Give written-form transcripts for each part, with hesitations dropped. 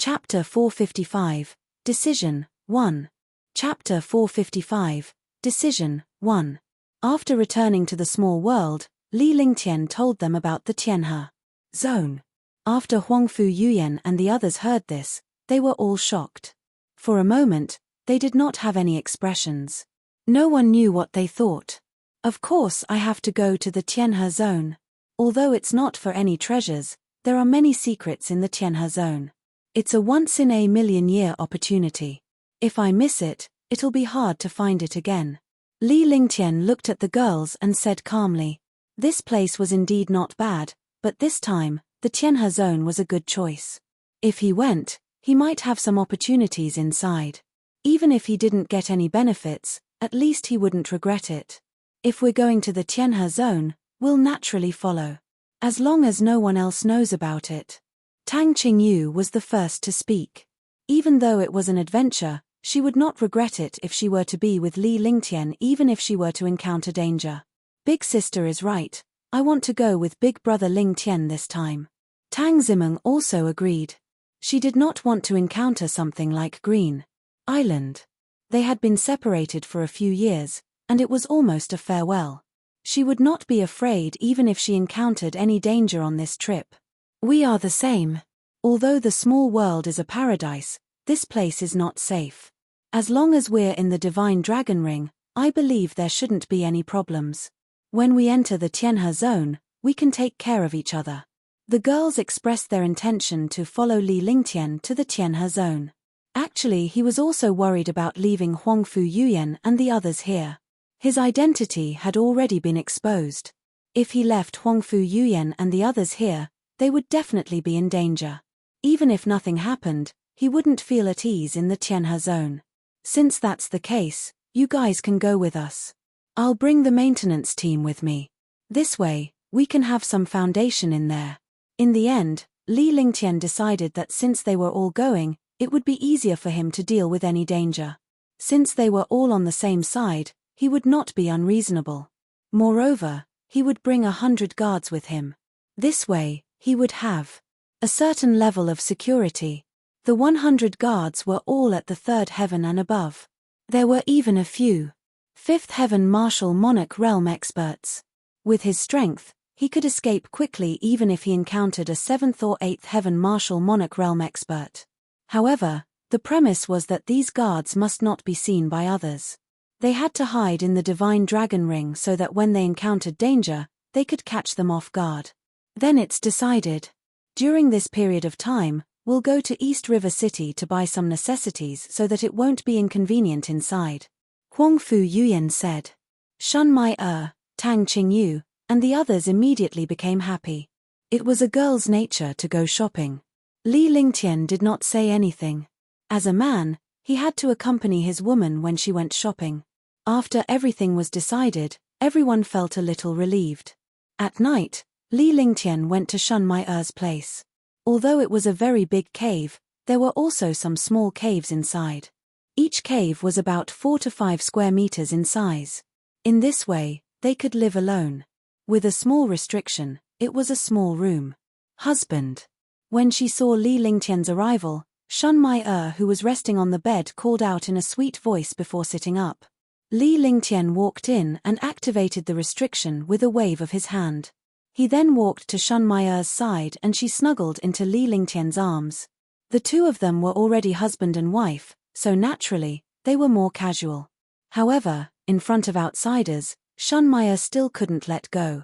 Chapter 455, Decision 1. Chapter 455, Decision 1. After returning to the small world, Li Lingtian told them about the Tianhe zone. After Huangfu Yuyan and the others heard this, they were all shocked. For a moment, they did not have any expressions. No one knew what they thought. Of course I have to go to the Tianhe zone. Although it's not for any treasures, there are many secrets in the Tianhe zone. It's a once-in-a-million-year opportunity. If I miss it, it'll be hard to find it again. Li Lingtian looked at the girls and said calmly. This place was indeed not bad, but this time, the Tianhe zone was a good choice. If he went, he might have some opportunities inside. Even if he didn't get any benefits, at least he wouldn't regret it. If we're going to the Tianhe zone, we'll naturally follow. As long as no one else knows about it. Tang Qingyu was the first to speak. Even though it was an adventure, she would not regret it if she were to be with Li Lingtian, even if she were to encounter danger. Big sister is right, I want to go with big brother Lingtian this time. Tang Zimeng also agreed. She did not want to encounter something like Green Island. They had been separated for a few years, and it was almost a farewell. She would not be afraid even if she encountered any danger on this trip. We are the same. Although the small world is a paradise, this place is not safe. As long as we're in the Divine Dragon Ring, I believe there shouldn't be any problems. When we enter the Tianhe zone, we can take care of each other. The girls expressed their intention to follow Li Lingtian to the Tianhe zone. Actually, he was also worried about leaving Huangfu Yuyan and the others here. His identity had already been exposed. If he left Huangfu Yuyan and the others here, they would definitely be in danger. Even if nothing happened, he wouldn't feel at ease in the Tianhe zone. Since that's the case, you guys can go with us. I'll bring the maintenance team with me. This way, we can have some foundation in there. In the end, Li Lingtian decided that since they were all going, it would be easier for him to deal with any danger. Since they were all on the same side, he would not be unreasonable. Moreover, he would bring 100 guards with him. This way, he would have a certain level of security. The 100 guards were all at the third heaven and above. There were even a few fifth heaven martial monarch realm experts. With his strength, he could escape quickly even if he encountered a 7th or 8th heaven martial monarch realm expert. However, the premise was that these guards must not be seen by others. They had to hide in the Divine Dragon Ring so that when they encountered danger, they could catch them off guard. Then it's decided. During this period of time, we'll go to East River City to buy some necessities so that it won't be inconvenient inside. Huangfu Yuyan said. Shun Mai Tang Qingyu, and the others immediately became happy. It was a girl's nature to go shopping. Li Lingtian did not say anything. As a man, he had to accompany his woman when she went shopping. After everything was decided, everyone felt a little relieved. At night, Li Lingtian went to Shun Mai place. Although it was a very big cave, there were also some small caves inside. Each cave was about 4 to 5 square meters in size. In this way, they could live alone. With a small restriction, it was a small room. Husband. When she saw Li Lingtian's arrival, Shun Mai who was resting on the bed called out in a sweet voice before sitting up. Li Lingtian walked in and activated the restriction with a wave of his hand. He then walked to Shun Mai's side and she snuggled into Li Lingtian's arms. The two of them were already husband and wife, so naturally, they were more casual. However, in front of outsiders, Shun Mai still couldn't let go.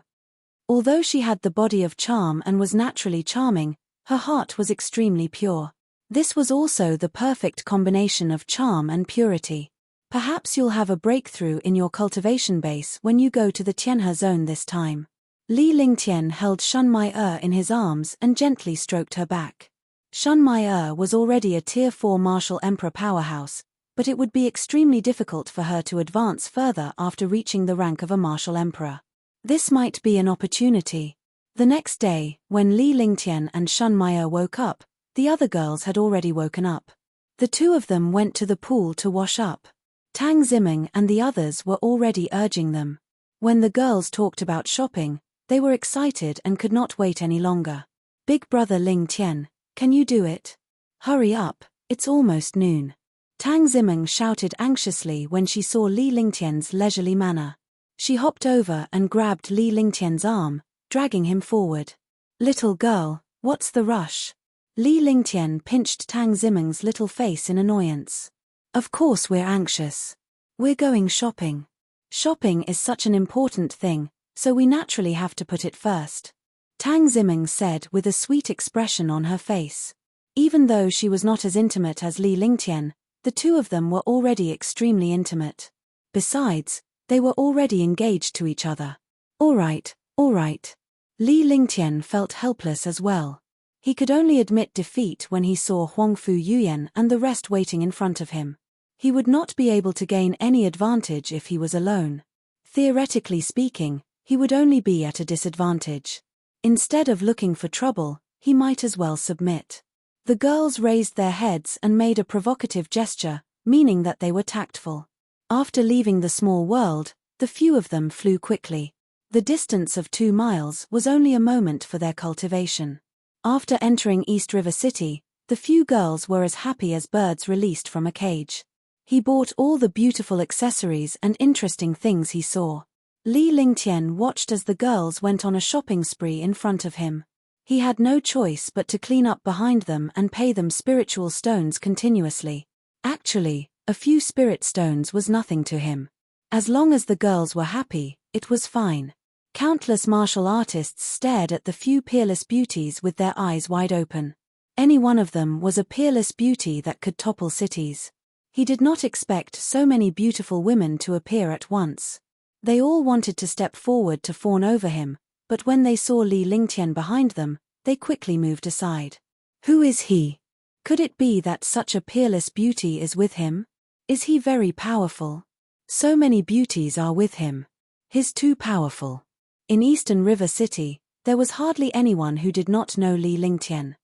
Although she had the body of charm and was naturally charming, her heart was extremely pure. This was also the perfect combination of charm and purity. Perhaps you'll have a breakthrough in your cultivation base when you go to the Tianhe zone this time. Li Lingtian held Shun Mai in his arms and gently stroked her back. Shun Mai was already a Tier 4 martial emperor powerhouse, but it would be extremely difficult for her to advance further after reaching the rank of a martial emperor. This might be an opportunity. The next day, when Li Lingtian and Shun Mai woke up, the other girls had already woken up. The two of them went to the pool to wash up. Tang Zimeng and the others were already urging them. When the girls talked about shopping, they were excited and could not wait any longer. Big brother Lingtian, can you do it? Hurry up, it's almost noon. Tang Zimeng shouted anxiously when she saw Li Lingtian's leisurely manner. She hopped over and grabbed Li Lingtian's arm, dragging him forward. Little girl, what's the rush? Li Lingtian pinched Tang Zimeng's little face in annoyance. Of course we're anxious. We're going shopping. Shopping is such an important thing, so we naturally have to put it first. Tang Zimeng said with a sweet expression on her face. Even though she was not as intimate as Li Lingtian, the two of them were already extremely intimate. Besides, they were already engaged to each other. All right. Li Lingtian felt helpless as well. He could only admit defeat when he saw Huangfu Yuyan and the rest waiting in front of him. He would not be able to gain any advantage if he was alone. Theoretically speaking, he would only be at a disadvantage. Instead of looking for trouble, he might as well submit. The girls raised their heads and made a provocative gesture, meaning that they were tactful. After leaving the small world, the few of them flew quickly. The distance of 2 miles was only a moment for their cultivation. After entering East River City, the few girls were as happy as birds released from a cage. He bought all the beautiful accessories and interesting things he saw. Li Lingtian watched as the girls went on a shopping spree in front of him. He had no choice but to clean up behind them and pay them spiritual stones continuously. Actually, a few spirit stones was nothing to him. As long as the girls were happy, it was fine. Countless martial artists stared at the few peerless beauties with their eyes wide open. Any one of them was a peerless beauty that could topple cities. He did not expect so many beautiful women to appear at once. They all wanted to step forward to fawn over him, but when they saw Li Lingtian behind them, they quickly moved aside. Who is he? Could it be that such a peerless beauty is with him? Is he very powerful? So many beauties are with him. He's too powerful. In Eastern River City, there was hardly anyone who did not know Li Lingtian.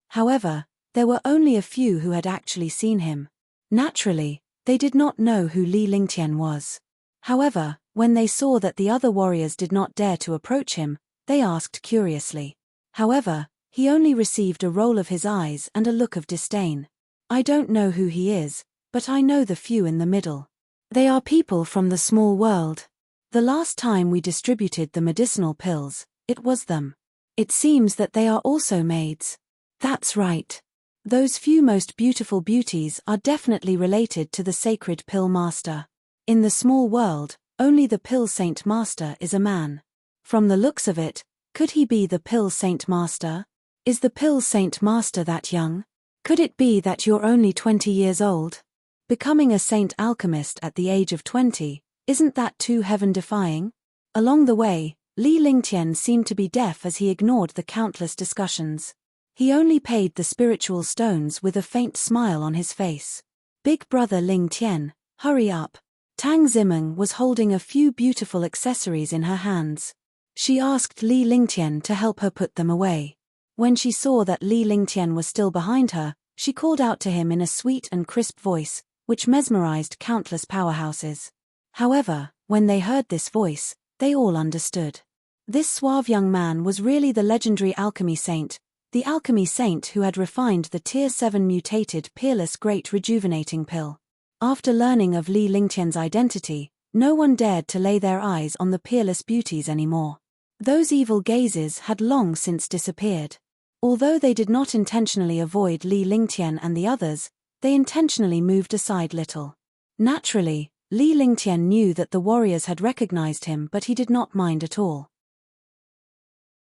However, there were only a few who had actually seen him. Naturally, they did not know who Li Lingtian was. However, when they saw that the other warriors did not dare to approach him, they asked curiously. However, he only received a roll of his eyes and a look of disdain. I don't know who he is, but I know the few in the middle. They are people from the small world. The last time we distributed the medicinal pills, it was them. It seems that they are also maids. That's right. Those few most beautiful beauties are definitely related to the sacred pill master. In the small world, only the pill saint master is a man. From the looks of it, could he be the pill saint master? Is the pill saint master that young? Could it be that you're only 20 years old? Becoming a saint alchemist at the age of 20, isn't that too heaven-defying? Along the way, Li Lingtian seemed to be deaf as he ignored the countless discussions. He only paid the spiritual stones with a faint smile on his face. Big brother Lingtian, hurry up. Tang Zimeng was holding a few beautiful accessories in her hands. She asked Li Lingtian to help her put them away. When she saw that Li Lingtian was still behind her, she called out to him in a sweet and crisp voice, which mesmerized countless powerhouses. However, when they heard this voice, they all understood. This suave young man was really the legendary alchemy saint, the alchemy saint who had refined the Tier 7 mutated peerless great rejuvenating pill. After learning of Li Lingtian's identity, no one dared to lay their eyes on the peerless beauties anymore. Those evil gazes had long since disappeared. Although they did not intentionally avoid Li Lingtian and the others, they intentionally moved aside little. Naturally, Li Lingtian knew that the warriors had recognized him, but he did not mind at all.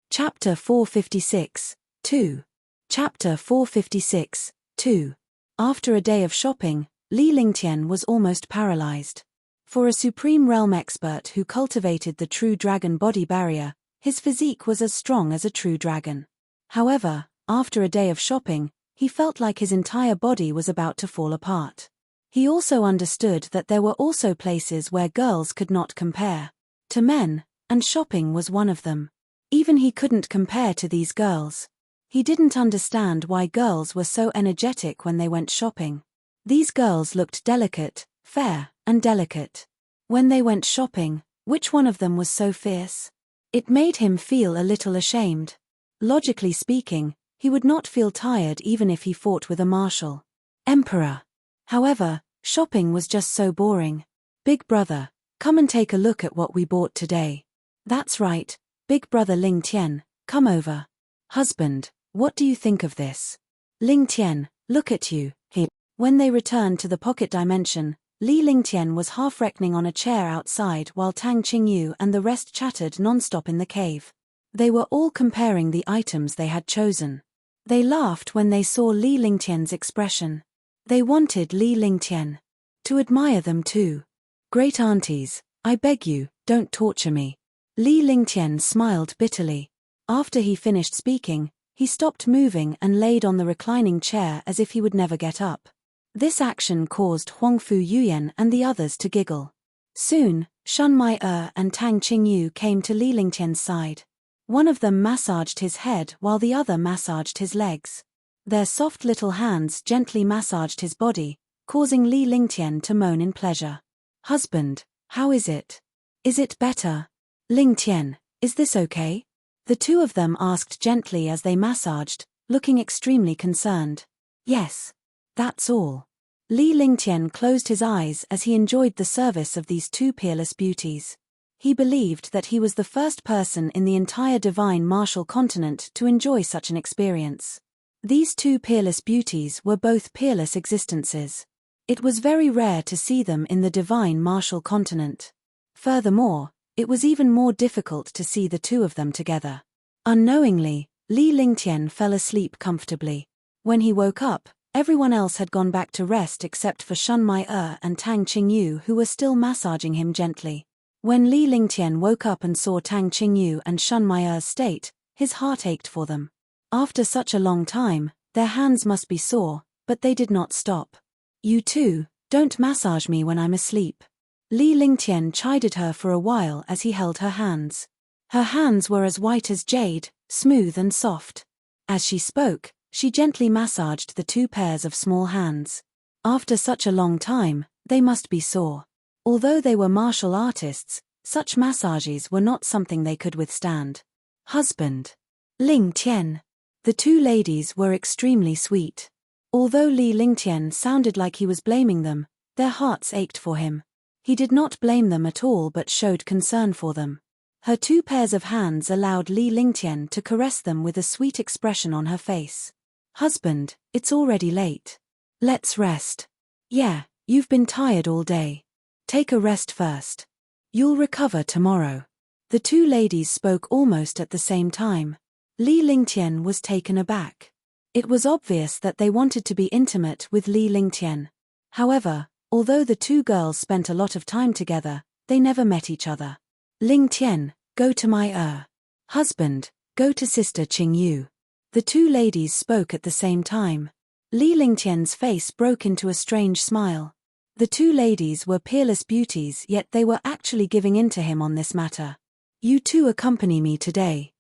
Chapter 456, 2. Chapter 456, 2. After a day of shopping, Li Lingtian was almost paralyzed. For a Supreme Realm expert who cultivated the true dragon body barrier, his physique was as strong as a true dragon. However, after a day of shopping, he felt like his entire body was about to fall apart. He also understood that there were also places where girls could not compare to men, and shopping was one of them. Even he couldn't compare to these girls. He didn't understand why girls were so energetic when they went shopping. These girls looked delicate, fair, and delicate. When they went shopping, which one of them was so fierce? It made him feel a little ashamed. Logically speaking, He would not feel tired even if he fought with a martial emperor. However, shopping was just so boring. Big brother, come and take a look at what we bought today. That's right, big brother Ling Tian, come over. Husband, what do you think of this? Ling Tian, look at you, he. When they returned to the pocket dimension, Li Lingtian was half reclining on a chair outside while Tang Qingyu and the rest chattered non-stop in the cave. They were all comparing the items they had chosen. They laughed when they saw Li Lingtian's expression. They wanted Li Lingtian to admire them too. Great aunties, I beg you, don't torture me. Li Lingtian smiled bitterly. After he finished speaking, he stopped moving and laid on the reclining chair as if he would never get up. This action caused Huangfu Yuyan and the others to giggle. Soon, Shun Mai and Tang Qingyu came to Li Lingtian's side. One of them massaged his head while the other massaged his legs. Their soft little hands gently massaged his body, causing Li Lingtian to moan in pleasure. Husband, how is it? Is it better? Lingtian, is this okay? The two of them asked gently as they massaged, looking extremely concerned. Yes. That's all. Li Lingtian closed his eyes as he enjoyed the service of these two peerless beauties. He believed that he was the first person in the entire divine martial continent to enjoy such an experience. These two peerless beauties were both peerless existences. It was very rare to see them in the divine martial continent. Furthermore, it was even more difficult to see the two of them together. Unknowingly, Li Lingtian fell asleep comfortably. When he woke up, everyone else had gone back to rest except for Shun Mai and Tang Qingyu, who were still massaging him gently. When Li Lingtian woke up and saw Tang Qingyu and Shun Mai's state, his heart ached for them. After such a long time, their hands must be sore, but they did not stop. You two, don't massage me when I'm asleep. Li Lingtian chided her for a while as he held her hands. Her hands were as white as jade, smooth and soft. As she spoke, she gently massaged the two pairs of small hands. After such a long time, they must be sore. Although they were martial artists, such massages were not something they could withstand. Husband. Ling Tian. The two ladies were extremely sweet. Although Li Lingtian sounded like he was blaming them, their hearts ached for him. He did not blame them at all but showed concern for them. Her two pairs of hands allowed Li Lingtian to caress them with a sweet expression on her face. Husband, it's already late. Let's rest. Yeah, you've been tired all day. Take a rest first. You'll recover tomorrow. The two ladies spoke almost at the same time. Li Lingtian was taken aback. It was obvious that they wanted to be intimate with Li Lingtian. However, although the two girls spent a lot of time together, they never met each other. Lingtian, go to my husband, go to sister Qingyu. The two ladies spoke at the same time. Li Lingtian's face broke into a strange smile. The two ladies were peerless beauties, yet they were actually giving in to him on this matter. You two accompany me today.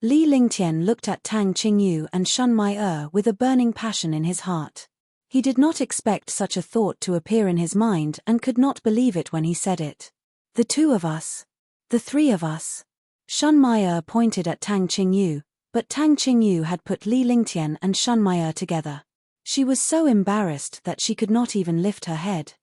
Li Lingtian looked at Tang Qingyu and Shun Mai with a burning passion in his heart. He did not expect such a thought to appear in his mind and could not believe it when he said it. The two of us. The three of us. Shun Mai pointed at Tang Qingyu, but Tang Qingyu had put Li Lingtian and Shun Mai together. She was so embarrassed that she could not even lift her head.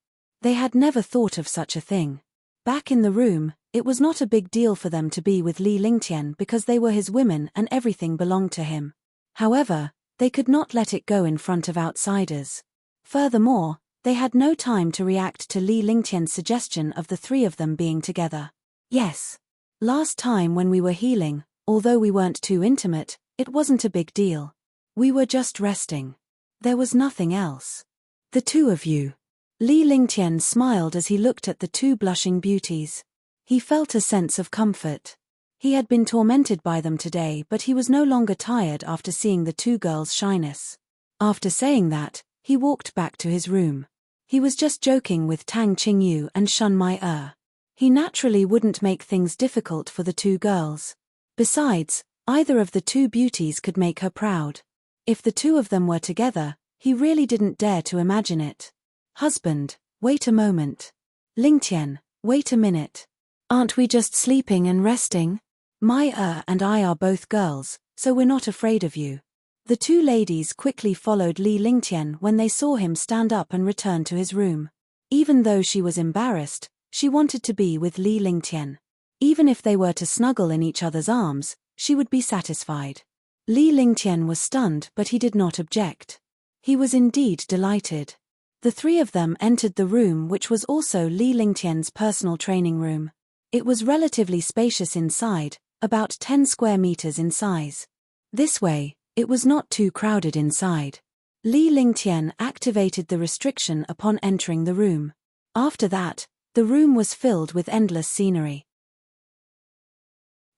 They had never thought of such a thing. Back in the room, it was not a big deal for them to be with Li Lingtian because they were his women and everything belonged to him. However, they could not let it go in front of outsiders. Furthermore, they had no time to react to Li Lingtian's suggestion of the three of them being together. Yes. Last time when we were healing, although we weren't too intimate, it wasn't a big deal. We were just resting. There was nothing else. The two of you. Li Lingtian smiled as he looked at the two blushing beauties. He felt a sense of comfort. He had been tormented by them today, but he was no longer tired after seeing the two girls' shyness. After saying that, he walked back to his room. He was just joking with Tang Qingyu and Shun Mai. He naturally wouldn't make things difficult for the two girls. Besides, either of the two beauties could make her proud. If the two of them were together, he really didn't dare to imagine it. Husband, wait a moment. Lingtian, wait a minute. Aren't we just sleeping and resting? Mai and I are both girls, so we're not afraid of you. The two ladies quickly followed Li Lingtian when they saw him stand up and return to his room. Even though she was embarrassed, she wanted to be with Li Lingtian. Even if they were to snuggle in each other's arms, she would be satisfied. Li Lingtian was stunned, but he did not object. He was indeed delighted. The three of them entered the room, which was also Li Lingtian's personal training room. It was relatively spacious inside, about 10 square meters in size. This way, it was not too crowded inside. Li Lingtian activated the restriction upon entering the room. After that, the room was filled with endless scenery.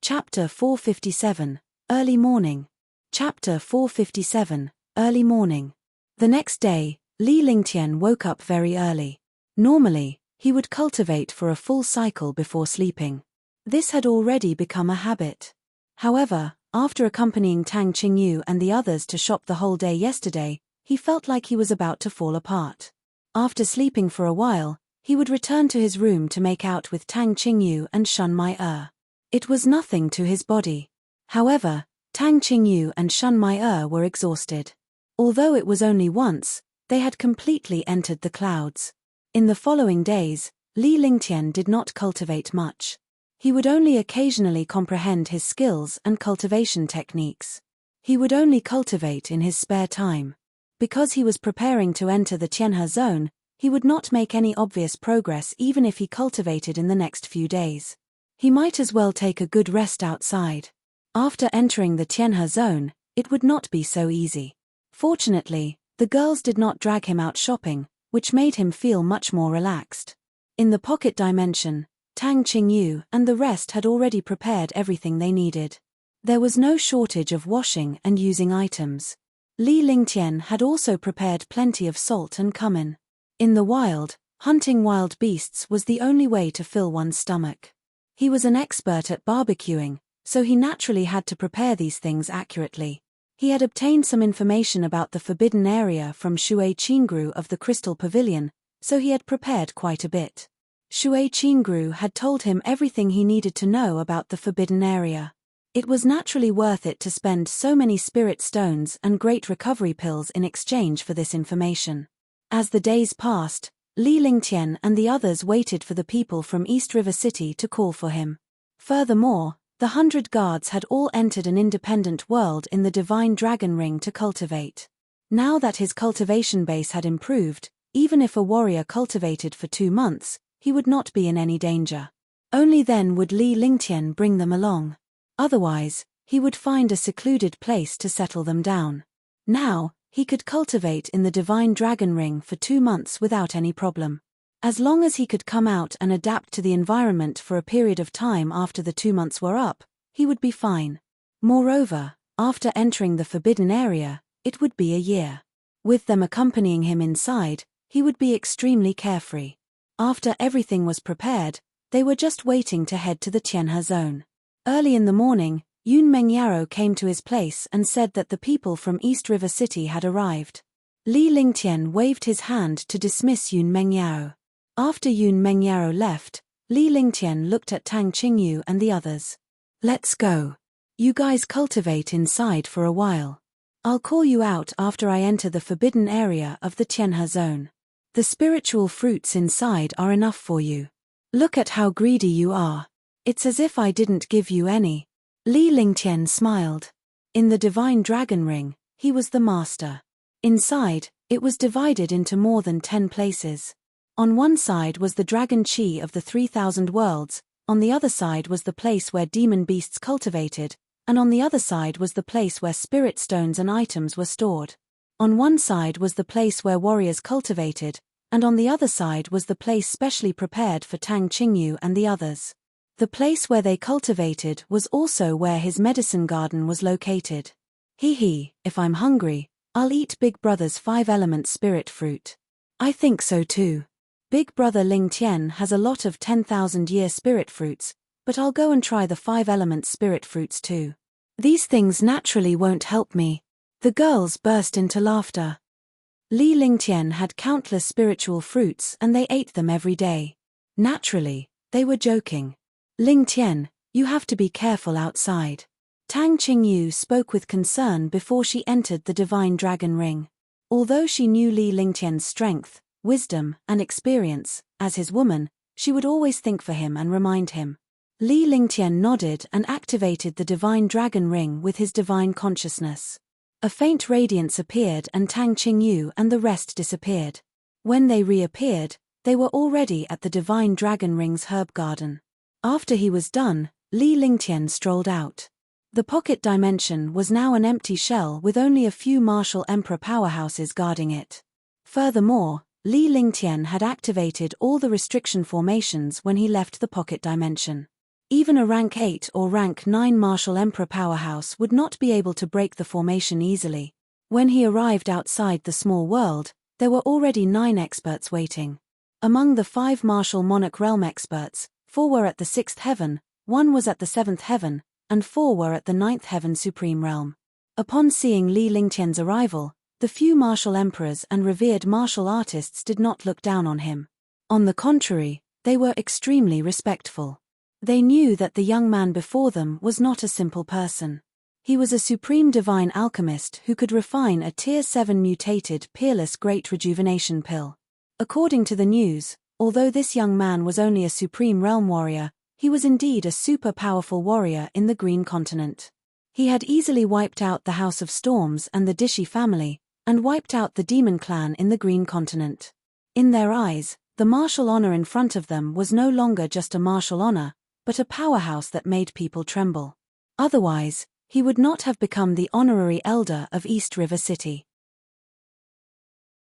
Chapter 457, Early Morning. Chapter 457, Early Morning. The next day, Li Lingtian woke up very early. Normally, he would cultivate for a full cycle before sleeping. This had already become a habit. However, after accompanying Tang Qingyu and the others to shop the whole day yesterday, he felt like he was about to fall apart. After sleeping for a while, he would return to his room to make out with Tang Qingyu and Shun Mai. It was nothing to his body. However, Tang Qingyu and Shun Mai were exhausted. Although it was only once, they had completely entered the clouds. In the following days, Li Lingtian did not cultivate much. He would only occasionally comprehend his skills and cultivation techniques. He would only cultivate in his spare time. Because he was preparing to enter the Tianhe zone, he would not make any obvious progress even if he cultivated in the next few days. He might as well take a good rest outside. After entering the Tianhe zone, it would not be so easy. Fortunately, the girls did not drag him out shopping, which made him feel much more relaxed. In the pocket dimension, Tang Qingyu and the rest had already prepared everything they needed. There was no shortage of washing and using items. Li Lingtian had also prepared plenty of salt and cumin. In the wild, hunting wild beasts was the only way to fill one's stomach. He was an expert at barbecuing, so he naturally had to prepare these things accurately. He had obtained some information about the forbidden area from Shui Qingru of the Crystal Pavilion, so he had prepared quite a bit. Shui Qingru had told him everything he needed to know about the forbidden area. It was naturally worth it to spend so many spirit stones and great recovery pills in exchange for this information. As the days passed, Li Lingtian and the others waited for the people from East River City to call for him. Furthermore, the 100 guards had all entered an independent world in the Divine Dragon Ring to cultivate. Now that his cultivation base had improved, even if a warrior cultivated for 2 months, he would not be in any danger. Only then would Li Lingtian bring them along. Otherwise, he would find a secluded place to settle them down. Now, he could cultivate in the Divine Dragon Ring for 2 months without any problem. As long as he could come out and adapt to the environment for a period of time after the 2 months were up, he would be fine. Moreover, after entering the forbidden area, it would be a year. With them accompanying him inside, he would be extremely carefree. After everything was prepared, they were just waiting to head to the Tianhe zone. Early in the morning, Yun Mengyaro came to his place and said that the people from East River City had arrived. Li Lingtian waved his hand to dismiss Yun Mengyaro. After Yun Mengyaro left, Li Lingtian looked at Tang Qingyu and the others. "Let's go. You guys cultivate inside for a while. I'll call you out after I enter the forbidden area of the Tianhe zone. The spiritual fruits inside are enough for you. Look at how greedy you are. It's as if I didn't give you any." Li Lingtian smiled. In the Divine Dragon Ring, he was the master. Inside, it was divided into more than 10 places. On one side was the Dragon Chi of the 3,000 worlds, on the other side was the place where demon beasts cultivated, and on the other side was the place where spirit stones and items were stored. On one side was the place where warriors cultivated, and on the other side was the place specially prepared for Tang Qingyu and the others. The place where they cultivated was also where his medicine garden was located. If I'm hungry, I'll eat Big Brother's 5-element spirit fruit. I think so too. Big Brother Ling Tian has a lot of 10,000-year spirit fruits, but I'll go and try the 5-element spirit fruits too. These things naturally won't help me. The girls burst into laughter. Li Lingtian had countless spiritual fruits and they ate them every day. Naturally, they were joking. "Lingtian, you have to be careful outside. Tang Qingyu spoke with concern before she entered the divine dragon ring. Although she knew Li Lingtian's strength, wisdom, and experience, as his woman, she would always think for him and remind him. Li Lingtian nodded and activated the divine dragon ring with his divine consciousness. A faint radiance appeared and Tang Qingyu and the rest disappeared. When they reappeared, they were already at the divine dragon ring's herb garden. After he was done, Li Lingtian strolled out. The pocket dimension was now an empty shell with only a few martial emperor powerhouses guarding it. Furthermore, Li Lingtian had activated all the restriction formations when he left the pocket dimension. Even a rank 8 or rank 9 martial emperor powerhouse would not be able to break the formation easily. When he arrived outside the small world, there were already 9 experts waiting. Among the 5 martial monarch realm experts, 4 were at the 6th heaven, 1 was at the 7th heaven, and 4 were at the 9th heaven supreme realm. Upon seeing Li Lingtian's arrival, the few martial emperors and revered martial artists did not look down on him. On the contrary, they were extremely respectful. They knew that the young man before them was not a simple person. He was a supreme divine alchemist who could refine a Tier 7 mutated peerless great rejuvenation pill. According to the news, although this young man was only a supreme realm warrior, he was indeed a super powerful warrior in the Green Continent. He had easily wiped out the House of Storms and the Dishi family, and wiped out the Demon Clan in the Green Continent. In their eyes, the martial honor in front of them was no longer just a martial honor, but a powerhouse that made people tremble. Otherwise, he would not have become the honorary elder of East River City.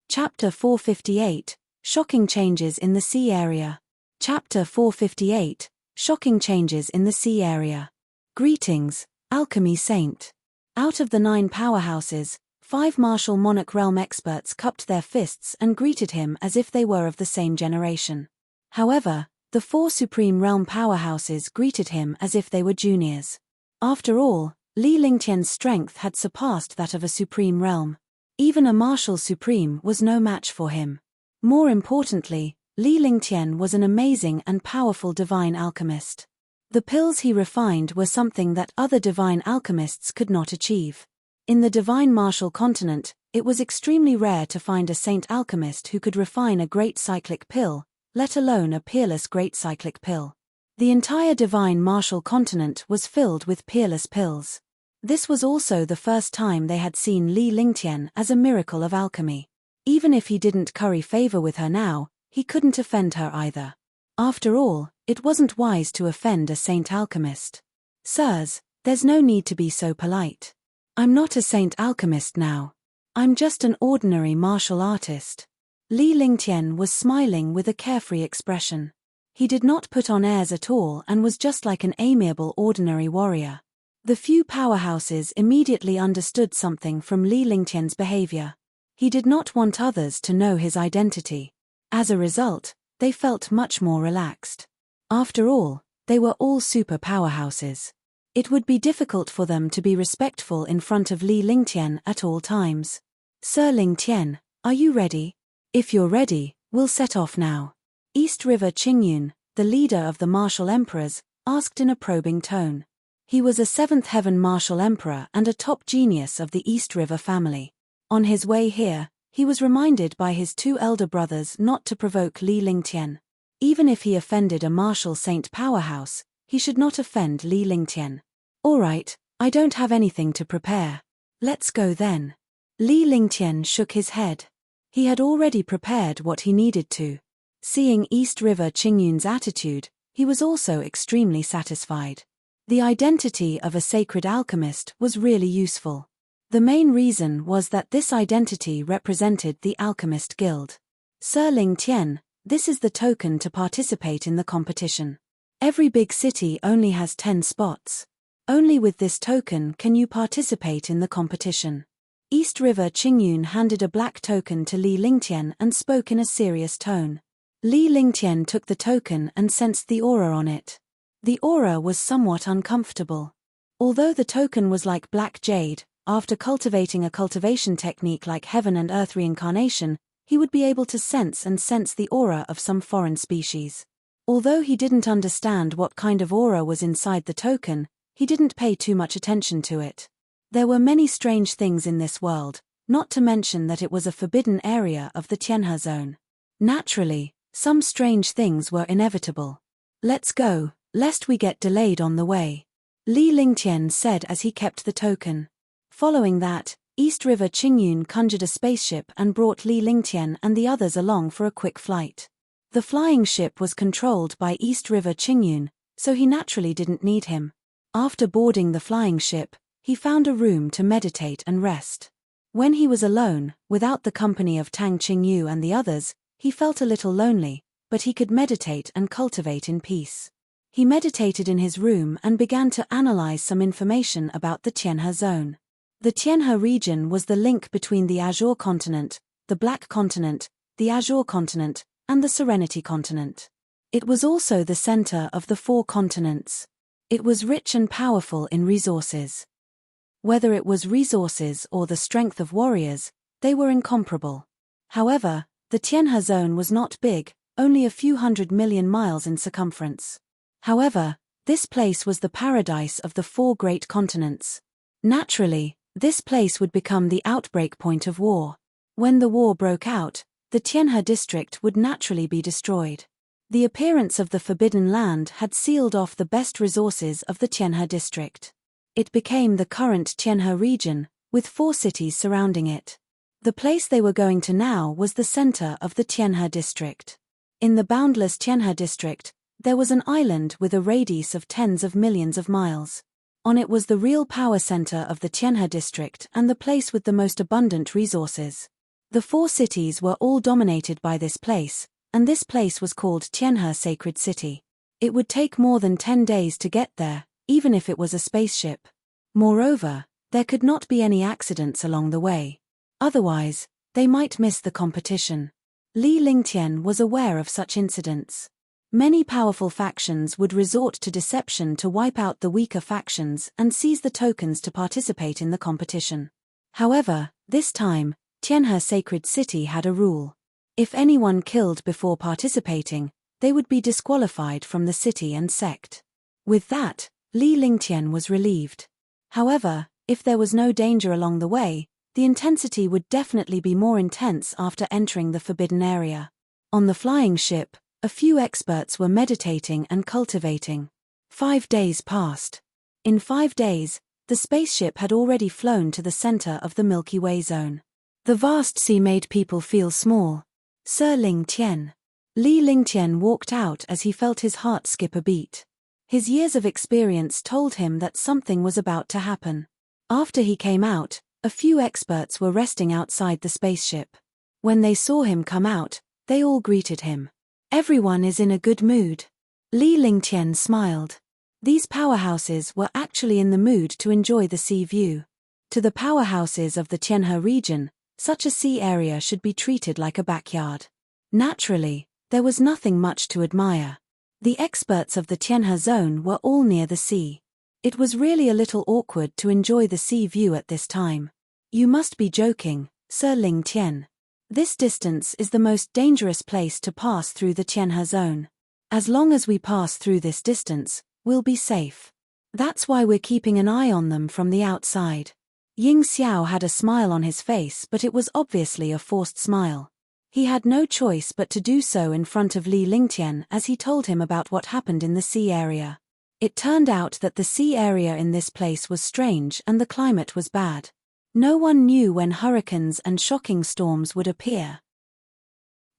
Chapter 458, Shocking Changes in the Sea Area. Chapter 458, Shocking Changes in the Sea Area. Greetings, Alchemy Saint. Out of the 9 powerhouses, 5 martial monarch realm experts cupped their fists and greeted him as if they were of the same generation. However, the 4 supreme realm powerhouses greeted him as if they were juniors. After all, Li Lingtian's strength had surpassed that of a supreme realm. Even a martial supreme was no match for him. More importantly, Li Lingtian was an amazing and powerful divine alchemist. The pills he refined were something that other divine alchemists could not achieve. In the divine martial continent, it was extremely rare to find a saint alchemist who could refine a great cyclic pill, let alone a peerless great cyclic pill. The entire divine martial continent was filled with peerless pills. This was also the first time they had seen Li Lingtian as a miracle of alchemy. Even if he didn't curry favor with her now, he couldn't offend her either. After all, it wasn't wise to offend a saint alchemist. Sirs, there's no need to be so polite. I'm not a saint alchemist now. I'm just an ordinary martial artist. Li Lingtian was smiling with a carefree expression. He did not put on airs at all and was just like an amiable ordinary warrior. The few powerhouses immediately understood something from Li Lingtian's behavior. He did not want others to know his identity. As a result, they felt much more relaxed. After all, they were all super powerhouses. It would be difficult for them to be respectful in front of Li Lingtian at all times. Sir Lingtian, are you ready? If you're ready, we'll set off now. East River Qingyun, the leader of the martial emperors, asked in a probing tone. He was a 7th heaven martial emperor and a top genius of the East River family. On his way here, he was reminded by his 2 elder brothers not to provoke Li Lingtian. Even if he offended a martial saint powerhouse, he should not offend Li Lingtian. All right, I don't have anything to prepare. Let's go then. Li Lingtian shook his head. He had already prepared what he needed to. Seeing East River Qingyun's attitude, he was also extremely satisfied. The identity of a sacred alchemist was really useful. The main reason was that this identity represented the Alchemist Guild. Sir Lingtian, this is the token to participate in the competition. Every big city only has 10 spots. Only with this token can you participate in the competition. East River Qingyun handed a black token to Li Lingtian and spoke in a serious tone. Li Lingtian took the token and sensed the aura on it. The aura was somewhat uncomfortable. Although the token was like black jade, after cultivating a cultivation technique like heaven and earth reincarnation, he would be able to sense the aura of some foreign species. Although he didn't understand what kind of aura was inside the token, he didn't pay too much attention to it. There were many strange things in this world, not to mention that it was a forbidden area of the Tianhe zone. Naturally, some strange things were inevitable. Let's go, lest we get delayed on the way, Li Lingtian said as he kept the token. Following that, East River Qingyun conjured a spaceship and brought Li Lingtian and the others along for a quick flight. The flying ship was controlled by East River Qingyun, so he naturally didn't need him. After boarding the flying ship, he found a room to meditate and rest. When he was alone, without the company of Tang Qingyu and the others, he felt a little lonely, but he could meditate and cultivate in peace. He meditated in his room and began to analyze some information about the Tianhe zone. The Tianhe region was the link between the Azure continent, the Black continent, the Azure continent, and the Serenity continent. It was also the center of the 4 continents. It was rich and powerful in resources. Whether it was resources or the strength of warriors, they were incomparable. However, the Tianhe zone was not big, only a few 100 million miles in circumference. However, this place was the paradise of the 4 great continents. Naturally, this place would become the outbreak point of war. When the war broke out, the Tianhe district would naturally be destroyed. The appearance of the Forbidden Land had sealed off the best resources of the Tianhe district. It became the current Tianhe region, with 4 cities surrounding it. The place they were going to now was the center of the Tianhe district. In the boundless Tianhe district, there was an island with a radius of tens of millions of miles. On it was the real power center of the Tianhe district and the place with the most abundant resources. The 4 cities were all dominated by this place, and this place was called Tianhe Sacred City. It would take more than 10 days to get there, even if it was a spaceship. Moreover, there could not be any accidents along the way. Otherwise, they might miss the competition. Li Lingtian was aware of such incidents. Many powerful factions would resort to deception to wipe out the weaker factions and seize the tokens to participate in the competition. However, this time, Tianhe Sacred City had a rule. If anyone killed before participating, they would be disqualified from the city and sect. With that, Li Lingtian was relieved. However, if there was no danger along the way, the intensity would definitely be more intense after entering the forbidden area. On the flying ship, a few experts were meditating and cultivating. 5 days passed. In 5 days, the spaceship had already flown to the center of the Milky Way zone. The vast sea made people feel small. Sir Lingtian. Li Lingtian walked out as he felt his heart skip a beat. His years of experience told him that something was about to happen. After he came out, a few experts were resting outside the spaceship. When they saw him come out, they all greeted him. Everyone is in a good mood. Li Lingtian smiled. These powerhouses were actually in the mood to enjoy the sea view. To the powerhouses of the Tianhe region, such a sea area should be treated like a backyard. Naturally, there was nothing much to admire. The experts of the Tianhe zone were all near the sea. It was really a little awkward to enjoy the sea view at this time. You must be joking, Sir Lingtian. This distance is the most dangerous place to pass through the Tianhe zone. As long as we pass through this distance, we'll be safe. That's why we're keeping an eye on them from the outside. Ying Xiao had a smile on his face, but it was obviously a forced smile. He had no choice but to do so in front of Li Lingtian as he told him about what happened in the sea area. It turned out that the sea area in this place was strange and the climate was bad. No one knew when hurricanes and shocking storms would appear.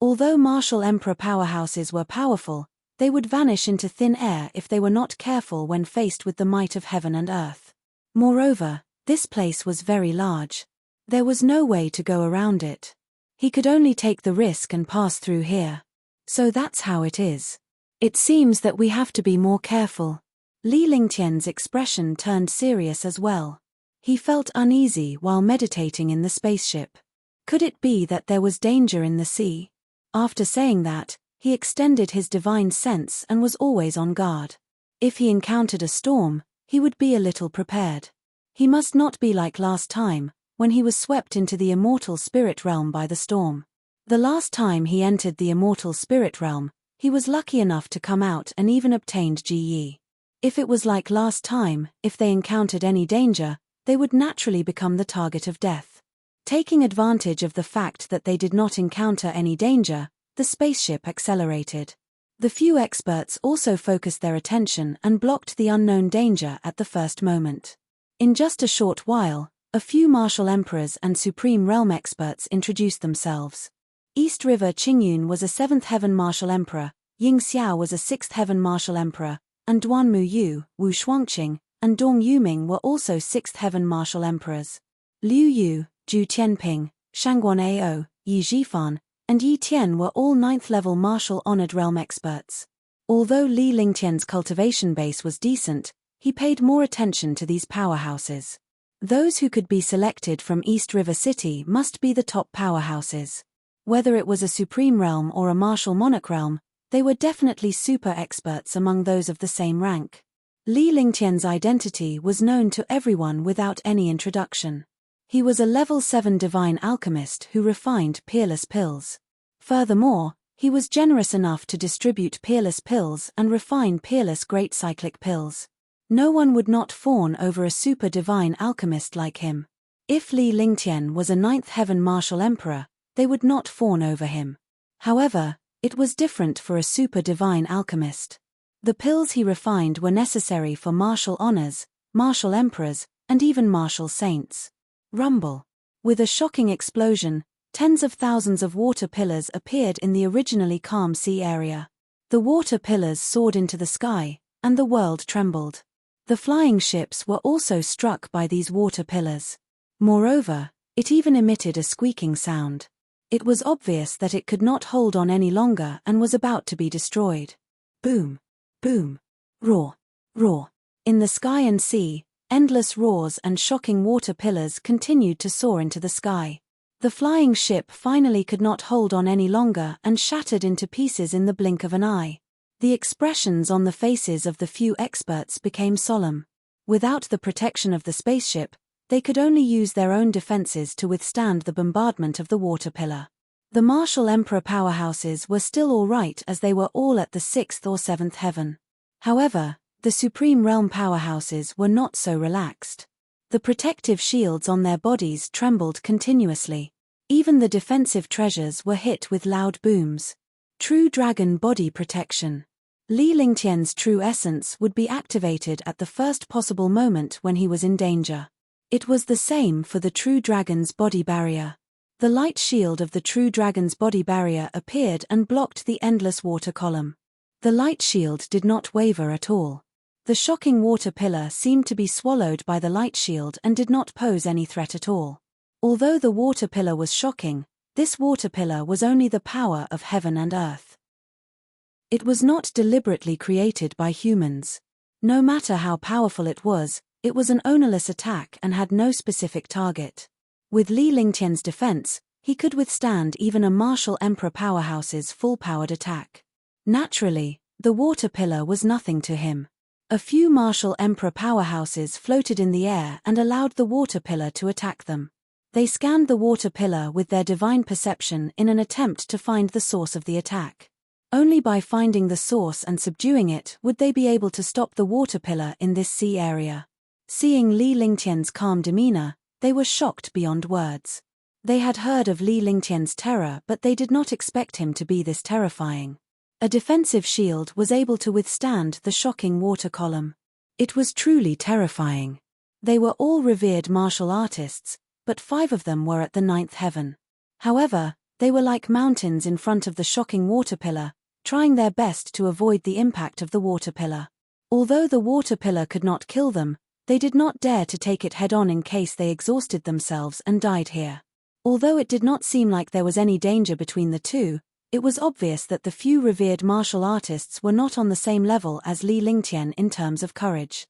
Although martial emperor powerhouses were powerful, they would vanish into thin air if they were not careful when faced with the might of heaven and earth. Moreover, this place was very large. There was no way to go around it. He could only take the risk and pass through here. So that's how it is. It seems that we have to be more careful. Li Lingtian's expression turned serious as well. He felt uneasy while meditating in the spaceship. Could it be that there was danger in the sea? After saying that, he extended his divine sense and was always on guard. If he encountered a storm, he would be a little prepared. He must not be like last time, when he was swept into the immortal spirit realm by the storm. The last time he entered the immortal spirit realm, he was lucky enough to come out and even obtained GE. If it was like last time, if they encountered any danger, they would naturally become the target of death. Taking advantage of the fact that they did not encounter any danger, the spaceship accelerated. The few experts also focused their attention and blocked the unknown danger at the first moment. In just a short while, a few martial emperors and supreme realm experts introduced themselves. East River Qingyun was a 7th heaven martial emperor, Ying Xiao was a 6th heaven martial emperor, and Duan Mu Yu, Wu Shuangqing, and Dong Yuming were also 6th heaven martial emperors. Liu Yu, Zhu Tianping, Shangguan Ao, Yi Zhifan, and Yi Tian were all 9th level martial honored realm experts. Although Li Lingtian's cultivation base was decent, he paid more attention to these powerhouses. Those who could be selected from East River City must be the top powerhouses. Whether it was a supreme realm or a martial monarch realm, they were definitely super experts among those of the same rank. Li Lingtian's identity was known to everyone without any introduction. He was a level 7 divine alchemist who refined peerless pills. Furthermore, he was generous enough to distribute peerless pills and refine peerless great cyclic pills. No one would not fawn over a super divine alchemist like him. If Li Lingtian was a 9th heaven martial emperor, they would not fawn over him. However, it was different for a super divine alchemist. The pills he refined were necessary for martial honors, martial emperors, and even martial saints. Rumble. With a shocking explosion, tens of thousands of water pillars appeared in the originally calm sea area. The water pillars soared into the sky, and the world trembled. The flying ships were also struck by these water pillars. Moreover, it even emitted a squeaking sound. It was obvious that it could not hold on any longer and was about to be destroyed. Boom. Boom. Roar. Roar. In the sky and sea, endless roars and shocking water pillars continued to soar into the sky. The flying ship finally could not hold on any longer and shattered into pieces in the blink of an eye. The expressions on the faces of the few experts became solemn. Without the protection of the spaceship, they could only use their own defenses to withstand the bombardment of the water pillar. The martial emperor powerhouses were still all right as they were all at the 6th or 7th heaven. However, the supreme realm powerhouses were not so relaxed. The protective shields on their bodies trembled continuously. Even the defensive treasures were hit with loud booms. True dragon body protection. Li Lingtian's true essence would be activated at the first possible moment when he was in danger. It was the same for the true dragon's body barrier. The light shield of the true dragon's body barrier appeared and blocked the endless water column. The light shield did not waver at all. The shocking water pillar seemed to be swallowed by the light shield and did not pose any threat at all. Although the water pillar was shocking, this water pillar was only the power of heaven and earth. It was not deliberately created by humans. No matter how powerful it was an ownerless attack and had no specific target. With Li Lingtian's defense, he could withstand even a martial emperor powerhouse's full-powered attack. Naturally, the water pillar was nothing to him. A few martial emperor powerhouses floated in the air and allowed the water pillar to attack them. They scanned the water pillar with their divine perception in an attempt to find the source of the attack. Only by finding the source and subduing it would they be able to stop the water pillar in this sea area. Seeing Li Lingtian's calm demeanor, they were shocked beyond words. They had heard of Li Lingtian's terror, but they did not expect him to be this terrifying. A defensive shield was able to withstand the shocking water column. It was truly terrifying. They were all revered martial artists, but 5 of them were at the 9th heaven. However, they were like mountains in front of the shocking water pillar, trying their best to avoid the impact of the water pillar. Although the water pillar could not kill them, they did not dare to take it head-on in case they exhausted themselves and died here. Although it did not seem like there was any danger between the two, it was obvious that the few revered martial artists were not on the same level as Li Lingtian in terms of courage.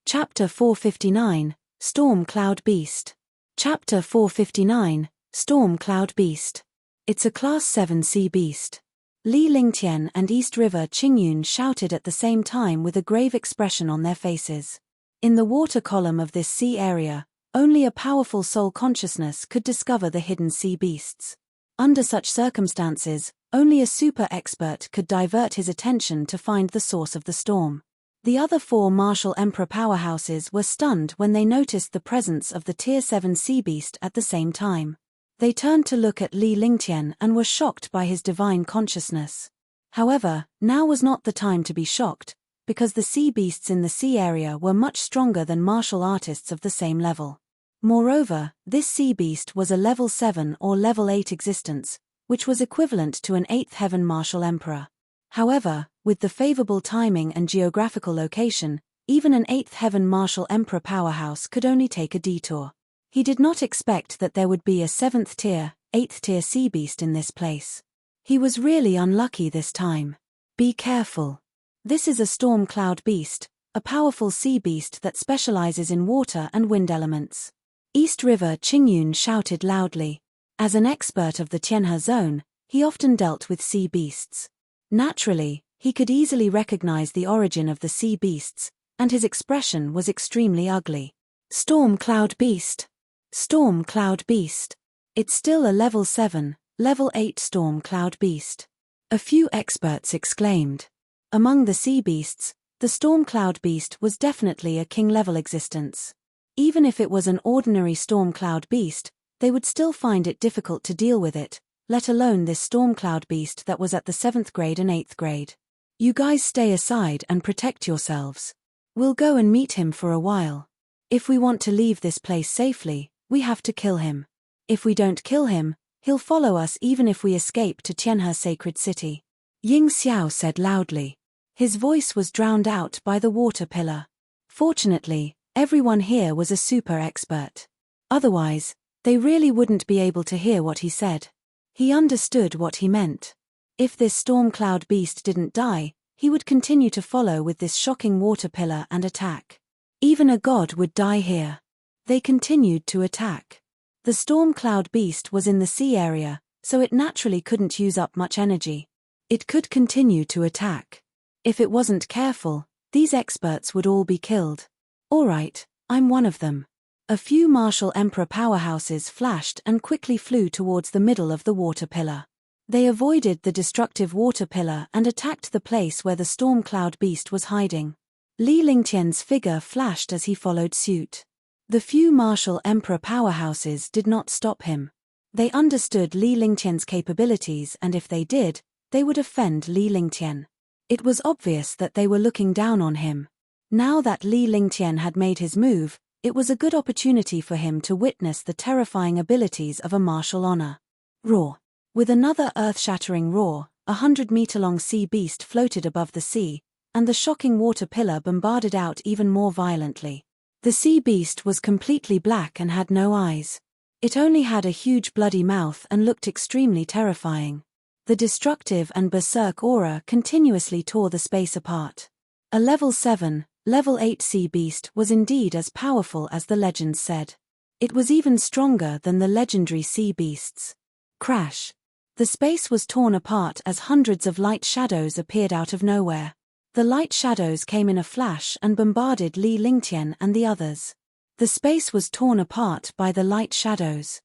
Chapter 459, Storm Cloud Beast. Chapter 459, Storm Cloud Beast. It's a Class 7 sea beast. Li Lingtian and East River Qingyun shouted at the same time with a grave expression on their faces. In the water column of this sea area, only a powerful soul consciousness could discover the hidden sea beasts. Under such circumstances, only a super expert could divert his attention to find the source of the storm. The other 4 martial emperor powerhouses were stunned when they noticed the presence of the Tier 7 sea beast at the same time. They turned to look at Li Lingtian and were shocked by his divine consciousness. However, now was not the time to be shocked, because the sea beasts in the sea area were much stronger than martial artists of the same level. Moreover, this sea beast was a level 7 or level 8 existence, which was equivalent to an 8th heaven martial emperor. However, with the favorable timing and geographical location, even an 8th heaven martial emperor powerhouse could only take a detour. He did not expect that there would be a 7th tier, 8th tier sea beast in this place. He was really unlucky this time. Be careful. This is a storm cloud beast, a powerful sea beast that specializes in water and wind elements. East River Qingyun shouted loudly. As an expert of the Tianhe zone, he often dealt with sea beasts. Naturally, he could easily recognize the origin of the sea beasts, and his expression was extremely ugly. Storm cloud beast. Storm cloud beast. It's still a level 7, level 8 storm cloud beast. A few experts exclaimed. Among the sea beasts, the storm cloud beast was definitely a king-level existence. Even if it was an ordinary storm cloud beast, they would still find it difficult to deal with it, let alone this storm cloud beast that was at the 7th grade and 8th grade. You guys stay aside and protect yourselves. We'll go and meet him for a while. If we want to leave this place safely, we have to kill him. If we don't kill him, he'll follow us even if we escape to Tianhe Sacred City. Ying Xiao said loudly. His voice was drowned out by the water pillar. Fortunately, everyone here was a super expert. Otherwise, they really wouldn't be able to hear what he said. He understood what he meant. If this storm cloud beast didn't die, he would continue to follow with this shocking water pillar and attack. Even a god would die here. They continued to attack. The storm cloud beast was in the sea area, so it naturally couldn't use up much energy. It could continue to attack. If it wasn't careful, these experts would all be killed. Alright, I'm one of them. A few martial emperor powerhouses flashed and quickly flew towards the middle of the water pillar. They avoided the destructive water pillar and attacked the place where the storm cloud beast was hiding. Li Lingtian's figure flashed as he followed suit. The few martial emperor powerhouses did not stop him. They understood Li Lingtian's capabilities, and if they did, they would offend Li Lingtian. It was obvious that they were looking down on him. Now that Li Lingtian had made his move, it was a good opportunity for him to witness the terrifying abilities of a martial honor. Roar. With another earth-shattering roar, 100-meter-long sea beast floated above the sea, and the shocking water pillar bombarded out even more violently. The sea beast was completely black and had no eyes. It only had a huge bloody mouth and looked extremely terrifying. The destructive and berserk aura continuously tore the space apart. A level 7, level 8 sea beast was indeed as powerful as the legends said. It was even stronger than the legendary sea beasts. Crash. The space was torn apart as hundreds of light shadows appeared out of nowhere. The light shadows came in a flash and bombarded Li Lingtian and the others. The space was torn apart by the light shadows.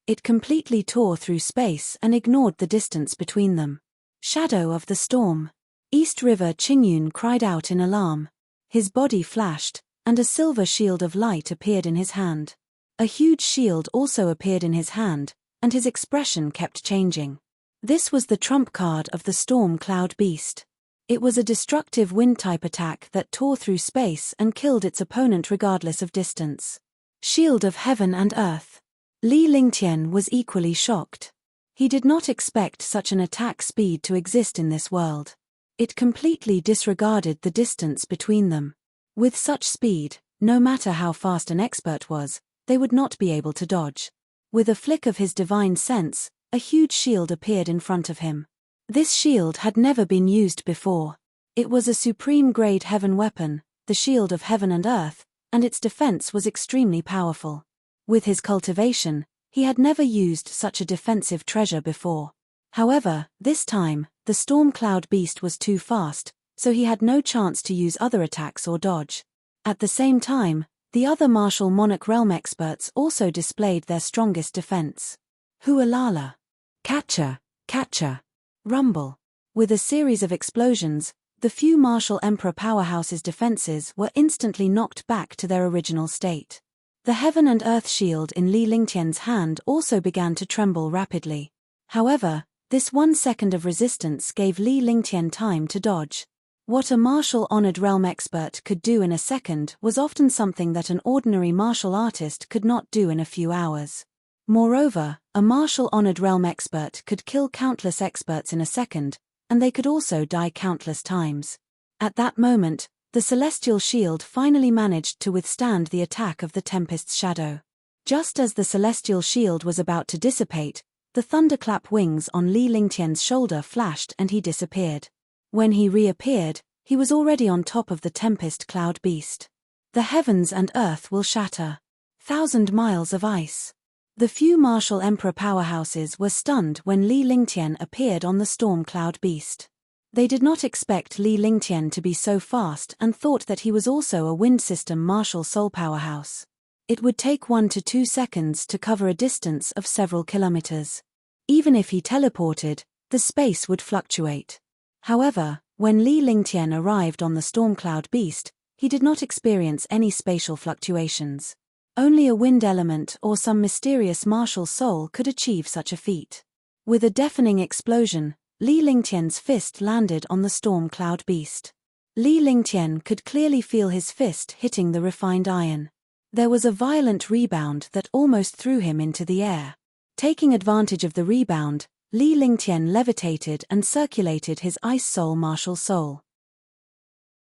It completely tore through space and ignored the distance between them. Shadow of the storm. East River Qingyun cried out in alarm. His body flashed, and a silver shield of light appeared in his hand. A huge shield also appeared in his hand, and his expression kept changing. This was the trump card of the storm cloud beast. It was a destructive wind-type attack that tore through space and killed its opponent regardless of distance. Shield of heaven and earth. Li Lingtian was equally shocked. He did not expect such an attack speed to exist in this world. It completely disregarded the distance between them. With such speed, no matter how fast an expert was, they would not be able to dodge. With a flick of his divine sense, a huge shield appeared in front of him. This shield had never been used before. It was a supreme-grade heaven weapon, the shield of heaven and earth, and its defense was extremely powerful. With his cultivation, he had never used such a defensive treasure before. However, this time, the storm cloud beast was too fast, so he had no chance to use other attacks or dodge. At the same time, the other martial monarch realm experts also displayed their strongest defense. Hualala. Catcher, catcher. Rumble. With a series of explosions, the few Martial Emperor powerhouse's defenses were instantly knocked back to their original state. The Heaven and Earth shield in Li Lingtian's hand also began to tremble rapidly. However, this 1 second of resistance gave Li Lingtian time to dodge. What a martial honored realm expert could do in a second was often something that an ordinary martial artist could not do in a few hours. Moreover, a martial honored realm expert could kill countless experts in a second, and they could also die countless times. At that moment, the celestial shield finally managed to withstand the attack of the Tempest's shadow. Just as the celestial shield was about to dissipate, the thunderclap wings on Li Lingtian's shoulder flashed and he disappeared. When he reappeared, he was already on top of the Tempest Cloud Beast. The heavens and earth will shatter. 1,000 miles of ice. The few Martial Emperor powerhouses were stunned when Li Lingtian appeared on the Storm Cloud Beast. They did not expect Li Lingtian to be so fast and thought that he was also a wind system martial soul powerhouse. It would take 1 to 2 seconds to cover a distance of several kilometers. Even if he teleported, the space would fluctuate. However, when Li Lingtian arrived on the Storm Cloud Beast, he did not experience any spatial fluctuations. Only a wind element or some mysterious martial soul could achieve such a feat. With a deafening explosion, Li Lingtian's fist landed on the Storm Cloud Beast. Li Lingtian could clearly feel his fist hitting the refined iron. There was a violent rebound that almost threw him into the air. Taking advantage of the rebound, Li Lingtian levitated and circulated his Ice Soul martial soul.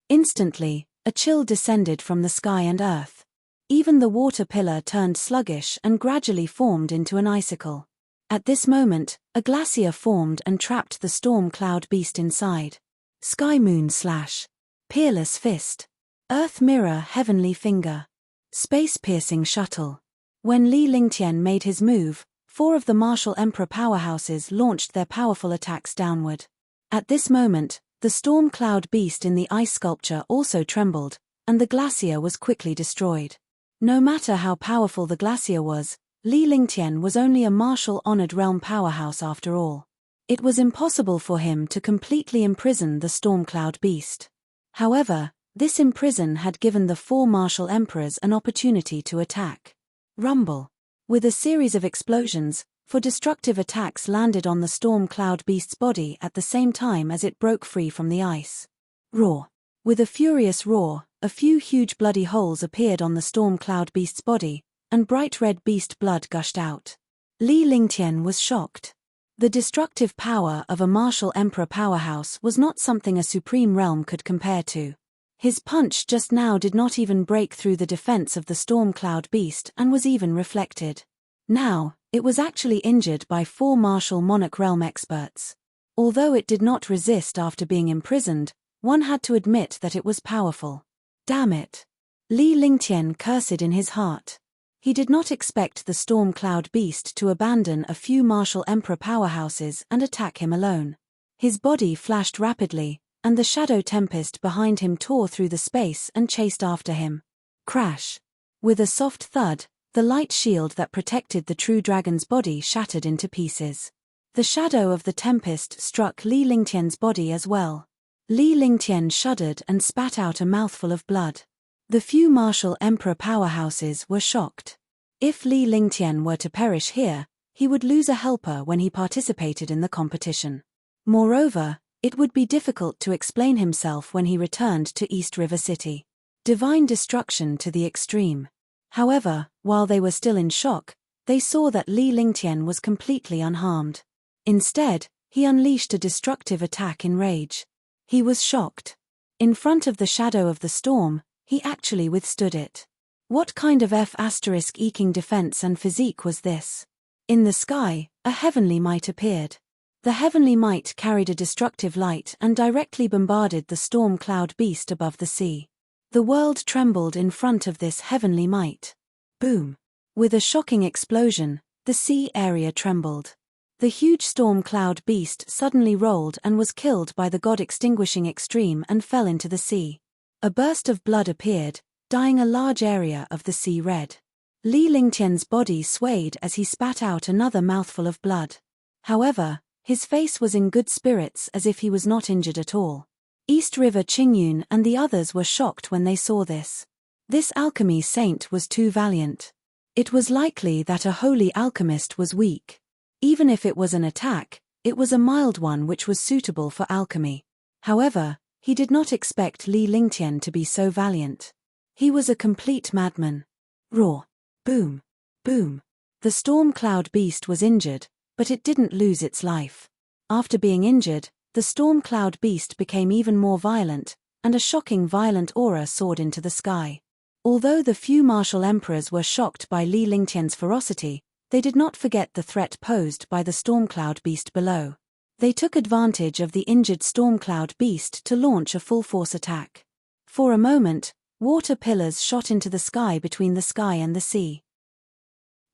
Instantly, a chill descended from the sky and earth. Even the water pillar turned sluggish and gradually formed into an icicle. At this moment, a glacier formed and trapped the Storm Cloud Beast inside. Sky Moon Slash. Peerless Fist. Earth Mirror Heavenly Finger. Space-piercing Shuttle. When Li Lingtian made his move, 4 of the Martial Emperor powerhouses launched their powerful attacks downward. At this moment, the Storm Cloud Beast in the ice sculpture also trembled, and the glacier was quickly destroyed. No matter how powerful the glacier was, Li Lingtian was only a martial honored realm powerhouse after all. It was impossible for him to completely imprison the Storm Cloud Beast. However, this imprison had given the 4 martial emperors an opportunity to attack. Rumble. With a series of explosions, 4 destructive attacks landed on the Storm Cloud Beast's body at the same time as it broke free from the ice. Roar. With a furious roar, a few huge bloody holes appeared on the Storm Cloud Beast's body, and bright red beast blood gushed out. Li Lingtian was shocked. The destructive power of a martial emperor powerhouse was not something a supreme realm could compare to. His punch just now did not even break through the defense of the Storm Cloud Beast and was even reflected. Now, it was actually injured by 4 martial monarch realm experts. Although it did not resist after being imprisoned, one had to admit that it was powerful. Damn it! Li Lingtian cursed in his heart. He did not expect the Storm Cloud Beast to abandon a few martial emperor powerhouses and attack him alone. His body flashed rapidly, and the shadow tempest behind him tore through the space and chased after him. Crash! With a soft thud, the light shield that protected the true dragon's body shattered into pieces. The shadow of the tempest struck Li Lingtian's body as well. Li Lingtian shuddered and spat out a mouthful of blood. The few martial emperor powerhouses were shocked. If Li Lingtian were to perish here, he would lose a helper when he participated in the competition. Moreover, it would be difficult to explain himself when he returned to East River City. Divine destruction to the extreme. However, while they were still in shock, they saw that Li Lingtian was completely unharmed. Instead, he unleashed a destructive attack in rage. He was shocked. In front of the shadow of the storm, he actually withstood it. What kind of F***ing defense and physique was this? In the sky, a heavenly might appeared. The heavenly might carried a destructive light and directly bombarded the Storm Cloud Beast above the sea. The world trembled in front of this heavenly might. Boom! With a shocking explosion, the sea area trembled. The huge Storm Cloud Beast suddenly rolled and was killed by the God-extinguishing extreme and fell into the sea. A burst of blood appeared, dyeing a large area of the sea red. Li Lingtian's body swayed as he spat out another mouthful of blood. However, his face was in good spirits as if he was not injured at all. East River Qingyun and the others were shocked when they saw this. This alchemy saint was too valiant. It was likely that a holy alchemist was weak. Even if it was an attack, it was a mild one which was suitable for alchemy. However, he did not expect Li Lingtian to be so valiant. He was a complete madman. Roar. Boom. Boom. The storm cloud beast was injured, but it didn't lose its life. After being injured, the storm cloud beast became even more violent, and a shocking violent aura soared into the sky. Although the few martial emperors were shocked by Li Lingtian's ferocity, they did not forget the threat posed by the storm cloud beast below. They took advantage of the injured storm cloud beast to launch a full-force attack. For a moment, water pillars shot into the sky between the sky and the sea.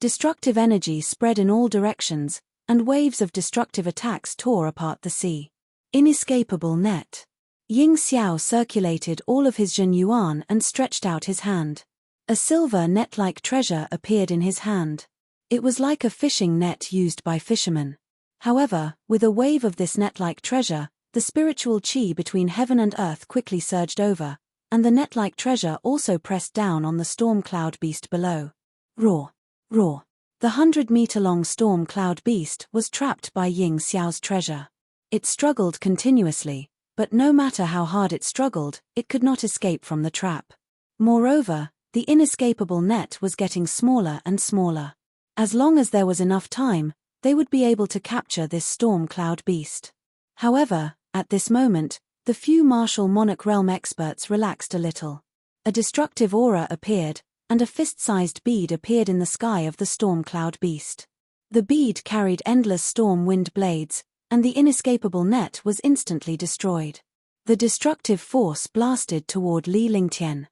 Destructive energy spread in all directions, and waves of destructive attacks tore apart the sea. Inescapable net. Ying Xiao circulated all of his Zhen Yuan and stretched out his hand. A silver net-like treasure appeared in his hand. It was like a fishing net used by fishermen. However, with a wave of this net-like treasure, the spiritual qi between heaven and earth quickly surged over, and the net-like treasure also pressed down on the storm cloud beast below. Roar. Roar. The 100-meter-long storm cloud beast was trapped by Ying Xiao's treasure. It struggled continuously, but no matter how hard it struggled, it could not escape from the trap. Moreover, the inescapable net was getting smaller and smaller. As long as there was enough time, they would be able to capture this storm cloud beast. However, at this moment, the few martial monarch realm experts relaxed a little. A destructive aura appeared, and a fist-sized bead appeared in the sky of the storm cloud beast. The bead carried endless storm wind blades, and the inescapable net was instantly destroyed. The destructive force blasted toward Li Lingtian.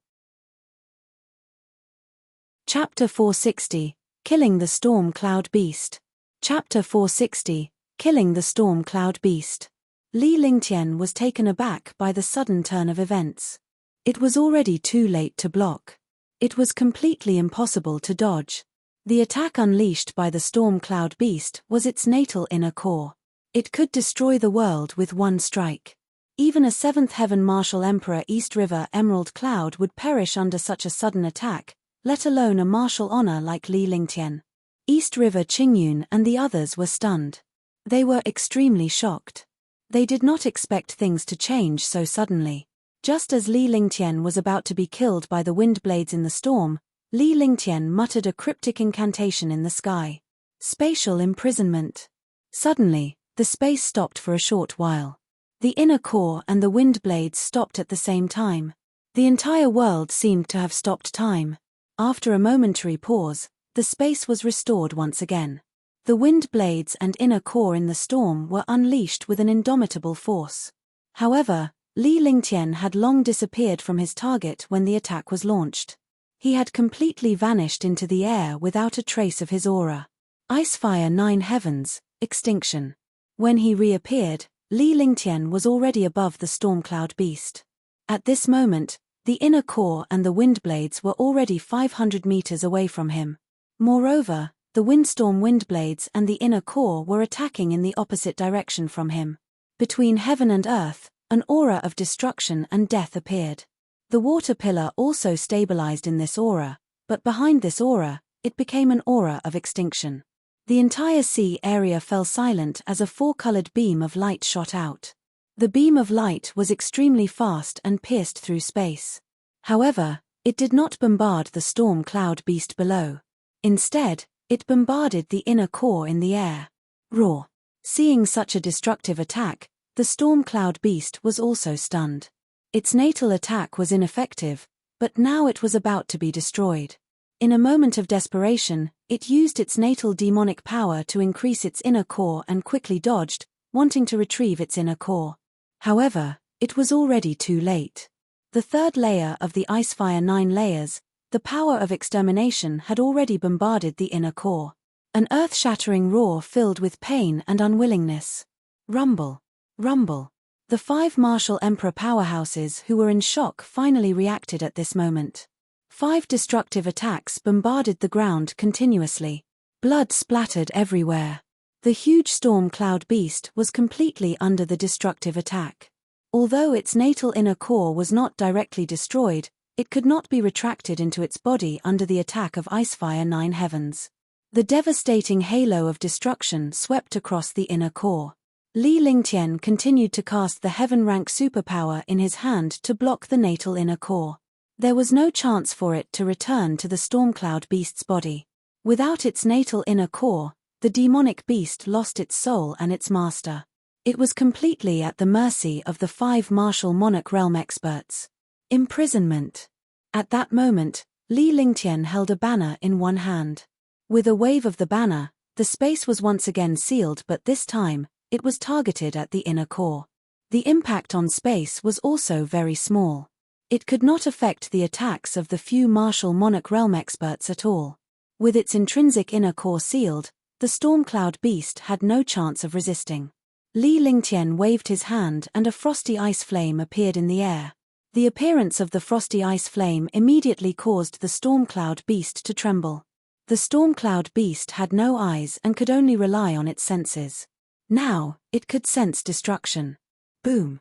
Chapter 460, Killing the Storm Cloud Beast. Chapter 460, Killing the Storm Cloud Beast. Li Lingtian was taken aback by the sudden turn of events. It was already too late to block. It was completely impossible to dodge. The attack unleashed by the storm cloud beast was its natal inner core. It could destroy the world with one strike. Even a seventh heaven martial emperor East River Emerald Cloud would perish under such a sudden attack, let alone a martial honor like Li Lingtian. East River Qingyun and the others were stunned. They were extremely shocked. They did not expect things to change so suddenly. Just as Li Lingtian was about to be killed by the wind blades in the storm, Li Lingtian muttered a cryptic incantation in the sky. Spatial imprisonment. Suddenly, the space stopped for a short while. The inner core and the wind blades stopped at the same time. The entire world seemed to have stopped time. After a momentary pause, the space was restored once again. The wind blades and inner core in the storm were unleashed with an indomitable force. However, Li Lingtian had long disappeared from his target when the attack was launched. He had completely vanished into the air without a trace of his aura. Icefire 9 Heavens, Extinction. When he reappeared, Li Lingtian was already above the storm cloud beast. At this moment, the inner core and the wind blades were already 500 meters away from him. Moreover, the windstorm wind blades and the inner core were attacking in the opposite direction from him. Between heaven and earth, an aura of destruction and death appeared. The water pillar also stabilized in this aura, but behind this aura, it became an aura of extinction. The entire sea area fell silent as a four-colored beam of light shot out. The beam of light was extremely fast and pierced through space. However, it did not bombard the storm cloud beast below. Instead, it bombarded the inner core in the air. Roar. Seeing such a destructive attack, the storm cloud beast was also stunned. Its natal attack was ineffective, but now it was about to be destroyed. In a moment of desperation, it used its natal demonic power to increase its inner core and quickly dodged, wanting to retrieve its inner core. However, it was already too late. The third layer of the Icefire 9 layers, the power of extermination had already bombarded the inner core. An earth-shattering roar filled with pain and unwillingness. Rumble. Rumble. The 5 martial emperor powerhouses who were in shock finally reacted at this moment. 5 destructive attacks bombarded the ground continuously. Blood splattered everywhere. The huge storm cloud beast was completely under the destructive attack. Although its natal inner core was not directly destroyed, it could not be retracted into its body under the attack of Icefire 9 Heavens. The devastating halo of destruction swept across the inner core. Li Lingtian continued to cast the heaven-rank superpower in his hand to block the natal inner core. There was no chance for it to return to the Stormcloud beast's body. Without its natal inner core, the demonic beast lost its soul and its master. It was completely at the mercy of the 5 martial monarch realm experts. Imprisonment. At that moment, Li Lingtian held a banner in one hand. With a wave of the banner, the space was once again sealed, but this time, it was targeted at the inner core. The impact on space was also very small. It could not affect the attacks of the few martial monarch realm experts at all. With its intrinsic inner core sealed, the Stormcloud beast had no chance of resisting. Li Lingtian waved his hand and a frosty ice flame appeared in the air. The appearance of the frosty ice flame immediately caused the Stormcloud beast to tremble. The Stormcloud beast had no eyes and could only rely on its senses. Now, it could sense destruction. Boom!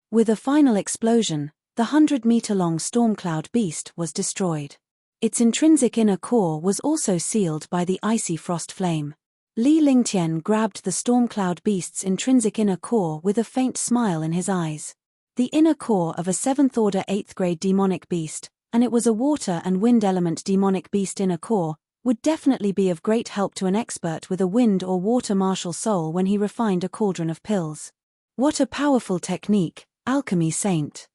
With a final explosion, the 100-meter-long Stormcloud beast was destroyed. Its intrinsic inner core was also sealed by the icy frost flame. Li Lingtian grabbed the Stormcloud beast's intrinsic inner core with a faint smile in his eyes. The inner core of a 7th-order 8th-grade demonic beast, and it was a water and wind element demonic beast inner core, would definitely be of great help to an expert with a wind or water martial soul when he refined a cauldron of pills. What a powerful technique, alchemy saint.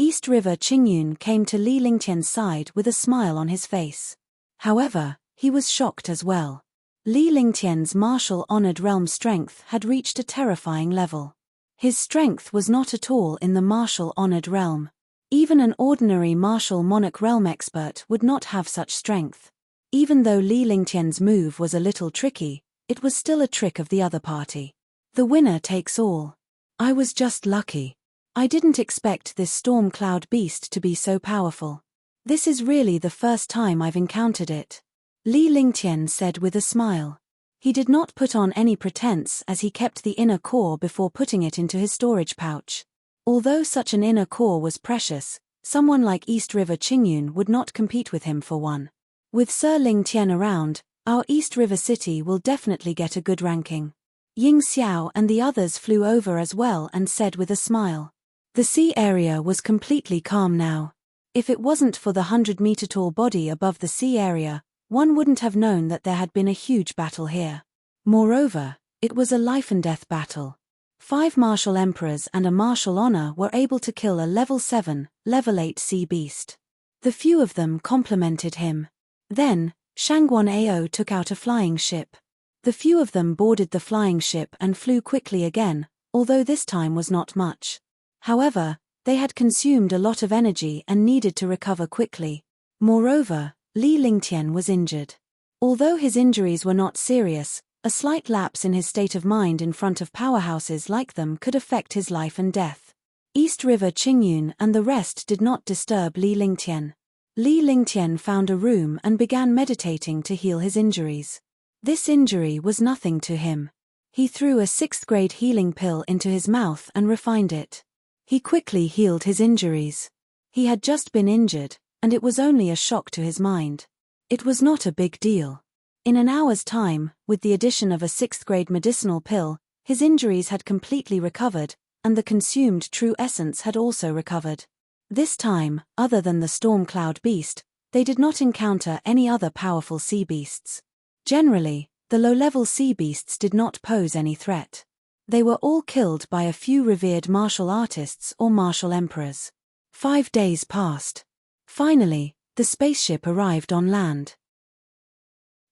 East River Qingyun came to Li Lingtian's side with a smile on his face. However, he was shocked as well. Li Lingtian's martial honored realm strength had reached a terrifying level. His strength was not at all in the martial honored realm. Even an ordinary martial monarch realm expert would not have such strength. Even though Li Lingtian's move was a little tricky, it was still a trick of the other party. The winner takes all. I was just lucky. I didn't expect this storm cloud beast to be so powerful. This is really the first time I've encountered it. Li Lingtian said with a smile. He did not put on any pretense as he kept the inner core before putting it into his storage pouch. Although such an inner core was precious, someone like East River Qingyun would not compete with him for one. With Sir Lingtian around, our East River City will definitely get a good ranking. Ying Xiao and the others flew over as well and said with a smile. The sea area was completely calm now. If it wasn't for the 100-meter-tall body above the sea area, one wouldn't have known that there had been a huge battle here. Moreover, it was a life-and-death battle. 5 martial emperors and a martial honor were able to kill a level 7, level 8 sea beast. The few of them complimented him. Then, Shangguan Ao took out a flying ship. The few of them boarded the flying ship and flew quickly again, although this time was not much. However, they had consumed a lot of energy and needed to recover quickly. Moreover, Li Lingtian was injured. Although his injuries were not serious, a slight lapse in his state of mind in front of powerhouses like them could affect his life and death. East River Qingyun and the rest did not disturb Li Lingtian. Li Lingtian found a room and began meditating to heal his injuries. This injury was nothing to him. He threw a 6th-grade healing pill into his mouth and refined it. He quickly healed his injuries. He had just been injured, and it was only a shock to his mind. It was not a big deal. In an hour's time, with the addition of a 6th-grade medicinal pill, his injuries had completely recovered, and the consumed true essence had also recovered. This time, other than the storm cloud beast, they did not encounter any other powerful sea beasts. Generally, the low-level sea beasts did not pose any threat. They were all killed by a few revered martial artists or martial emperors. 5 days passed. Finally, the spaceship arrived on land.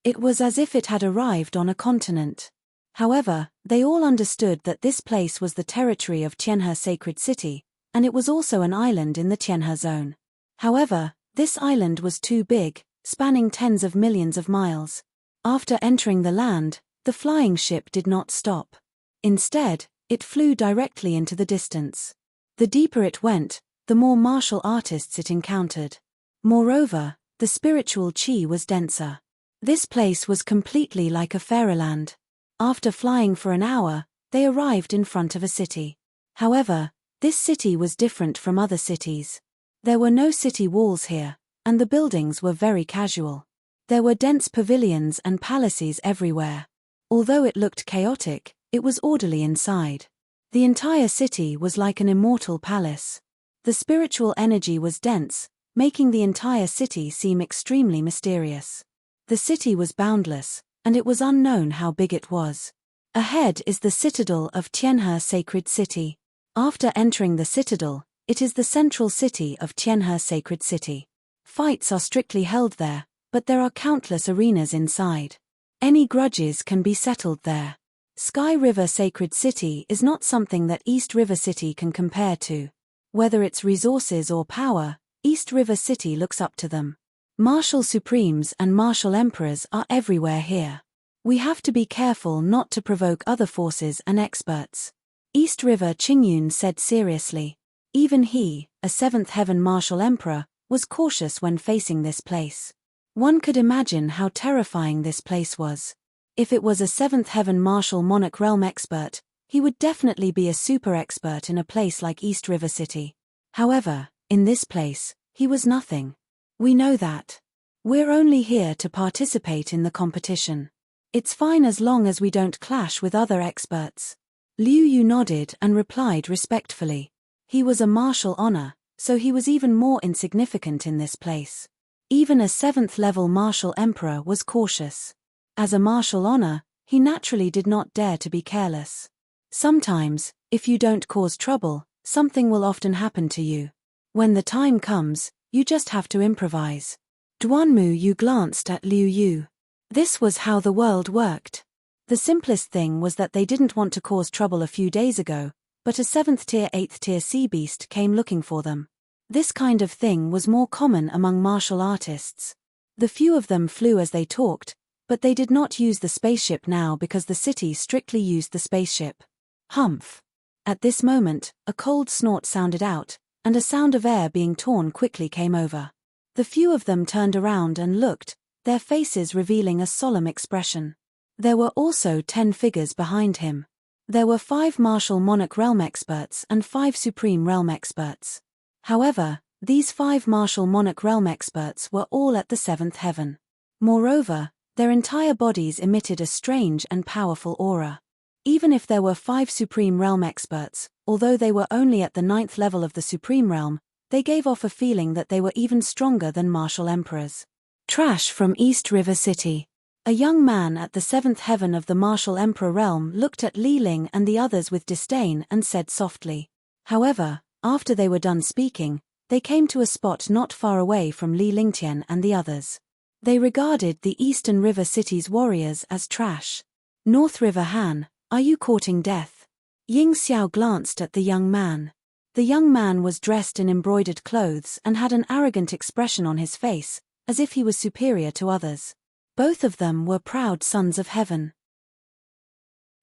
It was as if it had arrived on a continent. However, they all understood that this place was the territory of Tianhe Sacred City, and it was also an island in the Tianhe zone. However, this island was too big, spanning tens of millions of miles. After entering the land, the flying ship did not stop. Instead, it flew directly into the distance. The deeper it went, the more martial artists it encountered. Moreover, the spiritual qi was denser. This place was completely like a fairyland. After flying for an hour, they arrived in front of a city. However, this city was different from other cities. There were no city walls here, and the buildings were very casual. There were dense pavilions and palaces everywhere. Although it looked chaotic, it was orderly inside. The entire city was like an immortal palace. The spiritual energy was dense, making the entire city seem extremely mysterious. The city was boundless, and it was unknown how big it was. Ahead is the citadel of Tianhe Sacred City. After entering the citadel, it is the central city of Tianhe Sacred City. Fights are strictly held there, but there are countless arenas inside. Any grudges can be settled there. Sky River Sacred City is not something that East River City can compare to. Whether it's resources or power, East River City looks up to them. Martial Supremes and Martial Emperors are everywhere here. We have to be careful not to provoke other forces and experts. East River Qingyun said seriously. Even he, a Seventh Heaven Martial Emperor, was cautious when facing this place. One could imagine how terrifying this place was. If it was a Seventh Heaven Martial Monarch Realm expert, he would definitely be a super expert in a place like East River City. However, in this place, he was nothing. We know that. We're only here to participate in the competition. It's fine as long as we don't clash with other experts. Liu Yu nodded and replied respectfully. He was a martial honor, so he was even more insignificant in this place. Even a 7th level martial emperor was cautious. As a martial honor, he naturally did not dare to be careless. Sometimes, if you don't cause trouble, something will often happen to you. When the time comes, you just have to improvise. Duanmu Yu glanced at Liu Yu. This was how the world worked. The simplest thing was that they didn't want to cause trouble a few days ago, but a 7th tier 8th tier sea beast came looking for them. This kind of thing was more common among martial artists. The few of them flew as they talked, but they did not use the spaceship now because the city strictly used the spaceship. Humph. At this moment, a cold snort sounded out, and a sound of air being torn quickly came over. The few of them turned around and looked, their faces revealing a solemn expression. There were also 10 figures behind him. There were 5 Martial Monarch Realm experts and 5 Supreme Realm experts. However, these 5 Martial Monarch Realm experts were all at the 7th heaven. Moreover, their entire bodies emitted a strange and powerful aura. Even if there were 5 Supreme Realm experts, although they were only at the 9th level of the Supreme Realm, they gave off a feeling that they were even stronger than martial emperors. Trash from East River City. A young man at the 7th heaven of the Martial Emperor realm looked at Li Ling and the others with disdain and said softly. However, after they were done speaking, they came to a spot not far away from Li Lingtian and the others. They regarded the Eastern River City's warriors as trash. North River Han, are you courting death? Ying Xiao glanced at the young man. The young man was dressed in embroidered clothes and had an arrogant expression on his face, as if he was superior to others. Both of them were proud sons of heaven.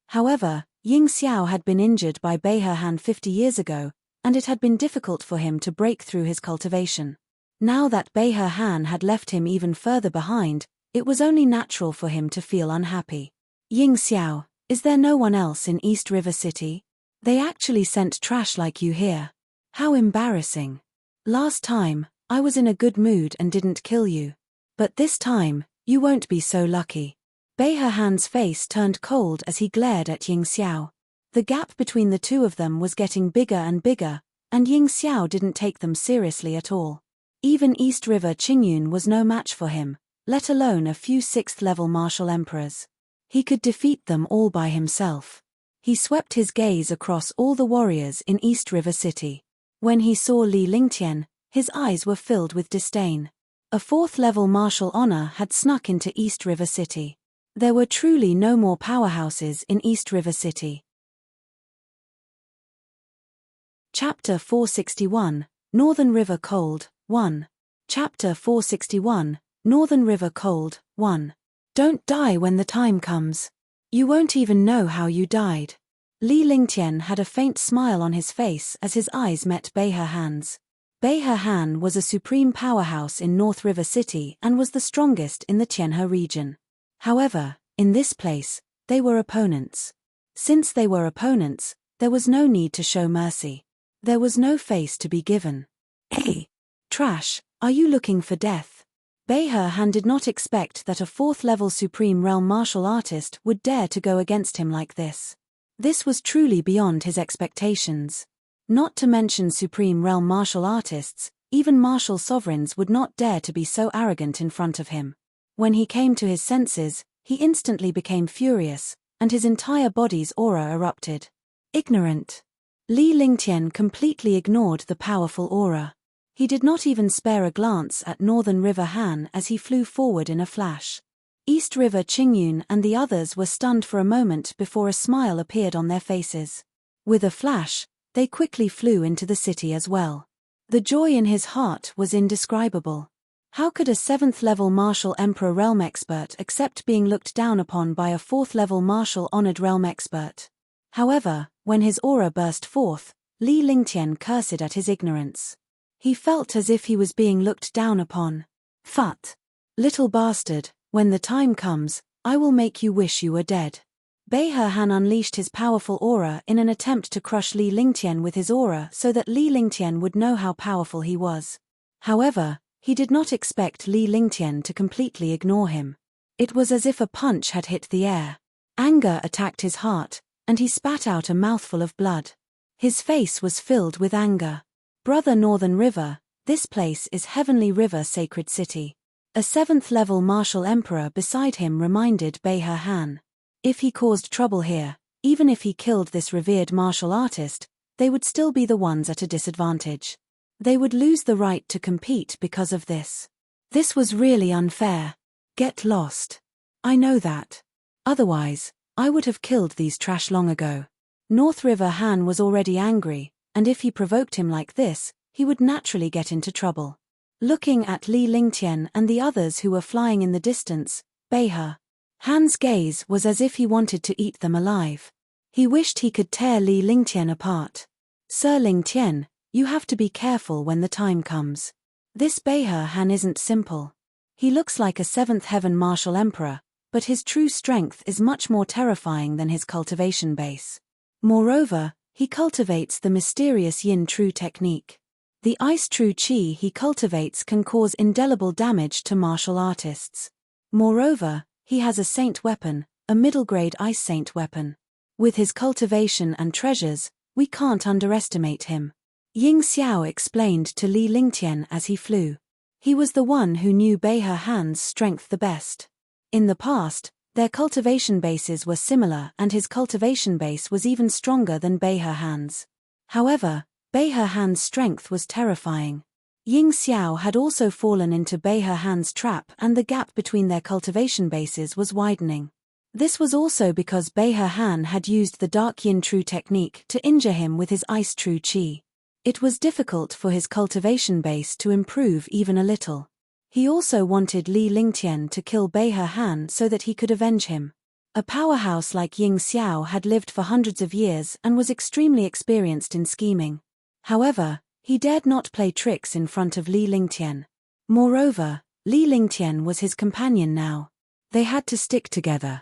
However, Ying Xiao had been injured by Beihe Han 50 years ago, and it had been difficult for him to break through his cultivation. Now that Beihe Han had left him even further behind, it was only natural for him to feel unhappy. Ying Xiao, is there no one else in East River City? They actually sent trash like you here. How embarrassing. Last time, I was in a good mood and didn't kill you. But this time, you won't be so lucky. Beihe Han's face turned cold as he glared at Ying Xiao. The gap between the two of them was getting bigger and bigger, and Ying Xiao didn't take them seriously at all. Even East River Qingyun was no match for him, let alone a few 6th level martial emperors. He could defeat them all by himself. He swept his gaze across all the warriors in East River City. When he saw Li Lingtian, his eyes were filled with disdain. A 4th level martial honor had snuck into East River City. There were truly no more powerhouses in East River City. Chapter 461, Northern River Cold, 1. Chapter 461, Northern River Cold, 1. Don't die when the time comes. You won't even know how you died. Li Lingtian had a faint smile on his face as his eyes met Beihe Han's. Beihe Han was a supreme powerhouse in North River City and was the strongest in the Tianhe region. However, in this place, They were opponents. Since they were opponents, there was no need to show mercy. There was no face to be given. Hey! Trash, are you looking for death? Beihe Han did not expect that a 4th-level Supreme Realm martial artist would dare to go against him like this. This was truly beyond his expectations. Not to mention Supreme Realm martial artists, even martial sovereigns would not dare to be so arrogant in front of him. When he came to his senses, he instantly became furious, and his entire body's aura erupted. Ignorant. Li Lingtian completely ignored the powerful aura. He did not even spare a glance at Northern River Han as he flew forward in a flash. East River Qingyun and the others were stunned for a moment before a smile appeared on their faces. With a flash, they quickly flew into the city as well. The joy in his heart was indescribable. How could a 7th-level martial Emperor Realm expert accept being looked down upon by a 4th-level martial honored Realm expert? However, when his aura burst forth, Li Lingtian cursed at his ignorance. He felt as if he was being looked down upon. Phut! Little bastard, when the time comes, I will make you wish you were dead. Beihe Han unleashed his powerful aura in an attempt to crush Li Lingtian with his aura so that Li Lingtian would know how powerful he was. However, he did not expect Li Lingtian to completely ignore him. It was as if a punch had hit the air. Anger attacked his heart, and he spat out a mouthful of blood. His face was filled with anger. Brother Northern River, this place is Heavenly River Sacred City. A 7th-level martial emperor beside him reminded Beihe Han. If he caused trouble here, even if he killed this revered martial artist, they would still be the ones at a disadvantage. They would lose the right to compete because of this. This was really unfair. Get lost. I know that. Otherwise, I would have killed these trash long ago. North River Han was already angry, and if he provoked him like this, he would naturally get into trouble. Looking at Li Lingtian and the others who were flying in the distance, Beihe Han's gaze was as if he wanted to eat them alive. He wished he could tear Li Lingtian apart. Sir Lingtian, you have to be careful when the time comes. This Beihe Han isn't simple. He looks like a 7th heaven martial emperor, but his true strength is much more terrifying than his cultivation base. Moreover, he cultivates the mysterious Yin True technique. The Ice True Qi he cultivates can cause indelible damage to martial artists. Moreover, he has a saint weapon, a middle-grade ice saint weapon. With his cultivation and treasures, we can't underestimate him. Ying Xiao explained to Li Lingtian as he flew. He was the one who knew Beihe Han's strength the best. In the past, their cultivation bases were similar and his cultivation base was even stronger than Beihe Han's. However, Beihe Han's strength was terrifying. Ying Xiao had also fallen into Beihe Han's trap and the gap between their cultivation bases was widening. This was also because Beihe Han had used the Dark Yin True technique to injure him with his Ice True Qi. It was difficult for his cultivation base to improve even a little. He also wanted Li Lingtian to kill Beihe Han so that he could avenge him. A powerhouse like Ying Xiao had lived for hundreds of years and was extremely experienced in scheming. However, he dared not play tricks in front of Li Lingtian. Moreover, Li Lingtian was his companion now. They had to stick together.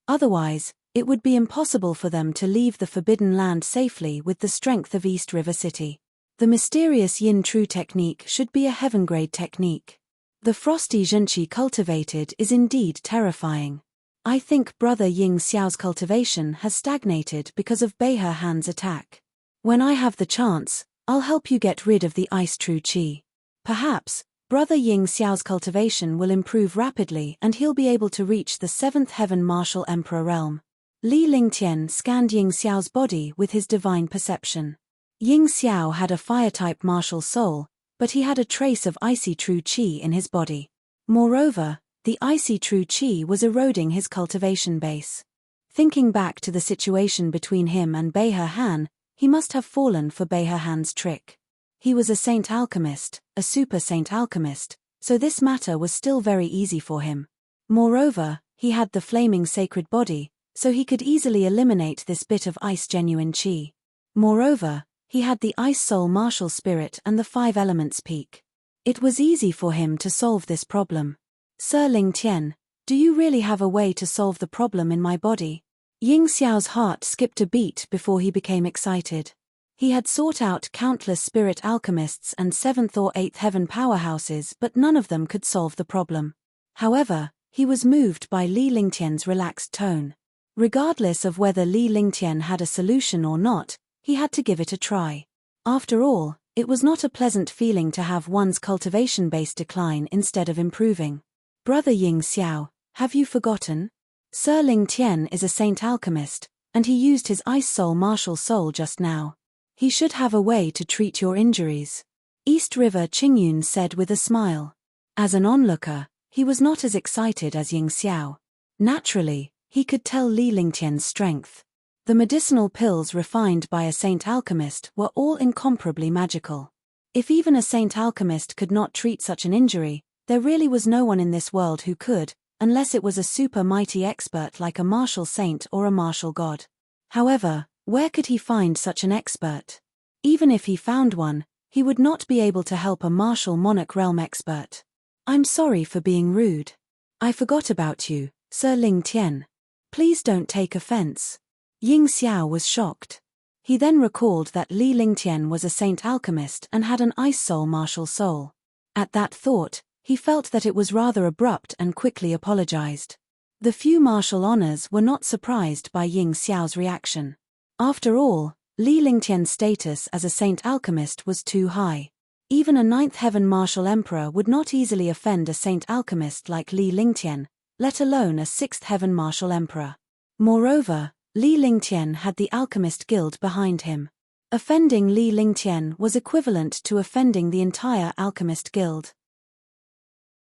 Otherwise, it would be impossible for them to leave the Forbidden Land safely with the strength of East River City. The mysterious Yin True technique should be a heaven-grade technique. The frosty Zhenqi cultivated is indeed terrifying. I think Brother Ying Xiao's cultivation has stagnated because of Beihe Han's attack. When I have the chance, I'll help you get rid of the Ice True Qi. Perhaps, Brother Ying Xiao's cultivation will improve rapidly and he'll be able to reach the 7th Heaven Martial Emperor realm. Li Lingtian scanned Ying Xiao's body with his divine perception. Ying Xiao had a fire-type martial soul, but he had a trace of Icy True Qi in his body. Moreover, the Icy True Qi was eroding his cultivation base. Thinking back to the situation between him and Beihe Han, he must have fallen for Beihe Han's trick. He was a saint alchemist, a super saint alchemist, so this matter was still very easy for him. Moreover, he had the flaming sacred body, so he could easily eliminate this bit of ice genuine qi. Moreover, he had the ice soul martial spirit and the 5 elements peak. It was easy for him to solve this problem. Sir Lingtian, Do you really have a way to solve the problem in my body? Ying Xiao's heart skipped a beat before he became excited. He had sought out countless spirit alchemists and 7th or 8th heaven powerhouses, but none of them could solve the problem. However, he was moved by Li Lingtian's relaxed tone. Regardless of whether Li Lingtian had a solution or not, he had to give it a try. After all, it was not a pleasant feeling to have one's cultivation base decline instead of improving. Brother Ying Xiao, have you forgotten? Sir Lingtian is a saint alchemist, and he used his ice soul martial soul just now. He should have a way to treat your injuries. East River Qingyun said with a smile. As an onlooker, he was not as excited as Ying Xiao. Naturally, he could tell Li Lingtian's strength. The medicinal pills refined by a saint alchemist were all incomparably magical. If even a saint alchemist could not treat such an injury, there really was no one in this world who could, unless it was a super mighty expert like a martial saint or a martial god. However, where could he find such an expert? Even if he found one, he would not be able to help a martial monarch realm expert. I'm sorry for being rude. I forgot about you, Sir Lingtian. Please don't take offense. Ying Xiao was shocked. He then recalled that Li Lingtian was a saint alchemist and had an ice soul martial soul. At that thought, he felt that it was rather abrupt and quickly apologized. The few martial honors were not surprised by Ying Xiao's reaction. After all, Li Lingtian's status as a saint alchemist was too high. Even a 9th heaven martial emperor would not easily offend a saint alchemist like Li Lingtian, let alone a 6th heaven martial emperor. Moreover, Li Lingtian had the alchemist guild behind him. Offending Li Lingtian was equivalent to offending the entire alchemist guild.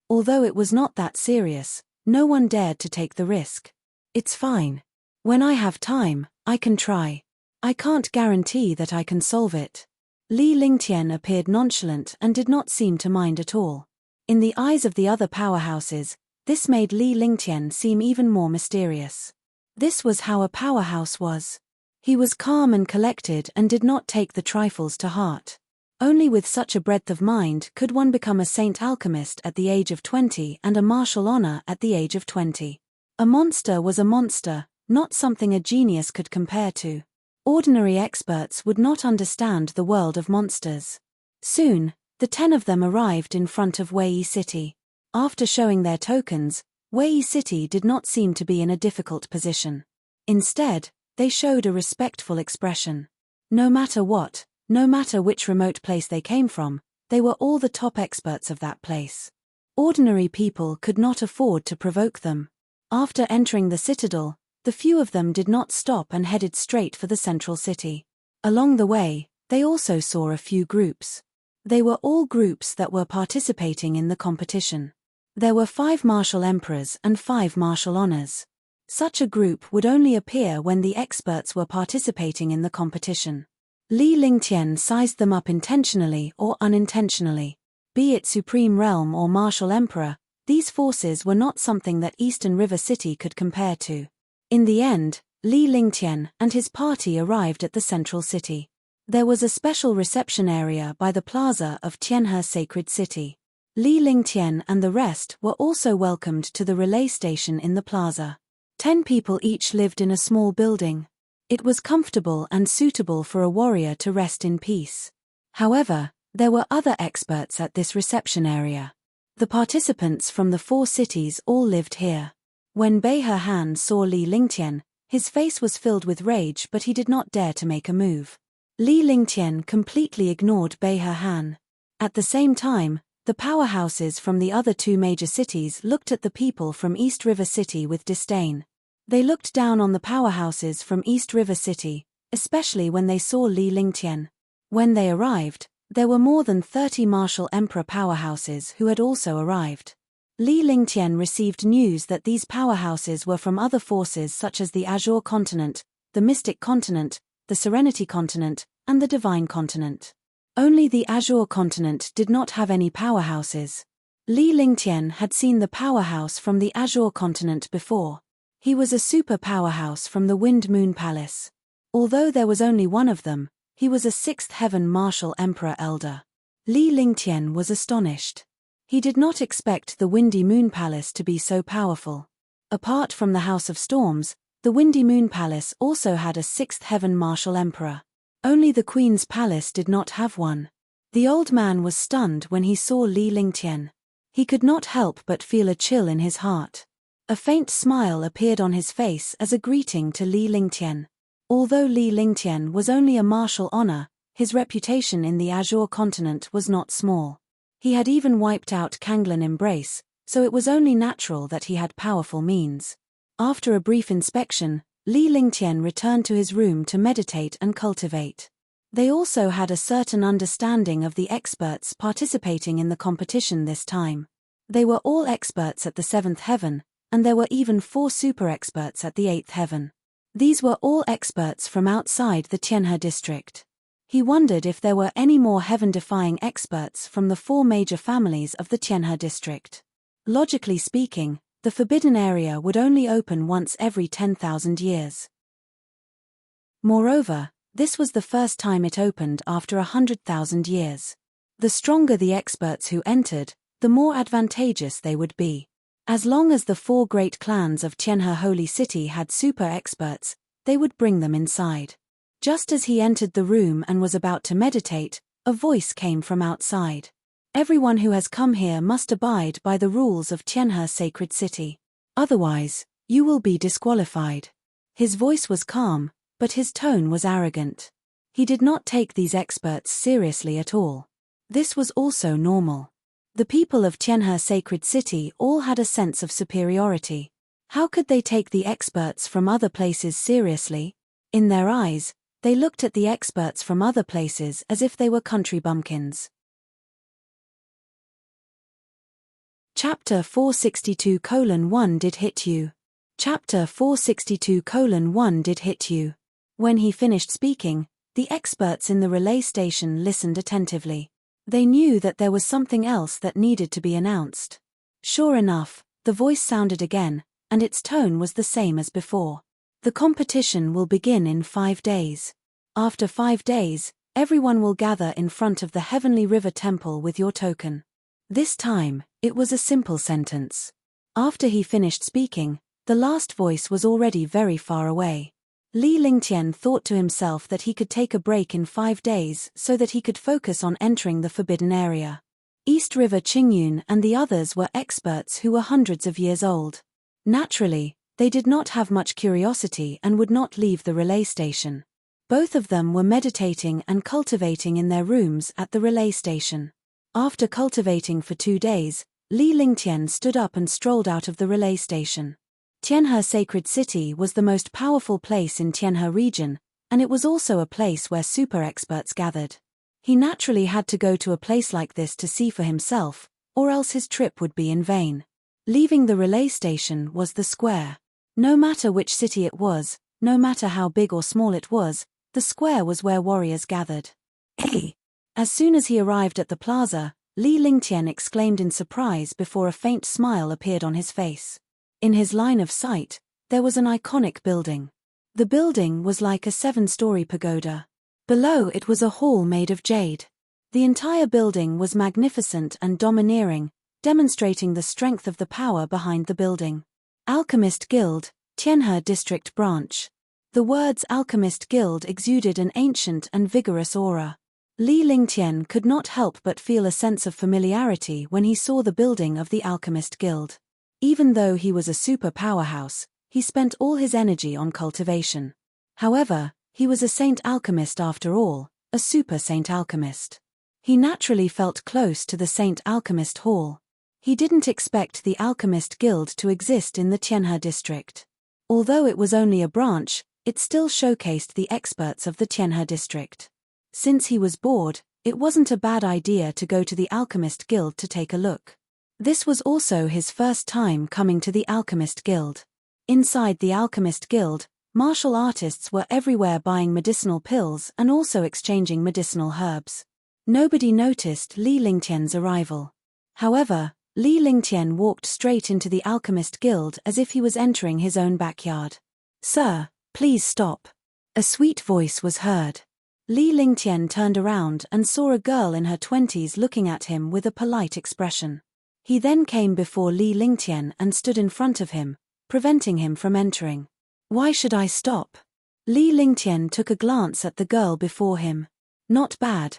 Although it was not that serious, no one dared to take the risk. It's fine. When I have time, I can try. I can't guarantee that I can solve it. Li Lingtian appeared nonchalant and did not seem to mind at all. In the eyes of the other powerhouses, this made Li Lingtian seem even more mysterious. This was how a powerhouse was. He was calm and collected and did not take the trifles to heart. Only with such a breadth of mind could one become a saint alchemist at the age of 20 and a martial honor at the age of 20. A monster was a monster, not something a genius could compare to. Ordinary experts would not understand the world of monsters. Soon, the 10 of them arrived in front of Wei City. After showing their tokens, Wei City did not seem to be in a difficult position. Instead, they showed a respectful expression. No matter what, no matter which remote place they came from, they were all the top experts of that place. Ordinary people could not afford to provoke them. After entering the citadel, the few of them did not stop and headed straight for the central city. Along the way, they also saw a few groups. They were all groups that were participating in the competition. There were 5 martial emperors and 5 martial honors. Such a group would only appear when the experts were participating in the competition. Li Lingtian sized them up intentionally or unintentionally. Be it Supreme Realm or Martial Emperor, these forces were not something that Eastern River City could compare to. In the end, Li Lingtian and his party arrived at the central city. There was a special reception area by the plaza of Tianhe Sacred City. Li Lingtian and the rest were also welcomed to the relay station in the plaza. 10 people each lived in a small building. It was comfortable and suitable for a warrior to rest in peace. However, there were other experts at this reception area. The participants from the 4 cities all lived here. When Bei He Han saw Li Lingtian, his face was filled with rage, but he did not dare to make a move. Li Lingtian completely ignored Bei He Han. At the same time, the powerhouses from the other 2 major cities looked at the people from East River City with disdain. They looked down on the powerhouses from East River City, especially when they saw Li Lingtian. When they arrived, there were more than 30 martial emperor powerhouses who had also arrived. Li Lingtian received news that these powerhouses were from other forces such as the Azure Continent, the Mystic Continent, the Serenity Continent, and the Divine Continent. Only the Azure Continent did not have any powerhouses. Li Lingtian had seen the powerhouse from the Azure Continent before. He was a super powerhouse from the Wind Moon Palace. Although there was only one of them, he was a 6th Heaven Martial Emperor Elder. Li Lingtian was astonished. He did not expect the Windy Moon Palace to be so powerful. Apart from the House of Storms, the Windy Moon Palace also had a sixth heaven martial emperor. Only the Queen's Palace did not have one. The old man was stunned when he saw Li Lingtian. He could not help but feel a chill in his heart. A faint smile appeared on his face as a greeting to Li Lingtian. Although Li Lingtian was only a martial honor, his reputation in the Azure continent was not small. He had even wiped out Kanglan Embrace, so it was only natural that he had powerful means. After a brief inspection, Li Lingtian returned to his room to meditate and cultivate. They also had a certain understanding of the experts participating in the competition this time. They were all experts at the 7th heaven, and there were even 4 super experts at the 8th heaven. These were all experts from outside the Tianhe district. He wondered if there were any more heaven-defying experts from the 4 major families of the Tianhe district. Logically speaking, the forbidden area would only open once every 10,000 years. Moreover, this was the first time it opened after 100,000 years. The stronger the experts who entered, the more advantageous they would be. As long as the 4 great clans of Tianhe Holy City had super experts, they would bring them inside. Just as he entered the room and was about to meditate, a voice came from outside. Everyone who has come here must abide by the rules of Tianhe Sacred City. Otherwise, you will be disqualified. His voice was calm, but his tone was arrogant. He did not take these experts seriously at all. This was also normal. The people of Tianhe Sacred City all had a sense of superiority. How could they take the experts from other places seriously? In their eyes, they looked at the experts from other places as if they were country bumpkins. Chapter 462:1 Did hit you. Chapter 462:1 Did hit you. When he finished speaking, the experts in the relay station listened attentively. They knew that there was something else that needed to be announced. Sure enough, the voice sounded again, and its tone was the same as before. The competition will begin in 5 days. After 5 days, everyone will gather in front of the Heavenly River Temple with your token. This time, it was a simple sentence. After he finished speaking, the last voice was already very far away. Li Lingtian thought to himself that he could take a break in 5 days so that he could focus on entering the forbidden area. East River Qingyun and the others were experts who were hundreds of years old. Naturally, they did not have much curiosity and would not leave the relay station. Both of them were meditating and cultivating in their rooms at the relay station. After cultivating for 2 days, Li Lingtian stood up and strolled out of the relay station. Tianhe Sacred City was the most powerful place in Tianhe region, and it was also a place where super experts gathered. He naturally had to go to a place like this to see for himself, or else his trip would be in vain. Leaving the relay station was the square. No matter which city it was, no matter how big or small it was, the square was where warriors gathered. Hey! As soon as he arrived at the plaza, Li Lingtian exclaimed in surprise before a faint smile appeared on his face. In his line of sight, there was an iconic building. The building was like a 7-story pagoda. Below it was a hall made of jade. The entire building was magnificent and domineering, demonstrating the strength of the power behind the building. Alchemist Guild, Tianhe District Branch. The words Alchemist Guild exuded an ancient and vigorous aura. Li Lingtian could not help but feel a sense of familiarity when he saw the building of the Alchemist Guild. Even though he was a super powerhouse, he spent all his energy on cultivation. However, he was a saint alchemist after all, a super saint alchemist. He naturally felt close to the Saint Alchemist Hall. He didn't expect the Alchemist Guild to exist in the Tianhe district. Although it was only a branch, it still showcased the experts of the Tianhe district. Since he was bored, it wasn't a bad idea to go to the Alchemist Guild to take a look. This was also his first time coming to the Alchemist Guild. Inside the Alchemist Guild, martial artists were everywhere buying medicinal pills and also exchanging medicinal herbs. Nobody noticed Li Lingtian's arrival. However, Li Lingtian walked straight into the Alchemist Guild as if he was entering his own backyard. "Sir, please stop." A sweet voice was heard. Li Lingtian turned around and saw a girl in her 20s looking at him with a polite expression. He then came before Li Lingtian and stood in front of him, preventing him from entering. Why should I stop? Li Lingtian took a glance at the girl before him. Not bad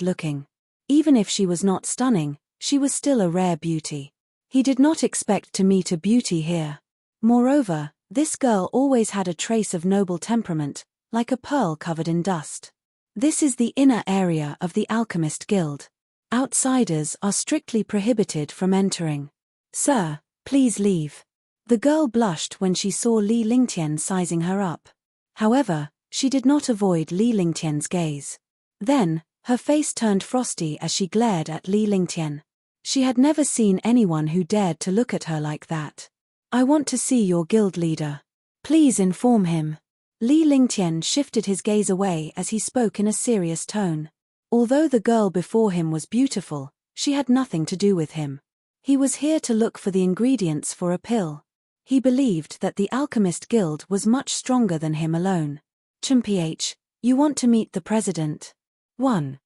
looking. Even if she was not stunning, she was still a rare beauty. He did not expect to meet a beauty here. Moreover, this girl always had a trace of noble temperament, like a pearl covered in dust. This is the inner area of the Alchemist Guild. Outsiders are strictly prohibited from entering. Sir, please leave. The girl blushed when she saw Li Lingtian sizing her up. However, she did not avoid Li Lingtian's gaze. Then, her face turned frosty as she glared at Li Lingtian. She had never seen anyone who dared to look at her like that. I want to see your guild leader. Please inform him. Li Lingtian shifted his gaze away as he spoke in a serious tone. Although the girl before him was beautiful, she had nothing to do with him. He was here to look for the ingredients for a pill. He believed that the Alchemist Guild was much stronger than him alone. Chumph, you want to meet the president? 1.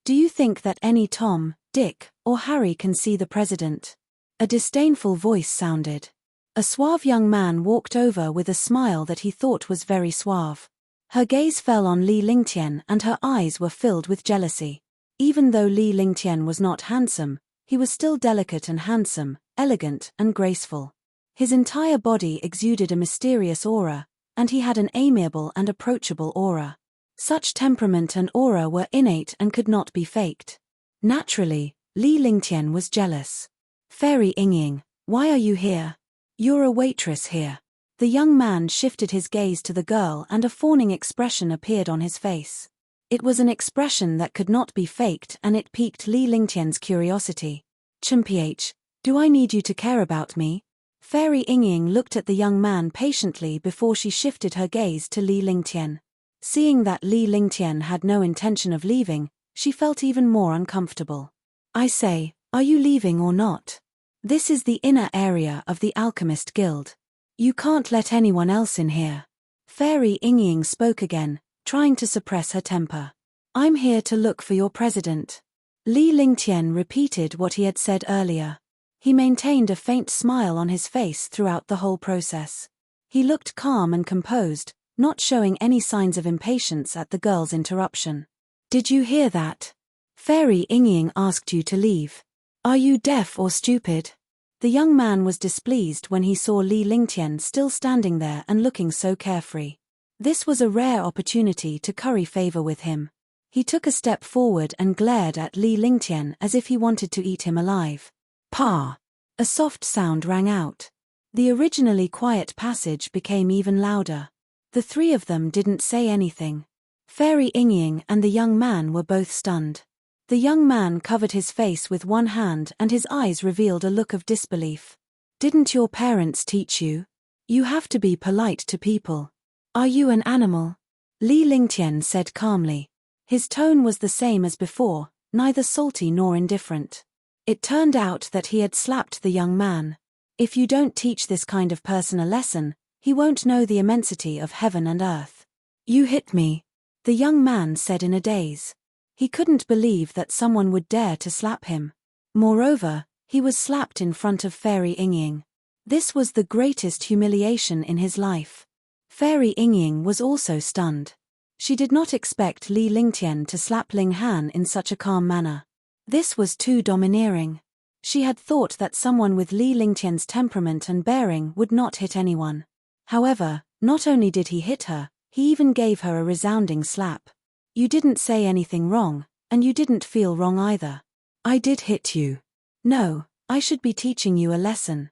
Do you think that any Tom, Dick, or Harry can see the president? A disdainful voice sounded. A suave young man walked over with a smile that he thought was very suave. Her gaze fell on Li Lingtian and her eyes were filled with jealousy. Even though Li Lingtian was not handsome, he was still delicate and handsome, elegant and graceful. His entire body exuded a mysterious aura, and he had an amiable and approachable aura. Such temperament and aura were innate and could not be faked. Naturally, Li Lingtian was jealous. Fairy Yingying, why are you here? You're a waitress here. The young man shifted his gaze to the girl and a fawning expression appeared on his face. It was an expression that could not be faked and it piqued Li Lingtian's curiosity. Chumph, do I need you to care about me? Fairy Yingying looked at the young man patiently before she shifted her gaze to Li Lingtian. Seeing that Li Lingtian had no intention of leaving, she felt even more uncomfortable. I say, are you leaving or not? This is the inner area of the Alchemist Guild. You can't let anyone else in here. Fairy Yingying spoke again, trying to suppress her temper. I'm here to look for your president. Li Lingtian repeated what he had said earlier. He maintained a faint smile on his face throughout the whole process. He looked calm and composed, not showing any signs of impatience at the girl's interruption. Did you hear that? Fairy Yingying asked you to leave. Are you deaf or stupid? The young man was displeased when he saw Li Lingtian still standing there and looking so carefree. This was a rare opportunity to curry favor with him. He took a step forward and glared at Li Lingtian as if he wanted to eat him alive. Pa! A soft sound rang out. The originally quiet passage became even louder. The three of them didn't say anything. Fairy Yingying and the young man were both stunned. The young man covered his face with one hand and his eyes revealed a look of disbelief. Didn't your parents teach you? You have to be polite to people. Are you an animal? Li Lingtian said calmly. His tone was the same as before, neither salty nor indifferent. It turned out that he had slapped the young man. If you don't teach this kind of person a lesson, he won't know the immensity of heaven and earth. You hit me, the young man said in a daze. He couldn't believe that someone would dare to slap him. Moreover, he was slapped in front of Fairy Yingying. This was the greatest humiliation in his life. Fairy Yingying was also stunned. She did not expect Li Lingtian to slap Ling Han in such a calm manner. This was too domineering. She had thought that someone with Li Lingtian's temperament and bearing would not hit anyone. However, not only did he hit her, he even gave her a resounding slap. You didn't say anything wrong, and you didn't feel wrong either. I did hit you. No, I should be teaching you a lesson.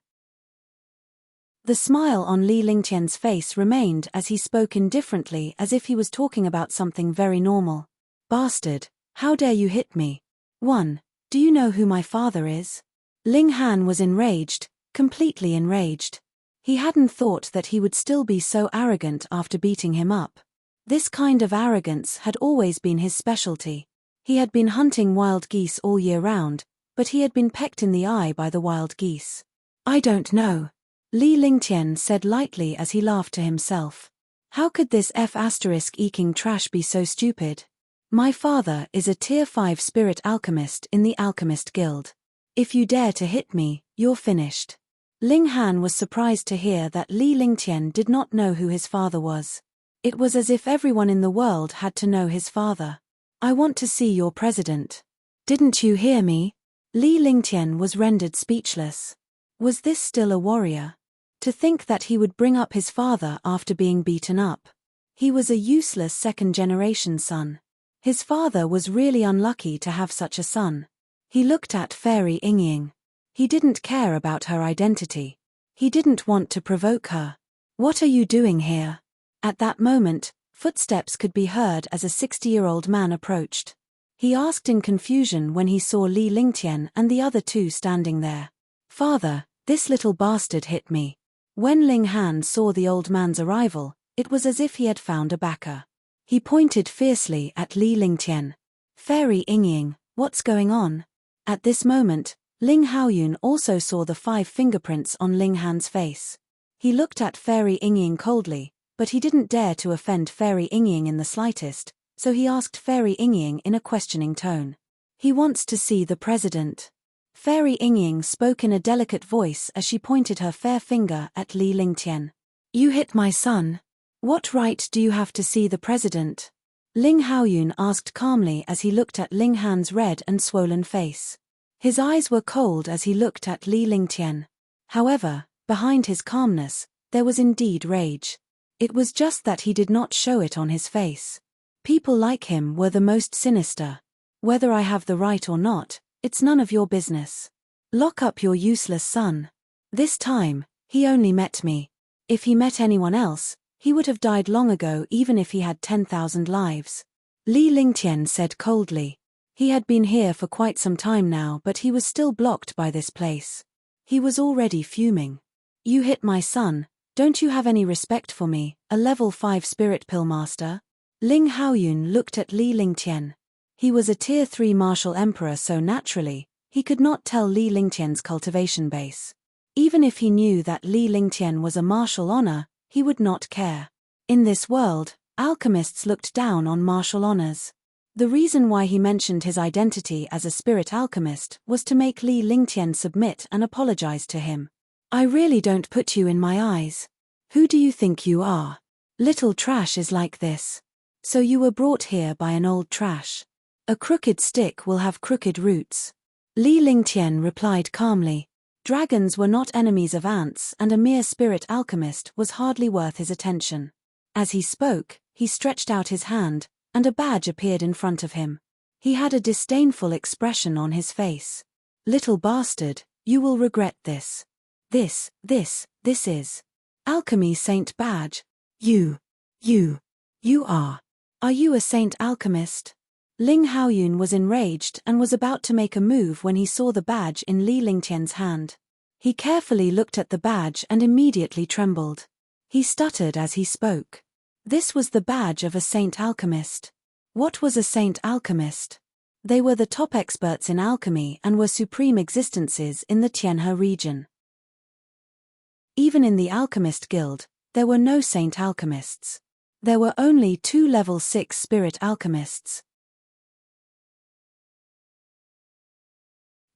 The smile on Li Lingtian's face remained as he spoke indifferently as if he was talking about something very normal. Bastard, how dare you hit me? 1. Do you know who my father is? Ling Han was enraged, completely enraged. He hadn't thought that he would still be so arrogant after beating him up. This kind of arrogance had always been his specialty. He had been hunting wild geese all year round, but he had been pecked in the eye by the wild geese. I don't know. Li Lingtian said lightly as he laughed to himself. How could this F***eking trash be so stupid? My father is a Tier 5 spirit alchemist in the Alchemist Guild. If you dare to hit me, you're finished. Ling Han was surprised to hear that Li Lingtian did not know who his father was. It was as if everyone in the world had to know his father. I want to see your president. Didn't you hear me? Li Lingtian was rendered speechless. Was this still a warrior? To think that he would bring up his father after being beaten up. He was a useless second-generation son. His father was really unlucky to have such a son. He looked at Fairy Yingying. He didn't care about her identity. He didn't want to provoke her. What are you doing here? At that moment, footsteps could be heard as a 60-year-old man approached. He asked in confusion when he saw Li Lingtian and the other two standing there. Father, this little bastard hit me. When Ling Han saw the old man's arrival, it was as if he had found a backer. He pointed fiercely at Li Lingtian. Fairy Yingying, what's going on? At this moment, Ling Haoyun also saw the 5 fingerprints on Ling Han's face. He looked at Fairy Yingying coldly, but he didn't dare to offend Fairy Yingying in the slightest, so he asked Fairy Yingying in a questioning tone. He wants to see the president. Fairy Yingying spoke in a delicate voice as she pointed her fair finger at Li Lingtian. You hit my son. What right do you have to see the president? Ling Haoyun asked calmly as he looked at Ling Han's red and swollen face. His eyes were cold as he looked at Li Lingtian. However, behind his calmness, there was indeed rage. It was just that he did not show it on his face. People like him were the most sinister. Whether I have the right or not, it's none of your business. Lock up your useless son. This time, he only met me. If he met anyone else, he would have died long ago even if he had 10,000 lives. Li Lingtian said coldly. He had been here for quite some time now, but he was still blocked by this place. He was already fuming. You hit my son, don't you have any respect for me, a level 5 spirit pill master? Ling Haoyun looked at Li Lingtian. He was a tier 3 martial emperor, so naturally, he could not tell Li Lingtian's cultivation base. Even if he knew that Li Lingtian was a martial honor, he would not care. In this world, alchemists looked down on martial honors. The reason why he mentioned his identity as a spirit alchemist was to make Li Lingtian submit and apologize to him. I really don't put you in my eyes. Who do you think you are? Little trash is like this. So you were brought here by an old trash. A crooked stick will have crooked roots. Li Lingtian replied calmly. Dragons were not enemies of ants, and a mere spirit alchemist was hardly worth his attention. As he spoke, he stretched out his hand, and a badge appeared in front of him. He had a disdainful expression on his face. Little bastard, you will regret this. This is Alchemy Saint Badge. You are. Are you a saint alchemist? Ling Haoyun was enraged and was about to make a move when he saw the badge in Li Lingtian's hand. He carefully looked at the badge and immediately trembled. He stuttered as he spoke. This was the badge of a saint alchemist. What was a saint alchemist? They were the top experts in alchemy and were supreme existences in the Tianhe region. Even in the Alchemist Guild, there were no saint alchemists. There were only 2 level 6 spirit alchemists.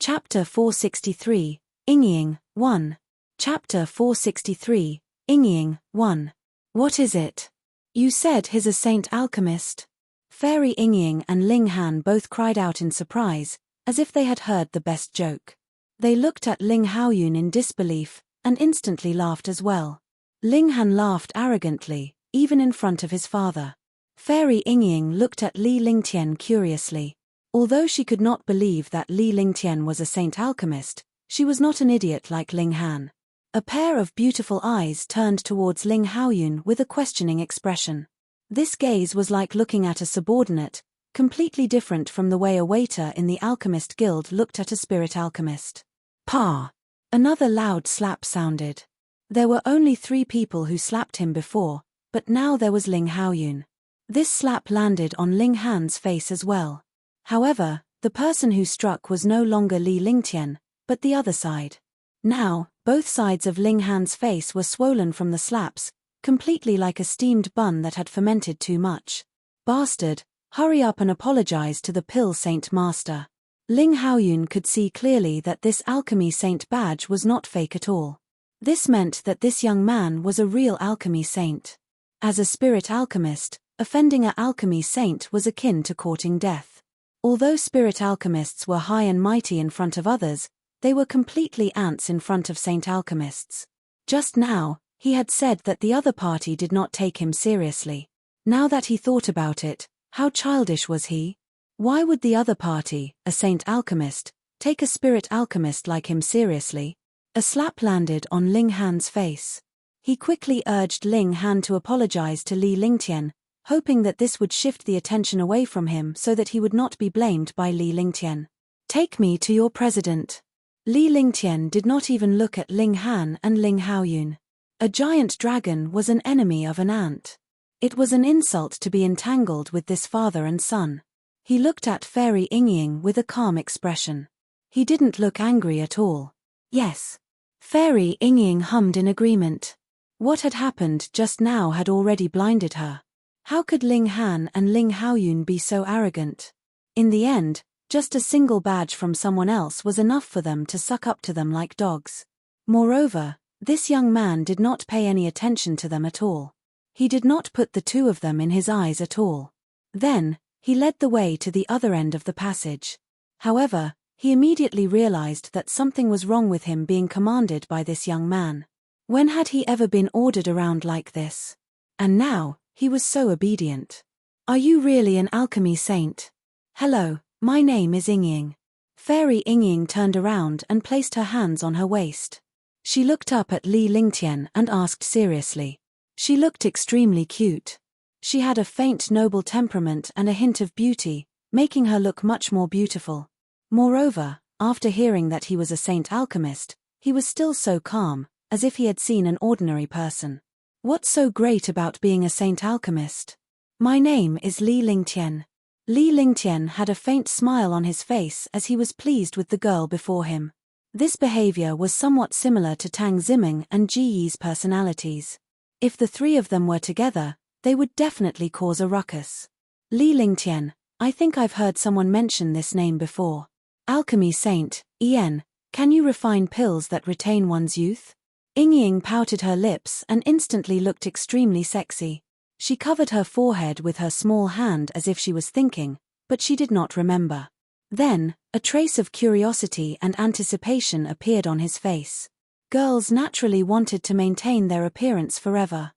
Chapter 463, Yingying, 1. Chapter 463, Yingying, 1. What is it? You said he's a saint alchemist. Fairy Yingying and Ling Han both cried out in surprise, as if they had heard the best joke. They looked at Ling Haoyun in disbelief, and instantly laughed as well. Ling Han laughed arrogantly, even in front of his father. Fairy Yingying looked at Li Lingtian curiously. Although she could not believe that Li Lingtian was a saint alchemist, she was not an idiot like Ling Han. A pair of beautiful eyes turned towards Ling Haoyun with a questioning expression. This gaze was like looking at a subordinate, completely different from the way a waiter in the Alchemist Guild looked at a spirit alchemist. Pa! Another loud slap sounded. There were only 3 people who slapped him before, but now there was Ling Haoyun. This slap landed on Ling Han's face as well. However, the person who struck was no longer Li Lingtian, but the other side. Now, both sides of Ling Han's face were swollen from the slaps, completely like a steamed bun that had fermented too much. Bastard, hurry up and apologize to the Pill Saint Master. Ling Haoyun could see clearly that this alchemy saint badge was not fake at all. This meant that this young man was a real alchemy saint. As a spirit alchemist, offending an alchemy saint was akin to courting death. Although spirit alchemists were high and mighty in front of others, they were completely ants in front of saint alchemists. Just now, he had said that the other party did not take him seriously. Now that he thought about it, how childish was he? Why would the other party, a saint alchemist, take a spirit alchemist like him seriously? A slap landed on Ling Han's face. He quickly urged Ling Han to apologize to Li Lingtian, hoping that this would shift the attention away from him so that he would not be blamed by Li Lingtian. Take me to your president. Li Lingtian did not even look at Ling Han and Ling Haoyun. A giant dragon was an enemy of an ant. It was an insult to be entangled with this father and son. He looked at Fairy Yingying with a calm expression. He didn't look angry at all. Yes. Fairy Yingying hummed in agreement. What had happened just now had already blinded her. How could Ling Han and Ling Haoyun be so arrogant? In the end, just a single badge from someone else was enough for them to suck up to them like dogs. Moreover, this young man did not pay any attention to them at all. He did not put the two of them in his eyes at all. Then, he led the way to the other end of the passage. However, he immediately realized that something was wrong with him being commanded by this young man. When had he ever been ordered around like this? And now, he was so obedient. Are you really an alchemy saint? Hello, my name is Yingying. Fairy Yingying turned around and placed her hands on her waist. She looked up at Li Lingtian and asked seriously. She looked extremely cute. She had a faint noble temperament and a hint of beauty, making her look much more beautiful. Moreover, after hearing that he was a saint alchemist, he was still so calm, as if he had seen an ordinary person. What's so great about being a saint alchemist? My name is Li Lingtian. Li Lingtian had a faint smile on his face as he was pleased with the girl before him. This behavior was somewhat similar to Tang Ziming and Ji Yi's personalities. If the three of them were together, they would definitely cause a ruckus. Li Lingtian, I think I've heard someone mention this name before. Alchemy Saint, Ian, can you refine pills that retain one's youth? Yingying pouted her lips and instantly looked extremely sexy. She covered her forehead with her small hand as if she was thinking, but she did not remember. Then, a trace of curiosity and anticipation appeared on his face. Girls naturally wanted to maintain their appearance forever.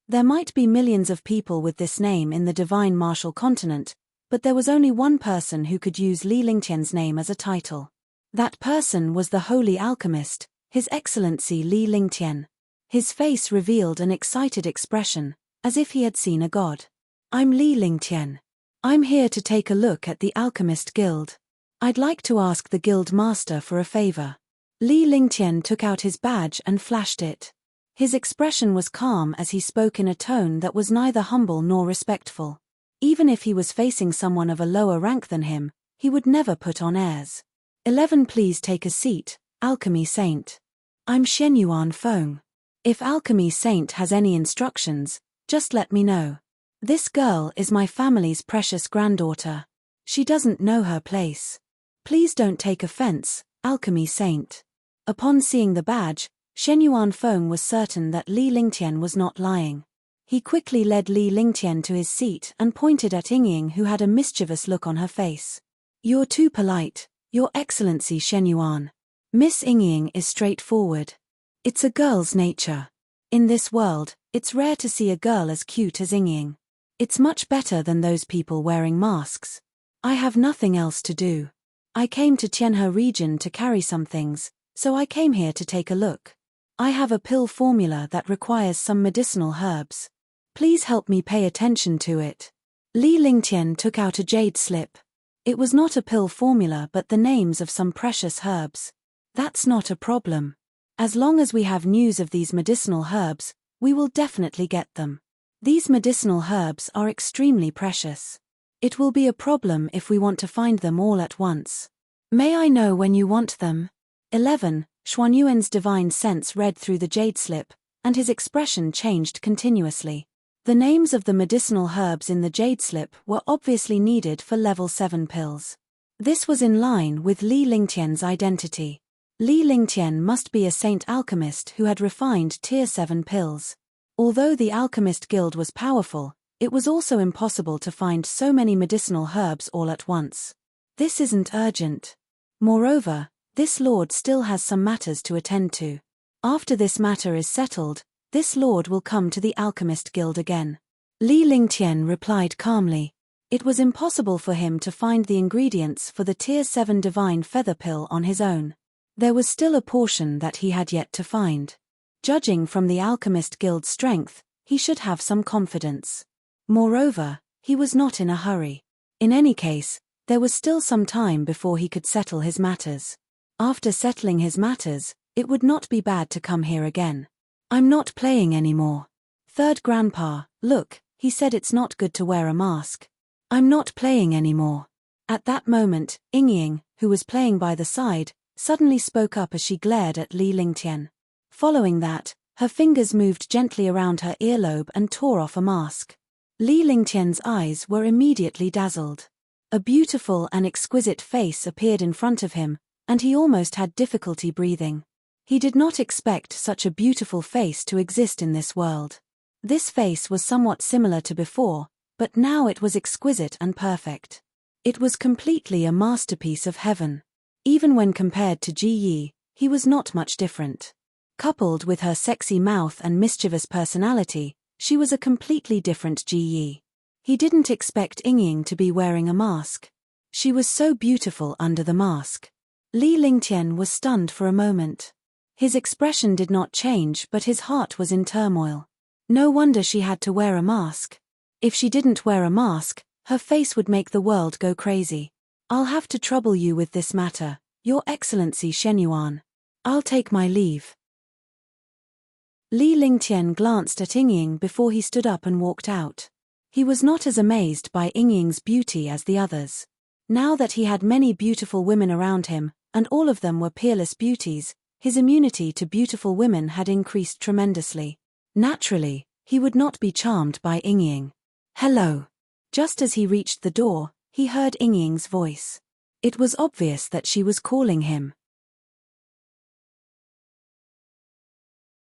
There might be millions of people with this name in the divine martial continent, but there was only one person who could use Li Lingtian's name as a title. That person was the holy alchemist, His Excellency Li Lingtian. His face revealed an excited expression, as if he had seen a god. I'm Li Lingtian. I'm here to take a look at the Alchemist Guild. I'd like to ask the guild master for a favor. Li Lingtian took out his badge and flashed it. His expression was calm as he spoke in a tone that was neither humble nor respectful. Even if he was facing someone of a lower rank than him, he would never put on airs. 11 Please take a seat, Alchemy Saint. I'm Shenyuan Feng. If Alchemy Saint has any instructions, just let me know. This girl is my family's precious granddaughter. She doesn't know her place. Please don't take offense, Alchemy Saint. Upon seeing the badge, Shenyuan Feng was certain that Li Lingtian was not lying. He quickly led Li Lingtian to his seat and pointed at Yingying, who had a mischievous look on her face. You're too polite, Your Excellency Shenyuan. Miss Yingying is straightforward. It's a girl's nature. In this world, it's rare to see a girl as cute as Yingying. It's much better than those people wearing masks. I have nothing else to do. I came to Tianhe region to carry some things, so I came here to take a look. I have a pill formula that requires some medicinal herbs. Please help me pay attention to it. Li Lingtian took out a jade slip. It was not a pill formula but the names of some precious herbs. That's not a problem. As long as we have news of these medicinal herbs, we will definitely get them. These medicinal herbs are extremely precious. It will be a problem if we want to find them all at once. May I know when you want them? 11. Xuanyuan's divine sense read through the jade slip, and his expression changed continuously. The names of the medicinal herbs in the jade slip were obviously needed for level 7 pills. This was in line with Li Lingtian's identity. Li Lingtian must be a saint alchemist who had refined tier 7 pills. Although the alchemist guild was powerful, it was also impossible to find so many medicinal herbs all at once. This isn't urgent. Moreover, this lord still has some matters to attend to. After this matter is settled, this lord will come to the alchemist guild again. Li Lingtian replied calmly. It was impossible for him to find the ingredients for the tier 7 divine feather pill on his own. There was still a portion that he had yet to find. Judging from the alchemist guild's strength, he should have some confidence. Moreover, he was not in a hurry. In any case, there was still some time before he could settle his matters. After settling his matters, it would not be bad to come here again. I'm not playing anymore. Third Grandpa, look, he said it's not good to wear a mask. I'm not playing anymore. At that moment, Yingying, who was playing by the side, suddenly spoke up as she glared at Li Lingtian. Following that, her fingers moved gently around her earlobe and tore off a mask. Li Lingtian's eyes were immediately dazzled. A beautiful and exquisite face appeared in front of him, and he almost had difficulty breathing. He did not expect such a beautiful face to exist in this world. This face was somewhat similar to before, but now it was exquisite and perfect. It was completely a masterpiece of heaven. Even when compared to Ji Yi, he was not much different. Coupled with her sexy mouth and mischievous personality, she was a completely different Ji Yi. He didn't expect Yingying to be wearing a mask. She was so beautiful under the mask. Li Lingtian was stunned for a moment. His expression did not change, but his heart was in turmoil. No wonder she had to wear a mask. If she didn't wear a mask, her face would make the world go crazy. I'll have to trouble you with this matter, Your Excellency Shen Yuan. I'll take my leave. Li Lingtian glanced at Yingying before he stood up and walked out. He was not as amazed by Yingying's beauty as the others. Now that he had many beautiful women around him, and all of them were peerless beauties, his immunity to beautiful women had increased tremendously. Naturally, he would not be charmed by Yingying. Hello. Just as he reached the door, he heard Yingying's voice. It was obvious that she was calling him.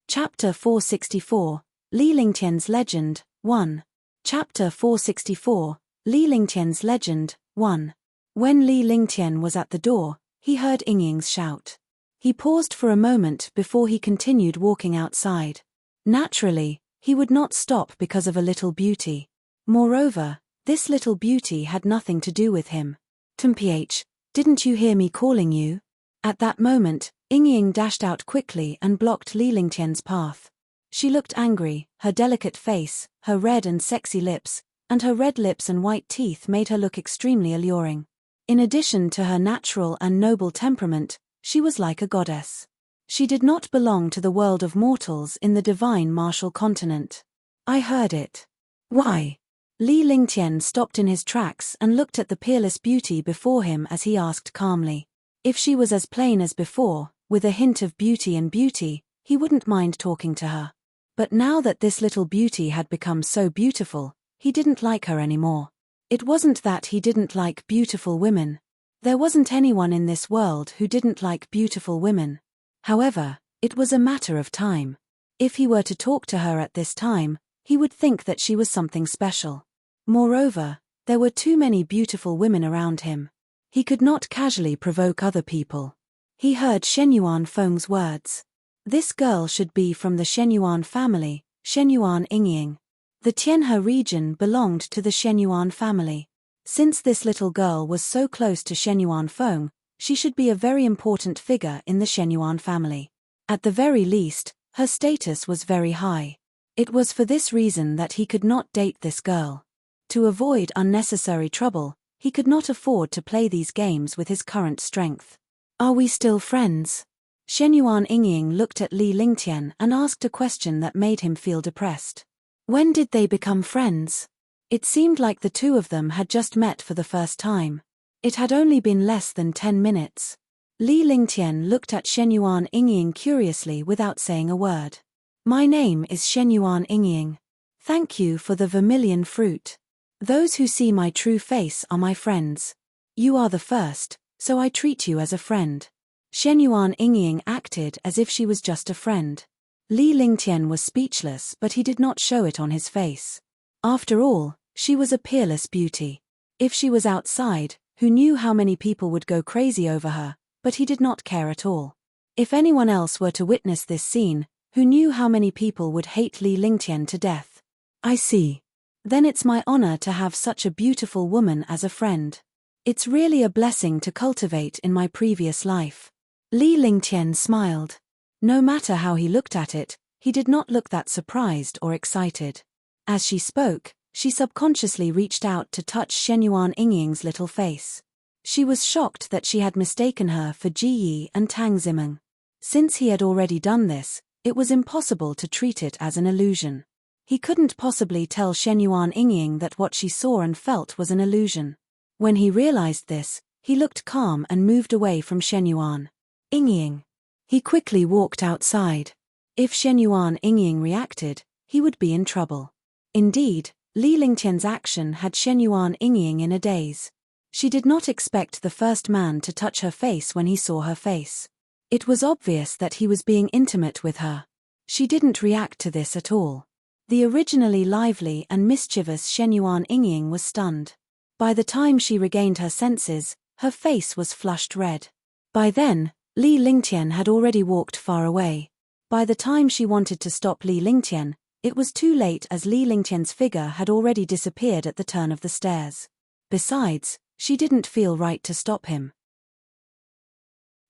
Chapter 464, Li Lingtian's Legend, 1. Chapter 464, Li Lingtian's Legend, 1. When Li Lingtian was at the door, he heard Yingying's shout. He paused for a moment before he continued walking outside. Naturally, he would not stop because of a little beauty. Moreover, this little beauty had nothing to do with him. Mph, didn't you hear me calling you? At that moment, Yingying dashed out quickly and blocked Li Lingtian's path. She looked angry, her delicate face, her red and sexy lips, and her red lips and white teeth made her look extremely alluring. In addition to her natural and noble temperament, she was like a goddess. She did not belong to the world of mortals in the divine martial continent. I heard it. Why? Li Lingtian stopped in his tracks and looked at the peerless beauty before him as he asked calmly. If she was as plain as before, with a hint of beauty and beauty, he wouldn't mind talking to her. But now that this little beauty had become so beautiful, he didn't like her anymore. It wasn't that he didn't like beautiful women. There wasn't anyone in this world who didn't like beautiful women. However, it was a matter of time. If he were to talk to her at this time, he would think that she was something special. Moreover, there were too many beautiful women around him. He could not casually provoke other people. He heard Shen Yuan Feng's words. This girl should be from the Shen Yuan family, Shen Yuan Yingying. The Tianhe region belonged to the Shen Yuan family. Since this little girl was so close to Shen Yuan Feng, she should be a very important figure in the Shen Yuan family. At the very least, her status was very high. It was for this reason that he could not date this girl. To avoid unnecessary trouble, he could not afford to play these games with his current strength. Are we still friends? Shen Yuan Yingying looked at Li Lingtian and asked a question that made him feel depressed. When did they become friends? It seemed like the two of them had just met for the first time. It had only been less than 10 minutes. Li Lingtian looked at Shen Yuan Yingying curiously without saying a word. My name is Shenyuan Ingying. Thank you for the vermilion fruit. Those who see my true face are my friends. You are the first, so I treat you as a friend. Shenyuan Ingying acted as if she was just a friend. Li Lingtian was speechless, but he did not show it on his face. After all, she was a peerless beauty. If she was outside, who knew how many people would go crazy over her, but he did not care at all. If anyone else were to witness this scene, who knew how many people would hate Li Lingtian to death? I see. Then it's my honor to have such a beautiful woman as a friend. It's really a blessing to cultivate in my previous life. Li Lingtian smiled. No matter how he looked at it, he did not look that surprised or excited. As she spoke, she subconsciously reached out to touch Shenyuan Ingying's little face. She was shocked that she had mistaken her for Ji Yi and Tang Zimeng. Since he had already done this, it was impossible to treat it as an illusion. He couldn't possibly tell Shenyuan Ingying that what she saw and felt was an illusion. When he realized this, he looked calm and moved away from Shenyuan Ingying. He quickly walked outside. If Shenyuan Ingying reacted, he would be in trouble. Indeed, Li Lingtian's action had Shenyuan Ingying in a daze. She did not expect the first man to touch her face when he saw her face. It was obvious that he was being intimate with her. She didn't react to this at all. The originally lively and mischievous Shenyuan Ingying was stunned. By the time she regained her senses, her face was flushed red. By then, Li Lingtian had already walked far away. By the time she wanted to stop Li Lingtian, it was too late as Li Lingtian's figure had already disappeared at the turn of the stairs. Besides, she didn't feel right to stop him.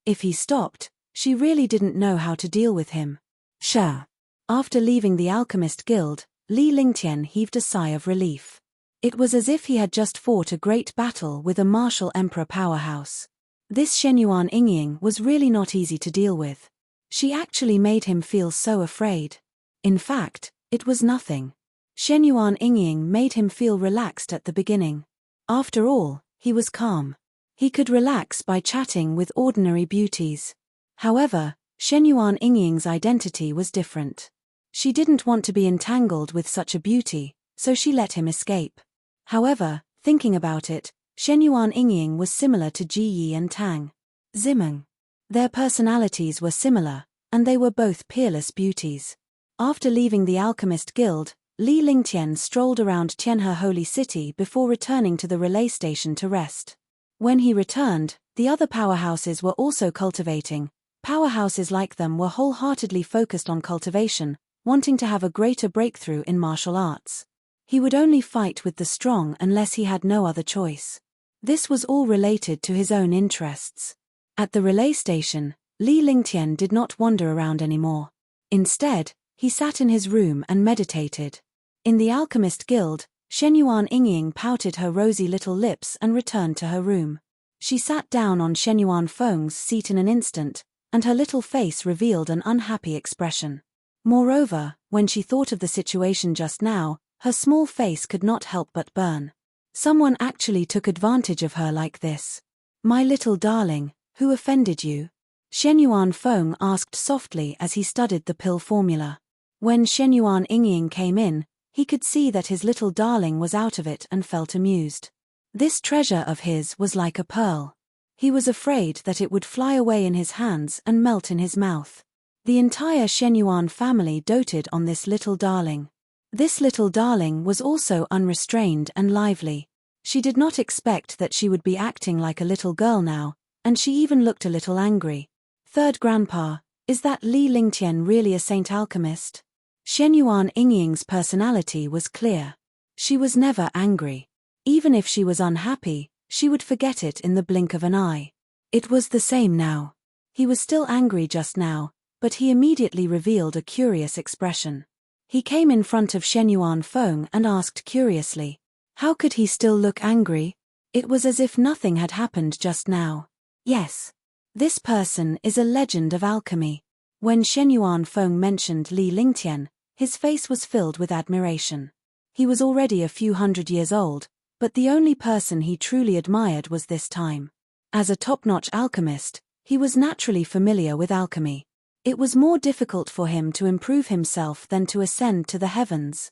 If he stopped, she really didn't know how to deal with him. Sure. After leaving the Alchemist Guild, Li Lingtian heaved a sigh of relief. It was as if he had just fought a great battle with a martial emperor powerhouse. This Shenyuan Ingying was really not easy to deal with. She actually made him feel so afraid. In fact, it was nothing. Shenyuan Ingying made him feel relaxed at the beginning. After all, he was calm. He could relax by chatting with ordinary beauties. However, Shenyuan Ingying's identity was different. She didn't want to be entangled with such a beauty, so she let him escape. However, thinking about it, Shenyuan Ingying was similar to Ji Yi and Tang Zimeng. Their personalities were similar, and they were both peerless beauties. After leaving the Alchemist Guild, Li Lingtian strolled around Tianhe Holy City before returning to the relay station to rest. When he returned, the other powerhouses were also cultivating. Powerhouses like them were wholeheartedly focused on cultivation, wanting to have a greater breakthrough in martial arts. He would only fight with the strong unless he had no other choice. This was all related to his own interests. At the relay station, Li Lingtian did not wander around anymore. Instead, he sat in his room and meditated. In the Alchemist Guild, Shenyuan Ingying pouted her rosy little lips and returned to her room. She sat down on Shenyuan Feng's seat in an instant, and her little face revealed an unhappy expression. Moreover, when she thought of the situation just now, her small face could not help but burn. Someone actually took advantage of her like this. My little darling, who offended you? Shenyuan Feng asked softly as he studied the pill formula. When Shenyuan Ingying came in, he could see that his little darling was out of it and felt amused. This treasure of his was like a pearl. He was afraid that it would fly away in his hands and melt in his mouth. The entire Shenyuan family doted on this little darling. This little darling was also unrestrained and lively. She did not expect that she would be acting like a little girl now, and she even looked a little angry. Third Grandpa, is that Li Lingtian really a saint alchemist? Shenyuan Ingying's personality was clear. She was never angry. Even if she was unhappy, she would forget it in the blink of an eye. It was the same now. He was still angry just now, but he immediately revealed a curious expression. He came in front of Shenyuan Feng and asked curiously, how could he still look angry? It was as if nothing had happened just now. Yes. This person is a legend of alchemy. When Shenyuan Feng mentioned Li Lingtian, his face was filled with admiration. He was already a few hundred years old, but the only person he truly admired was this time. As a top-notch alchemist, he was naturally familiar with alchemy. It was more difficult for him to improve himself than to ascend to the heavens.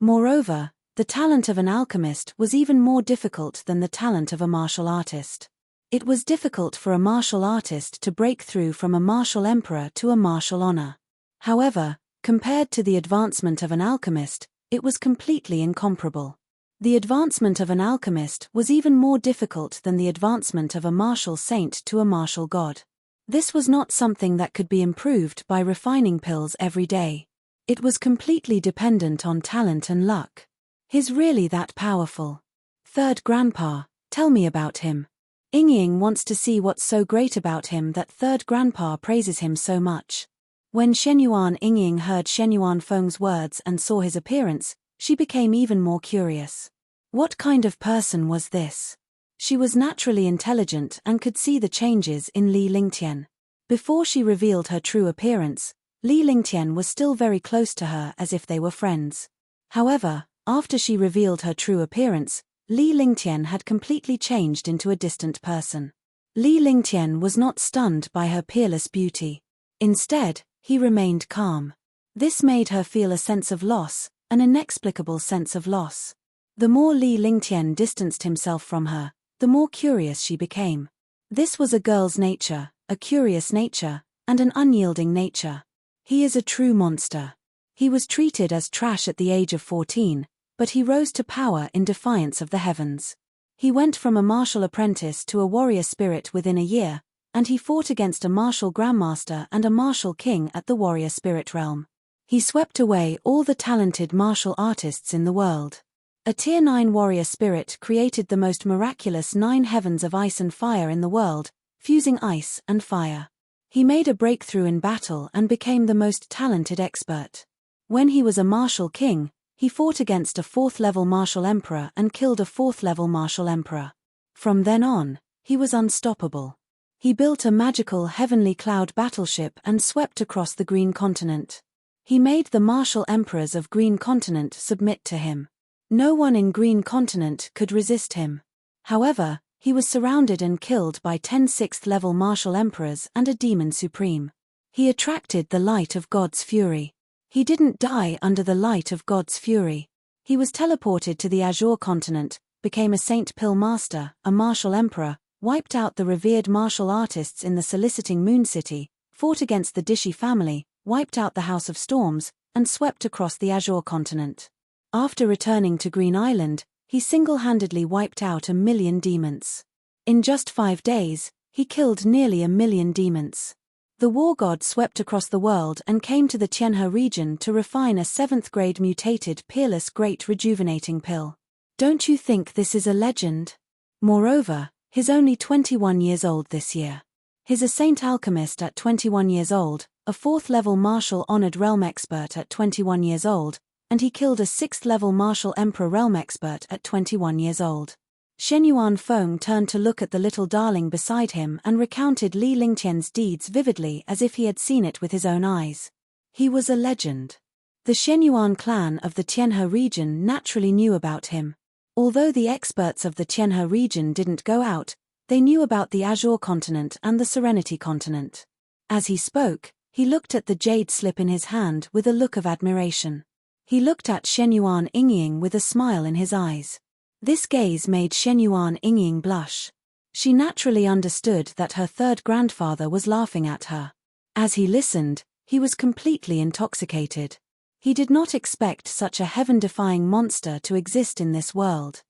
Moreover, the talent of an alchemist was even more difficult than the talent of a martial artist. It was difficult for a martial artist to break through from a martial emperor to a martial honor. However, compared to the advancement of an alchemist, it was completely incomparable. The advancement of an alchemist was even more difficult than the advancement of a martial saint to a martial god. This was not something that could be improved by refining pills every day. It was completely dependent on talent and luck. He's really that powerful. Third Grandpa, tell me about him. Ying wants to see what's so great about him that Third Grandpa praises him so much. When Shenyuan Ying heard Shenyuan Feng's words and saw his appearance, she became even more curious. What kind of person was this? She was naturally intelligent and could see the changes in Li Lingtian. Before she revealed her true appearance, Li Lingtian was still very close to her as if they were friends. However, after she revealed her true appearance, Li Lingtian had completely changed into a distant person. Li Lingtian was not stunned by her peerless beauty. Instead, he remained calm. This made her feel a sense of loss, an inexplicable sense of loss. The more Li Lingtian distanced himself from her, the more curious she became. This was a girl's nature, a curious nature, and an unyielding nature. He is a true monster. He was treated as trash at the age of 14, but he rose to power in defiance of the heavens. He went from a martial apprentice to a warrior spirit within a year, and he fought against a martial grandmaster and a martial king at the warrior spirit realm. He swept away all the talented martial artists in the world. A Tier 9 warrior spirit created the most miraculous 9 heavens of ice and fire in the world, fusing ice and fire. He made a breakthrough in battle and became the most talented expert. When he was a martial king, he fought against a 4th-level martial emperor and killed a 4th-level martial emperor. From then on, he was unstoppable. He built a magical heavenly cloud battleship and swept across the Green Continent. He made the martial emperors of Green Continent submit to him. No one in Green Continent could resist him. However, he was surrounded and killed by 10 6th-level martial emperors and a demon supreme. He attracted the light of God's fury. He didn't die under the light of God's fury. He was teleported to the Azure continent, became a Saint Pill Master, a martial emperor, wiped out the revered martial artists in the soliciting Moon City, fought against the Dishi family, wiped out the House of Storms, and swept across the Azure continent. After returning to Green Island, he single-handedly wiped out 1 million demons. In just 5 days, he killed nearly 1 million demons. The war god swept across the world and came to the Tianhe region to refine a 7th-grade mutated peerless great rejuvenating pill. Don't you think this is a legend? Moreover, he's only 21 years old this year. He's a saint alchemist at 21 years old, a 4th-level martial honored realm expert at 21 years old, and he killed a 6th-level martial emperor realm expert at 21 years old. Shenyuan Feng turned to look at the little darling beside him and recounted Li Lingtian's deeds vividly as if he had seen it with his own eyes. He was a legend. The Shenyuan clan of the Tianhe region naturally knew about him. Although the experts of the Tianhe region didn't go out, they knew about the Azure continent and the Serenity continent. As he spoke, he looked at the jade slip in his hand with a look of admiration. He looked at Shenyuan Ying with a smile in his eyes. This gaze made Shenyuan Ying blush. She naturally understood that her third grandfather was laughing at her. As he listened, he was completely intoxicated. He did not expect such a heaven-defying monster to exist in this world.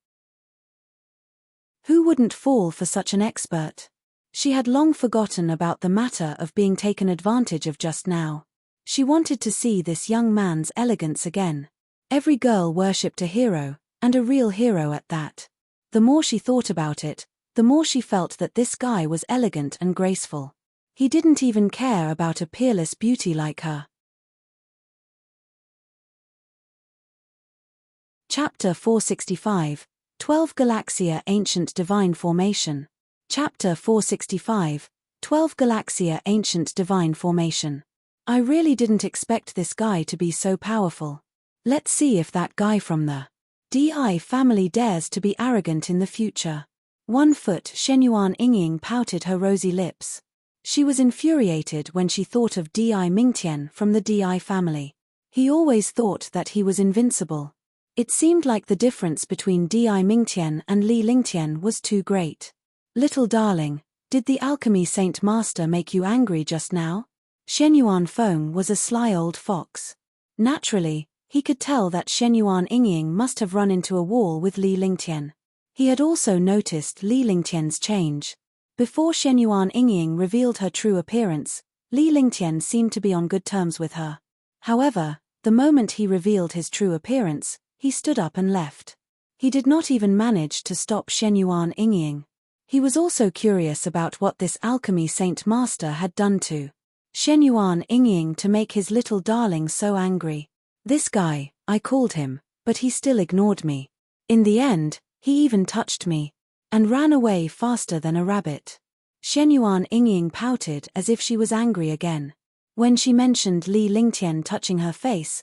Who wouldn't fall for such an expert? She had long forgotten about the matter of being taken advantage of just now. She wanted to see this young man's elegance again. Every girl worshipped a hero, and a real hero at that. The more she thought about it, the more she felt that this guy was elegant and graceful. He didn't even care about a peerless beauty like her. Chapter 465, 12 Galaxia Ancient Divine Formation. Chapter 465, 12 Galaxia Ancient Divine Formation. I really didn't expect this guy to be so powerful. Let's see if that guy from the DI family dares to be arrogant in the future. 1 foot. Shenyuan Ying pouted her rosy lips. She was infuriated when she thought of Di Mingtian from the Di family. He always thought that he was invincible. It seemed like the difference between Di Mingtian and Li Lingtian was too great. Little darling, did the alchemy saint master make you angry just now? Shen Yuanfeng was a sly old fox. Naturally, he could tell that Shen Yuan Yingying must have run into a wall with Li Lingtian. He had also noticed Li Lingtian's change. Before Shen Yuan Yingying revealed her true appearance, Li Lingtian seemed to be on good terms with her. However, the moment he revealed his true appearance, he stood up and left. He did not even manage to stop Shen Yuan Yingying. He was also curious about what this alchemy saint master had done to Shen Yuan Yingying to make his little darling so angry. This guy, I called him, but he still ignored me. In the end, he even touched me and ran away faster than a rabbit. Shen Yuan Yingying pouted as if she was angry again. When she mentioned Li Lingtian touching her face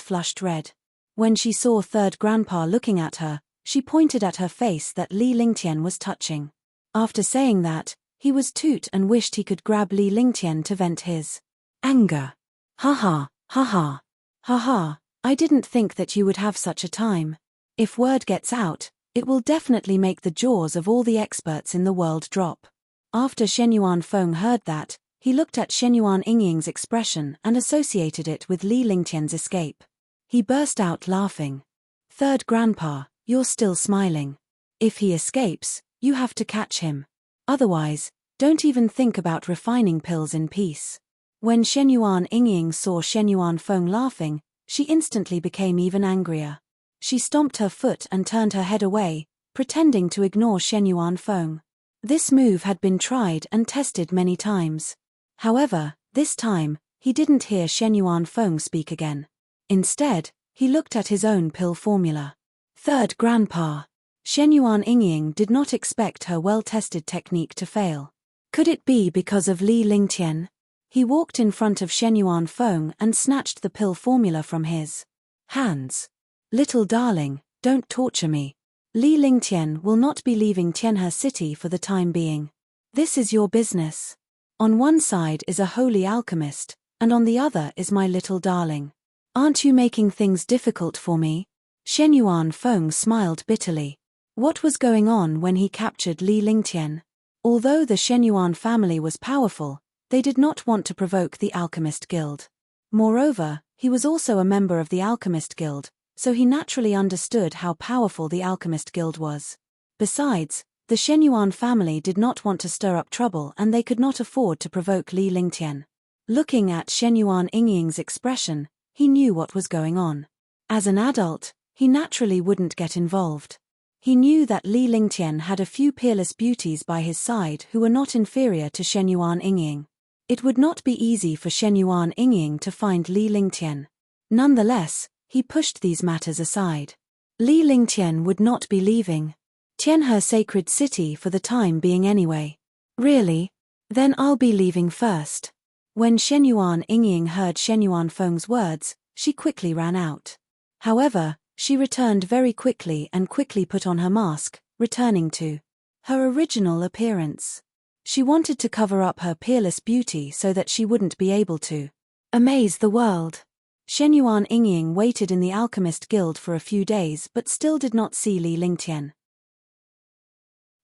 flushed red. When she saw third grandpa looking at her, she pointed at her face that Li Lingtian was touching. After saying that, he was toot and wished he could grab Li Lingtian to vent his anger. Ha ha, ha ha. Ha ha, I didn't think that you would have such a time. If word gets out, it will definitely make the jaws of all the experts in the world drop. After Shen Yuanfeng heard that, he looked at Shen Yuan Yingying's expression and associated it with Li Lingtian's escape. He burst out laughing. Third grandpa, you're still smiling. If he escapes, you have to catch him. Otherwise, don't even think about refining pills in peace. When Shen Yuan Yingying saw Shen Yuanfeng laughing, she instantly became even angrier. She stomped her foot and turned her head away, pretending to ignore Shen Yuanfeng. This move had been tried and tested many times. However, this time, he didn't hear Shen Yuanfeng speak again. Instead, he looked at his own pill formula. Third grandpa. Shen Yuan Yingying did not expect her well-tested technique to fail. Could it be because of Li Lingtian? He walked in front of Shen Yuanfeng and snatched the pill formula from his hands. Little darling, don't torture me. Li Lingtian will not be leaving Tianhe City for the time being. This is your business. On one side is a holy alchemist, and on the other is my little darling. Aren't you making things difficult for me? Shen Yuanfeng smiled bitterly. What was going on when he captured Li Lingtian? Although the Shen Yuan family was powerful, they did not want to provoke the Alchemist Guild. Moreover, he was also a member of the Alchemist Guild, so he naturally understood how powerful the Alchemist Guild was. Besides, the Shen Yuan family did not want to stir up trouble and they could not afford to provoke Li Lingtian. Looking at Shen Yuan Yingying's expression, he knew what was going on. As an adult, he naturally wouldn't get involved. He knew that Li Lingtian had a few peerless beauties by his side who were not inferior to Shen Yuan Yingying. It would not be easy for Shen Yuan Yingying to find Li Lingtian. Nonetheless, he pushed these matters aside. Li Lingtian would not be leaving Tianhe Sacred City for the time being anyway. Really? Then I'll be leaving first. When Shen Yuan Yingying heard Shen Yuanfeng's words, she quickly ran out. However, she returned very quickly and quickly put on her mask, returning to her original appearance. She wanted to cover up her peerless beauty so that she wouldn't be able to amaze the world. Shen Yuan Yingying waited in the Alchemist Guild for a few days but still did not see Li Lingtian.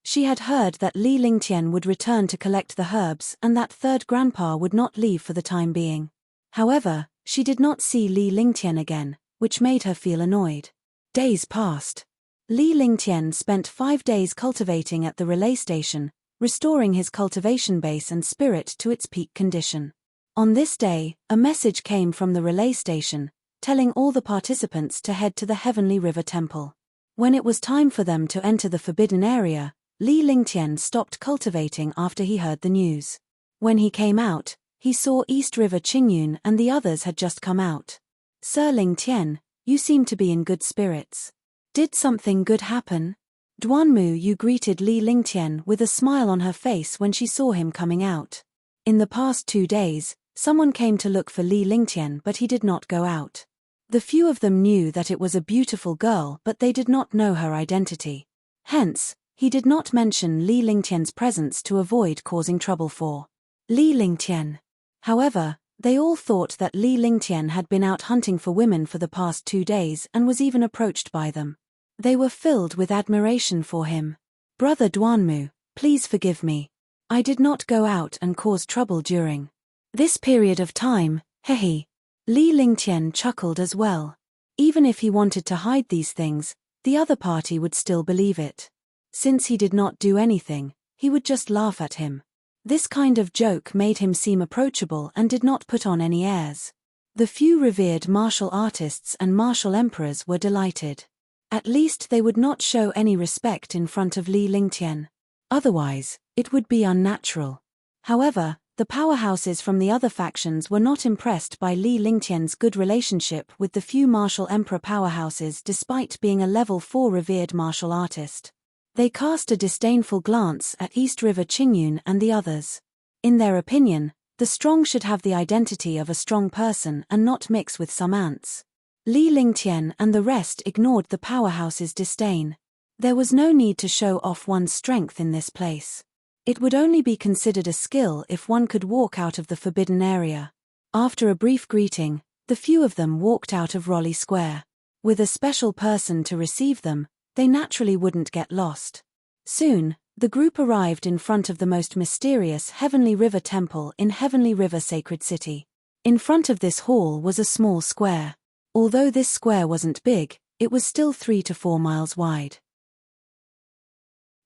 She had heard that Li Lingtian would return to collect the herbs and that third grandpa would not leave for the time being. However, she did not see Li Lingtian again, which made her feel annoyed. Days passed. Li Lingtian spent 5 days cultivating at the relay station, restoring his cultivation base and spirit to its peak condition. On this day, a message came from the relay station, telling all the participants to head to the Heavenly River Temple. When it was time for them to enter the forbidden area, Li Lingtian stopped cultivating after he heard the news. When he came out, he saw East River Qingyun and the others had just come out. Sir Lingtian, you seem to be in good spirits. Did something good happen? Duanmu Yu greeted Li Lingtian with a smile on her face when she saw him coming out. In the past 2 days, someone came to look for Li Lingtian but he did not go out. The few of them knew that it was a beautiful girl but they did not know her identity. Hence, he did not mention Li Lingtian's presence to avoid causing trouble for Li Lingtian. However, they all thought that Li Lingtian had been out hunting for women for the past 2 days and was even approached by them. They were filled with admiration for him. Brother Duanmu, please forgive me. I did not go out and cause trouble during this period of time, hehe. Li Lingtian chuckled as well. Even if he wanted to hide these things, the other party would still believe it. Since he did not do anything, he would just laugh at him. This kind of joke made him seem approachable and did not put on any airs. The few revered martial artists and martial emperors were delighted. At least they would not show any respect in front of Li Lingtian. Otherwise, it would be unnatural. However, the powerhouses from the other factions were not impressed by Li Lingtian's good relationship with the few martial emperor powerhouses despite being a level 4 revered martial artist. They cast a disdainful glance at East River Qingyun and the others. In their opinion, the strong should have the identity of a strong person and not mix with some ants. Li Lingtian and the rest ignored the powerhouse's disdain. There was no need to show off one's strength in this place. It would only be considered a skill if one could walk out of the forbidden area. After a brief greeting, the few of them walked out of Raleigh Square. With a special person to receive them, they naturally wouldn't get lost. Soon, the group arrived in front of the most mysterious Heavenly River Temple in Heavenly River Sacred City. In front of this hall was a small square. Although this square wasn't big, it was still 3 to 4 miles wide.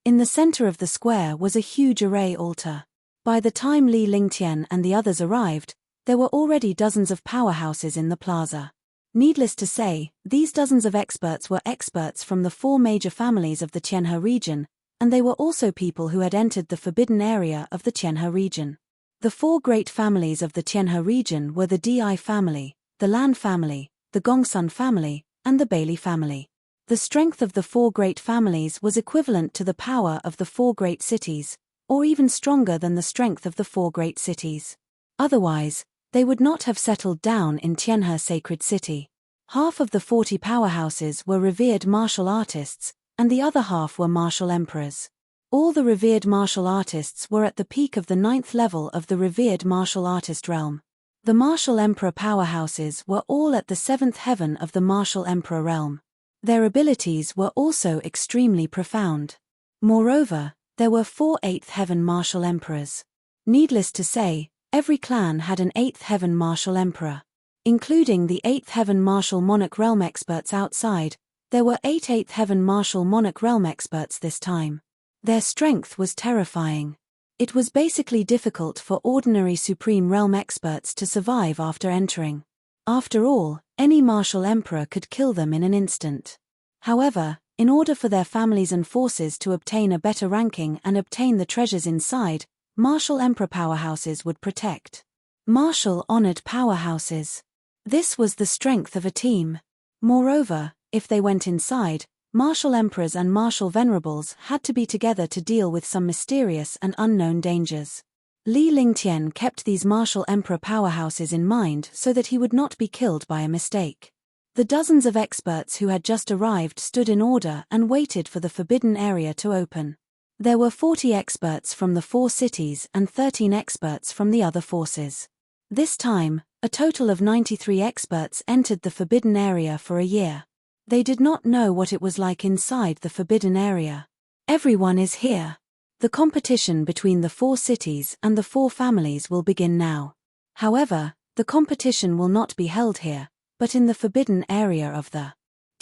In the center of the square was a huge array altar. By the time Li Lingtian and the others arrived, there were already dozens of powerhouses in the plaza. Needless to say, these dozens of experts were experts from the 4 major families of the Tianhe region, and they were also people who had entered the forbidden area of the Tianhe region. The 4 great families of the Tianhe region were the Di family, the Lan family, the Gongsun family, and the Bailey family. The strength of the 4 great families was equivalent to the power of the 4 great cities, or even stronger than the strength of the 4 great cities. Otherwise, they would not have settled down in Tianhe Sacred City. Half of the 40 powerhouses were revered martial artists, and the other half were martial emperors. All the revered martial artists were at the peak of the 9th level of the revered martial artist realm. The martial emperor powerhouses were all at the 7th heaven of the martial emperor realm. Their abilities were also extremely profound. Moreover, there were 4 8th heaven martial emperors. Needless to say, every clan had an 8th heaven martial emperor. Including the 8th heaven martial monarch realm experts outside, there were 8 8th heaven martial monarch realm experts this time. Their strength was terrifying. It was basically difficult for ordinary supreme realm experts to survive after entering. After all, any martial emperor could kill them in an instant. However, in order for their families and forces to obtain a better ranking and obtain the treasures inside, martial emperor powerhouses would protect. Martial honored powerhouses. This was the strength of a team. Moreover, if they went inside, martial emperors and martial venerables had to be together to deal with some mysterious and unknown dangers. Li Lingtian kept these martial emperor powerhouses in mind so that he would not be killed by a mistake. The dozens of experts who had just arrived stood in order and waited for the forbidden area to open. There were 40 experts from the 4 cities and 13 experts from the other forces. This time, a total of 93 experts entered the forbidden area for a year. They did not know what it was like inside the forbidden area. Everyone is here. The competition between the 4 cities and the 4 families will begin now. However, the competition will not be held here, but in the forbidden area of the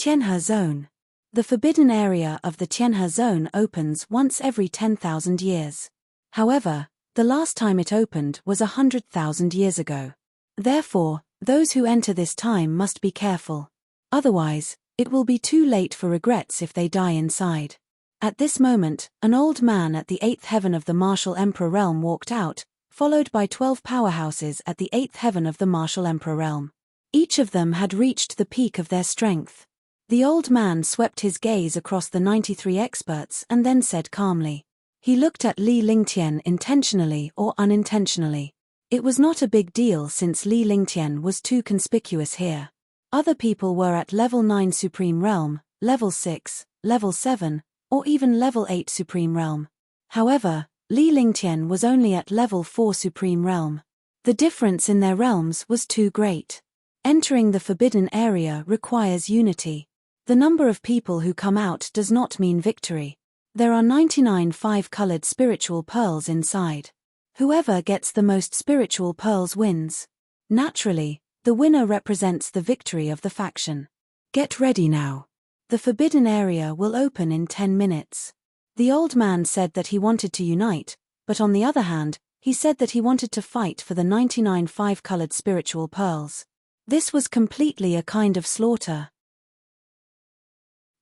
Tianhe Zone. The forbidden area of the Tianhe Zone opens once every 10,000 years. However, the last time it opened was 100,000 years ago. Therefore, those who enter this time must be careful. Otherwise, it will be too late for regrets if they die inside. At this moment, an old man at the 8th heaven of the martial emperor realm walked out, followed by 12 powerhouses at the 8th heaven of the martial emperor realm. Each of them had reached the peak of their strength. The old man swept his gaze across the 93 experts and then said calmly. He looked at Li Lingtian intentionally or unintentionally. It was not a big deal since Li Lingtian was too conspicuous here. Other people were at level 9 Supreme Realm, level 6, level 7, or even level 8 Supreme Realm. However, Li Lingtian was only at level 4 Supreme Realm. The difference in their realms was too great. Entering the forbidden area requires unity. The number of people who come out does not mean victory. There are 99 5-colored spiritual pearls inside. Whoever gets the most spiritual pearls wins. Naturally, the winner represents the victory of the faction. Get ready now. The forbidden area will open in 10 minutes. The old man said that he wanted to unite, but on the other hand, he said that he wanted to fight for the 99 5-colored spiritual pearls. This was completely a kind of slaughter.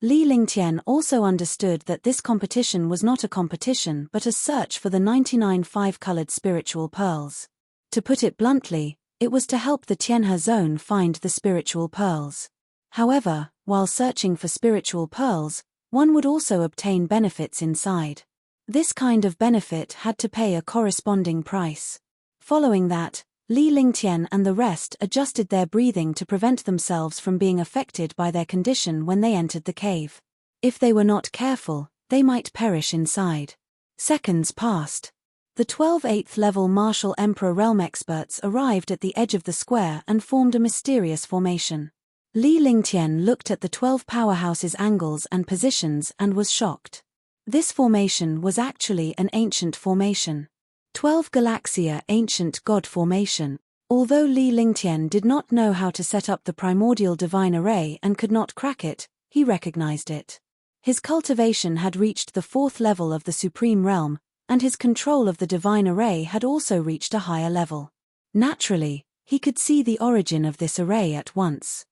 Li Lingtian also understood that this competition was not a competition but a search for the 99 5-colored spiritual pearls. To put it bluntly, it was to help the Tianhe zone find the spiritual pearls. However, while searching for spiritual pearls, one would also obtain benefits inside. This kind of benefit had to pay a corresponding price. Following that, Li Lingtian and the rest adjusted their breathing to prevent themselves from being affected by their condition when they entered the cave. If they were not careful, they might perish inside. Seconds passed. The 12 8th level Martial Emperor Realm experts arrived at the edge of the square and formed a mysterious formation. Li Lingtian looked at the 12 powerhouses' angles and positions and was shocked. This formation was actually an ancient formation. 12 Galaxia Ancient God Formation. Although Li Lingtian did not know how to set up the primordial divine array and could not crack it, he recognized it. His cultivation had reached the 4th level of the Supreme Realm, and his control of the divine array had also reached a higher level. Naturally, he could see the origin of this array at once.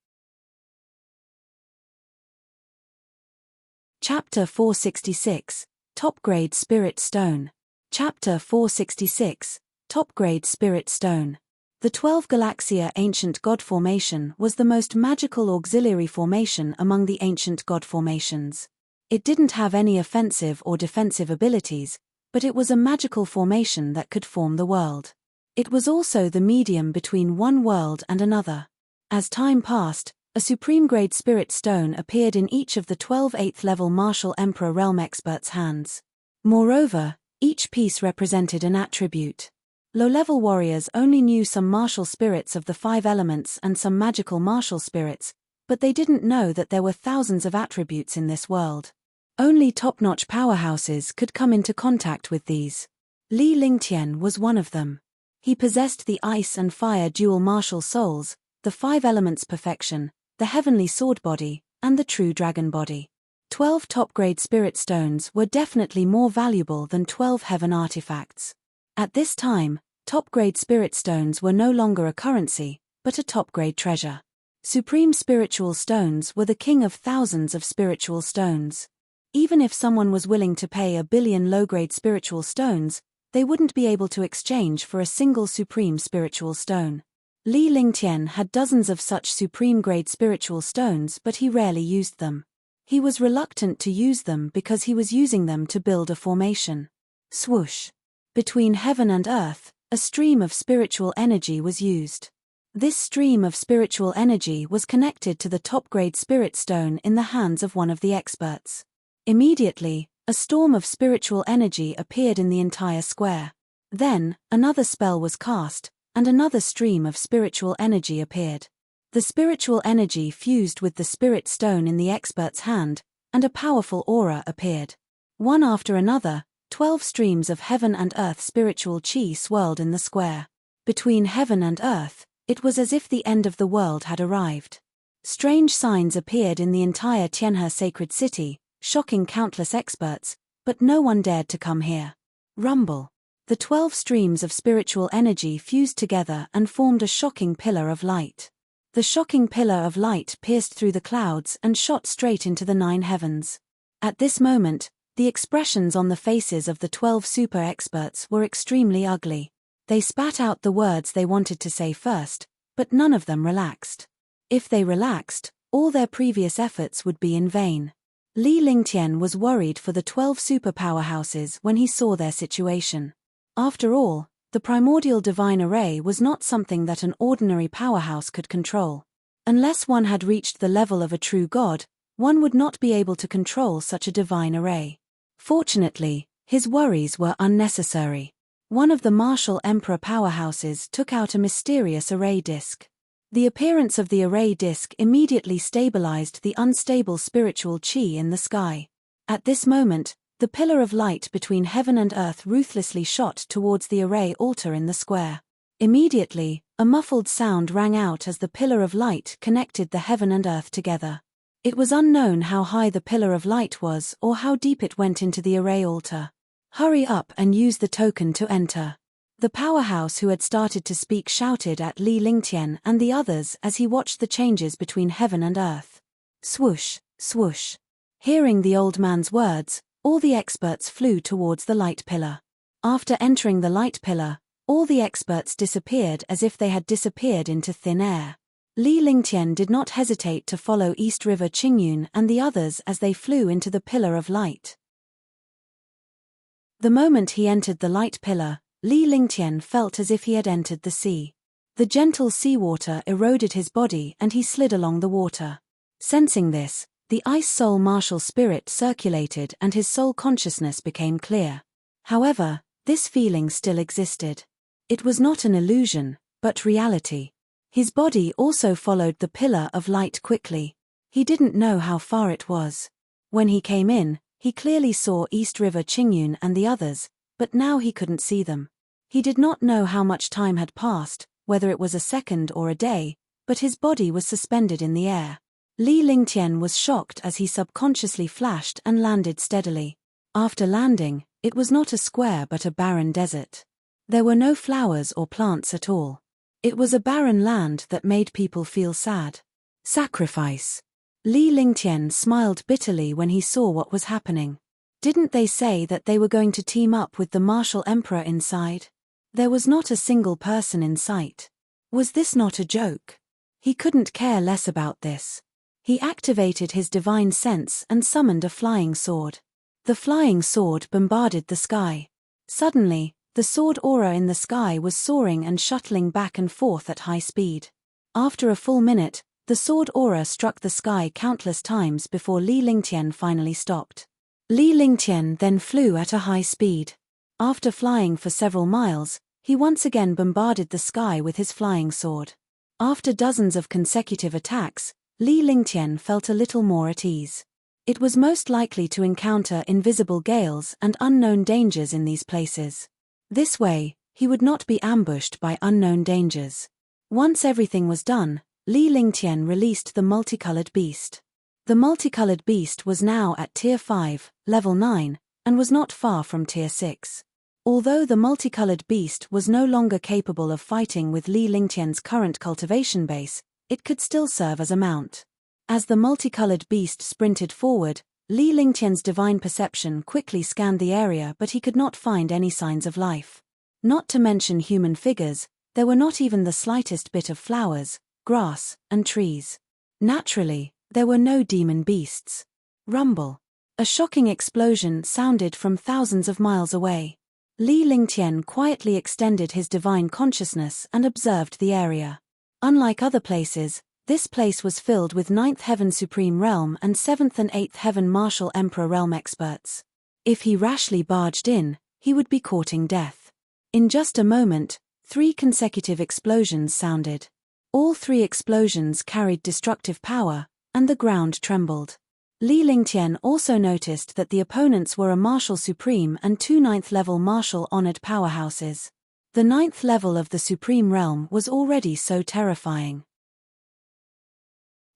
Chapter 466, Top-Grade Spirit Stone. Chapter 466, Top-Grade Spirit Stone. The 12 Galaxia Ancient God Formation was the most magical auxiliary formation among the ancient God formations. It didn't have any offensive or defensive abilities, but it was a magical formation that could form the world. It was also the medium between one world and another. As time passed, a supreme-grade spirit stone appeared in each of the 12 8th-level Martial Emperor Realm experts' hands. Moreover, each piece represented an attribute. Low-level warriors only knew some martial spirits of the 5 elements and some magical martial spirits, but they didn't know that there were thousands of attributes in this world. Only top-notch powerhouses could come into contact with these. Li Lingtian was one of them. He possessed the ice and fire dual martial souls, the 5 elements perfection, the heavenly sword body, and the true dragon body. 12 top-grade spirit stones were definitely more valuable than 12 heaven artifacts. At this time, top-grade spirit stones were no longer a currency, but a top-grade treasure. Supreme spiritual stones were the king of thousands of spiritual stones. Even if someone was willing to pay 1 billion low-grade spiritual stones, they wouldn't be able to exchange for a single supreme spiritual stone. Li Lingtian had dozens of such supreme-grade spiritual stones, but he rarely used them. He was reluctant to use them because he was using them to build a formation. Swoosh. Between heaven and earth, a stream of spiritual energy was used. This stream of spiritual energy was connected to the top-grade spirit stone in the hands of one of the experts. Immediately, a storm of spiritual energy appeared in the entire square. Then, another spell was cast, and another stream of spiritual energy appeared. The spiritual energy fused with the spirit stone in the expert's hand, and a powerful aura appeared. One after another, 12 streams of heaven and earth spiritual chi swirled in the square. Between heaven and earth, it was as if the end of the world had arrived. Strange signs appeared in the entire Tianhe sacred city, shocking countless experts, but no one dared to come here. Rumble. The 12 streams of spiritual energy fused together and formed a shocking pillar of light. The shocking pillar of light pierced through the clouds and shot straight into the 9 heavens. At this moment, the expressions on the faces of the 12 super experts were extremely ugly. They spat out the words they wanted to say first, but none of them relaxed. If they relaxed, all their previous efforts would be in vain. Li Lingtian was worried for the 12 super powerhouses when he saw their situation. After all, the primordial divine array was not something that an ordinary powerhouse could control. Unless one had reached the level of a true god, one would not be able to control such a divine array. Fortunately, His worries were unnecessary. One of the martial emperor powerhouses took out a mysterious array disk. The appearance of the array disk immediately stabilized the unstable spiritual chi in the sky. At this moment, the pillar of light between heaven and earth ruthlessly shot towards the array altar in the square. Immediately, a muffled sound rang out as the pillar of light connected the heaven and earth together. It was unknown how high the pillar of light was or how deep it went into the array altar. "Hurry up and use the token to enter." The powerhouse who had started to speak shouted at Li Lingtian and the others as he watched the changes between heaven and earth. Swoosh, swoosh. Hearing the old man's words, all the experts flew towards the light pillar. After entering the light pillar, all the experts disappeared as if they had disappeared into thin air. Li Lingtian did not hesitate to follow East River Qingyun and the others as they flew into the pillar of light. The moment he entered the light pillar, Li Lingtian felt as if he had entered the sea. The gentle seawater eroded his body and he slid along the water. Sensing this, the ice soul martial spirit circulated and his soul consciousness became clear. However, this feeling still existed. It was not an illusion, but reality. His body also followed the pillar of light quickly. He didn't know how far it was. When he came in, he clearly saw East River Qingyun and the others, but now he couldn't see them. He did not know how much time had passed, whether it was a second or a day, but his body was suspended in the air. Li Lingtian was shocked as he subconsciously flashed and landed steadily. After landing, it was not a square but a barren desert. There were no flowers or plants at all. It was a barren land that made people feel sad. Sacrifice. Li Lingtian smiled bitterly when he saw what was happening. Didn't they say that they were going to team up with the martial emperor inside? There was not a single person in sight. Was this not a joke? He couldn't care less about this. He activated his divine sense and summoned a flying sword. The flying sword bombarded the sky. Suddenly, the sword aura in the sky was soaring and shuttling back and forth at high speed. After a full minute, the sword aura struck the sky countless times before Li Lingtian finally stopped. Li Lingtian then flew at a high speed. After flying for several miles, he once again bombarded the sky with his flying sword. After dozens of consecutive attacks, Li Lingtian felt a little more at ease. It was most likely to encounter invisible gales and unknown dangers in these places. This way, he would not be ambushed by unknown dangers. Once everything was done, Li Lingtian released the multicolored beast. The multicolored beast was now at Tier 5, Level 9, and was not far from Tier 6. Although the multicolored beast was no longer capable of fighting with Li Lingtian's current cultivation base, it could still serve as a mount. As the multicolored beast sprinted forward, Li Lingtian's divine perception quickly scanned the area, but he could not find any signs of life. Not to mention human figures, there were not even the slightest bit of flowers, grass, and trees. Naturally, there were no demon beasts. Rumble. A shocking explosion sounded from thousands of miles away. Li Lingtian quietly extended his divine consciousness and observed the area. Unlike other places, this place was filled with 9th Heaven Supreme Realm and 7th and 8th Heaven Martial Emperor Realm experts. If he rashly barged in, he would be courting death. In just a moment, 3 consecutive explosions sounded. All 3 explosions carried destructive power, and the ground trembled. Li Lingtian also noticed that the opponents were a Martial Supreme and 2 9th-level Martial Honored powerhouses. The 9th level of the Supreme Realm was already so terrifying.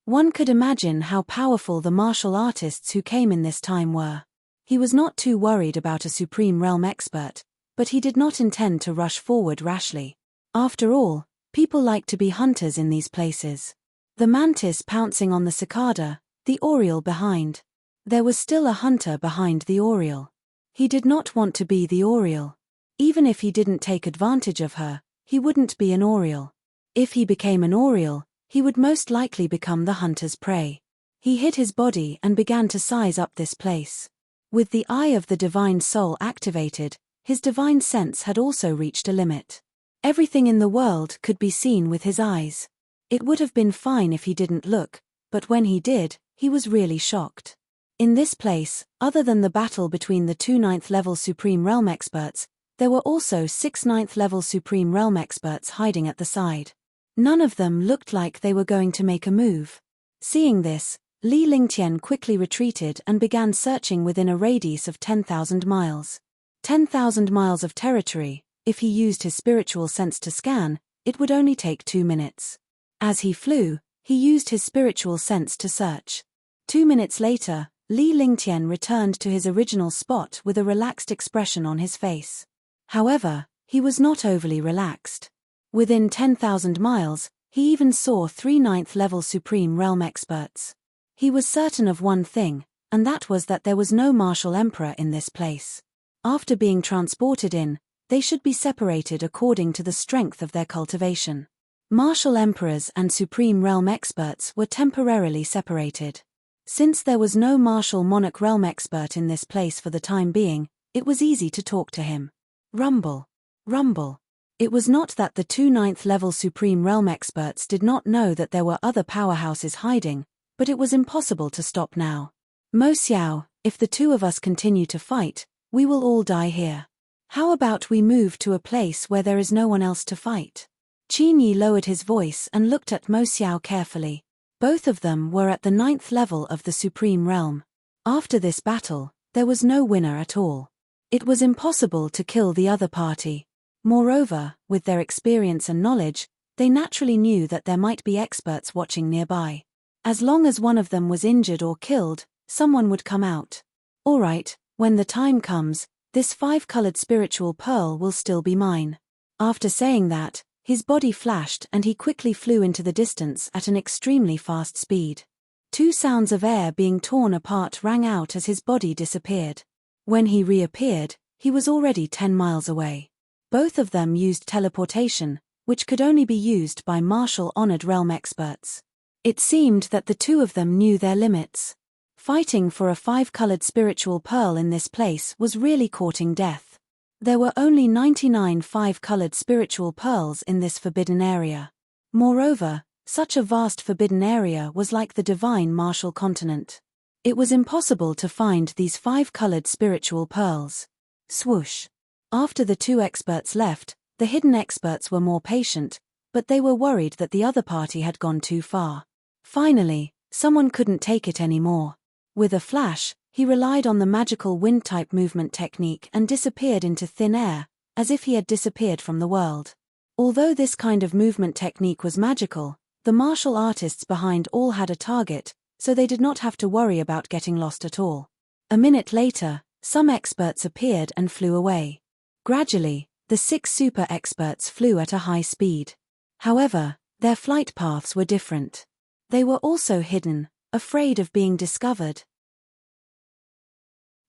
One could imagine how powerful the martial artists who came in this time were. He was not too worried about a Supreme Realm expert, but he did not intend to rush forward rashly. After all, people like to be hunters in these places. The mantis pouncing on the cicada, the oriole behind. There was still a hunter behind the oriole. He did not want to be the oriole. Even if he didn't take advantage of her, he wouldn't be an oriole. If he became an oriole, he would most likely become the hunter's prey. He hid his body and began to size up this place. With the eye of the divine soul activated, his divine sense had also reached a limit. Everything in the world could be seen with his eyes. It would have been fine if he didn't look, but when he did, he was really shocked. In this place, other than the battle between the two 9th-level Supreme Realm experts, there were also 6 9th-level Supreme Realm experts hiding at the side. None of them looked like they were going to make a move. Seeing this, Li Lingtian quickly retreated and began searching within a radius of 10,000 miles. 10,000 miles of territory. If he used his spiritual sense to scan, it would only take 2 minutes. As he flew, he used his spiritual sense to search. 2 minutes later, Li Lingtian returned to his original spot with a relaxed expression on his face. However, he was not overly relaxed. Within 10,000 miles, he even saw 3 9th-level Supreme Realm experts. He was certain of one thing, and that was that there was no martial emperor in this place. After being transported in, they should be separated according to the strength of their cultivation. Martial emperors and Supreme Realm experts were temporarily separated. Since there was no martial monarch realm expert in this place for the time being, it was easy to talk to him. Rumble. Rumble. It was not that the 2 9th-level Supreme Realm experts did not know that there were other powerhouses hiding, but it was impossible to stop now. Mo Xiao, if the two of us continue to fight, we will all die here. How about we move to a place where there is no one else to fight? Qin Yi lowered his voice and looked at Mo Xiao carefully. Both of them were at the 9th level of the Supreme Realm. After this battle, there was no winner at all. It was impossible to kill the other party. Moreover, with their experience and knowledge, they naturally knew that there might be experts watching nearby. As long as one of them was injured or killed, someone would come out. All right, when the time comes, this 5-colored spiritual pearl will still be mine. After saying that, his body flashed and he quickly flew into the distance at an extremely fast speed. 2 sounds of air being torn apart rang out as his body disappeared. When he reappeared, he was already 10 miles away. Both of them used teleportation, which could only be used by martial honored realm experts. It seemed that the two of them knew their limits. Fighting for a 5-colored spiritual pearl in this place was really courting death. There were only 99 5-colored spiritual pearls in this forbidden area. Moreover, such a vast forbidden area was like the divine martial continent. It was impossible to find these 5-colored spiritual pearls. Swoosh. After the 2 experts left, the hidden experts were more patient, but they were worried that the other party had gone too far. Finally, someone couldn't take it anymore. With a flash, he relied on the magical wind-type movement technique and disappeared into thin air, as if he had disappeared from the world. Although this kind of movement technique was magical, the martial artists behind all had a target, so they did not have to worry about getting lost at all. A minute later, some experts appeared and flew away. Gradually, the 6 super experts flew at a high speed. However, their flight paths were different. They were also hidden, afraid of being discovered.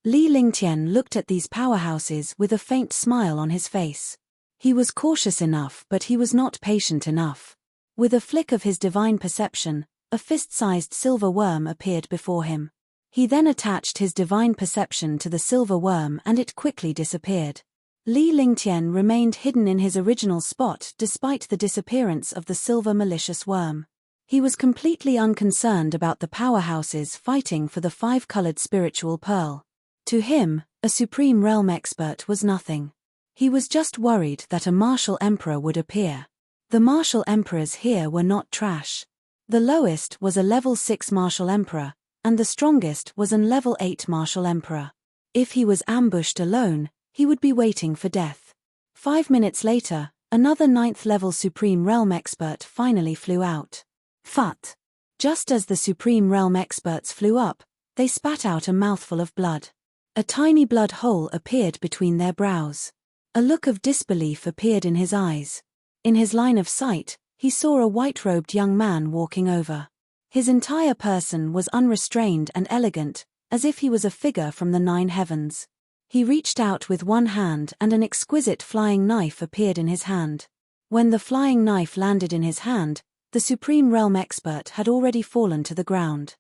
Li Lingtian looked at these powerhouses with a faint smile on his face. He was cautious enough, but he was not patient enough. With a flick of his divine perception, a fist-sized silver worm appeared before him. He then attached his divine perception to the silver worm and it quickly disappeared. Li Lingtian remained hidden in his original spot despite the disappearance of the silver malicious worm. He was completely unconcerned about the powerhouses fighting for the 5-colored spiritual pearl. To him, a supreme realm expert was nothing. He was just worried that a martial emperor would appear. The martial emperors here were not trash. The lowest was a level 6 martial emperor, and the strongest was an level 8 martial emperor. If he was ambushed alone, he would be waiting for death. 5 minutes later, another 9th level supreme realm expert finally flew out. Phut! Just as the Supreme Realm experts flew up, they spat out a mouthful of blood. A tiny blood hole appeared between their brows. A look of disbelief appeared in his eyes. In his line of sight, he saw a white-robed young man walking over. His entire person was unrestrained and elegant, as if he was a figure from the 9 heavens. He reached out with one hand and an exquisite flying knife appeared in his hand. When the flying knife landed in his hand, the Supreme Realm expert had already fallen to the ground.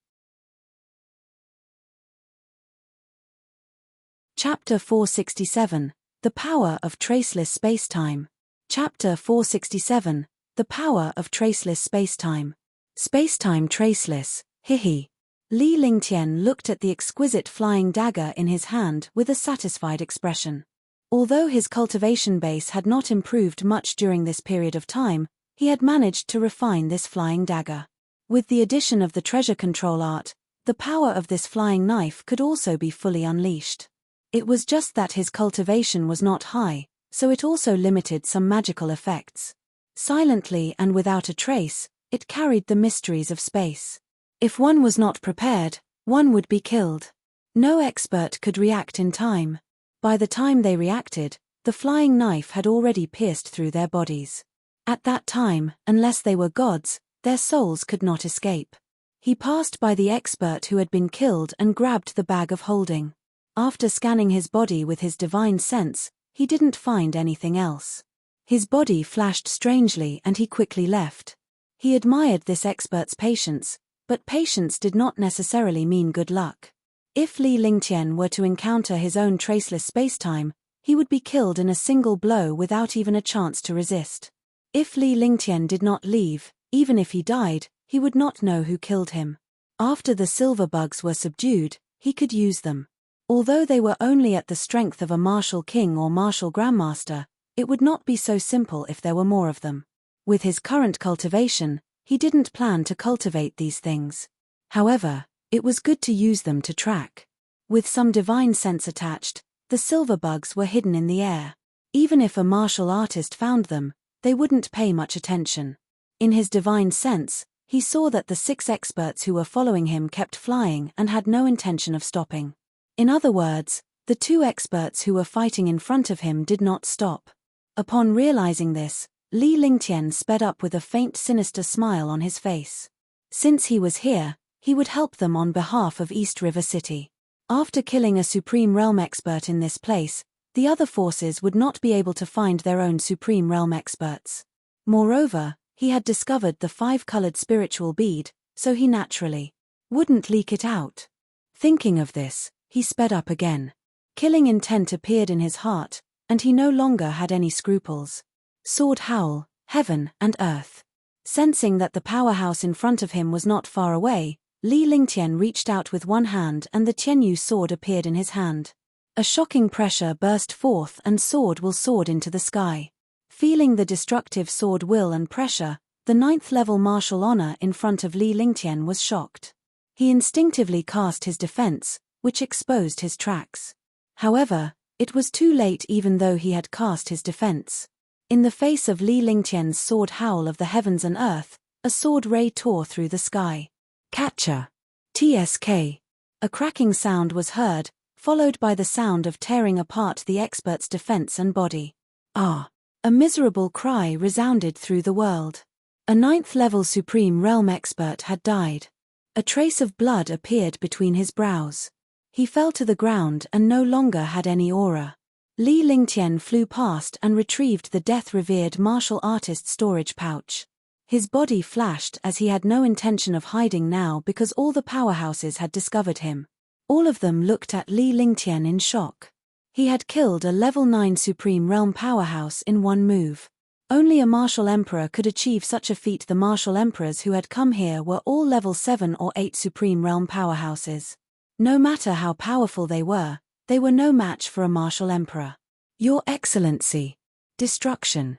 Chapter 467, The Power of Traceless Spacetime. Chapter 467, The Power of Traceless Spacetime. Spacetime traceless, hihi. Li Lingtian looked at the exquisite flying dagger in his hand with a satisfied expression. Although his cultivation base had not improved much during this period of time, he had managed to refine this flying dagger. With the addition of the treasure control art, the power of this flying knife could also be fully unleashed. It was just that his cultivation was not high, so it also limited some magical effects. Silently and without a trace, it carried the mysteries of space. If one was not prepared, one would be killed. No expert could react in time. By the time they reacted, the flying knife had already pierced through their bodies. At that time, unless they were gods, their souls could not escape. He passed by the expert who had been killed and grabbed the bag of holding. After scanning his body with his divine sense, he didn't find anything else. His body flashed strangely and he quickly left. He admired this expert's patience, but patience did not necessarily mean good luck. If Li Lingtian were to encounter his own traceless spacetime, he would be killed in a single blow without even a chance to resist. If Li Lingtian did not leave, even if he died, he would not know who killed him. After the silver bugs were subdued, he could use them. Although they were only at the strength of a martial king or martial grandmaster, it would not be so simple if there were more of them. With his current cultivation, he didn't plan to cultivate these things. However, it was good to use them to track. With some divine sense attached, the silver bugs were hidden in the air. Even if a martial artist found them, they wouldn't pay much attention. In his divine sense, he saw that the 6 experts who were following him kept flying and had no intention of stopping. In other words, the 2 experts who were fighting in front of him did not stop. Upon realizing this, Li Lingtian sped up with a faint sinister smile on his face. Since he was here, he would help them on behalf of East River City. After killing a Supreme Realm expert in this place, the other forces would not be able to find their own Supreme Realm experts. Moreover, he had discovered the 5-colored spiritual bead, so he naturally wouldn't leak it out. Thinking of this, he sped up again. Killing intent appeared in his heart, and he no longer had any scruples. Sword howl, heaven and earth. Sensing that the powerhouse in front of him was not far away, Li Lingtian reached out with one hand and the Tianyu sword appeared in his hand. A shocking pressure burst forth and sword will soared into the sky. Feeling the destructive sword will and pressure, the 9th level martial honor in front of Li Lingtian was shocked. He instinctively cast his defense, which exposed his tracks. However, it was too late even though he had cast his defense. In the face of Li Lingtian's sword howl of the heavens and earth, a sword ray tore through the sky. Catcher. TSK. A cracking sound was heard, followed by the sound of tearing apart the expert's defense and body. Ah! A miserable cry resounded through the world. A 9th level Supreme Realm expert had died. A trace of blood appeared between his brows. He fell to the ground and no longer had any aura. Li Lingtian flew past and retrieved the death-revered martial artist storage pouch. His body flashed as he had no intention of hiding now because all the powerhouses had discovered him. All of them looked at Li Lingtian in shock. He had killed a level 9 Supreme Realm powerhouse in one move. Only a martial emperor could achieve such a feat. The martial emperors who had come here were all level 7 or 8 Supreme Realm powerhouses. No matter how powerful they were no match for a martial emperor. Your Excellency. Destruction.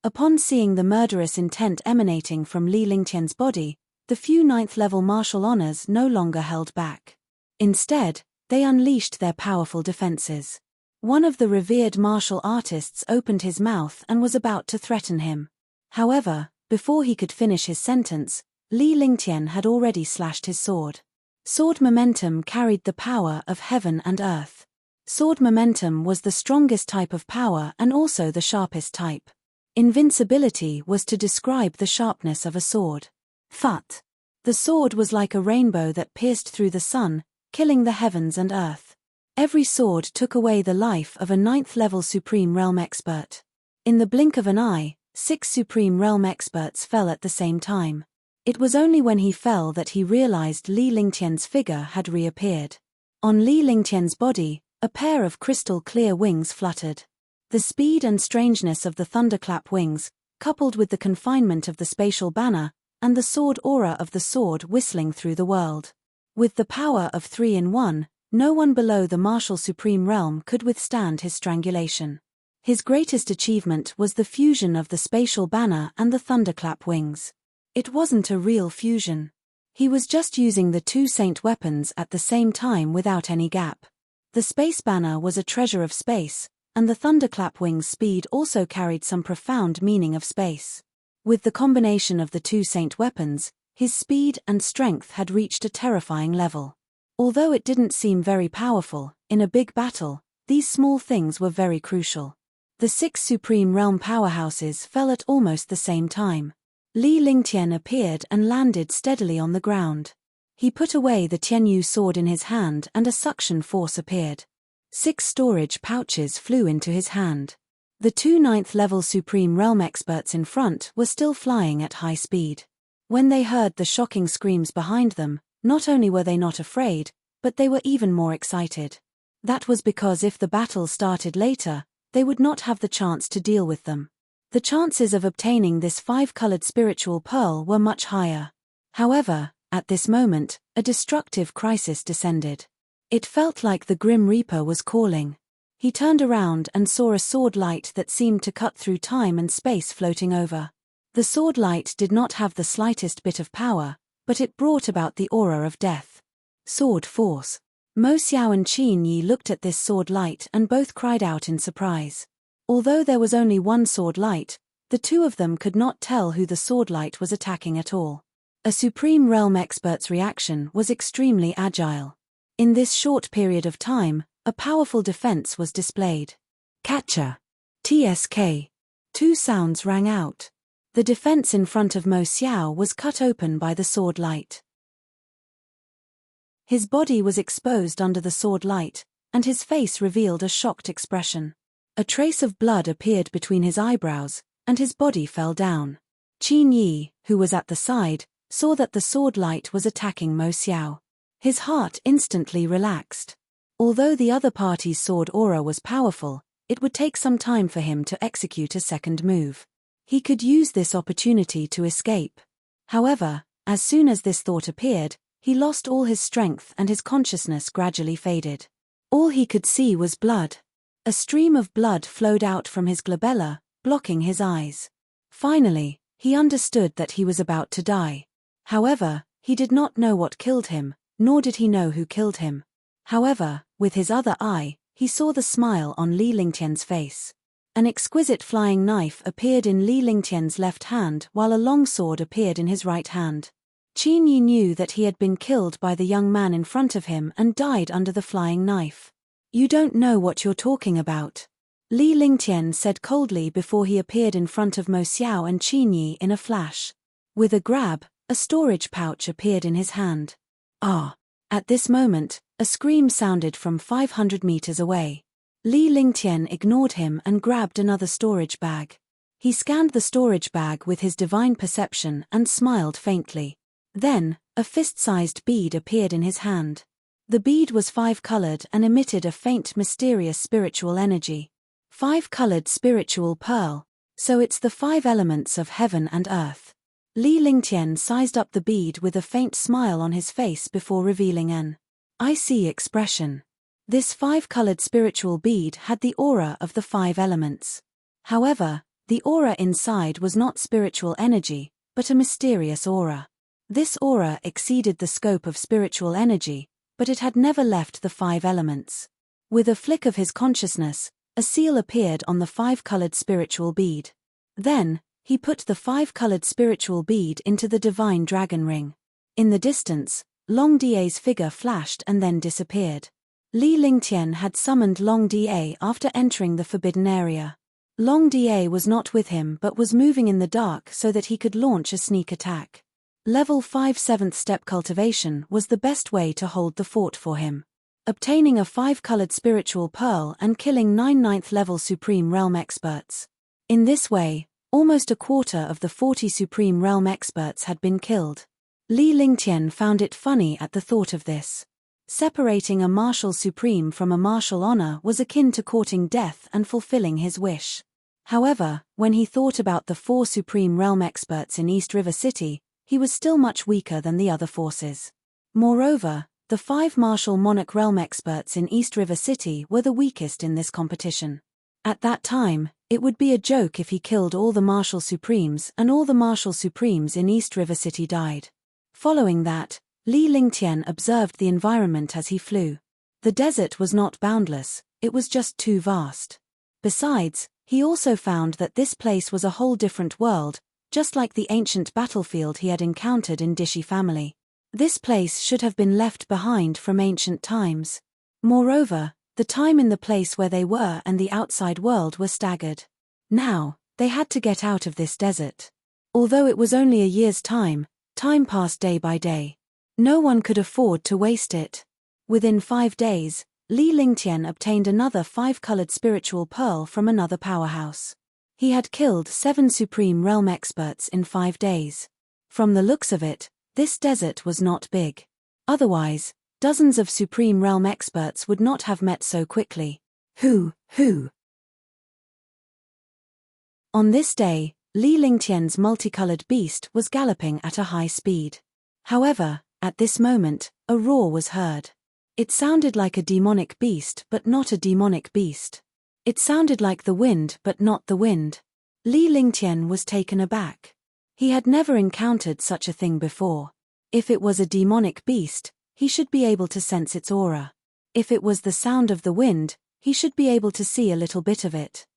Upon seeing the murderous intent emanating from Li Lingtian's body, the few 9th level martial honors no longer held back. Instead, they unleashed their powerful defenses. One of the revered martial artists opened his mouth and was about to threaten him. However, before he could finish his sentence, Li Lingtian had already slashed his sword. Sword momentum carried the power of heaven and earth. Sword momentum was the strongest type of power and also the sharpest type. Invincibility was to describe the sharpness of a sword. Thut! The sword was like a rainbow that pierced through the sun, killing the heavens and earth. Every sword took away the life of a 9th level Supreme Realm expert. In the blink of an eye, 6 Supreme Realm experts fell at the same time. It was only when he fell that he realized Li Lingtian's figure had reappeared. On Li Lingtian's body, a pair of crystal clear wings fluttered. The speed and strangeness of the thunderclap wings, coupled with the confinement of the spatial banner, and the sword aura of the sword whistling through the world. With the power of 3 in 1, no one below the martial supreme realm could withstand his strangulation. His greatest achievement was the fusion of the spatial banner and the thunderclap wings. It wasn't a real fusion. He was just using the two saint weapons at the same time without any gap. The space banner was a treasure of space, and the thunderclap wings' speed also carried some profound meaning of space. With the combination of the two saint weapons, his speed and strength had reached a terrifying level. Although it didn't seem very powerful, in a big battle, these small things were very crucial. The 6 Supreme Realm powerhouses fell at almost the same time. Li Lingtian appeared and landed steadily on the ground. He put away the Tianyu sword in his hand and a suction force appeared. 6 storage pouches flew into his hand. The 2 9th-level Supreme Realm experts in front were still flying at high speed. When they heard the shocking screams behind them, not only were they not afraid, but they were even more excited. That was because if the battle started later, they would not have the chance to deal with them. The chances of obtaining this 5-colored spiritual pearl were much higher. However, at this moment, a destructive crisis descended. It felt like the Grim Reaper was calling. He turned around and saw a sword light that seemed to cut through time and space floating over. The sword light did not have the slightest bit of power, but it brought about the aura of death. Sword force. Mo Xiao and Qin Yi looked at this sword light and both cried out in surprise. Although there was only one sword light, the two of them could not tell who the sword light was attacking at all. A Supreme Realm expert's reaction was extremely agile. In this short period of time, a powerful defense was displayed. Catcher. TSK. 2 sounds rang out. The defense in front of Mo Xiao was cut open by the sword light. His body was exposed under the sword light, and his face revealed a shocked expression. A trace of blood appeared between his eyebrows, and his body fell down. Qin Yi, who was at the side, saw that the sword light was attacking Mo Xiao. His heart instantly relaxed. Although the other party's sword aura was powerful, it would take some time for him to execute a second move. He could use this opportunity to escape. However, as soon as this thought appeared, he lost all his strength and his consciousness gradually faded. All he could see was blood. A stream of blood flowed out from his glabella, blocking his eyes. Finally, he understood that he was about to die. However, he did not know what killed him, nor did he know who killed him. However, with his other eye, he saw the smile on Li Lingtian's face. An exquisite flying knife appeared in Li Lingtian's left hand while a long sword appeared in his right hand. Qin Yi knew that he had been killed by the young man in front of him and died under the flying knife. "You don't know what you're talking about," Li Lingtian said coldly before he appeared in front of Mo Xiao and Qin Yi in a flash. With a grab, a storage pouch appeared in his hand. "Ah!" At this moment, a scream sounded from 500 meters away. Li Lingtian ignored him and grabbed another storage bag. He scanned the storage bag with his divine perception and smiled faintly. Then, a fist-sized bead appeared in his hand. The bead was 5-colored and emitted a faint mysterious spiritual energy. 5-colored spiritual pearl. So it's the 5 elements of heaven and earth. Li Lingtian sized up the bead with a faint smile on his face before revealing an icy expression. This 5-colored spiritual bead had the aura of the 5 elements. However, the aura inside was not spiritual energy, but a mysterious aura. This aura exceeded the scope of spiritual energy, but it had never left the 5 elements. With a flick of his consciousness, a seal appeared on the 5-colored spiritual bead. Then, he put the 5-colored spiritual bead into the divine dragon ring. In the distance, Long Da's figure flashed and then disappeared. Li Lingtian had summoned Long Da after entering the forbidden area. Long Da was not with him but was moving in the dark so that he could launch a sneak attack. Level 5 7th step cultivation was the best way to hold the fort for him. Obtaining a 5-colored spiritual pearl and killing 9 9th level Supreme Realm experts. In this way, almost a quarter of the 40 Supreme Realm experts had been killed. Li Lingtian found it funny at the thought of this. Separating a martial supreme from a martial honor was akin to courting death and fulfilling his wish. However, when he thought about the 4 Supreme Realm experts in East River City, he was still much weaker than the other forces. Moreover, the 5 martial monarch realm experts in East River City were the weakest in this competition. At that time, it would be a joke if he killed all the martial supremes and all the martial supremes in East River City died. Following that, Li Lingtian observed the environment as he flew. The desert was not boundless, it was just too vast. Besides, he also found that this place was a whole different world, just like the ancient battlefield he had encountered in Dishi family. This place should have been left behind from ancient times. Moreover, the time in the place where they were and the outside world were staggered. Now, they had to get out of this desert. Although it was only a year's time passed day by day. No one could afford to waste it. Within 5 days, Li Lingtian obtained another 5-colored spiritual pearl from another powerhouse. He had killed 7 supreme realm experts in 5 days. From the looks of it, this desert was not big. Otherwise, dozens of supreme realm experts would not have met so quickly. Who? On this day, Li Lingtian's multicolored beast was galloping at a high speed. However, at this moment, a roar was heard. It sounded like a demonic beast but not a demonic beast. It sounded like the wind but not the wind. Li Lingtian was taken aback. He had never encountered such a thing before. If it was a demonic beast, he should be able to sense its aura. If it was the sound of the wind, he should be able to see a little bit of it.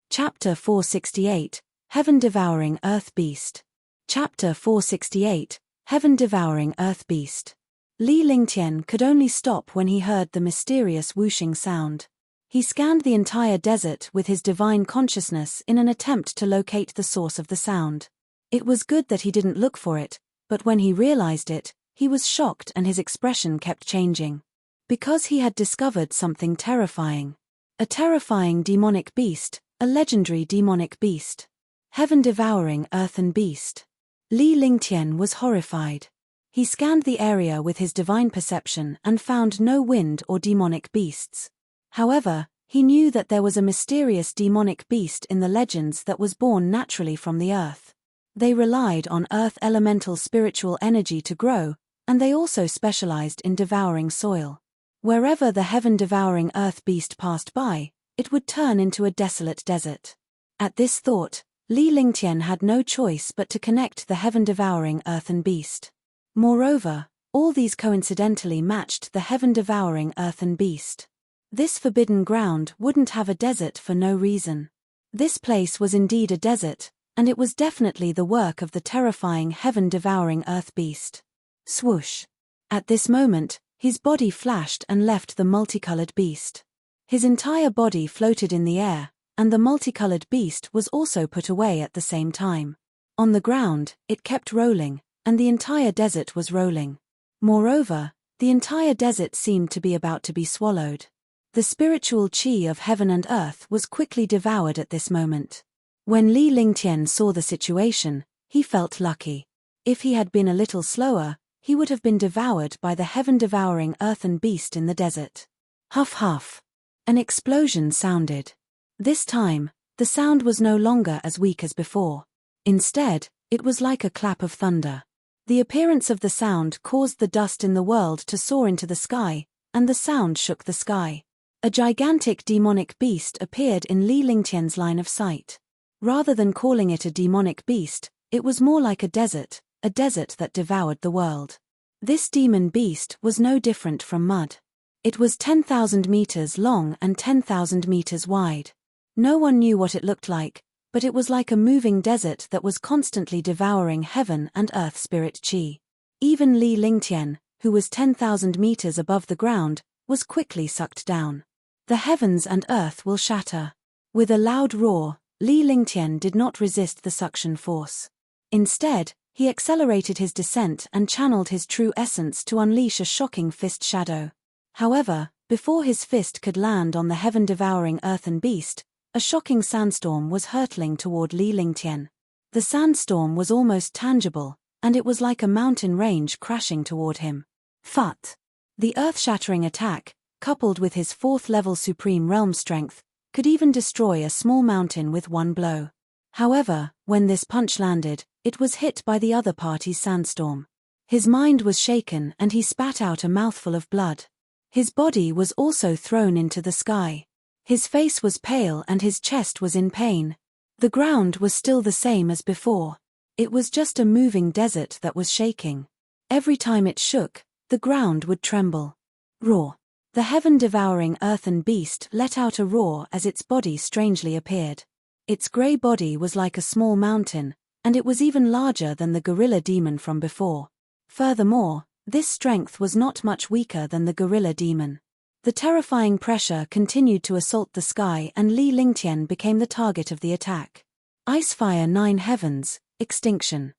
Chapter 468, Heaven-Devouring Earth Beast. Chapter 468, Heaven-Devouring Earth Beast. Li Lingtian could only stop when he heard the mysterious whooshing sound. He scanned the entire desert with his divine consciousness in an attempt to locate the source of the sound. It was good that he didn't look for it, but when he realized it, he was shocked and his expression kept changing. Because he had discovered something terrifying. A terrifying demonic beast, a legendary demonic beast. Heaven-devouring earthen beast. Li Lingtian was horrified. He scanned the area with his divine perception and found no wind or demonic beasts. However, he knew that there was a mysterious demonic beast in the legends that was born naturally from the earth. They relied on earth elemental spiritual energy to grow, and they also specialized in devouring soil. Wherever the heaven-devouring earth beast passed by, it would turn into a desolate desert. At this thought, Li Lingtian had no choice but to connect the heaven-devouring earthen beast. Moreover, all these coincidentally matched the heaven-devouring earthen beast. This forbidden ground wouldn't have a desert for no reason. This place was indeed a desert, and it was definitely the work of the terrifying heaven-devouring earth beast. Swoosh! At this moment, his body flashed and left the multicolored beast. His entire body floated in the air, and the multicolored beast was also put away at the same time. On the ground, it kept rolling, and the entire desert was rolling. Moreover, the entire desert seemed to be about to be swallowed. The spiritual chi of heaven and earth was quickly devoured at this moment. When Li Lingtian saw the situation, he felt lucky. If he had been a little slower, he would have been devoured by the heaven-devouring earthen beast in the desert. Huff huff. An explosion sounded. This time, the sound was no longer as weak as before. Instead, it was like a clap of thunder. The appearance of the sound caused the dust in the world to soar into the sky, and the sound shook the sky. A gigantic demonic beast appeared in Li Lingtian's line of sight. Rather than calling it a demonic beast, it was more like a desert that devoured the world. This demon beast was no different from mud. It was 10,000 meters long and 10,000 meters wide. No one knew what it looked like, but it was like a moving desert that was constantly devouring heaven and earth spirit chi. Even Li Lingtian, who was 10,000 meters above the ground, was quickly sucked down. The heavens and earth will shatter. With a loud roar, Li Lingtian did not resist the suction force. Instead, he accelerated his descent and channeled his true essence to unleash a shocking fist shadow. However, before his fist could land on the heaven-devouring earthen beast, a shocking sandstorm was hurtling toward Li Lingtian. The sandstorm was almost tangible, and it was like a mountain range crashing toward him. Phut! The earth-shattering attack, coupled with his 4th-level supreme realm strength, could even destroy a small mountain with one blow. However, when this punch landed, it was hit by the other party's sandstorm. His mind was shaken and he spat out a mouthful of blood. His body was also thrown into the sky. His face was pale and his chest was in pain. The ground was still the same as before. It was just a moving desert that was shaking. Every time it shook, the ground would tremble. Roar. The heaven-devouring earthen beast let out a roar as its body strangely appeared. Its grey body was like a small mountain, and it was even larger than the gorilla demon from before. Furthermore, this strength was not much weaker than the gorilla demon. The terrifying pressure continued to assault the sky and Li Lingtian became the target of the attack. Icefire 9 Heavens, Extinction.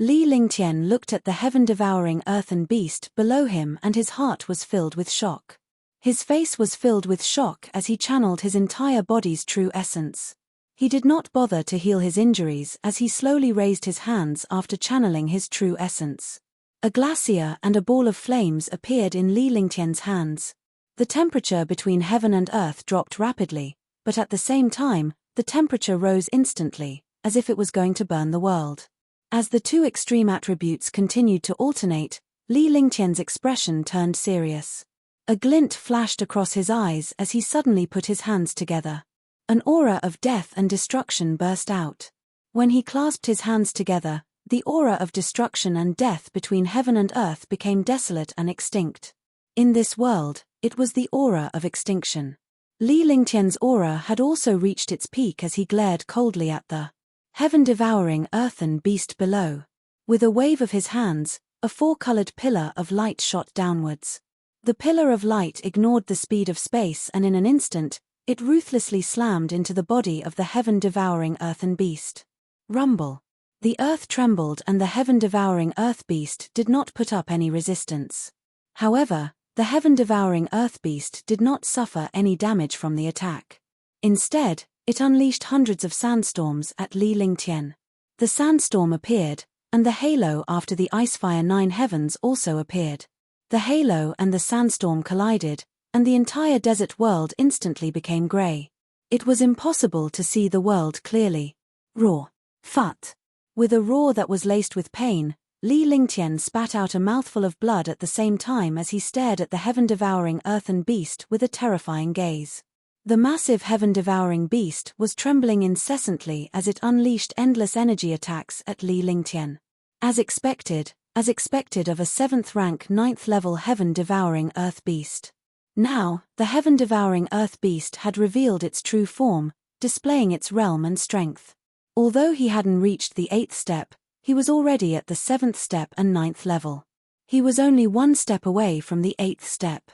Li Lingtian looked at the heaven-devouring earthen beast below him and his heart was filled with shock. His face was filled with shock as he channeled his entire body's true essence. He did not bother to heal his injuries as he slowly raised his hands after channeling his true essence. A glacier and a ball of flames appeared in Li Lingtian's hands. The temperature between heaven and earth dropped rapidly, but at the same time, the temperature rose instantly, as if it was going to burn the world. As the two extreme attributes continued to alternate, Li Lingtian's expression turned serious. A glint flashed across his eyes as he suddenly put his hands together. An aura of death and destruction burst out. When he clasped his hands together, the aura of destruction and death between heaven and earth became desolate and extinct. In this world, it was the aura of extinction. Li Lingtian's aura had also reached its peak as he glared coldly at the heaven-devouring earthen beast below. With a wave of his hands, a four-colored pillar of light shot downwards. The pillar of light ignored the speed of space and in an instant, it ruthlessly slammed into the body of the heaven-devouring earthen beast. Rumble. The earth trembled and the heaven-devouring earth beast did not put up any resistance. However, the heaven-devouring earth beast did not suffer any damage from the attack. Instead, it unleashed hundreds of sandstorms at Li Lingtian. The sandstorm appeared, and the halo after the Icefire 9 Heavens also appeared. The halo and the sandstorm collided, and the entire desert world instantly became grey. It was impossible to see the world clearly. Roar. Phut. With a roar that was laced with pain, Li Lingtian spat out a mouthful of blood at the same time as he stared at the heaven-devouring earthen beast with a terrifying gaze. The massive heaven-devouring beast was trembling incessantly as it unleashed endless energy attacks at Li Lingtian. As expected of a 7th-rank 9th-level heaven-devouring earth beast. Now, the heaven-devouring earth beast had revealed its true form, displaying its realm and strength. Although he hadn't reached the 8th step, he was already at the 7th step and 9th level. He was only one step away from the 8th step.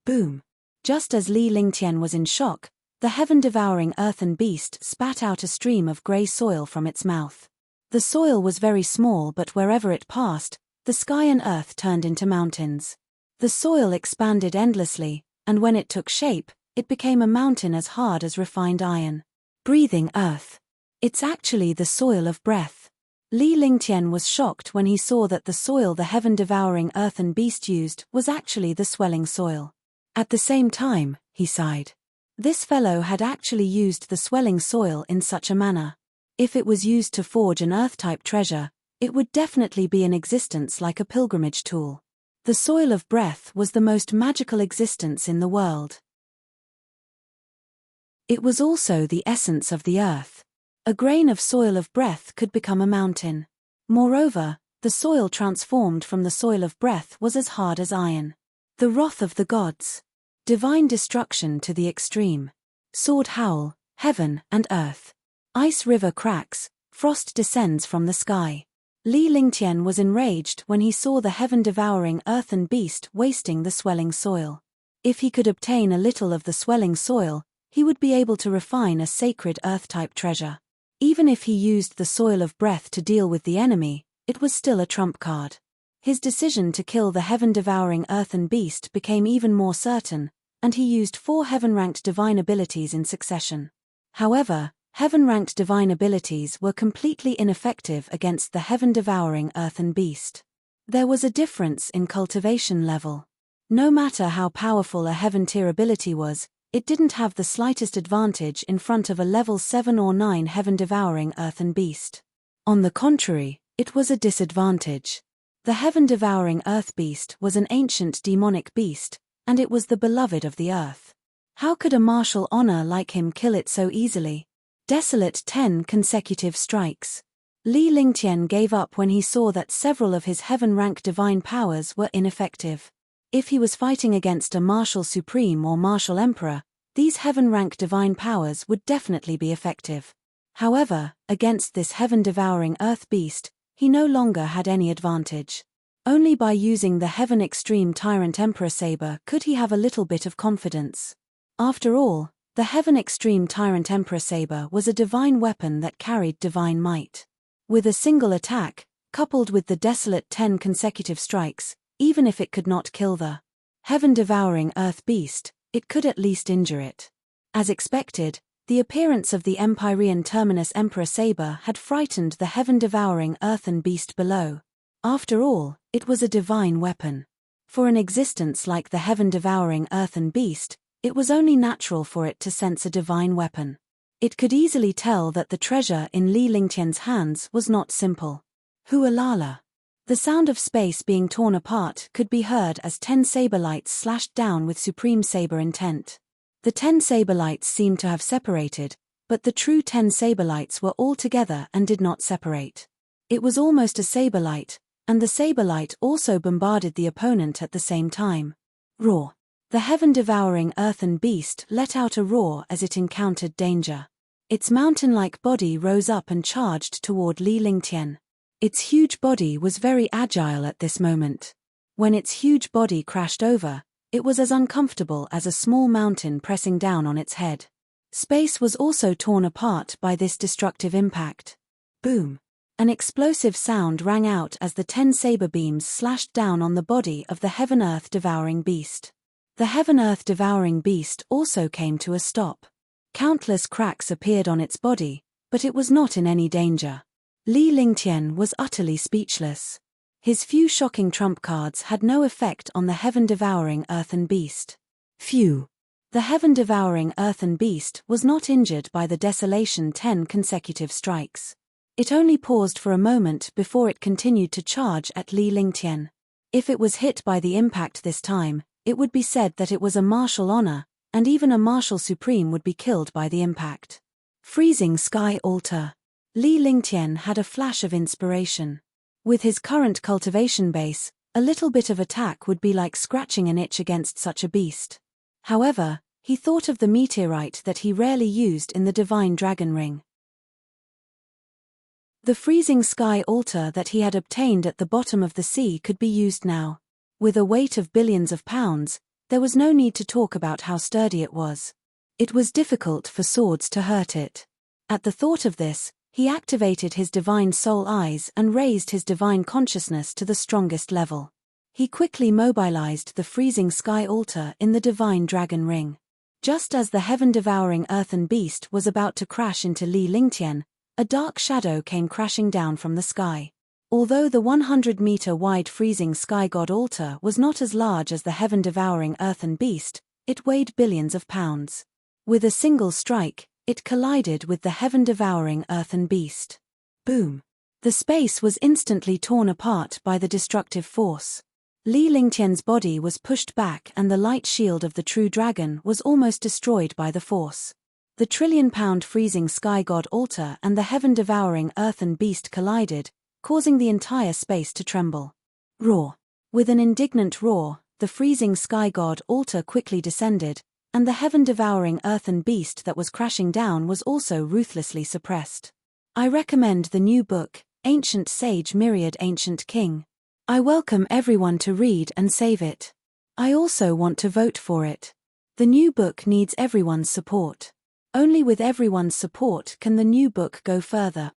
Boom! Just as Li Lingtian was in shock, the heaven-devouring earthen beast spat out a stream of grey soil from its mouth. The soil was very small but wherever it passed, the sky and earth turned into mountains. The soil expanded endlessly, and when it took shape, it became a mountain as hard as refined iron. Breathing earth. It's actually the soil of breath. Li Lingtian was shocked when he saw that the soil the heaven-devouring earthen beast used was actually the swelling soil. At the same time, he sighed. This fellow had actually used the swelling soil in such a manner. If it was used to forge an earth-type treasure, it would definitely be in existence like a pilgrimage tool. The soil of breath was the most magical existence in the world. It was also the essence of the earth. A grain of soil of breath could become a mountain. Moreover, the soil transformed from the soil of breath was as hard as iron. The wrath of the gods. Divine destruction to the extreme. Sword howl, heaven and earth. Ice river cracks, frost descends from the sky. Li Lingtian was enraged when he saw the heaven-devouring earthen beast wasting the swelling soil. If he could obtain a little of the swelling soil, he would be able to refine a sacred earth-type treasure. Even if he used the soil of breath to deal with the enemy, it was still a trump card. His decision to kill the heaven-devouring earthen beast became even more certain, and he used 4 heaven-ranked divine abilities in succession. However, heaven-ranked divine abilities were completely ineffective against the heaven-devouring earthen beast. There was a difference in cultivation level. No matter how powerful a heaven-tier ability was, it didn't have the slightest advantage in front of a level 7 or 9 heaven-devouring earthen beast. On the contrary, it was a disadvantage. The heaven-devouring earth beast was an ancient demonic beast, and it was the beloved of the earth. How could a martial honor like him kill it so easily? Desolate 10 consecutive strikes. Li Lingtian gave up when he saw that several of his heaven-rank divine powers were ineffective. If he was fighting against a martial supreme or martial emperor, these heaven-rank divine powers would definitely be effective. However, against this heaven-devouring earth beast, he no longer had any advantage. Only by using the Heaven Extreme Tyrant Emperor Saber could he have a little bit of confidence. After all, the Heaven Extreme Tyrant Emperor Saber was a divine weapon that carried divine might. With a single attack, coupled with the desolate 10 consecutive strikes, even if it could not kill the heaven-devouring earth beast, it could at least injure it. As expected, the appearance of the Empyrean Terminus Emperor Saber had frightened the heaven-devouring earthen beast below. After all, it was a divine weapon. For an existence like the heaven-devouring earthen beast, it was only natural for it to sense a divine weapon. It could easily tell that the treasure in Li Lingtian's hands was not simple. Hualala. The sound of space being torn apart could be heard as 10 saber lights slashed down with supreme saber intent. The 10 saber lights seemed to have separated, but the true 10 saber lights were all together and did not separate. It was almost a saber light, and the saber light also bombarded the opponent at the same time. Roar. The heaven-devouring earthen beast let out a roar as it encountered danger. Its mountain-like body rose up and charged toward Li Lingtian. Its huge body was very agile at this moment. When its huge body crashed over, it was as uncomfortable as a small mountain pressing down on its head. Space was also torn apart by this destructive impact. Boom! An explosive sound rang out as the 10 saber beams slashed down on the body of the heaven-earth devouring beast. The heaven-earth devouring beast also came to a stop. Countless cracks appeared on its body, but it was not in any danger. Li Lingtian was utterly speechless. His few shocking trump cards had no effect on the heaven-devouring earthen beast. Phew! The heaven-devouring earthen beast was not injured by the desolation 10 consecutive strikes. It only paused for a moment before it continued to charge at Li Lingtian. If it was hit by the impact this time, it would be said that it was a martial honor, and even a martial supreme would be killed by the impact. Freezing Sky Altar. Li Lingtian had a flash of inspiration. With his current cultivation base, a little bit of attack would be like scratching an itch against such a beast. However, he thought of the meteorite that he rarely used in the Divine Dragon Ring. The freezing sky altar that he had obtained at the bottom of the sea could be used now. With a weight of billions of pounds, there was no need to talk about how sturdy it was. It was difficult for swords to hurt it. At the thought of this, he activated his divine soul eyes and raised his divine consciousness to the strongest level. He quickly mobilized the freezing sky altar in the divine dragon ring. Just as the heaven-devouring earthen beast was about to crash into Li Lingtian, a dark shadow came crashing down from the sky. Although the 100-meter-wide freezing sky god altar was not as large as the heaven-devouring earthen beast, it weighed billions of pounds. With a single strike, it collided with the heaven-devouring earthen beast. Boom! The space was instantly torn apart by the destructive force. Li Lingtian's body was pushed back and the light shield of the true dragon was almost destroyed by the force. The trillion-pound freezing sky god altar and the heaven-devouring earthen beast collided, causing the entire space to tremble. Roar! With an indignant roar, the freezing sky god altar quickly descended, and the heaven-devouring earthen beast that was crashing down was also ruthlessly suppressed. I recommend the new book, Ancient Sage Myriad Ancient King. I welcome everyone to read and save it. I also want to vote for it. The new book needs everyone's support. Only with everyone's support can the new book go further.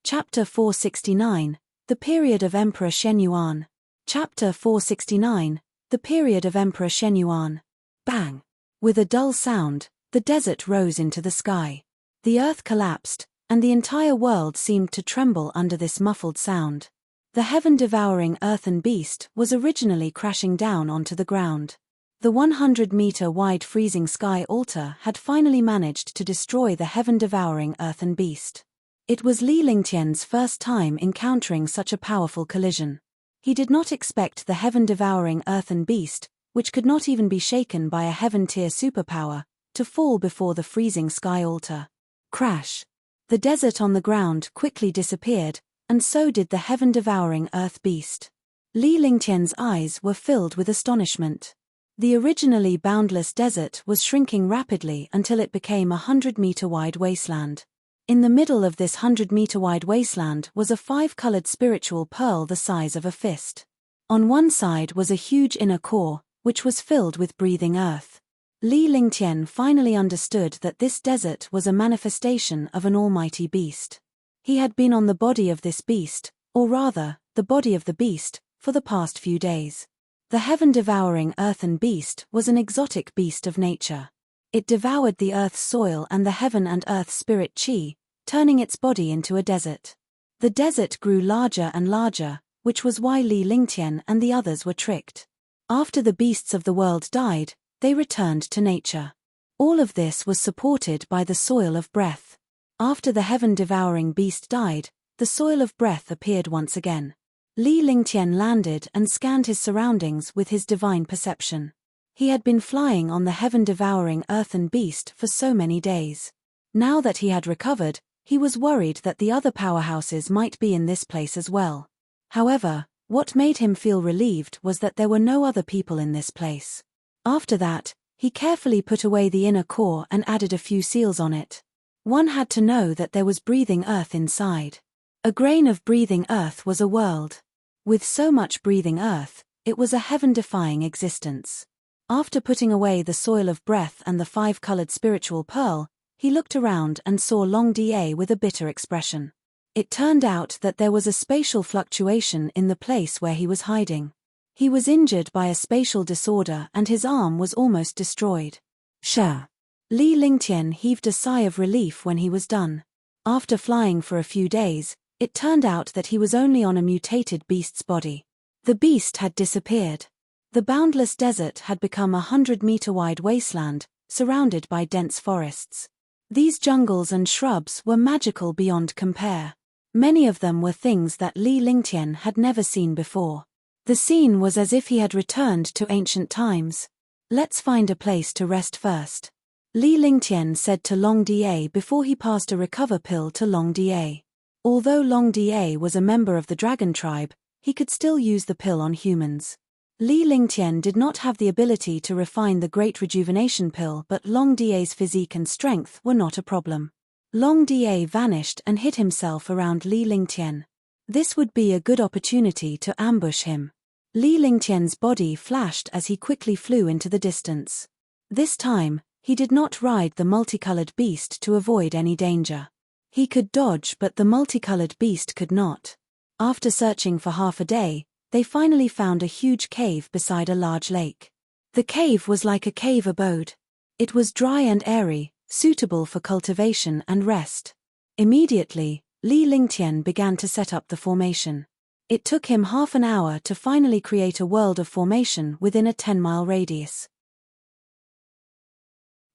Chapter 469, The Period of Emperor Shenyuan. Chapter 469, The Period of Emperor Shenyuan. Bang! With a dull sound, the desert rose into the sky. The earth collapsed, and the entire world seemed to tremble under this muffled sound. The heaven-devouring earthen beast was originally crashing down onto the ground. The 100-meter-wide freezing sky altar had finally managed to destroy the heaven-devouring earthen beast. It was Li Lingtian's first time encountering such a powerful collision. He did not expect the heaven-devouring earthen beast, which could not even be shaken by a heaven-tier superpower, to fall before the freezing sky altar. Crash! The desert on the ground quickly disappeared, and so did the heaven-devouring earth beast. Li Lingtian's eyes were filled with astonishment. The originally boundless desert was shrinking rapidly until it became a 100-meter-wide wasteland. In the middle of this 100-meter-wide wasteland was a 5-colored spiritual pearl the size of a fist. On one side was a huge inner core, which was filled with breathing earth. Li Lingtian finally understood that this desert was a manifestation of an almighty beast. He had been on the body of this beast, or rather, the body of the beast, for the past few days. The heaven-devouring earthen beast was an exotic beast of nature. It devoured the earth's soil and the heaven and earth spirit chi, turning its body into a desert. The desert grew larger and larger, which was why Li Lingtian and the others were tricked. After the beasts of the world died, they returned to nature. All of this was supported by the soil of breath. After the heaven-devouring beast died, the soil of breath appeared once again. Li Lingtian landed and scanned his surroundings with his divine perception. He had been flying on the heaven-devouring earthen beast for so many days. Now that he had recovered, he was worried that the other powerhouses might be in this place as well. However, what made him feel relieved was that there were no other people in this place. After that, he carefully put away the inner core and added a few seals on it. One had to know that there was breathing earth inside. A grain of breathing earth was a world. With so much breathing earth, it was a heaven-defying existence. After putting away the soil of breath and the 5-colored spiritual pearl, he looked around and saw Long Da with a bitter expression. It turned out that there was a spatial fluctuation in the place where he was hiding. He was injured by a spatial disorder and his arm was almost destroyed. Sure. Li Lingtian heaved a sigh of relief when he was done. After flying for a few days, it turned out that he was only on a mutated beast's body. The beast had disappeared. The boundless desert had become a 100-meter-wide wasteland, surrounded by dense forests. These jungles and shrubs were magical beyond compare. Many of them were things that Li Lingtian had never seen before. The scene was as if he had returned to ancient times. Let's find a place to rest first. Li Lingtian said to Long Da before he passed a recover pill to Long Da. Although Long Da was a member of the dragon tribe, he could still use the pill on humans. Li Lingtian did not have the ability to refine the Great Rejuvenation Pill, but Long Da's physique and strength were not a problem. Long Da vanished and hid himself around Li Lingtian. This would be a good opportunity to ambush him. Li Lingtian's body flashed as he quickly flew into the distance. This time, he did not ride the multicolored beast to avoid any danger. He could dodge, but the multicolored beast could not. After searching for half a day, they finally found a huge cave beside a large lake. The cave was like a cave abode. It was dry and airy, suitable for cultivation and rest. Immediately, Li Lingtian began to set up the formation. It took him half an hour to finally create a world of formation within a 10-mile radius.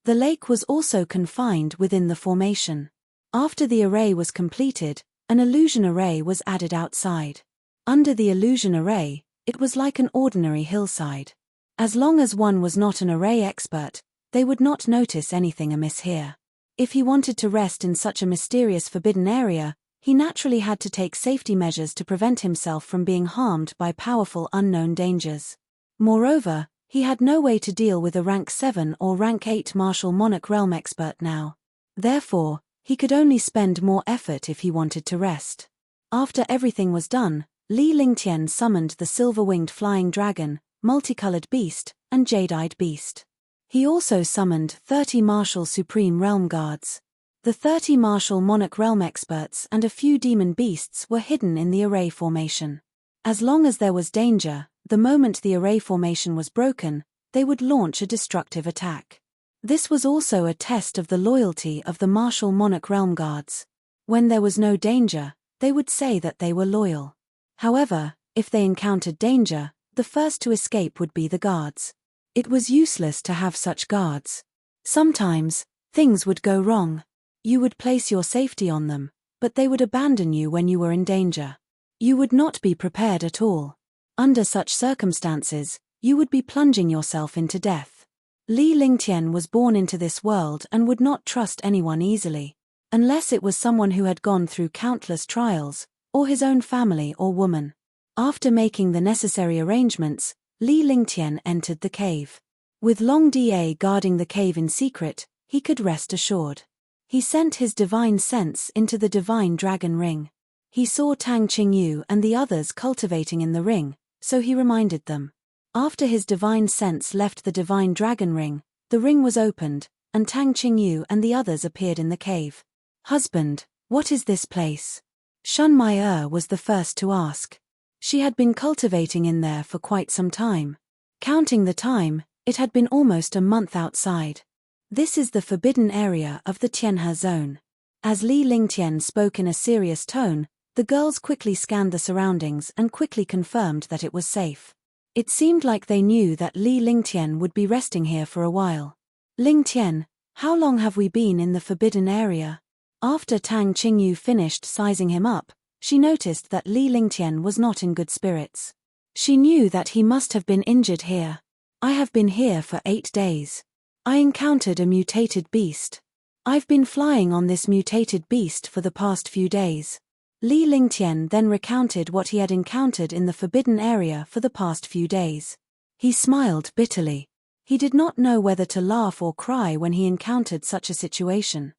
The lake was also confined within the formation. After the array was completed, an illusion array was added outside. Under the illusion array, it was like an ordinary hillside. As long as one was not an array expert, they would not notice anything amiss here. If he wanted to rest in such a mysterious forbidden area, he naturally had to take safety measures to prevent himself from being harmed by powerful unknown dangers. Moreover, he had no way to deal with a rank 7 or rank 8 martial monarch realm expert now. Therefore, he could only spend more effort if he wanted to rest. After everything was done, Li Lingtian summoned the silver-winged flying dragon, multicolored beast, and jade-eyed beast. He also summoned 30 martial supreme realm guards. The 30 martial monarch realm experts and a few demon beasts were hidden in the array formation. As long as there was danger, the moment the array formation was broken, they would launch a destructive attack. This was also a test of the loyalty of the martial monarch realm guards. When there was no danger, they would say that they were loyal. However, if they encountered danger, the first to escape would be the guards. It was useless to have such guards. Sometimes, things would go wrong. You would place your safety on them, but they would abandon you when you were in danger. You would not be prepared at all. Under such circumstances, you would be plunging yourself into death. Li Lingtian was born into this world and would not trust anyone easily, unless it was someone who had gone through countless trials, or his own family or woman. After making the necessary arrangements, Li Lingtian entered the cave. With Long Da guarding the cave in secret, he could rest assured. He sent his divine sense into the divine dragon ring. He saw Tang Qingyu and the others cultivating in the ring, so he reminded them. After his divine sense left the divine dragon ring, the ring was opened, and Tang Qingyu and the others appeared in the cave. "Husband, what is this place?" Shun Mai was the first to ask. She had been cultivating in there for quite some time. Counting the time, it had been almost a month outside. "This is the forbidden area of the Tianhe zone." As Li Lingtian spoke in a serious tone, the girls quickly scanned the surroundings and quickly confirmed that it was safe. It seemed like they knew that Li Lingtian would be resting here for a while. "Lingtian, how long have we been in the forbidden area?" After Tang Qingyu finished sizing him up, she noticed that Li Lingtian was not in good spirits. She knew that he must have been injured here. "I have been here for 8 days. I encountered a mutated beast. I've been flying on this mutated beast for the past few days." Li Lingtian then recounted what he had encountered in the forbidden area for the past few days. He smiled bitterly. He did not know whether to laugh or cry when he encountered such a situation.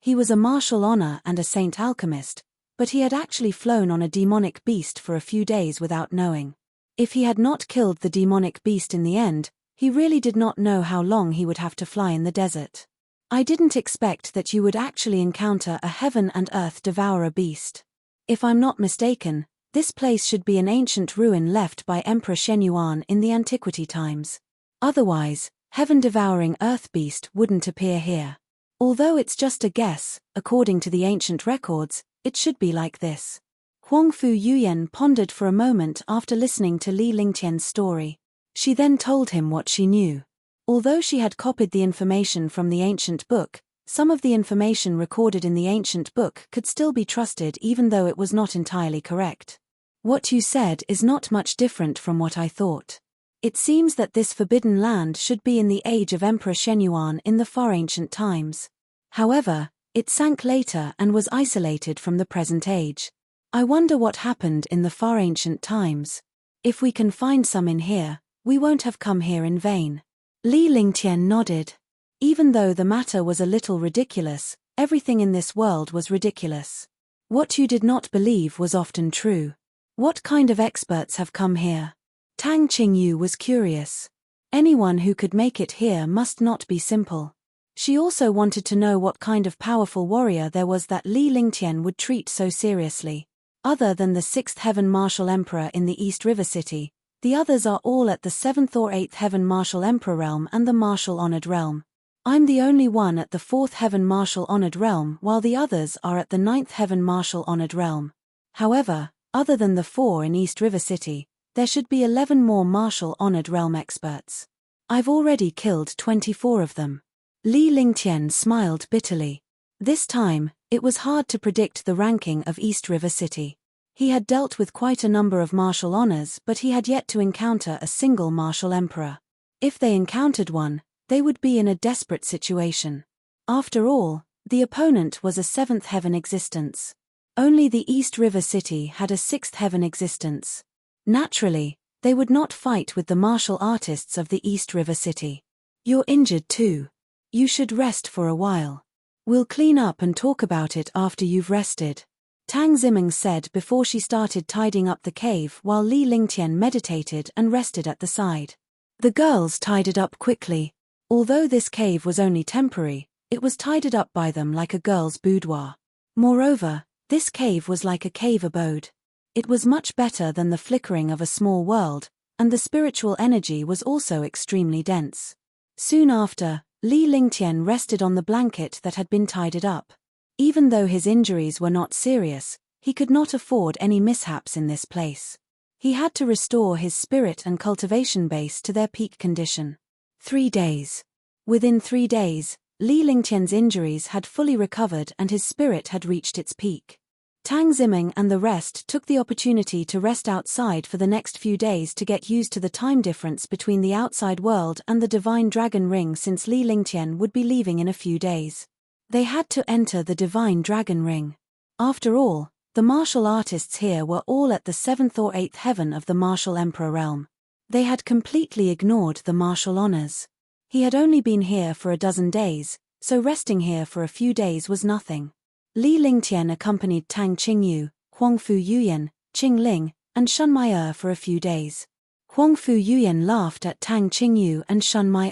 He was a martial honor and a saint alchemist, but he had actually flown on a demonic beast for a few days without knowing. If he had not killed the demonic beast in the end, he really did not know how long he would have to fly in the desert. "I didn't expect that you would actually encounter a heaven and earth devourer beast. If I'm not mistaken, this place should be an ancient ruin left by Emperor Shenyuan in the antiquity times. Otherwise, heaven-devouring earth beast wouldn't appear here. Although it's just a guess, according to the ancient records, it should be like this." Huangfu Yuyan pondered for a moment after listening to Li Lingtian's story. She then told him what she knew. Although she had copied the information from the ancient book, some of the information recorded in the ancient book could still be trusted even though it was not entirely correct. "What you said is not much different from what I thought. It seems that this forbidden land should be in the age of Emperor Shenyuan in the far ancient times. However, it sank later and was isolated from the present age. I wonder what happened in the far ancient times. If we can find some in here, we won't have come here in vain." Li Lingtian nodded. Even though the matter was a little ridiculous, everything in this world was ridiculous. What you did not believe was often true. "What kind of experts have come here?" Tang Qingyu was curious. Anyone who could make it here must not be simple. She also wanted to know what kind of powerful warrior there was that Li Lingtian would treat so seriously. Other than the 6th Heaven Martial Emperor in the East River City, the others are all at the 7th or 8th Heaven Martial Emperor realm and the Martial Honored realm. I'm the only one at the 4th Heaven Martial Honored realm while the others are at the 9th Heaven Martial Honored realm. However, other than the 4 in East River City, there should be 11 more Martial Honored realm experts. I've already killed 24 of them." Li Lingtian smiled bitterly. This time, it was hard to predict the ranking of East River City. He had dealt with quite a number of martial honors but he had yet to encounter a single martial emperor. If they encountered one, they would be in a desperate situation. After all, the opponent was a 7th heaven existence. Only the East River City had a 6th heaven existence. Naturally, they would not fight with the martial artists of the East River City. "You're injured too. You should rest for a while. We'll clean up and talk about it after you've rested," Tang Zimeng said before she started tidying up the cave while Li Lingtian meditated and rested at the side. The girls tied it up quickly. Although this cave was only temporary, it was tidied up by them like a girl's boudoir. Moreover, this cave was like a cave abode. It was much better than the flickering of a small world, and the spiritual energy was also extremely dense. Soon after, Li Lingtian rested on the blanket that had been tidied up. Even though his injuries were not serious, He could not afford any mishaps in this place. He had to restore his spirit and cultivation base to their peak condition. 3 days. Within 3 days, Li Lingtian's injuries had fully recovered and his spirit had reached its peak. Tang Ziming and the rest took the opportunity to rest outside for the next few days to get used to the time difference between the outside world and the Divine Dragon Ring, since Li Lingtian would be leaving in a few days. They had to enter the Divine Dragon Ring. After all, the martial artists here were all at the 7th or 8th heaven of the martial emperor realm. They had completely ignored the martial honors. He had only been here for a dozen days, so resting here for a few days was nothing. Li Lingtian accompanied Tang Qingyu, Huangfu Yuyan, Qing Ling, and Shun Mai for a few days. Huangfu Yuyan laughed at Tang Qingyu and Shun Mai.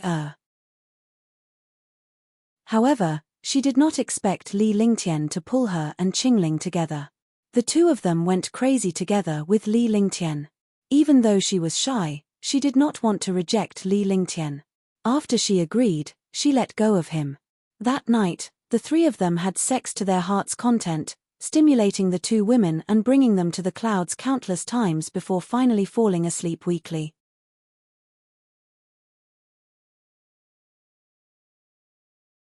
However, she did not expect Li Lingtian to pull her and Qingling together. The two of them went crazy together with Li Lingtian. Even though she was shy, she did not want to reject Li Lingtian. After she agreed, she let go of him. That night, the three of them had sex to their heart's content, stimulating the two women and bringing them to the clouds countless times before finally falling asleep weakly.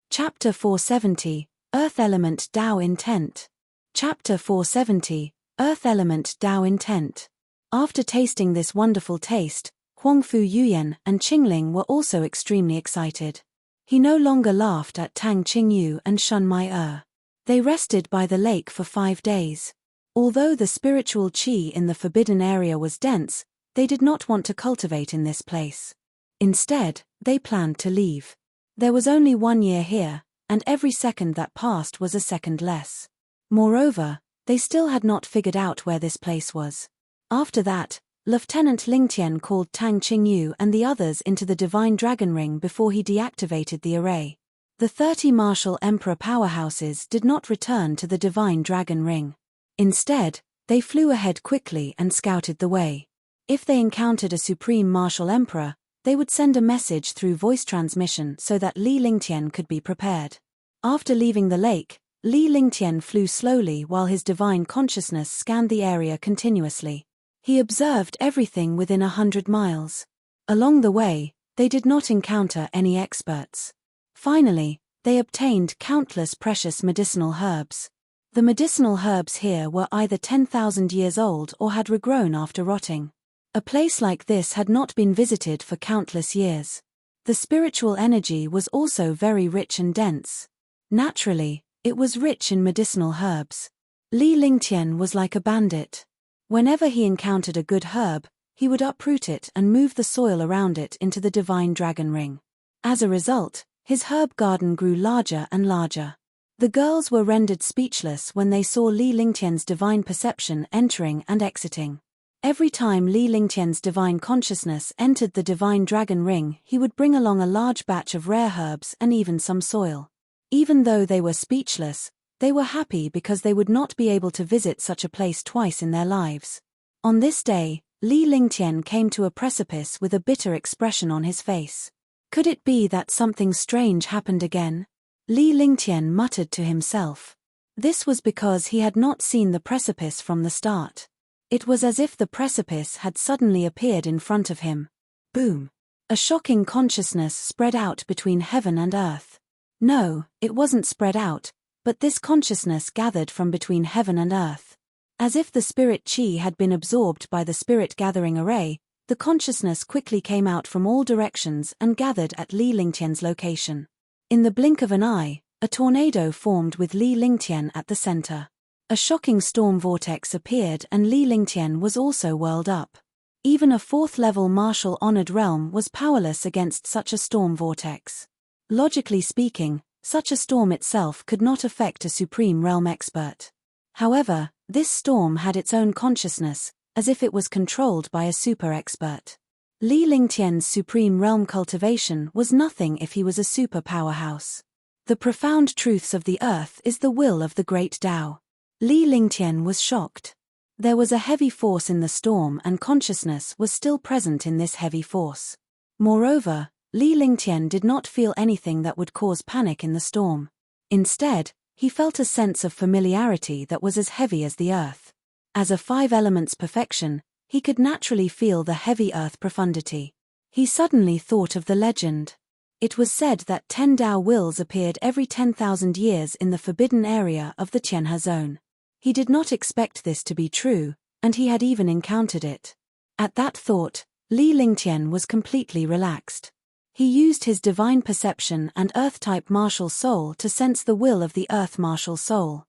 Chapter 470, Earth Element Tao Intent. Chapter 470, Earth Element Tao Intent. After tasting this wonderful taste, Huangfu Yuyan and Qingling were also extremely excited. He no longer laughed at Tang Qingyu and Shun Mai. They rested by the lake for 5 days. Although the spiritual qi in the forbidden area was dense, they did not want to cultivate in this place. Instead, they planned to leave. There was only 1 year here, and every second that passed was a second less. Moreover, they still had not figured out where this place was. After that, Lieutenant Lingtian called Tang Qingyu and the others into the Divine Dragon Ring before he deactivated the array. The 30 martial emperor powerhouses did not return to the Divine Dragon Ring. Instead, they flew ahead quickly and scouted the way. If they encountered a supreme martial emperor, they would send a message through voice transmission so that Li Lingtian could be prepared. After leaving the lake, Li Lingtian flew slowly while his divine consciousness scanned the area continuously. He observed everything within 100 miles. Along the way, they did not encounter any experts. Finally, they obtained countless precious medicinal herbs. The medicinal herbs here were either 10,000 years old or had regrown after rotting. A place like this had not been visited for countless years. The spiritual energy was also very rich and dense. Naturally, it was rich in medicinal herbs. Li Lingtian was like a bandit. Whenever he encountered a good herb, he would uproot it and move the soil around it into the Divine Dragon Ring. As a result, his herb garden grew larger and larger. The girls were rendered speechless when they saw Li Lingtian's divine perception entering and exiting. Every time Li Lingtian's divine consciousness entered the Divine Dragon Ring, he would bring along a large batch of rare herbs and even some soil. Even though they were speechless, they were happy because they would not be able to visit such a place twice in their lives. On this day, Li Lingtian came to a precipice with a bitter expression on his face. Could it be that something strange happened again? Li Lingtian muttered to himself. This was because he had not seen the precipice from the start. It was as if the precipice had suddenly appeared in front of him. Boom! A shocking consciousness spread out between heaven and earth. No, it wasn't spread out, but this consciousness gathered from between heaven and earth. As if the spirit qi had been absorbed by the spirit gathering array, the consciousness quickly came out from all directions and gathered at Li Lingtian's location. In the blink of an eye, a tornado formed with Li Lingtian at the center. A shocking storm vortex appeared and Li Lingtian was also whirled up. Even a 4th-level martial honored realm was powerless against such a storm vortex. Logically speaking, such a storm itself could not affect a supreme realm expert. However, this storm had its own consciousness, as if it was controlled by a super expert. Li Lingtian's supreme realm cultivation was nothing if he was a super powerhouse. The profound truths of the earth is the will of the great Tao. Li Lingtian was shocked. There was a heavy force in the storm and consciousness was still present in this heavy force. Moreover, Li Lingtian did not feel anything that would cause panic in the storm. Instead, He felt a sense of familiarity that was as heavy as the earth. As a 5 elements perfection, he could naturally feel the heavy earth profundity. He suddenly thought of the legend. It was said that 10 Tao wills appeared every 10,000 years in the forbidden area of the Tianhe zone. He did not expect this to be true, and he had even encountered it. At that thought, Li Lingtian was completely relaxed. He used his divine perception and earth-type martial soul to sense the will of the earth martial soul.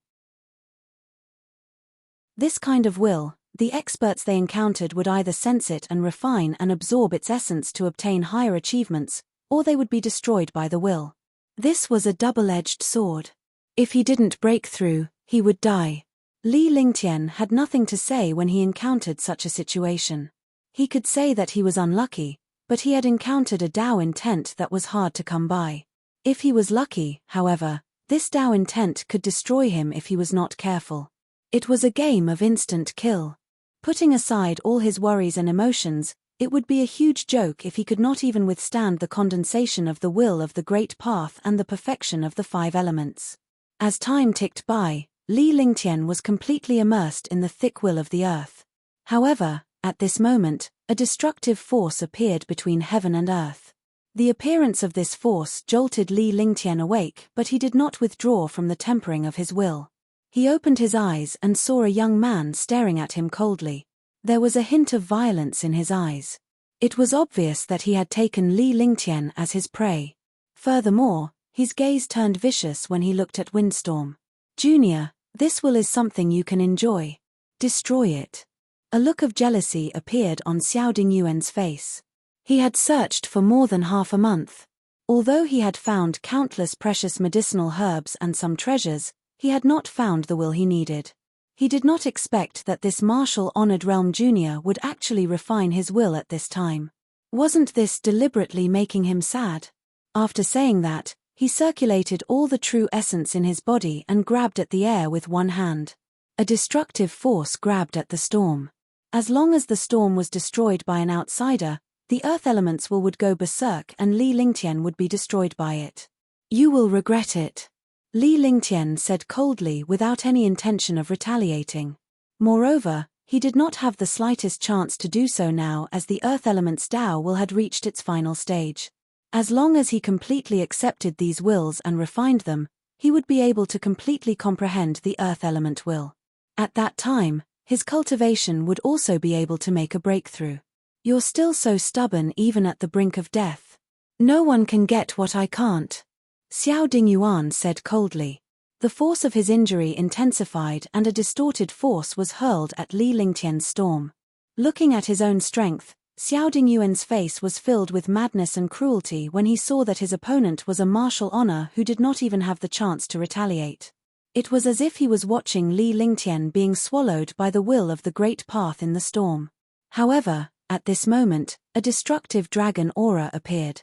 This kind of will, the experts they encountered would either sense it and refine and absorb its essence to obtain higher achievements, or they would be destroyed by the will. This was a double-edged sword. If he didn't break through, he would die. Li Lingtian had nothing to say when he encountered such a situation. He could say that he was unlucky, but he had encountered a Tao intent that was hard to come by. If he was lucky, however, this Tao intent could destroy him if he was not careful. It was a game of instant kill. Putting aside all his worries and emotions, it would be a huge joke if he could not even withstand the condensation of the will of the Great Path and the perfection of the 5 elements. As time ticked by, Li Lingtian was completely immersed in the thick will of the earth. However, at this moment, a destructive force appeared between heaven and earth. The appearance of this force jolted Li Lingtian awake, but he did not withdraw from the tempering of his will. He opened his eyes and saw a young man staring at him coldly. There was a hint of violence in his eyes. It was obvious that he had taken Li Lingtian as his prey. Furthermore, his gaze turned vicious when he looked at Windstorm. "Junior, this will is something you can enjoy. Destroy it." A look of jealousy appeared on Xiao Dingyuan's face. He had searched for more than half a month. Although he had found countless precious medicinal herbs and some treasures, he had not found the will he needed. He did not expect that this martial honored realm junior would actually refine his will at this time. Wasn't this deliberately making him sad? After saying that, he circulated all the true essence in his body and grabbed at the air with one hand. A destructive force grabbed at the storm. As long as the storm was destroyed by an outsider, the earth elements would go berserk and Li Lingtian would be destroyed by it. "You will regret it," Li Lingtian said coldly without any intention of retaliating. Moreover, he did not have the slightest chance to do so now as the earth element's Tao will had reached its final stage. As long as he completely accepted these wills and refined them, he would be able to completely comprehend the earth element will. At that time, his cultivation would also be able to make a breakthrough. "You're still so stubborn even at the brink of death. No one can get what I can't," Xiao Dingyuan said coldly. The force of his injury intensified and a distorted force was hurled at Li Lingtian's storm. Looking at his own strength, Xiao Dingyuan's face was filled with madness and cruelty when he saw that his opponent was a martial honor who did not even have the chance to retaliate. It was as if he was watching Li Lingtian being swallowed by the will of the Great Path in the storm. However, at this moment, a destructive dragon aura appeared.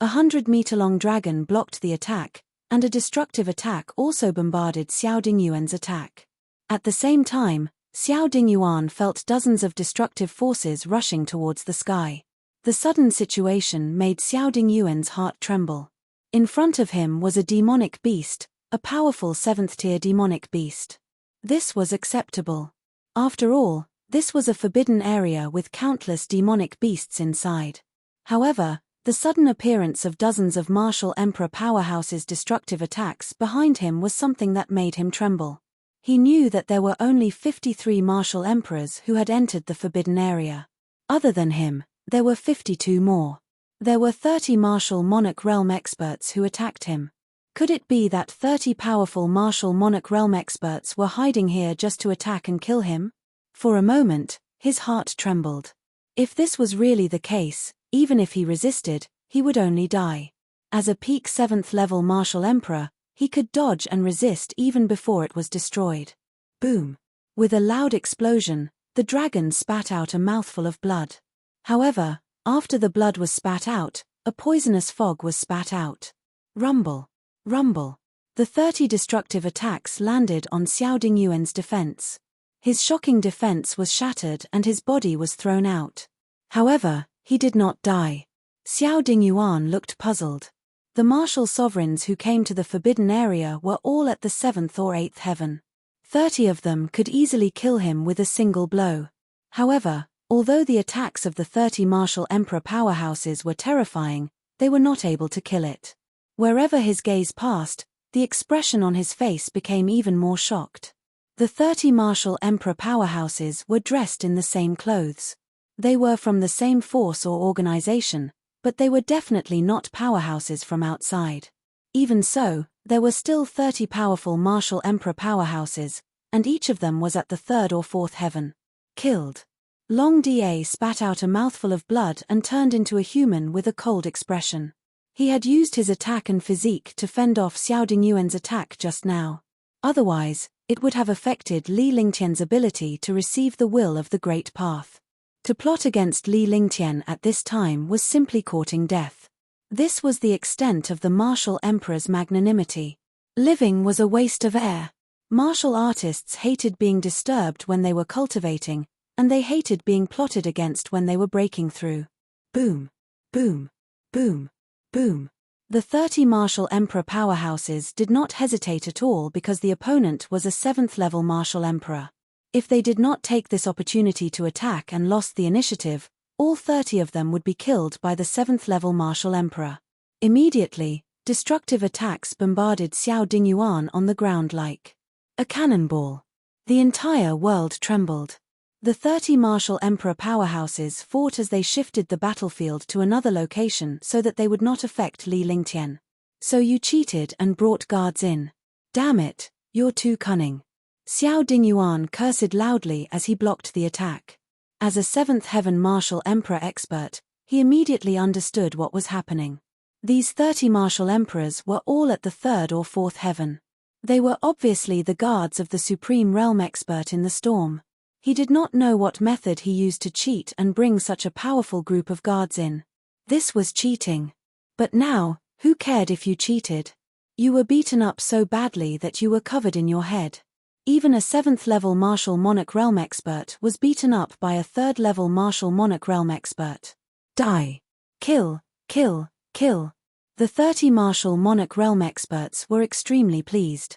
100-meter-long dragon blocked the attack, and a destructive attack also bombarded Xiao Dingyuan's attack. At the same time, Xiao Dingyuan felt dozens of destructive forces rushing towards the sky. The sudden situation made Xiao Dingyuan's heart tremble. In front of him was a demonic beast, a powerful 7th-tier demonic beast. This was acceptable. After all, this was a forbidden area with countless demonic beasts inside. However, the sudden appearance of dozens of martial emperor powerhouses' destructive attacks behind him was something that made him tremble. He knew that there were only 53 martial emperors who had entered the forbidden area. Other than him, there were 52 more. There were 30 martial monarch realm experts who attacked him. Could it be that 30 powerful martial monarch realm experts were hiding here just to attack and kill him? For a moment, his heart trembled. If this was really the case, even if he resisted, he would only die. As a peak 7th-level martial emperor, he could dodge and resist even before it was destroyed. Boom! With a loud explosion, the dragon spat out a mouthful of blood. However, after the blood was spat out, a poisonous fog was spat out. Rumble! Rumble! The 30 destructive attacks landed on Xiao Dingyuan's defense. His shocking defense was shattered and his body was thrown out. However, he did not die. Xiao Dingyuan looked puzzled. The martial sovereigns who came to the forbidden area were all at the 7th or 8th heaven. 30 of them could easily kill him with a single blow. However, although the attacks of the 30 martial emperor powerhouses were terrifying, they were not able to kill it. Wherever his gaze passed, the expression on his face became even more shocked. The 30 martial emperor powerhouses were dressed in the same clothes. They were from the same force or organization, but they were definitely not powerhouses from outside. Even so, there were still 30 powerful martial emperor powerhouses, and each of them was at the 3rd or 4th heaven. Killed. Long Da spat out a mouthful of blood and turned into a human with a cold expression. He had used his attack and physique to fend off Xiao Dingyuan's attack just now. Otherwise, it would have affected Li Lingtian's ability to receive the will of the Great Path. To plot against Li Lingtian at this time was simply courting death. This was the extent of the martial emperor's magnanimity. Living was a waste of air. Martial artists hated being disturbed when they were cultivating, and they hated being plotted against when they were breaking through. Boom, boom, boom, boom. The 30 martial emperor powerhouses did not hesitate at all because the opponent was a 7th level martial emperor. If they did not take this opportunity to attack and lost the initiative, all 30 of them would be killed by the 7th level martial emperor. Immediately, destructive attacks bombarded Xiao Dingyuan on the ground like a cannonball. The entire world trembled. The 30 martial emperor powerhouses fought as they shifted the battlefield to another location so that they would not affect Li Lingtian. So you cheated and brought guards in. Damn it, you're too cunning. Xiao Dingyuan cursed loudly as he blocked the attack. As a 7th heaven martial emperor expert, he immediately understood what was happening. These 30 martial emperors were all at the 3rd or 4th heaven. They were obviously the guards of the supreme realm expert in the storm. He did not know what method he used to cheat and bring such a powerful group of guards in. This was cheating. But now, who cared if you cheated? You were beaten up so badly that you were covered in your head. Even a 7th level martial monarch realm expert was beaten up by a 3rd level martial monarch realm expert. Die. Kill, kill, kill. The 30 martial monarch realm experts were extremely pleased.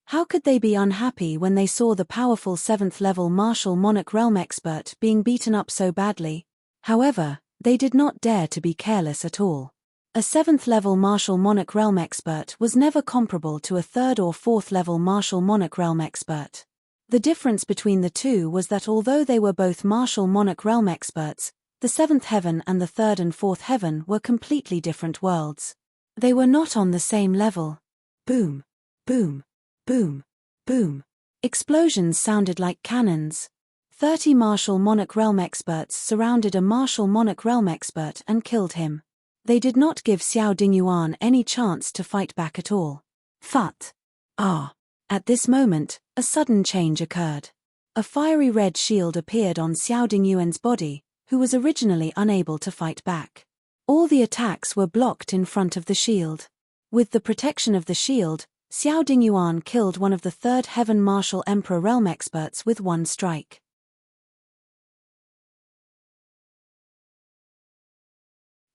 How could they be unhappy when they saw the powerful 7th level martial monarch realm expert being beaten up so badly? However, they did not dare to be careless at all. A 7th level martial monarch realm expert was never comparable to a 3rd or 4th level martial monarch realm expert. The difference between the two was that although they were both martial monarch realm experts, the 7th heaven and the 3rd and 4th heaven were completely different worlds. They were not on the same level. Boom, boom, boom, boom. Explosions sounded like cannons. 30 martial monarch realm experts surrounded a martial monarch realm expert and killed him. They did not give Xiao Dingyuan any chance to fight back at all. Phut! Ah! At this moment, a sudden change occurred. A fiery red shield appeared on Xiao Dingyuan's body, who was originally unable to fight back. All the attacks were blocked in front of the shield. With the protection of the shield, Xiao Dingyuan killed one of the 3rd heaven martial emperor realm experts with one strike.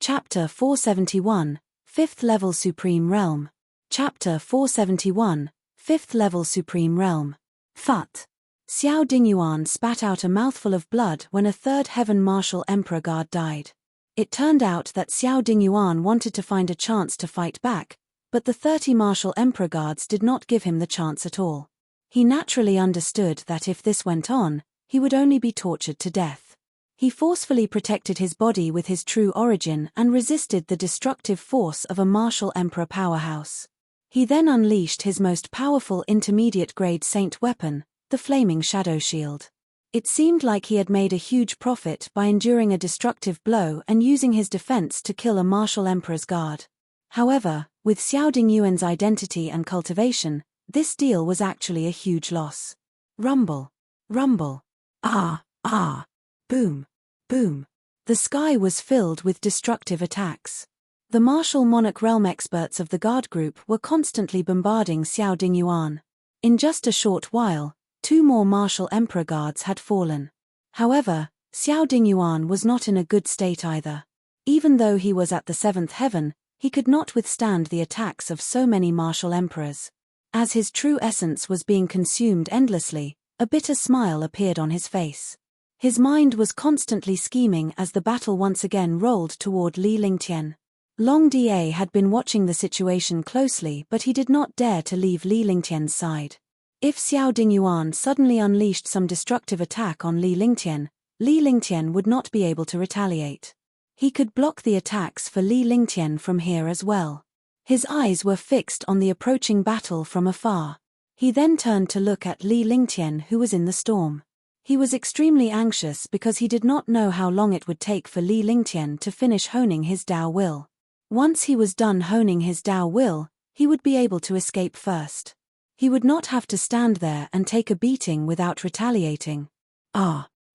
Chapter 471, 5th Level Supreme Realm. Chapter 471, 5th Level Supreme Realm. Phut! Xiao Dingyuan spat out a mouthful of blood when a 3rd heaven martial emperor guard died. It turned out that Xiao Dingyuan wanted to find a chance to fight back, but the 30 martial emperor guards did not give him the chance at all. He naturally understood that if this went on, he would only be tortured to death. He forcefully protected his body with his true origin and resisted the destructive force of a martial emperor powerhouse. He then unleashed his most powerful intermediate-grade saint weapon, the flaming shadow shield. It seemed like he had made a huge profit by enduring a destructive blow and using his defense to kill a martial emperor's guard. However, with Xiao Dingyuan's identity and cultivation, this deal was actually a huge loss. Rumble. Rumble. Ah, ah. Boom. Boom. The sky was filled with destructive attacks. The martial monarch realm experts of the guard group were constantly bombarding Xiao Dingyuan. In just a short while, 2 more martial emperor guards had fallen. However, Xiao Dingyuan was not in a good state either. Even though he was at the seventh heaven, he could not withstand the attacks of so many martial emperors. As his true essence was being consumed endlessly, a bitter smile appeared on his face. His mind was constantly scheming as the battle once again rolled toward Li Lingtian. Long Da had been watching the situation closely, but he did not dare to leave Li Lingtian's side. If Xiao Dingyuan suddenly unleashed some destructive attack on Li Lingtian would not be able to retaliate. He could block the attacks for Li Lingtian from here as well. His eyes were fixed on the approaching battle from afar. He then turned to look at Li Lingtian, who was in the storm. He was extremely anxious because he did not know how long it would take for Li Lingtian to finish honing his Dao will. Once he was done honing his Dao will, he would be able to escape first. He would not have to stand there and take a beating without retaliating.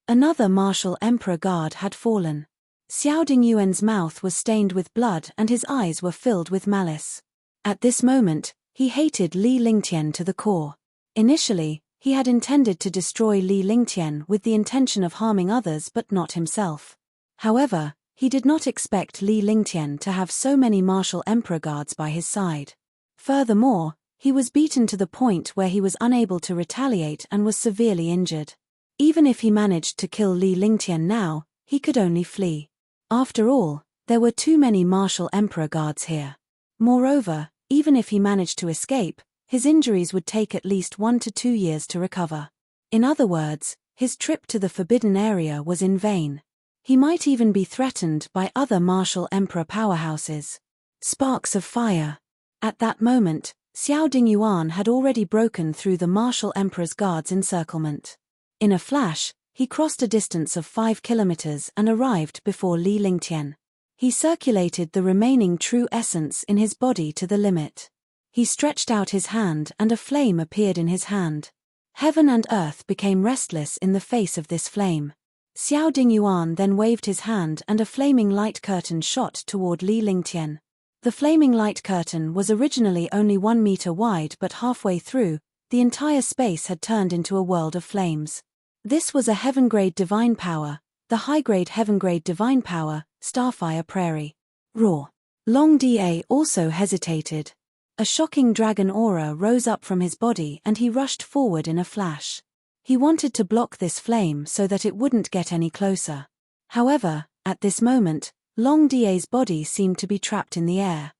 Another martial emperor guard had fallen. Xiao Dingyuan's mouth was stained with blood and his eyes were filled with malice. At this moment, he hated Li Lingtian to the core. Initially, he had intended to destroy Li Lingtian with the intention of harming others but not himself. However, he did not expect Li Lingtian to have so many martial emperor guards by his side. Furthermore, he was beaten to the point where he was unable to retaliate and was severely injured. Even if he managed to kill Li Lingtian now, he could only flee. After all, there were too many martial emperor guards here. Moreover, even if he managed to escape, his injuries would take at least 1 to 2 years to recover. In other words, his trip to the forbidden area was in vain. He might even be threatened by other martial emperor powerhouses. Sparks of fire. At that moment, Xiao Dingyuan had already broken through the martial emperor's guards' encirclement. In a flash, he crossed a distance of 5 kilometers and arrived before Li Lingtian. He circulated the remaining true essence in his body to the limit. He stretched out his hand and a flame appeared in his hand. Heaven and earth became restless in the face of this flame. Xiao Dingyuan then waved his hand and a flaming light curtain shot toward Li Lingtian. The flaming light curtain was originally only 1 meter wide, but halfway through, the entire space had turned into a world of flames. This was a heaven-grade divine power, the high-grade heaven-grade divine power, Starfire Prairie. Raw. Long Da also hesitated. A shocking dragon aura rose up from his body and he rushed forward in a flash. He wanted to block this flame so that it wouldn't get any closer. However, at this moment, Long Da's body seemed to be trapped in the air.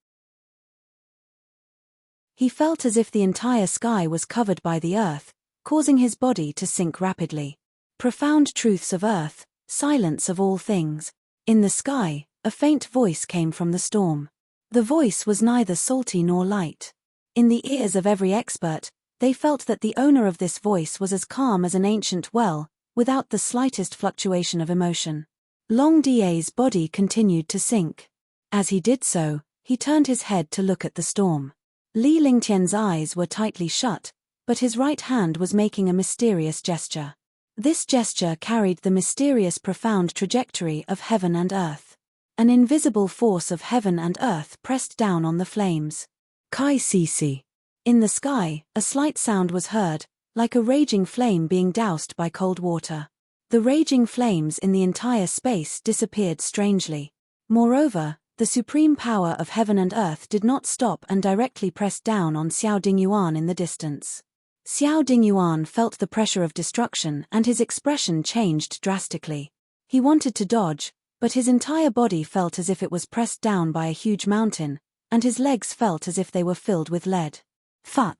He felt as if the entire sky was covered by the earth, causing his body to sink rapidly. Profound truths of earth, silence of all things. In the sky, a faint voice came from the storm. The voice was neither salty nor light. In the ears of every expert, they felt that the owner of this voice was as calm as an ancient well, without the slightest fluctuation of emotion. Long Da's body continued to sink. As he did so, he turned his head to look at the storm. Li Lingtian's eyes were tightly shut, but his right hand was making a mysterious gesture. This gesture carried the mysterious profound trajectory of heaven and earth. An invisible force of heaven and earth pressed down on the flames. Kai Sisi. In the sky, a slight sound was heard, like a raging flame being doused by cold water. The raging flames in the entire space disappeared strangely. Moreover, the supreme power of heaven and earth did not stop and directly pressed down on Xiao Dingyuan in the distance. Xiao Dingyuan felt the pressure of destruction and his expression changed drastically. He wanted to dodge, but his entire body felt as if it was pressed down by a huge mountain, and his legs felt as if they were filled with lead. Thud.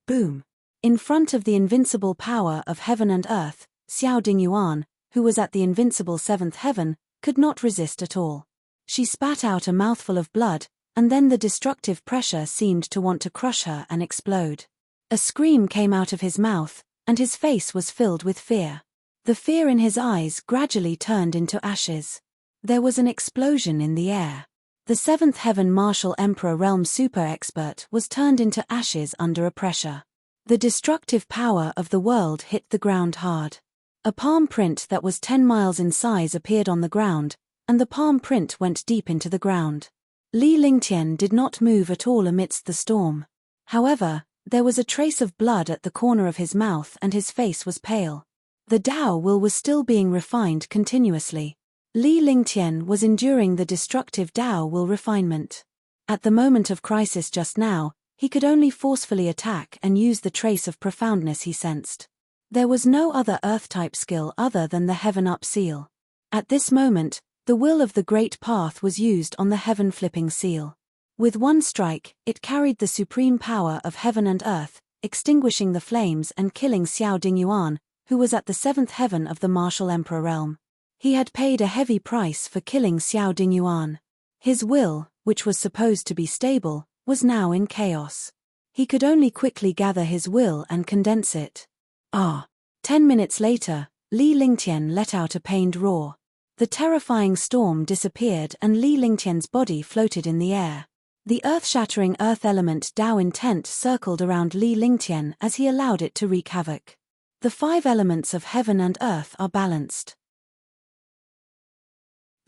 Boom. In front of the invincible power of heaven and earth, Xiao Dingyuan, who was at the invincible seventh heaven, could not resist at all. She spat out a mouthful of blood, and then the destructive pressure seemed to want to crush her and explode. A scream came out of his mouth, and his face was filled with fear. The fear in his eyes gradually turned into ashes. There was an explosion in the air. The seventh heaven martial emperor realm super expert was turned into ashes under a pressure. The destructive power of the world hit the ground hard. A palm print that was 10 miles in size appeared on the ground, and the palm print went deep into the ground. Li Lingtian did not move at all amidst the storm. However, there was a trace of blood at the corner of his mouth and his face was pale. The Dao will was still being refined continuously. Li Lingtian was enduring the destructive Tao will refinement. At the moment of crisis just now, he could only forcefully attack and use the trace of profoundness he sensed. There was no other Earth-type skill other than the Heaven-up seal. At this moment, the will of the Great Path was used on the Heaven-flipping seal. With one strike, it carried the supreme power of heaven and earth, extinguishing the flames and killing Xiao Dingyuan, who was at the seventh heaven of the martial emperor realm. He had paid a heavy price for killing Xiao Dingyuan. His will, which was supposed to be stable, was now in chaos. He could only quickly gather his will and condense it. 10 minutes later, Li Lingtian let out a pained roar. The terrifying storm disappeared and Li Lingtian's body floated in the air. The earth-shattering earth element Tao intent circled around Li Lingtian as he allowed it to wreak havoc. The 5 elements of heaven and earth are balanced.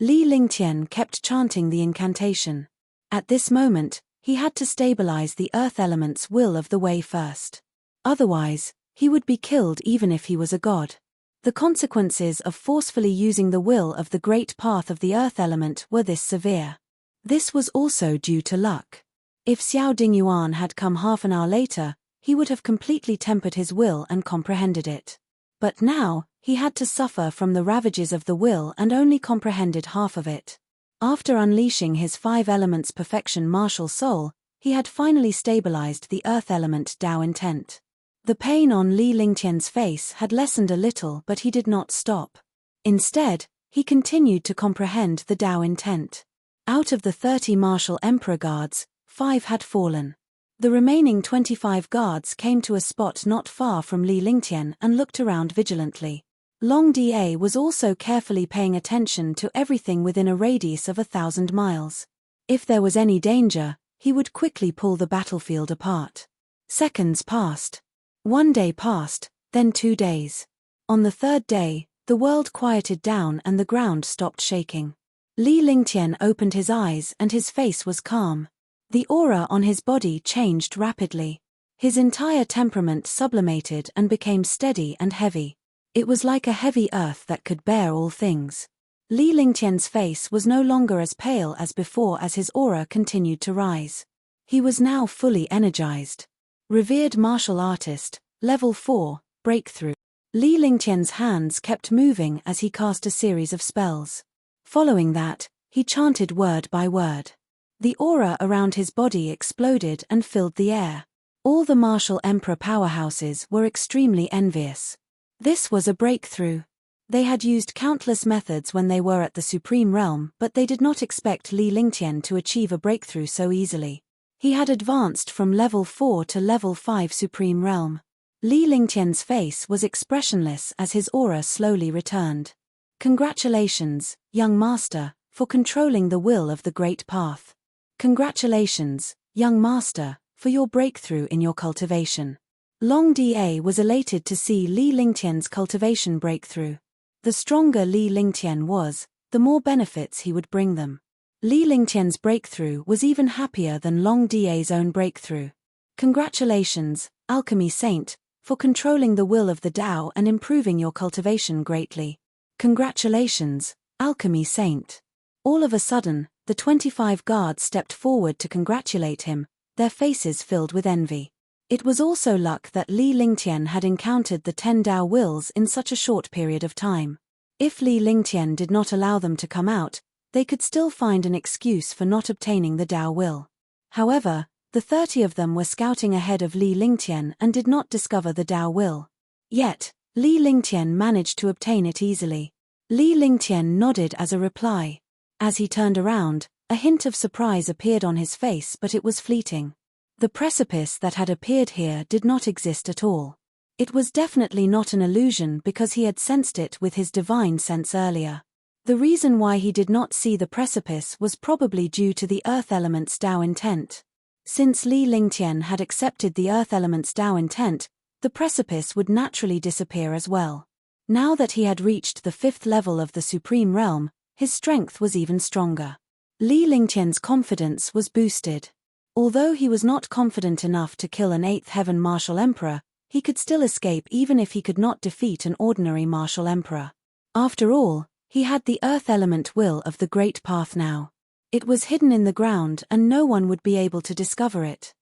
Li Lingtian kept chanting the incantation. At this moment, he had to stabilize the earth element's will of the way first. Otherwise, he would be killed even if he was a god. The consequences of forcefully using the will of the great path of the earth element were this severe. This was also due to luck. If Xiao Dingyuan had come half an hour later, he would have completely tempered his will and comprehended it. But now, he had to suffer from the ravages of the will and only comprehended half of it. After unleashing his 5 elements perfection martial soul, he had finally stabilized the earth element Tao intent. The pain on Li Lingtian's face had lessened a little, but he did not stop. Instead, he continued to comprehend the Tao intent. Out of the 30 martial emperor guards, 5 had fallen. The remaining 25 guards came to a spot not far from Li Lingtian and looked around vigilantly. Long Da was also carefully paying attention to everything within a radius of 1,000 miles. If there was any danger, he would quickly pull the battlefield apart. Seconds passed. 1 day passed, then 2 days. On the 3rd day, the world quieted down and the ground stopped shaking. Li Lingtian opened his eyes and his face was calm. The aura on his body changed rapidly. His entire temperament sublimated and became steady and heavy. It was like a heavy earth that could bear all things. Li Lingtian's face was no longer as pale as before as his aura continued to rise. He was now fully energized. Revered martial artist, level 4, breakthrough. Li Lingtian's hands kept moving as he cast a series of spells. Following that, he chanted word by word. The aura around his body exploded and filled the air. All the martial emperor powerhouses were extremely envious. This was a breakthrough. They had used countless methods when they were at the Supreme Realm, but they did not expect Li Lingtian to achieve a breakthrough so easily. He had advanced from level 4 to level 5 Supreme Realm. Li Lingtian's face was expressionless as his aura slowly returned. Congratulations, young master, for controlling the will of the Great Path. Congratulations, young master, for your breakthrough in your cultivation. Long Da was elated to see Li Lingtian's cultivation breakthrough. The stronger Li Lingtian was, the more benefits he would bring them. Li Lingtian's breakthrough was even happier than Long Da's own breakthrough. Congratulations, Alchemy Saint, for controlling the will of the Tao and improving your cultivation greatly. Congratulations, Alchemy Saint. All of a sudden, the 25 guards stepped forward to congratulate him, their faces filled with envy. It was also luck that Li Lingtian had encountered the 10 Tao wills in such a short period of time. If Li Lingtian did not allow them to come out, they could still find an excuse for not obtaining the Tao will. However, the 30 of them were scouting ahead of Li Lingtian and did not discover the Tao will. Yet, Li Lingtian managed to obtain it easily. Li Lingtian nodded as a reply. As he turned around, a hint of surprise appeared on his face, but it was fleeting. The precipice that had appeared here did not exist at all. It was definitely not an illusion because he had sensed it with his divine sense earlier. The reason why he did not see the precipice was probably due to the earth element's Tao intent. Since Li Lingtian had accepted the earth element's Tao intent, the precipice would naturally disappear as well. Now that he had reached the 5th level of the Supreme Realm, his strength was even stronger. Li Lingtian's confidence was boosted. Although he was not confident enough to kill an 8th Heaven Martial Emperor, he could still escape even if he could not defeat an ordinary Martial Emperor. After all, He had the earth element will of the great path now. It was hidden in the ground and no one would be able to discover it.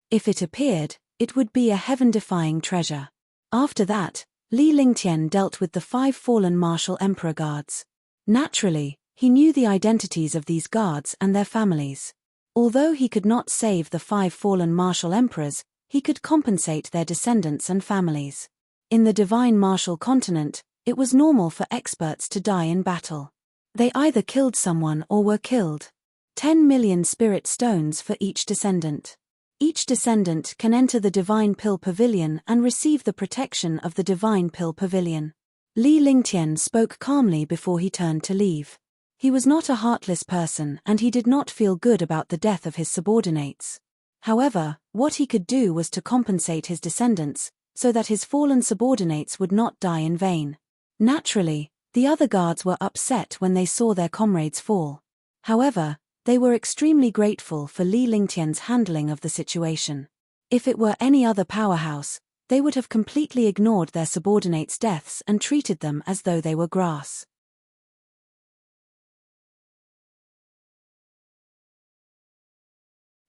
If it appeared, it would be a heaven-defying treasure. After that, Li Lingtian dealt with the 5 fallen martial emperor guards. Naturally, he knew the identities of these guards and their families. Although he could not save the 5 fallen martial emperors, he could compensate their descendants and families. In the divine martial continent, it was normal for experts to die in battle. They either killed someone or were killed. 10 million spirit stones for each descendant. Each descendant can enter the Divine Pill Pavilion and receive the protection of the Divine Pill Pavilion. Li Lingtian spoke calmly before he turned to leave. He was not a heartless person and he did not feel good about the death of his subordinates. However, what he could do was to compensate his descendants, so that his fallen subordinates would not die in vain. Naturally, the other guards were upset when they saw their comrades fall. However, they were extremely grateful for Li Lingtian's handling of the situation. If it were any other powerhouse, they would have completely ignored their subordinates' deaths and treated them as though they were grass.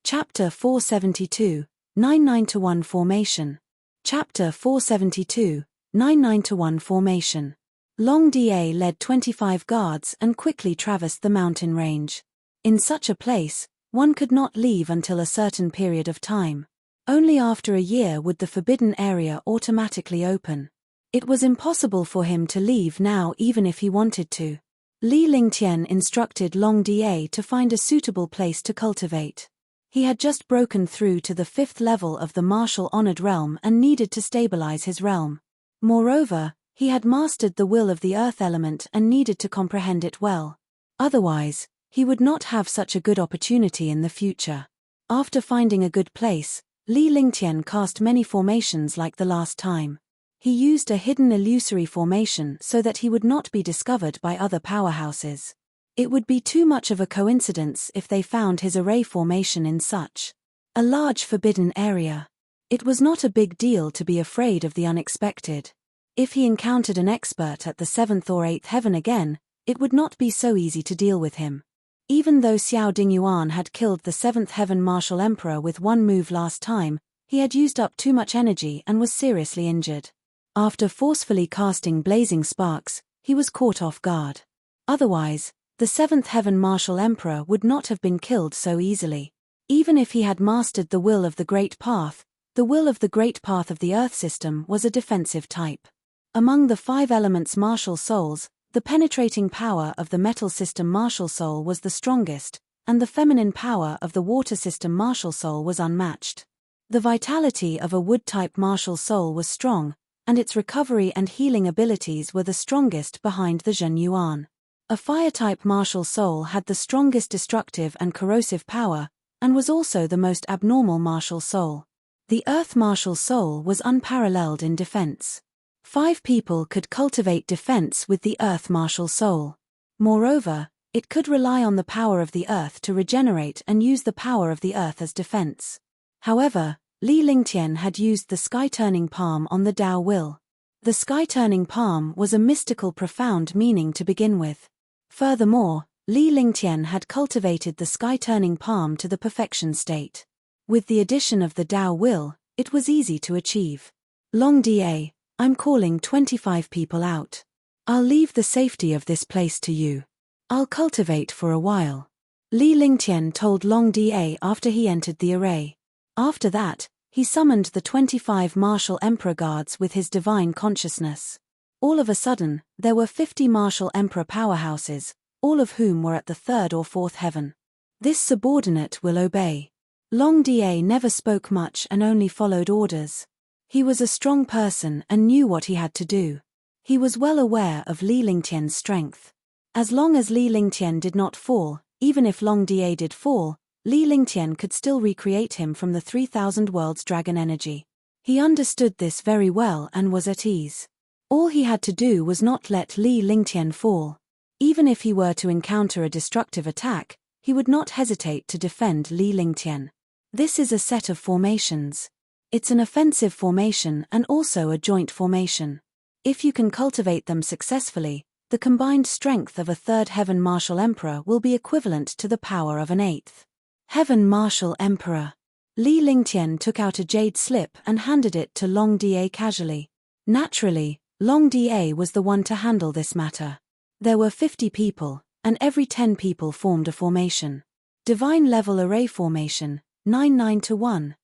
Chapter 472, 99-1 Formation. Chapter 472, 99-1 Formation. Long Da led 25 guards and quickly traversed the mountain range. In such a place, one could not leave until a certain period of time. Only after a year would the forbidden area automatically open. It was impossible for him to leave now even if he wanted to. Li Lingtian instructed Long Da to find a suitable place to cultivate. He had just broken through to the 5th level of the martial honored realm and needed to stabilize his realm. Moreover, he had mastered the will of the earth element and needed to comprehend it well. Otherwise, he would not have such a good opportunity in the future. After finding a good place, Li Lingtian cast many formations like the last time. He used a hidden illusory formation so that he would not be discovered by other powerhouses. It would be too much of a coincidence if they found his array formation in such a large forbidden area. It was not a big deal to be afraid of the unexpected. If he encountered an expert at the 7th or 8th heaven again, it would not be so easy to deal with him. Even though Xiao Dingyuan had killed the 7th heaven martial emperor with one move last time, he had used up too much energy and was seriously injured. After forcefully casting blazing sparks, he was caught off guard. Otherwise, the 7th heaven martial emperor would not have been killed so easily. Even if he had mastered the will of the great path, the will of the great path of the earth system was a defensive type. Among the 5 elements martial souls, the penetrating power of the metal system martial soul was the strongest, and the feminine power of the water system martial soul was unmatched. The vitality of a wood-type martial soul was strong, and its recovery and healing abilities were the strongest behind the Zhen Yuan. A fire-type martial soul had the strongest destructive and corrosive power, and was also the most abnormal martial soul. The earth martial soul was unparalleled in defense. 5 people could cultivate defense with the earth martial soul. Moreover, it could rely on the power of the earth to regenerate and use the power of the earth as defense. However, Li Lingtian had used the sky-turning palm on the Tao will. The sky-turning palm was a mystical profound meaning to begin with. Furthermore, Li Lingtian had cultivated the sky-turning palm to the perfection state. With the addition of the Tao will, it was easy to achieve. Long Da, I'm calling 25 people out. I'll leave the safety of this place to you. I'll cultivate for a while. Li Lingtian told Long Da after he entered the array. After that, he summoned the 25 martial emperor guards with his divine consciousness. All of a sudden, there were 50 martial emperor powerhouses, all of whom were at the 3rd or 4th heaven. This subordinate will obey. Long Da never spoke much and only followed orders. He was a strong person and knew what he had to do. He was well aware of Li Lingtian's strength. As long as Li Lingtian did not fall, even if Long Da did fall, Li Lingtian could still recreate him from the 3,000 worlds dragon energy. He understood this very well and was at ease. All he had to do was not let Li Lingtian fall. Even if he were to encounter a destructive attack, he would not hesitate to defend Li Lingtian. This is a set of formations. It's an offensive formation and also a joint formation. If you can cultivate them successfully, the combined strength of a third Heaven Martial Emperor will be equivalent to the power of an eighth Heaven Martial Emperor. Li Lingtian took out a jade slip and handed it to Long Da casually. Naturally, Long Da was the one to handle this matter. There were 50 people, and every 10 people formed a formation. Divine Level Array Formation, 9-9-1.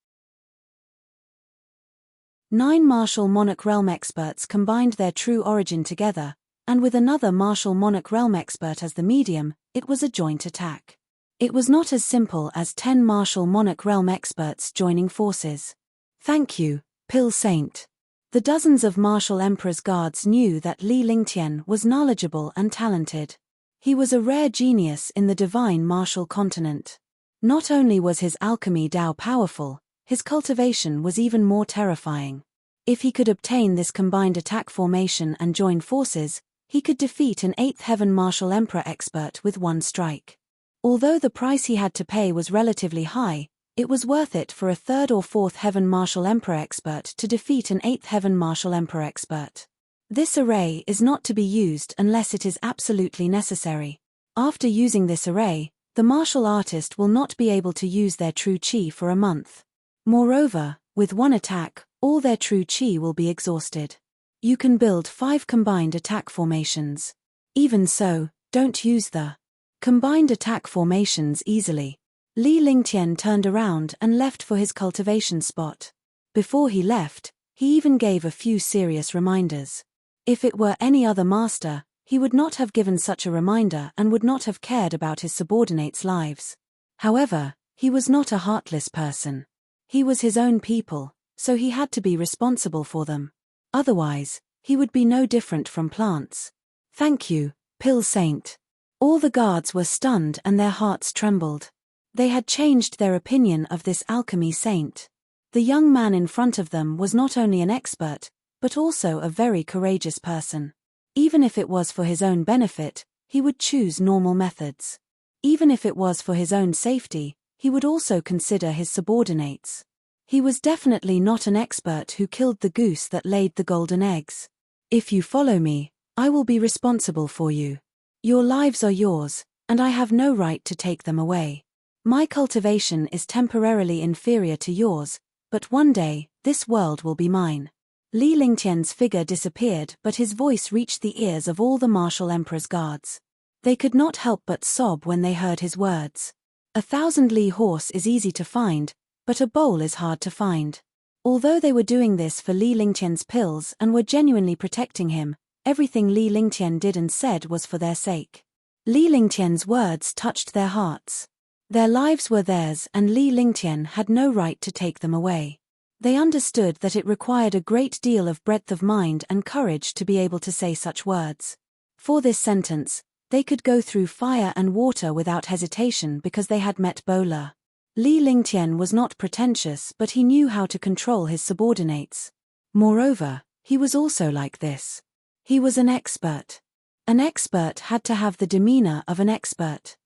9 Martial Monarch Realm experts combined their true origin together, and with another Martial Monarch Realm expert as the medium, it was a joint attack. It was not as simple as 10 Martial Monarch Realm experts joining forces. Thank you, Pill Saint. The dozens of Martial Emperor's guards knew that Li Lingtian was knowledgeable and talented. He was a rare genius in the divine martial continent. Not only was his alchemy Dao powerful, his cultivation was even more terrifying. If he could obtain this combined attack formation and join forces, he could defeat an 8th Heaven Martial Emperor expert with one strike. Although the price he had to pay was relatively high, it was worth it for a 3rd or 4th Heaven Martial Emperor expert to defeat an 8th Heaven Martial Emperor expert. This array is not to be used unless it is absolutely necessary. After using this array, the martial artist will not be able to use their true chi for a month. Moreover, with one attack, all their true chi will be exhausted. You can build 5 combined attack formations. Even so, don't use the combined attack formations easily. Li Lingtian turned around and left for his cultivation spot. Before he left, he even gave a few serious reminders. If it were any other master, he would not have given such a reminder and would not have cared about his subordinates' lives. However, he was not a heartless person. He was his own people, so he had to be responsible for them. Otherwise, he would be no different from plants. Thank you, Pill Saint. All the guards were stunned and their hearts trembled. They had changed their opinion of this alchemy saint. The young man in front of them was not only an expert, but also a very courageous person. Even if it was for his own benefit, he would choose normal methods. Even if it was for his own safety, he would also consider his subordinates. He was definitely not an expert who killed the goose that laid the golden eggs. If you follow me, I will be responsible for you. Your lives are yours, and I have no right to take them away. My cultivation is temporarily inferior to yours, but one day, this world will be mine. Li Lingtian's figure disappeared, but his voice reached the ears of all the Martial Emperor's guards. They could not help but sob when they heard his words. 1,000 Li horse is easy to find, but a bowl is hard to find. Although they were doing this for Li Lingtian's pills and were genuinely protecting him, everything Li Lingtian did and said was for their sake. Li Lingtian's words touched their hearts. Their lives were theirs and Li Lingtian had no right to take them away. They understood that it required a great deal of breadth of mind and courage to be able to say such words. For this sentence, they could go through fire and water without hesitation because they had met Bola. Li Lingtian was not pretentious, but he knew how to control his subordinates. Moreover, he was also like this. He was an expert. An expert had to have the demeanor of an expert.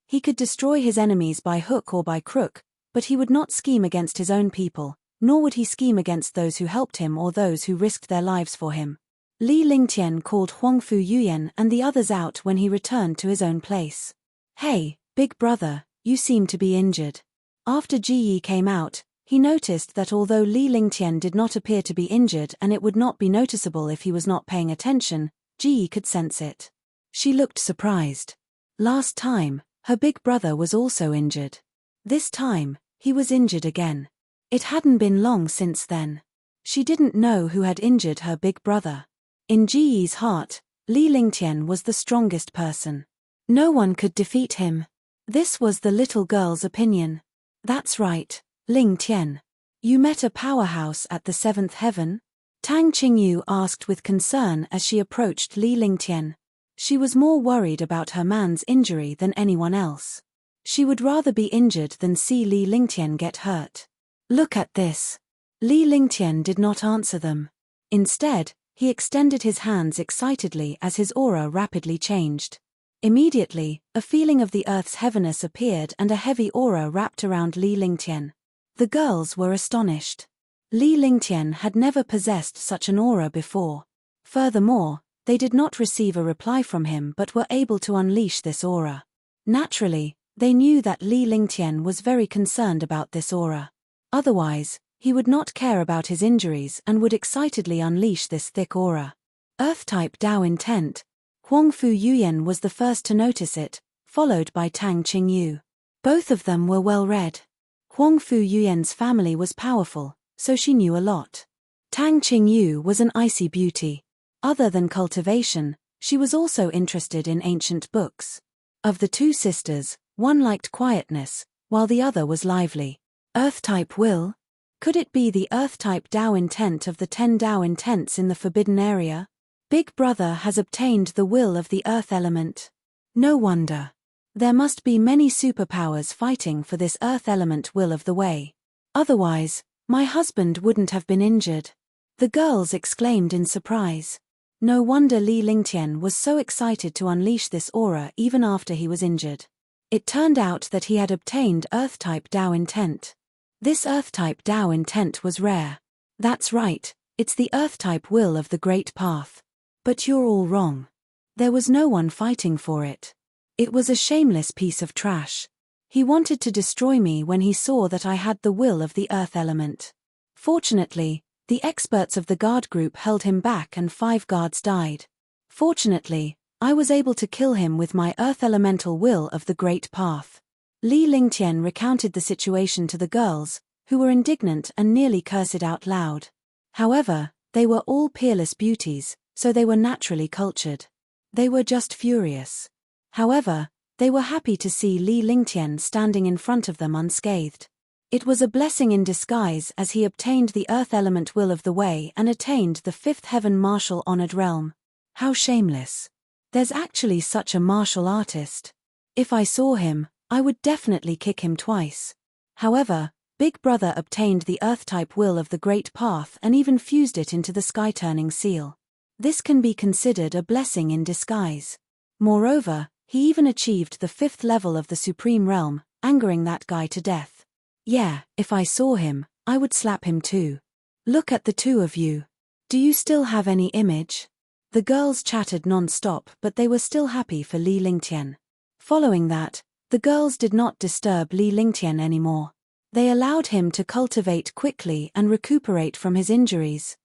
He could destroy his enemies by hook or by crook, but he would not scheme against his own people, nor would he scheme against those who helped him or those who risked their lives for him. Li Lingtian called Huangfu Yuyan and the others out when he returned to his own place. Hey, big brother, you seem to be injured. After Ji Yi came out, he noticed that although Li Lingtian did not appear to be injured and it would not be noticeable if he was not paying attention, Ji Yi could sense it. She looked surprised. Last time, her big brother was also injured. This time, he was injured again. It hadn't been long since then. She didn't know who had injured her big brother. In Ji Yi's heart, Li Lingtian was the strongest person. No one could defeat him. This was the little girl's opinion. That's right, Lingtian. You met a powerhouse at the 7th heaven? Tang Qingyu asked with concern as she approached Li Lingtian. She was more worried about her man's injury than anyone else. She would rather be injured than see Li Lingtian get hurt. Look at this. Li Lingtian did not answer them. Instead, he extended his hands excitedly as his aura rapidly changed. Immediately, a feeling of the earth's heaviness appeared and a heavy aura wrapped around Li Lingtian. The girls were astonished. Li Lingtian had never possessed such an aura before. Furthermore, they did not receive a reply from him but were able to unleash this aura. Naturally, they knew that Li Lingtian was very concerned about this aura. Otherwise, he would not care about his injuries and would excitedly unleash this thick aura. Earth-type Dao intent. Huang Fu Yuyan was the first to notice it, followed by Tang Qingyu. Both of them were well read. Huang Fu Yuyan's family was powerful, so she knew a lot. Tang Qingyu was an icy beauty. Other than cultivation, she was also interested in ancient books. Of the two sisters, one liked quietness, while the other was lively. Earth-type will? Could it be the Earth-type Dao intent of the 10 Dao intents in the Forbidden Area? Big Brother has obtained the will of the Earth element. No wonder. There must be many superpowers fighting for this Earth element will of the way. Otherwise, my husband wouldn't have been injured. The girls exclaimed in surprise. No wonder Li Lingtian was so excited to unleash this aura even after he was injured. It turned out that he had obtained Earth-type Dao intent. This Earth-type Dao intent was rare. That's right, it's the Earth-type will of the Great Path. But you're all wrong. There was no one fighting for it. It was a shameless piece of trash. He wanted to destroy me when he saw that I had the will of the Earth element. Fortunately, the experts of the guard group held him back and 5 guards died. Fortunately, I was able to kill him with my Earth elemental will of the Great Path. Li Lingtian recounted the situation to the girls, who were indignant and nearly cursed out loud. However, they were all peerless beauties, so they were naturally cultured. They were just furious. However, they were happy to see Li Lingtian standing in front of them unscathed. It was a blessing in disguise as he obtained the Earth element will of the way and attained the 5th heaven martial honored realm. How shameless. There's actually such a martial artist. If I saw him, I would definitely kick him twice. However, Big Brother obtained the Earth-type will of the Great Path and even fused it into the sky-turning seal. This can be considered a blessing in disguise. Moreover, he even achieved the 5th level of the Supreme Realm, angering that guy to death. Yeah, if I saw him, I would slap him too. Look at the two of you. Do you still have any image? The girls chattered non-stop, but they were still happy for Li Lingtian. Following that, the girls did not disturb Li Lingtian anymore. They allowed him to cultivate quickly and recuperate from his injuries.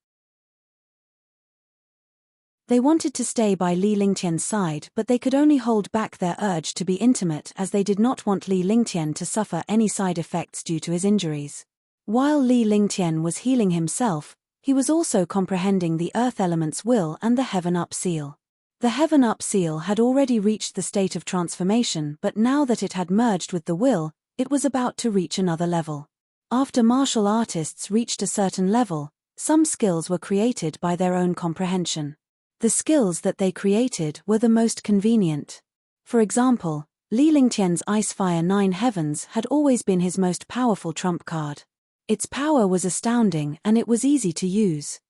They wanted to stay by Li Lingtian's side, but they could only hold back their urge to be intimate as they did not want Li Lingtian to suffer any side effects due to his injuries. While Li Lingtian was healing himself, he was also comprehending the Earth element's will and the Heaven Up seal. The Heaven Up seal had already reached the state of transformation, but now that it had merged with the will, it was about to reach another level. After martial artists reached a certain level, some skills were created by their own comprehension. The skills that they created were the most convenient. For example, Li Lingtian's Ice Fire 9 Heavens had always been his most powerful trump card. Its power was astounding and it was easy to use.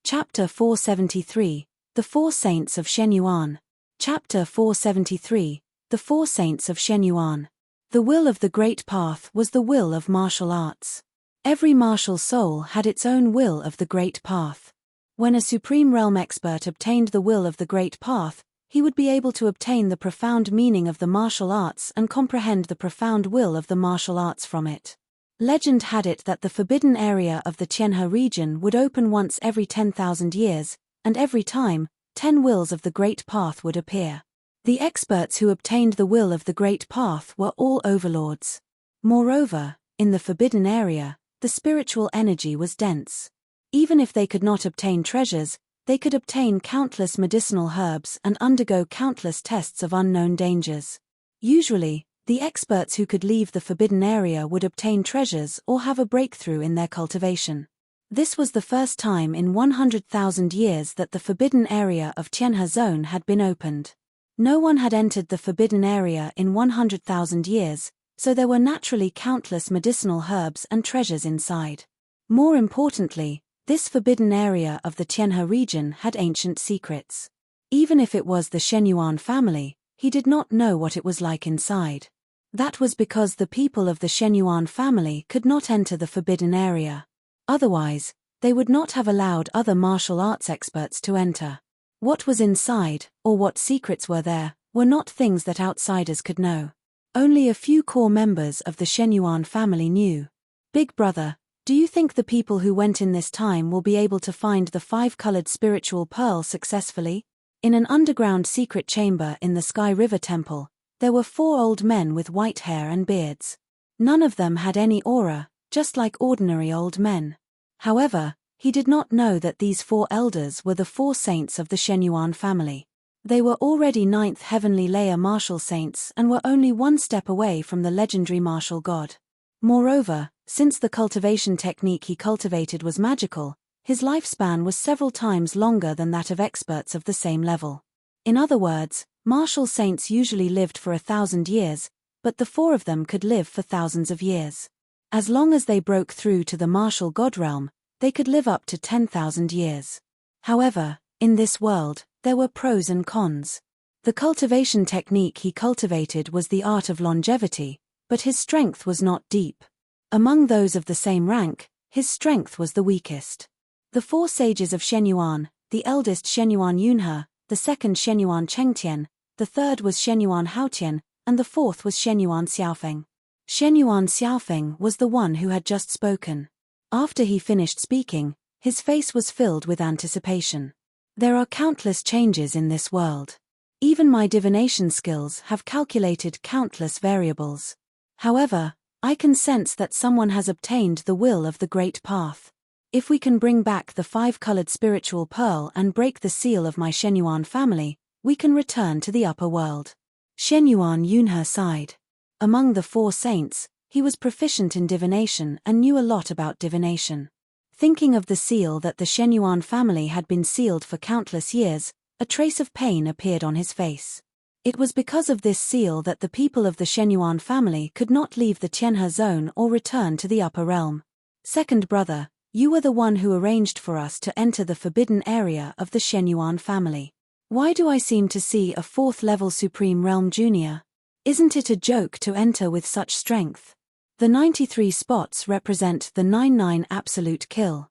Chapter 473, The 4 Saints of Shenyuan. Chapter 473, The 4 Saints of Shenyuan. The will of the Great Path was the will of martial arts. Every martial soul had its own will of the Great Path. When a Supreme Realm expert obtained the will of the Great Path, he would be able to obtain the profound meaning of the martial arts and comprehend the profound will of the martial arts from it. Legend had it that the forbidden area of the Tianhe region would open once every 10,000 years, and every time, 10 wills of the Great Path would appear. The experts who obtained the will of the Great Path were all overlords. Moreover, in the forbidden area, the spiritual energy was dense. Even if they could not obtain treasures, they could obtain countless medicinal herbs and undergo countless tests of unknown dangers. Usually, the experts who could leave the forbidden area would obtain treasures or have a breakthrough in their cultivation. This was the first time in 100,000 years that the forbidden area of Tianhe Zone had been opened. No one had entered the forbidden area in 100,000 years, so there were naturally countless medicinal herbs and treasures inside. More importantly, this forbidden area of the Tianhe region had ancient secrets. Even if it was the Shenyuan family, he did not know what it was like inside. That was because the people of the Shenyuan family could not enter the forbidden area. Otherwise, they would not have allowed other martial arts experts to enter. What was inside, or what secrets were there, were not things that outsiders could know. Only a few core members of the Shenyuan family knew. Big brother, do you think the people who went in this time will be able to find the 5-colored spiritual pearl successfully? In an underground secret chamber in the Sky River Temple, there were 4 old men with white hair and beards. None of them had any aura, just like ordinary old men. However, he did not know that these 4 elders were the 4 saints of the Shenyuan family. They were already 9th heavenly layer martial saints and were only 1 step away from the legendary martial god. Moreover, since the cultivation technique he cultivated was magical, his lifespan was several times longer than that of experts of the same level. In other words, martial saints usually lived for 1,000 years, but the 4 of them could live for thousands of years. As long as they broke through to the martial god realm, they could live up to 10,000 years. However, in this world, there were pros and cons. The cultivation technique he cultivated was the art of longevity, but his strength was not deep. Among those of the same rank, his strength was the weakest. The 4 sages of Shenyuan, the eldest Shenyuan Yunhe, the second Shenyuan Chengtian, the third was Shenyuan Haotian, and the 4th was Shenyuan Xiaofeng. Shenyuan Xiaofeng was the one who had just spoken. After he finished speaking, his face was filled with anticipation. There are countless changes in this world. Even my divination skills have calculated countless variables. However, I can sense that someone has obtained the will of the great path. If we can bring back the 5-colored spiritual pearl and break the seal of my Shenyuan family, we can return to the upper world. Shenyuan Yunhe sighed. Among the 4 saints, he was proficient in divination and knew a lot about divination. Thinking of the seal that the Shenyuan family had been sealed for countless years, a trace of pain appeared on his face. It was because of this seal that the people of the Shenyuan family could not leave the Tianhe zone or return to the upper realm. Second brother, you were the one who arranged for us to enter the forbidden area of the Shenyuan family. Why do I seem to see a 4th-level Supreme Realm Junior? Isn't it a joke to enter with such strength? The 93 spots represent the 99 absolute kill.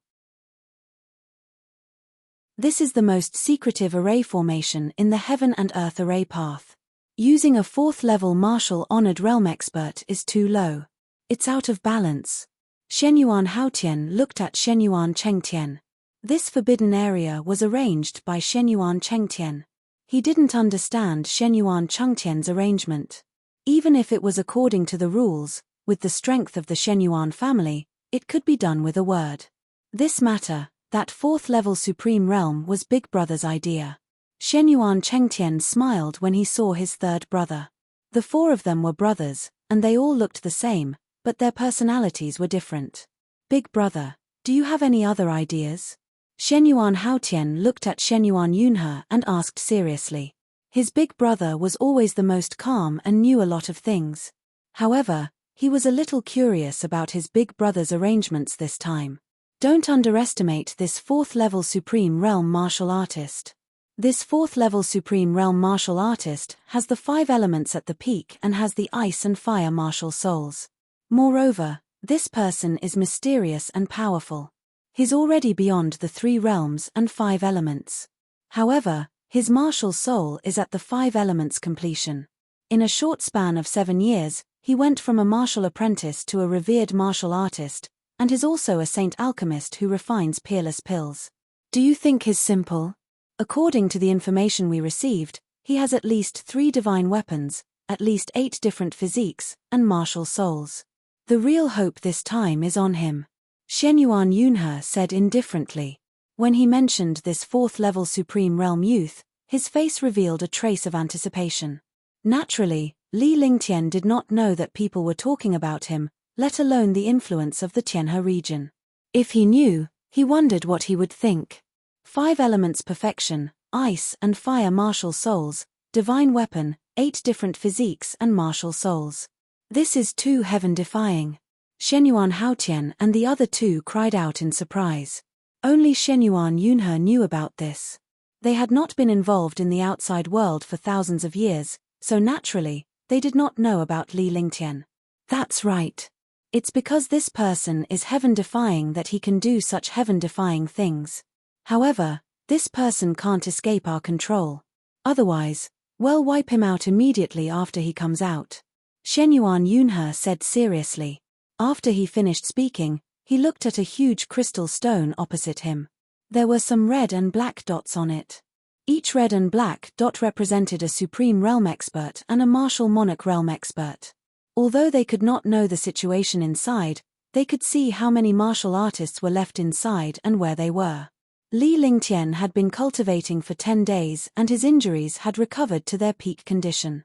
This is the most secretive array formation in the Heaven and Earth array path. Using a 4th-level martial honored realm expert is too low. It's out of balance. Shenyuan Haotian looked at Shenyuan Chengtian. This forbidden area was arranged by Shenyuan Chengtian. He didn't understand Shenyuan Chengtian's arrangement. Even if it was according to the rules, with the strength of the Shenyuan family, it could be done with a word. This matter, that 4th-level Supreme Realm, was Big Brother's idea. Shenyuan Chengtian smiled when he saw his 3rd brother. The 4 of them were brothers, and they all looked the same, but their personalities were different. Big brother, do you have any other ideas? Shenyuan Haotian looked at Shenyuan Yunhe and asked seriously. His big brother was always the most calm and knew a lot of things. However, he was a little curious about his big brother's arrangements this time. Don't underestimate this 4th-level Supreme Realm martial artist. This 4th-level Supreme Realm martial artist has the 5 elements at the peak and has the ice and fire martial souls. Moreover, this person is mysterious and powerful. He's already beyond the 3 realms and 5 elements. However, his martial soul is at the 5 elements completion. In a short span of 7 years, he went from a martial apprentice to a revered martial artist, and is also a saint alchemist who refines peerless pills. Do you think he's simple? According to the information we received, he has at least 3 divine weapons, at least 8 different physiques, and martial souls. The real hope this time is on him. Shenyuan Yunhe said indifferently. When he mentioned this 4th-level Supreme Realm youth, his face revealed a trace of anticipation. Naturally, Li Lingtian did not know that people were talking about him, let alone the influence of the Tianhe region. If he knew, he wondered what he would think. 5 elements perfection, ice and fire martial souls, divine weapon, 8 different physiques and martial souls. This is too heaven-defying. Shenyuan Haotian and the other 2 cried out in surprise. Only Shenyuan Yunhe knew about this. They had not been involved in the outside world for thousands of years, so naturally, they did not know about Li Lingtian. That's right. It's because this person is heaven-defying that he can do such heaven-defying things. However, this person can't escape our control. Otherwise, we'll wipe him out immediately after he comes out. Shenyuan Yunhe said seriously. After he finished speaking, he looked at a huge crystal stone opposite him. There were some red and black dots on it. Each red and black dot represented a Supreme Realm expert and a Martial Monarch Realm expert. Although they could not know the situation inside, they could see how many martial artists were left inside and where they were. Li Lingtian had been cultivating for 10 days and his injuries had recovered to their peak condition.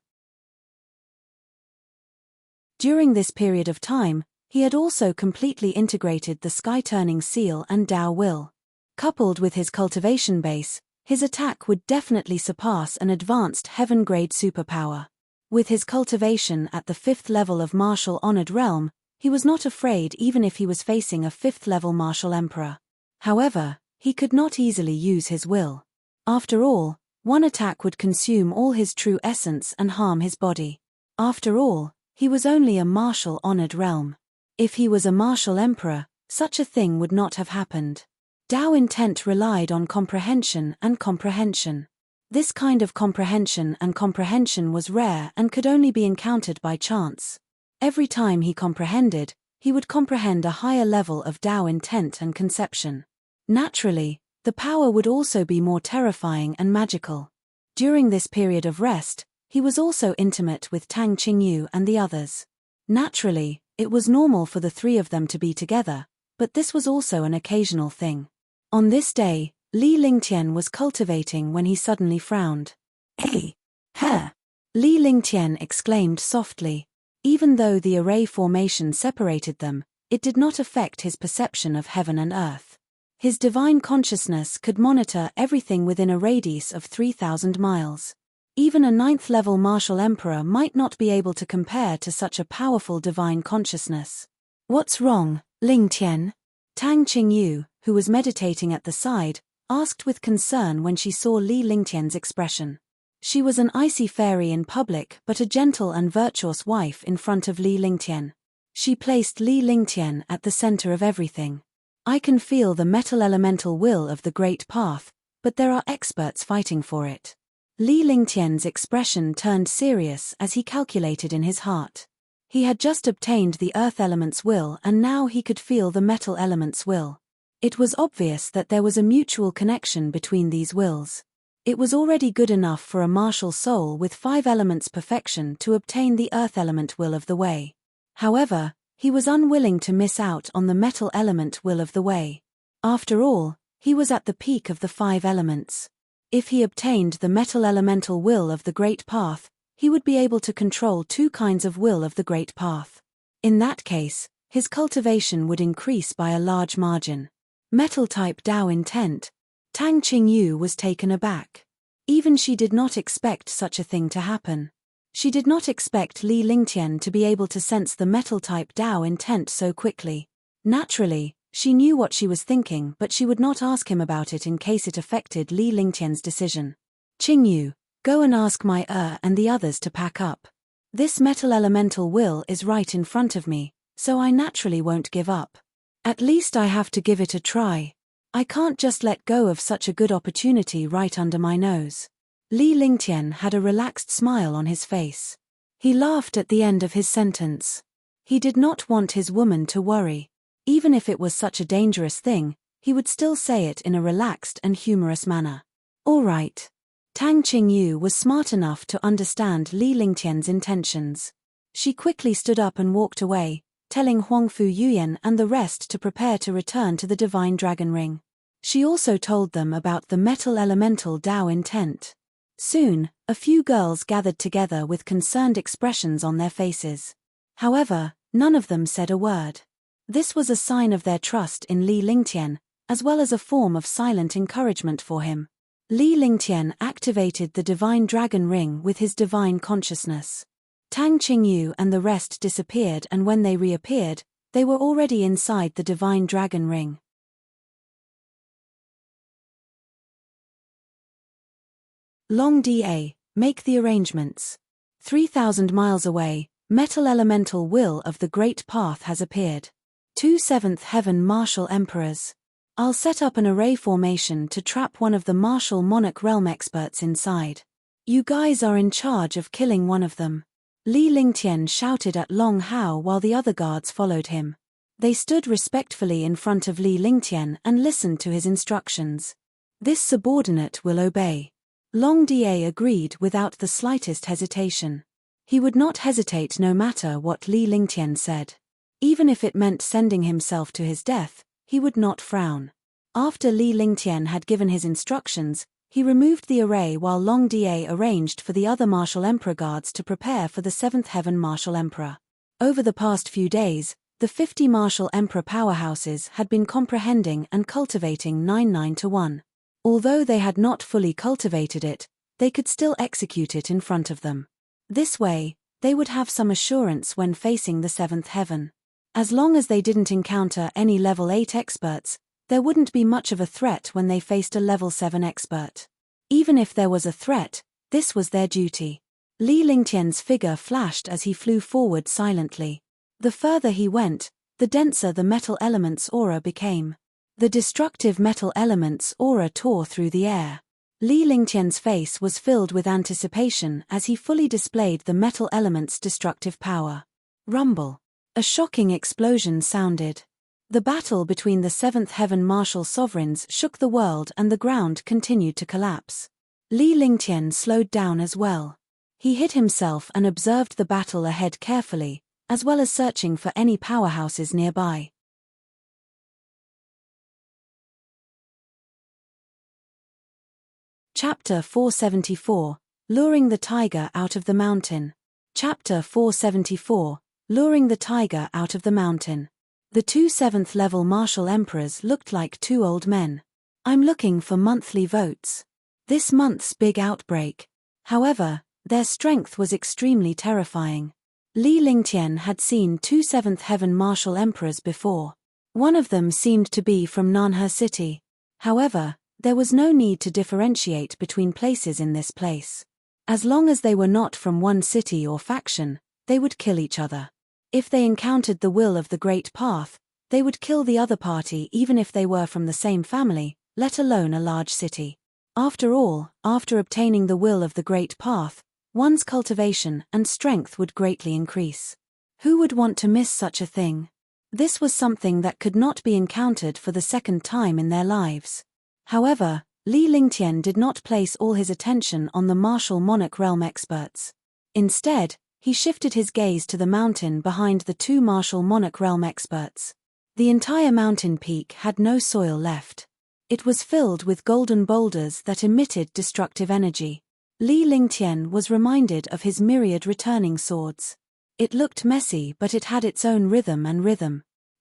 During this period of time, he had also completely integrated the Sky-Turning Seal and Tao Will. Coupled with his cultivation base, his attack would definitely surpass an advanced heaven-grade superpower. With his cultivation at the 5th level of Martial Honored Realm, he was not afraid even if he was facing a 5th level Martial Emperor. However, he could not easily use his will. After all, one attack would consume all his true essence and harm his body. After all, he was only a Martial Honored Realm. If he was a Martial Emperor, such a thing would not have happened. Tao intent relied on comprehension and comprehension. This kind of comprehension and comprehension was rare and could only be encountered by chance. Every time he comprehended, he would comprehend a higher level of Tao intent and conception. Naturally, the power would also be more terrifying and magical. During this period of rest, he was also intimate with Tang Qingyu and the others. Naturally, it was normal for the three of them to be together, but this was also an occasional thing. On this day, Li Lingtian was cultivating when he suddenly frowned. "Hey! Her!" Li Lingtian exclaimed softly. Even though the array formation separated them, it did not affect his perception of heaven and earth. His divine consciousness could monitor everything within a radius of 3,000 miles. Even a 9th-level Martial Emperor might not be able to compare to such a powerful divine consciousness. "What's wrong, Lingtian?" Tang Qingyu, who was meditating at the side, asked with concern when she saw Li Lingtian's expression. She was an icy fairy in public but a gentle and virtuous wife in front of Li Lingtian. She placed Li Lingtian at the center of everything. "I can feel the metal elemental will of the Great Path, but there are experts fighting for it." Li Lingtian's expression turned serious as he calculated in his heart. He had just obtained the earth element's will and now he could feel the metal element's will. It was obvious that there was a mutual connection between these wills. It was already good enough for a martial soul with 5 elements perfection to obtain the earth element will of the way. However, he was unwilling to miss out on the metal element will of the way. After all, he was at the peak of the 5 elements. If he obtained the metal elemental will of the Great Path, he would be able to control 2 kinds of will of the Great Path. In that case, his cultivation would increase by a large margin. Metal-type Tao intent. Tang Qingyu was taken aback. Even she did not expect such a thing to happen. She did not expect Li Lingtian to be able to sense the metal-type Tao intent so quickly. Naturally, she knew what she was thinking but she would not ask him about it in case it affected Li Lingtian's decision. "Qingyu, go and ask my and the others to pack up. This metal elemental will is right in front of me, so I naturally won't give up. At least I have to give it a try. I can't just let go of such a good opportunity right under my nose." Li Lingtian had a relaxed smile on his face. He laughed at the end of his sentence. He did not want his woman to worry. Even if it was such a dangerous thing, he would still say it in a relaxed and humorous manner. "All right." Tang Qingyu was smart enough to understand Li Lingtian's intentions. She quickly stood up and walked away, telling Huangfu Yuyan and the rest to prepare to return to the Divine Dragon Ring. She also told them about the metal elemental Tao intent. Soon, a few girls gathered together with concerned expressions on their faces. However, none of them said a word. This was a sign of their trust in Li Lingtian, as well as a form of silent encouragement for him. Li Lingtian activated the Divine Dragon Ring with his divine consciousness. Tang Qingyu and the rest disappeared and when they reappeared, they were already inside the Divine Dragon Ring. Long Da, make the arrangements. 3,000 miles away, metal elemental will of the Great Path has appeared. 2 Seventh Heaven Martial Emperors. I'll set up an array formation to trap one of the martial monarch realm experts inside. You guys are in charge of killing one of them. Li Lingtian shouted at Long Hao while the other guards followed him. They stood respectfully in front of Li Lingtian and listened to his instructions. This subordinate will obey. Long Da agreed without the slightest hesitation. He would not hesitate no matter what Li Lingtian said. Even if it meant sending himself to his death, he would not frown. After Li Lingtian had given his instructions, he removed the array while Long Da arranged for the other Martial Emperor guards to prepare for the 7th Heaven Martial Emperor. Over the past few days, the 50 Martial Emperor powerhouses had been comprehending and cultivating 99-1. Although they had not fully cultivated it, they could still execute it in front of them. This way, they would have some assurance when facing the 7th Heaven. As long as they didn't encounter any level 8 experts, there wouldn't be much of a threat when they faced a level 7 expert. Even if there was a threat, this was their duty. Li Lingtian's figure flashed as he flew forward silently. The further he went, the denser the metal element's aura became. The destructive metal element's aura tore through the air. Li Lingtian's face was filled with anticipation as he fully displayed the metal element's destructive power. Rumble. A shocking explosion sounded. The battle between the 7th Heaven martial sovereigns shook the world and the ground continued to collapse. Li Lingtian slowed down as well. He hid himself and observed the battle ahead carefully, as well as searching for any powerhouses nearby. Chapter 474, Luring the Tiger Out of the Mountain. Chapter 474, Luring the Tiger Out of the Mountain. The 2 7th level martial emperors looked like two old men. I'm looking for monthly votes. This month's big outbreak. However, their strength was extremely terrifying. Li Lingtian had seen 2 7th Heaven martial emperors before. One of them seemed to be from Nanhe City. However, there was no need to differentiate between places in this place. As long as they were not from one city or faction, they would kill each other. If they encountered the will of the Great Path, they would kill the other party even if they were from the same family, let alone a large city. After all, after obtaining the will of the Great Path, one's cultivation and strength would greatly increase. Who would want to miss such a thing? This was something that could not be encountered for the second time in their lives. However, Li Lingtian did not place all his attention on the martial monarch realm experts. Instead, he shifted his gaze to the mountain behind the two martial monarch realm experts. The entire mountain peak had no soil left. It was filled with golden boulders that emitted destructive energy. Li Lingtian was reminded of his myriad returning swords. It looked messy, but it had its own rhythm.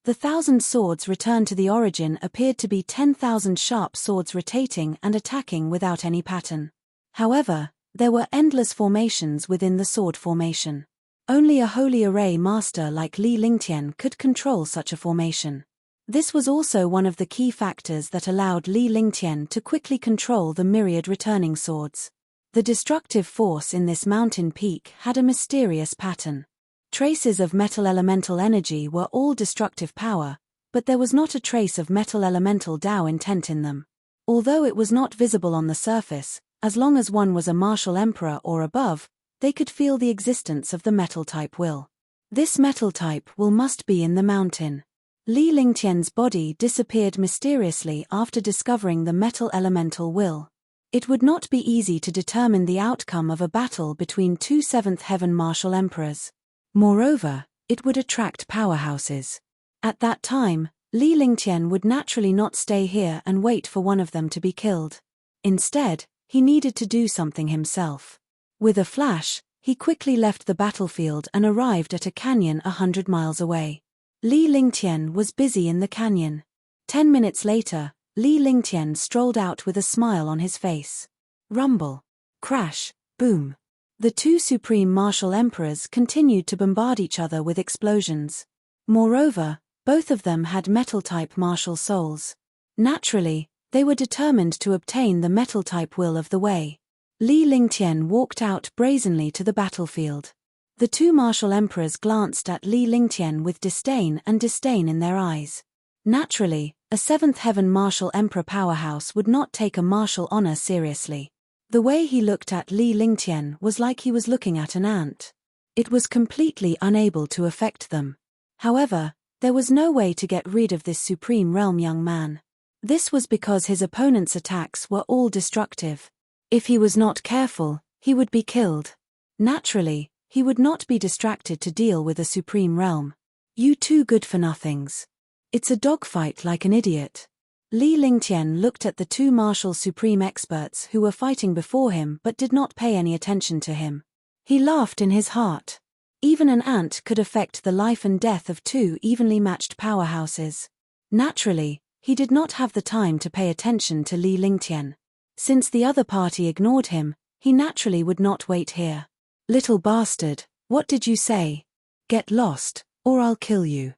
The 1,000 swords returned to the origin appeared to be 10,000 sharp swords rotating and attacking without any pattern. However, there were endless formations within the sword formation. Only a holy array master like Li Lingtian could control such a formation. This was also one of the key factors that allowed Li Lingtian to quickly control the myriad returning swords. The destructive force in this mountain peak had a mysterious pattern. Traces of metal elemental energy were all destructive power, but there was not a trace of metal elemental Dao intent in them. Although it was not visible on the surface, as long as one was a martial emperor or above, they could feel the existence of the metal type will. This metal type will must be in the mountain. Li Lingtian's body disappeared mysteriously after discovering the metal elemental will. It would not be easy to determine the outcome of a battle between 2 7th Heaven martial emperors. Moreover, it would attract powerhouses. At that time, Li Lingtian would naturally not stay here and wait for one of them to be killed. Instead, he needed to do something himself. With a flash, he quickly left the battlefield and arrived at a canyon 100 miles away. Li Lingtian was busy in the canyon. 10 minutes later, Li Lingtian strolled out with a smile on his face. Rumble. Crash. Boom. The two supreme martial emperors continued to bombard each other with explosions. Moreover, both of them had metal-type martial souls. Naturally, they were determined to obtain the metal-type will of the way. Li Lingtian walked out brazenly to the battlefield. The two martial emperors glanced at Li Lingtian with disdain in their eyes. Naturally, a seventh heaven martial emperor powerhouse would not take a martial honor seriously. The way he looked at Li Lingtian was like he was looking at an ant. It was completely unable to affect them. However, there was no way to get rid of this supreme realm young man. This was because his opponent's attacks were all destructive. If he was not careful, he would be killed. Naturally, he would not be distracted to deal with a supreme realm. You two good-for-nothings. It's a dogfight like an idiot. Li Lingtian looked at the two martial supreme experts who were fighting before him but did not pay any attention to him. He laughed in his heart. Even an ant could affect the life and death of two evenly matched powerhouses. Naturally, he did not have the time to pay attention to Li Lingtian. Since the other party ignored him, he naturally would not wait here. Little bastard, what did you say? Get lost, or I'll kill you.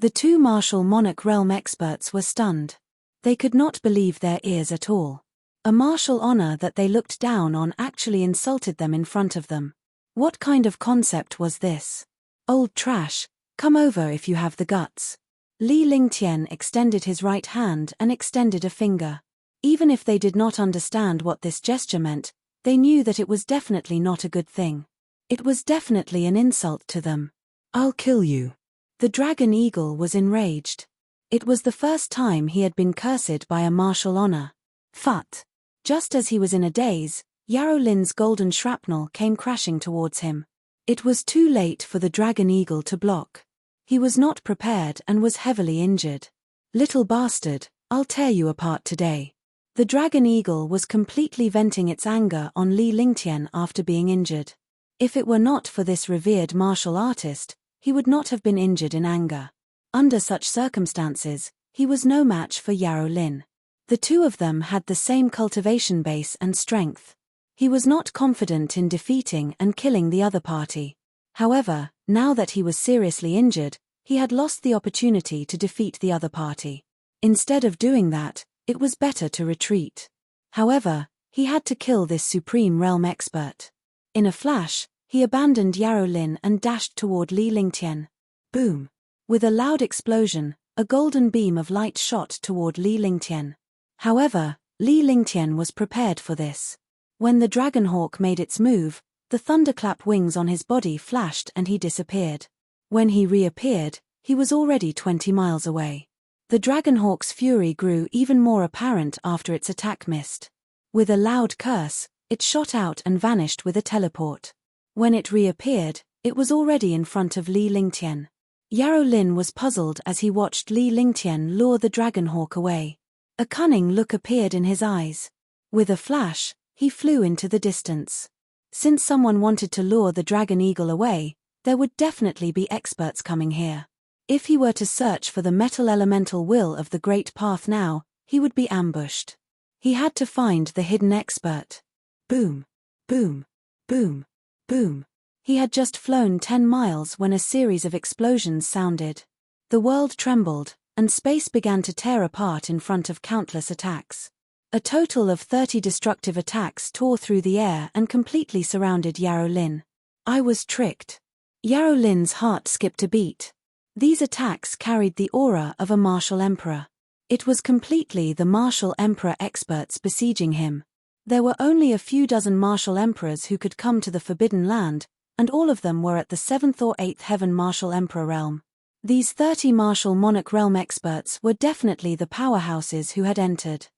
The two martial monarch realm experts were stunned. They could not believe their ears at all. A martial honor that they looked down on actually insulted them in front of them. What kind of concept was this? Old trash, come over if you have the guts. Li Lingtian extended his right hand and extended a finger. Even if they did not understand what this gesture meant, they knew that it was definitely not a good thing. It was definitely an insult to them. I'll kill you. The dragon eagle was enraged. It was the first time he had been cursed by a martial honor. Phut! Just as he was in a daze, Yarrow Lin's golden shrapnel came crashing towards him. It was too late for the dragon eagle to block. He was not prepared and was heavily injured. Little bastard, I'll tear you apart today. The dragon eagle was completely venting its anger on Li Lingtian after being injured. If it were not for this revered martial artist, he would not have been injured in anger. Under such circumstances, he was no match for Yarrow Lin. The two of them had the same cultivation base and strength. He was not confident in defeating and killing the other party. However, now that he was seriously injured, he had lost the opportunity to defeat the other party. Instead of doing that, it was better to retreat. However, he had to kill this supreme realm expert. In a flash, he abandoned Yarrow Lin and dashed toward Li Lingtian. Boom! With a loud explosion, a golden beam of light shot toward Li Lingtian. However, Li Lingtian was prepared for this. When the dragonhawk made its move, the thunderclap wings on his body flashed and he disappeared. When he reappeared, he was already 20 miles away. The dragonhawk's fury grew even more apparent after its attack missed. With a loud curse, it shot out and vanished with a teleport. When it reappeared, it was already in front of Li Lingtian. Yarrow Lin was puzzled as he watched Li Lingtian lure the dragonhawk away. A cunning look appeared in his eyes. With a flash, he flew into the distance. Since someone wanted to lure the dragon eagle away, there would definitely be experts coming here. If he were to search for the metal elemental will of the Great Path now, he would be ambushed. He had to find the hidden expert. Boom! Boom! Boom! Boom! He had just flown 10 miles when a series of explosions sounded. The world trembled, and space began to tear apart in front of countless attacks. A total of 30 destructive attacks tore through the air and completely surrounded Yarrow Lin. I was tricked. Yarrow Lin's heart skipped a beat. These attacks carried the aura of a martial emperor. It was completely the martial emperor experts besieging him. There were only a few dozen martial emperors who could come to the Forbidden Land, and all of them were at the 7th or 8th heaven martial emperor realm. These 30 martial monarch realm experts were definitely the powerhouses who had entered.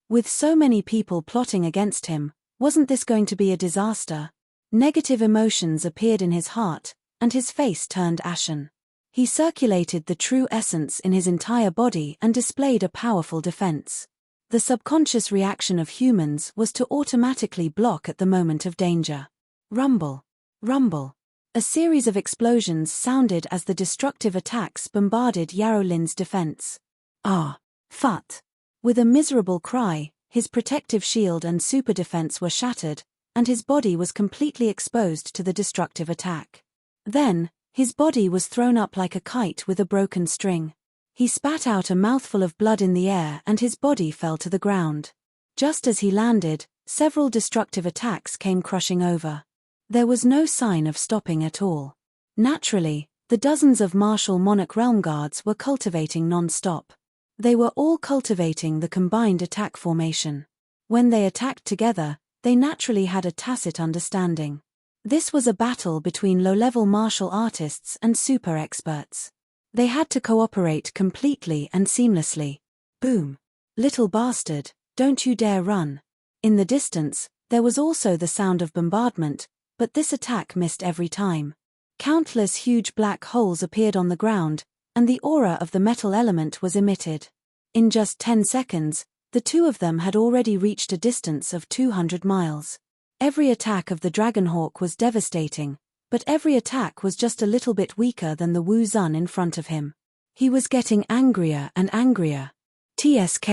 With so many people plotting against him, wasn't this going to be a disaster? Negative emotions appeared in his heart, and his face turned ashen. He circulated the true essence in his entire body and displayed a powerful defense. The subconscious reaction of humans was to automatically block at the moment of danger. Rumble. Rumble. A series of explosions sounded as the destructive attacks bombarded Yarrow Lin's defense. Ah! Phut! With a miserable cry, his protective shield and super defense were shattered, and his body was completely exposed to the destructive attack. Then, his body was thrown up like a kite with a broken string. He spat out a mouthful of blood in the air and his body fell to the ground. Just as he landed, several destructive attacks came crushing over. There was no sign of stopping at all. Naturally, the dozens of martial monarch realm guards were cultivating non-stop. They were all cultivating the combined attack formation. When they attacked together, they naturally had a tacit understanding. This was a battle between low-level martial artists and super experts. They had to cooperate completely and seamlessly. Boom. Little bastard, don't you dare run. In the distance, there was also the sound of bombardment, but this attack missed every time. Countless huge black holes appeared on the ground, and the aura of the metal element was emitted. In just 10 seconds, the two of them had already reached a distance of 200 miles. Every attack of the Dragonhawk was devastating, but every attack was just a little bit weaker than the Wu Zun in front of him. He was getting angrier and angrier. TSK.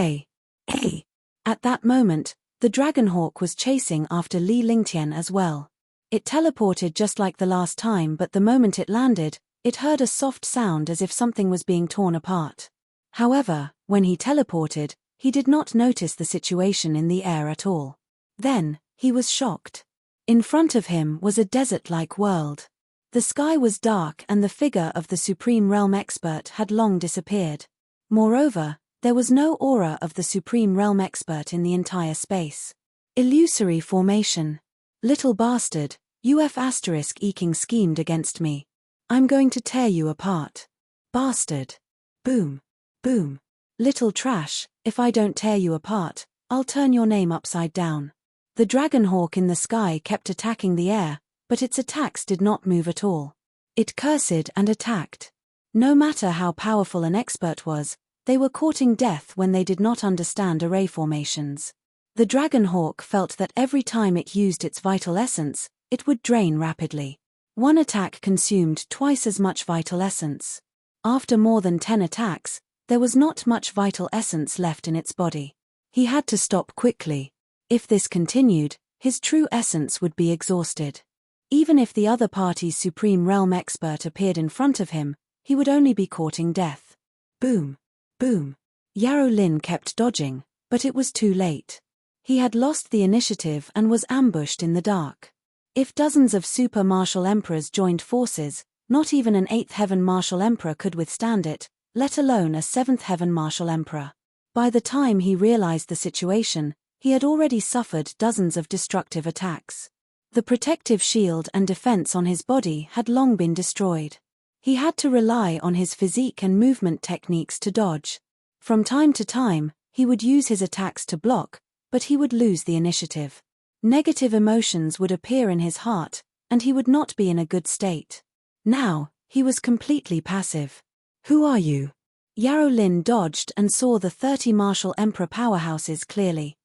Hey! At that moment, the Dragonhawk was chasing after Li Lingtian as well. It teleported just like the last time, but the moment it landed, it heard a soft sound as if something was being torn apart. However, when he teleported, he did not notice the situation in the air at all. Then, he was shocked. In front of him was a desert-like world. The sky was dark and the figure of the Supreme Realm Expert had long disappeared. Moreover, there was no aura of the Supreme Realm Expert in the entire space. Illusory formation. Little bastard, UF asterisk eking schemed against me. I'm going to tear you apart. Bastard. Boom. Boom. Little trash, if I don't tear you apart, I'll turn your name upside down. The Dragonhawk in the sky kept attacking the air, but its attacks did not move at all. It cursed and attacked. No matter how powerful an expert was, they were courting death when they did not understand array formations. The Dragonhawk felt that every time it used its vital essence, it would drain rapidly. One attack consumed twice as much vital essence. After more than 10 attacks, there was not much vital essence left in its body. He had to stop quickly. If this continued, his true essence would be exhausted. Even if the other party's Supreme Realm Expert appeared in front of him, he would only be courting death. Boom. Boom. Yarrow Lin kept dodging, but it was too late. He had lost the initiative and was ambushed in the dark. If dozens of super martial emperors joined forces, not even an 8th heaven martial emperor could withstand it, let alone a 7th heaven martial emperor. By the time he realized the situation, he had already suffered dozens of destructive attacks. The protective shield and defense on his body had long been destroyed. He had to rely on his physique and movement techniques to dodge. From time to time, he would use his attacks to block, but he would lose the initiative. Negative emotions would appear in his heart, and he would not be in a good state. Now, he was completely passive. Who are you? Yarrow Lin dodged and saw the 30 martial emperor powerhouses clearly.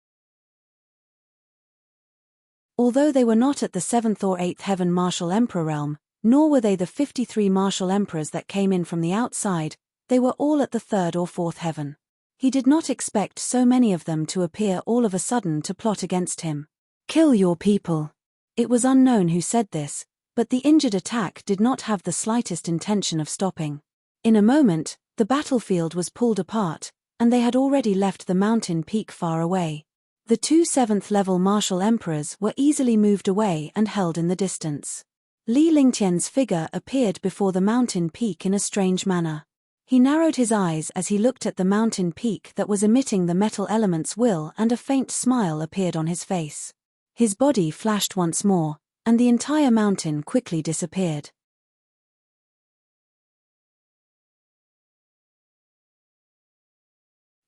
Although they were not at the 7th or 8th heaven martial emperor realm, nor were they the 53 martial emperors that came in from the outside, they were all at the 3rd or 4th heaven. He did not expect so many of them to appear all of a sudden to plot against him. Kill your people. It was unknown who said this, but the injured attack did not have the slightest intention of stopping. In a moment, the battlefield was pulled apart, and they had already left the mountain peak far away. The two 7th level martial emperors were easily moved away and held in the distance. Li Lingtian's figure appeared before the mountain peak in a strange manner. He narrowed his eyes as he looked at the mountain peak that was emitting the metal element's will, and a faint smile appeared on his face. His body flashed once more, and the entire mountain quickly disappeared.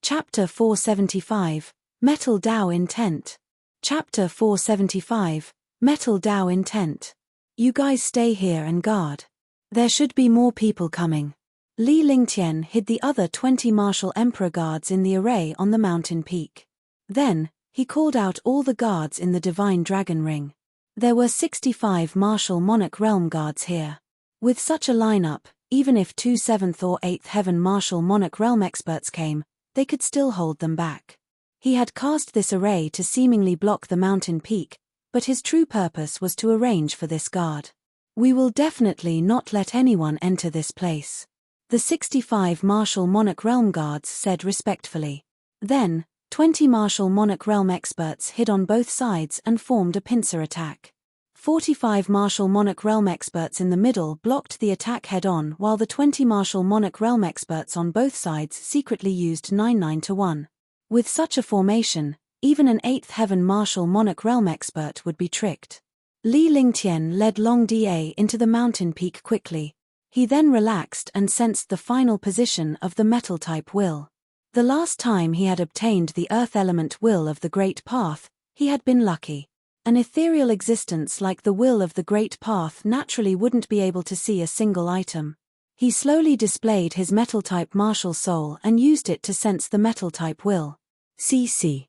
Chapter 475, Metal Dao Intent. Chapter 475, Metal Dao Intent. You guys stay here and guard. There should be more people coming. Li Lingtian hid the other 20 martial emperor guards in the array on the mountain peak. Then, he called out all the guards in the divine dragon ring. There were 65 martial monarch realm guards here. With such a lineup, even if 2 7th or 8th heaven martial monarch realm experts came, they could still hold them back. He had cast this array to seemingly block the mountain peak, but his true purpose was to arrange for this guard. We will definitely not let anyone enter this place. The 65 martial monarch realm guards said respectfully. Then, 20 martial monarch realm experts hid on both sides and formed a pincer attack. 45 martial monarch realm experts in the middle blocked the attack head-on, while the 20 martial monarch realm experts on both sides secretly used 9-9-1. With such a formation, even an 8th heaven martial monarch realm expert would be tricked. Li Lingtian led Long Da into the mountain peak quickly. He then relaxed and sensed the final position of the metal-type will. The last time he had obtained the earth element will of the Great Path, he had been lucky. An ethereal existence like the will of the Great Path naturally wouldn't be able to see a single item. He slowly displayed his metal-type martial soul and used it to sense the metal-type will. CC.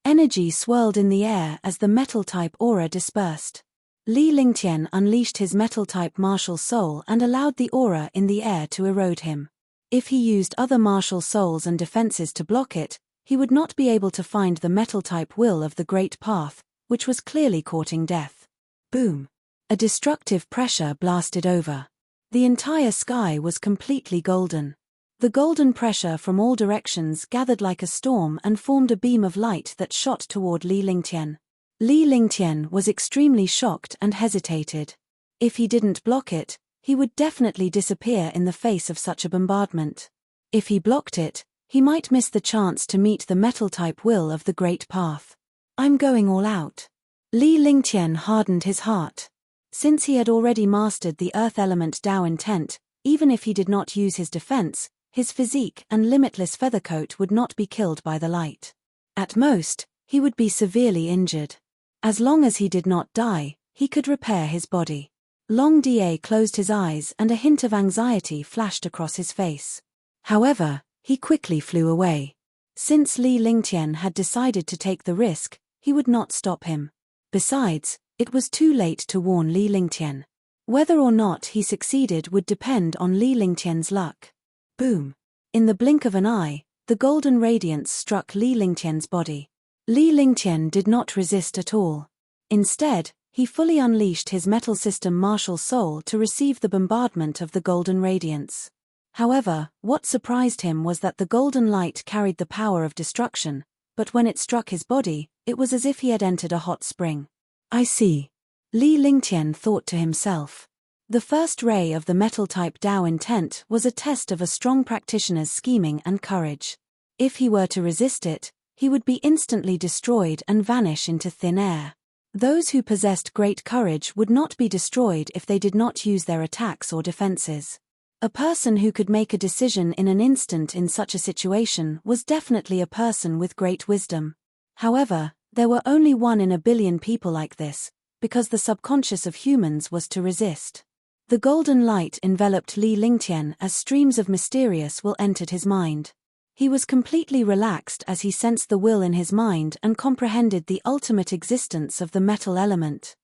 Energy swirled in the air as the metal-type aura dispersed. Li Lingtian unleashed his metal-type martial soul and allowed the aura in the air to erode him. If he used other martial souls and defenses to block it, he would not be able to find the metal-type will of the Great Path, which was clearly courting death. Boom! A destructive pressure blasted over. The entire sky was completely golden. The golden pressure from all directions gathered like a storm and formed a beam of light that shot toward Li Lingtian. Li Lingtian was extremely shocked and hesitated. If he didn't block it, he would definitely disappear in the face of such a bombardment. If he blocked it, he might miss the chance to meet the metal-type will of the Great Path. I'm going all out. Li Lingtian hardened his heart. Since he had already mastered the earth element Dao intent, even if he did not use his defense, his physique and limitless feathercoat would not be killed by the light. At most, he would be severely injured. As long as he did not die, he could repair his body. Long Da closed his eyes and a hint of anxiety flashed across his face. However, he quickly flew away. Since Li Lingtian had decided to take the risk, he would not stop him. Besides, it was too late to warn Li Lingtian. Whether or not he succeeded would depend on Li Lingtian's luck. Boom! In the blink of an eye, the golden radiance struck Li Lingtian's body. Li Lingtian did not resist at all. Instead, he fully unleashed his metal system martial soul to receive the bombardment of the golden radiance. However, what surprised him was that the golden light carried the power of destruction, but when it struck his body, it was as if he had entered a hot spring. I see. Li Lingtian thought to himself. The first ray of the metal-type Dao intent was a test of a strong practitioner's scheming and courage. If he were to resist it, he would be instantly destroyed and vanish into thin air. Those who possessed great courage would not be destroyed if they did not use their attacks or defenses. A person who could make a decision in an instant in such a situation was definitely a person with great wisdom. However, there were only 1 in a billion people like this, because the subconscious of humans was to resist. The golden light enveloped Li Lingtian as streams of mysterious will entered his mind. He was completely relaxed as he sensed the will in his mind and comprehended the ultimate existence of the metal element.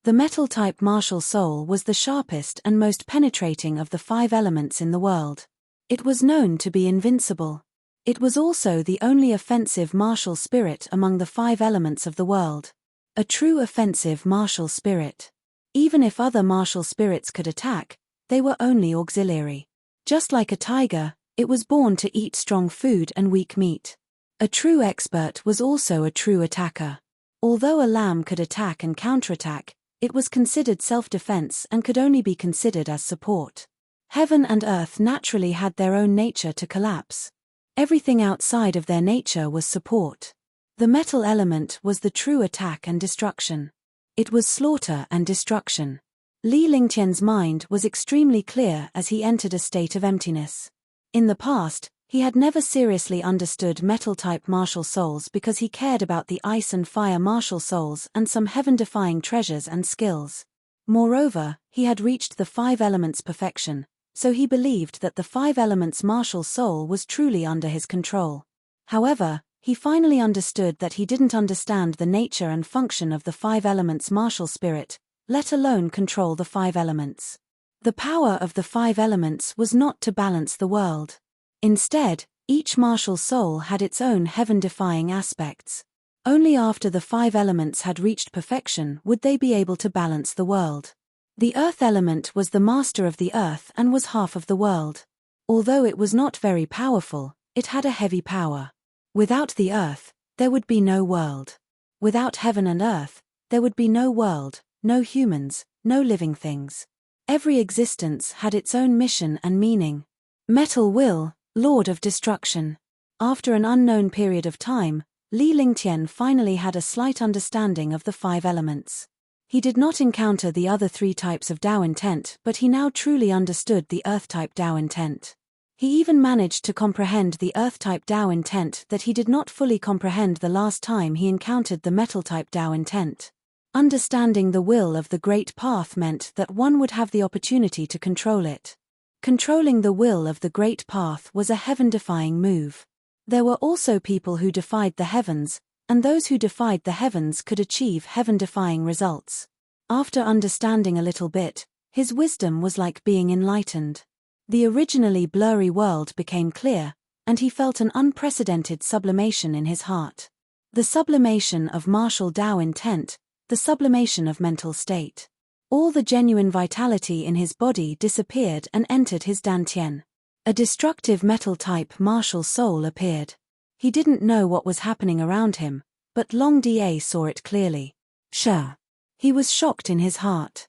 The metal-type martial soul was the sharpest and most penetrating of the 5 elements in the world. It was known to be invincible. It was also the only offensive martial spirit among the 5 elements of the world. A true offensive martial spirit. Even if other martial spirits could attack, they were only auxiliary. Just like a tiger, it was born to eat strong food and weak meat. A true expert was also a true attacker. Although a lamb could attack and counterattack, it was considered self-defense and could only be considered as support. Heaven and earth naturally had their own nature to collapse. Everything outside of their nature was support. The metal element was the true attack and destruction. It was slaughter and destruction. Li Lingtian's mind was extremely clear as he entered a state of emptiness. In the past, he had never seriously understood metal-type martial souls because he cared about the ice and fire martial souls and some heaven-defying treasures and skills. Moreover, he had reached the 5 elements perfection, so he believed that the 5 elements martial soul was truly under his control. However, he finally understood that he didn't understand the nature and function of the 5 elements martial spirit, let alone control the 5 elements. The power of the 5 elements was not to balance the world. Instead, each martial soul had its own heaven-defying aspects. Only after the 5 elements had reached perfection would they be able to balance the world. The earth element was the master of the earth and was half of the world. Although it was not very powerful, it had a heavy power. Without the earth, there would be no world. Without heaven and earth, there would be no world, no humans, no living things. Every existence had its own mission and meaning. Metal Will, Lord of Destruction. After an unknown period of time, Li Lingtian finally had a slight understanding of the 5 elements. He did not encounter the other 3 types of Tao intent, but he now truly understood the Earth-type Tao intent. He even managed to comprehend the Earth-type Tao intent that he did not fully comprehend the last time he encountered the Metal-type Tao intent. Understanding the will of the Great Path meant that one would have the opportunity to control it. Controlling the will of the Great Path was a heaven-defying move. There were also people who defied the heavens, and those who defied the heavens could achieve heaven-defying results. After understanding a little bit, his wisdom was like being enlightened. The originally blurry world became clear, and he felt an unprecedented sublimation in his heart. The sublimation of martial Tao intent, the sublimation of mental state. All the genuine vitality in his body disappeared and entered his dantian. A destructive metal-type martial soul appeared. He didn't know what was happening around him, but Long Da saw it clearly. Sure. He was shocked in his heart.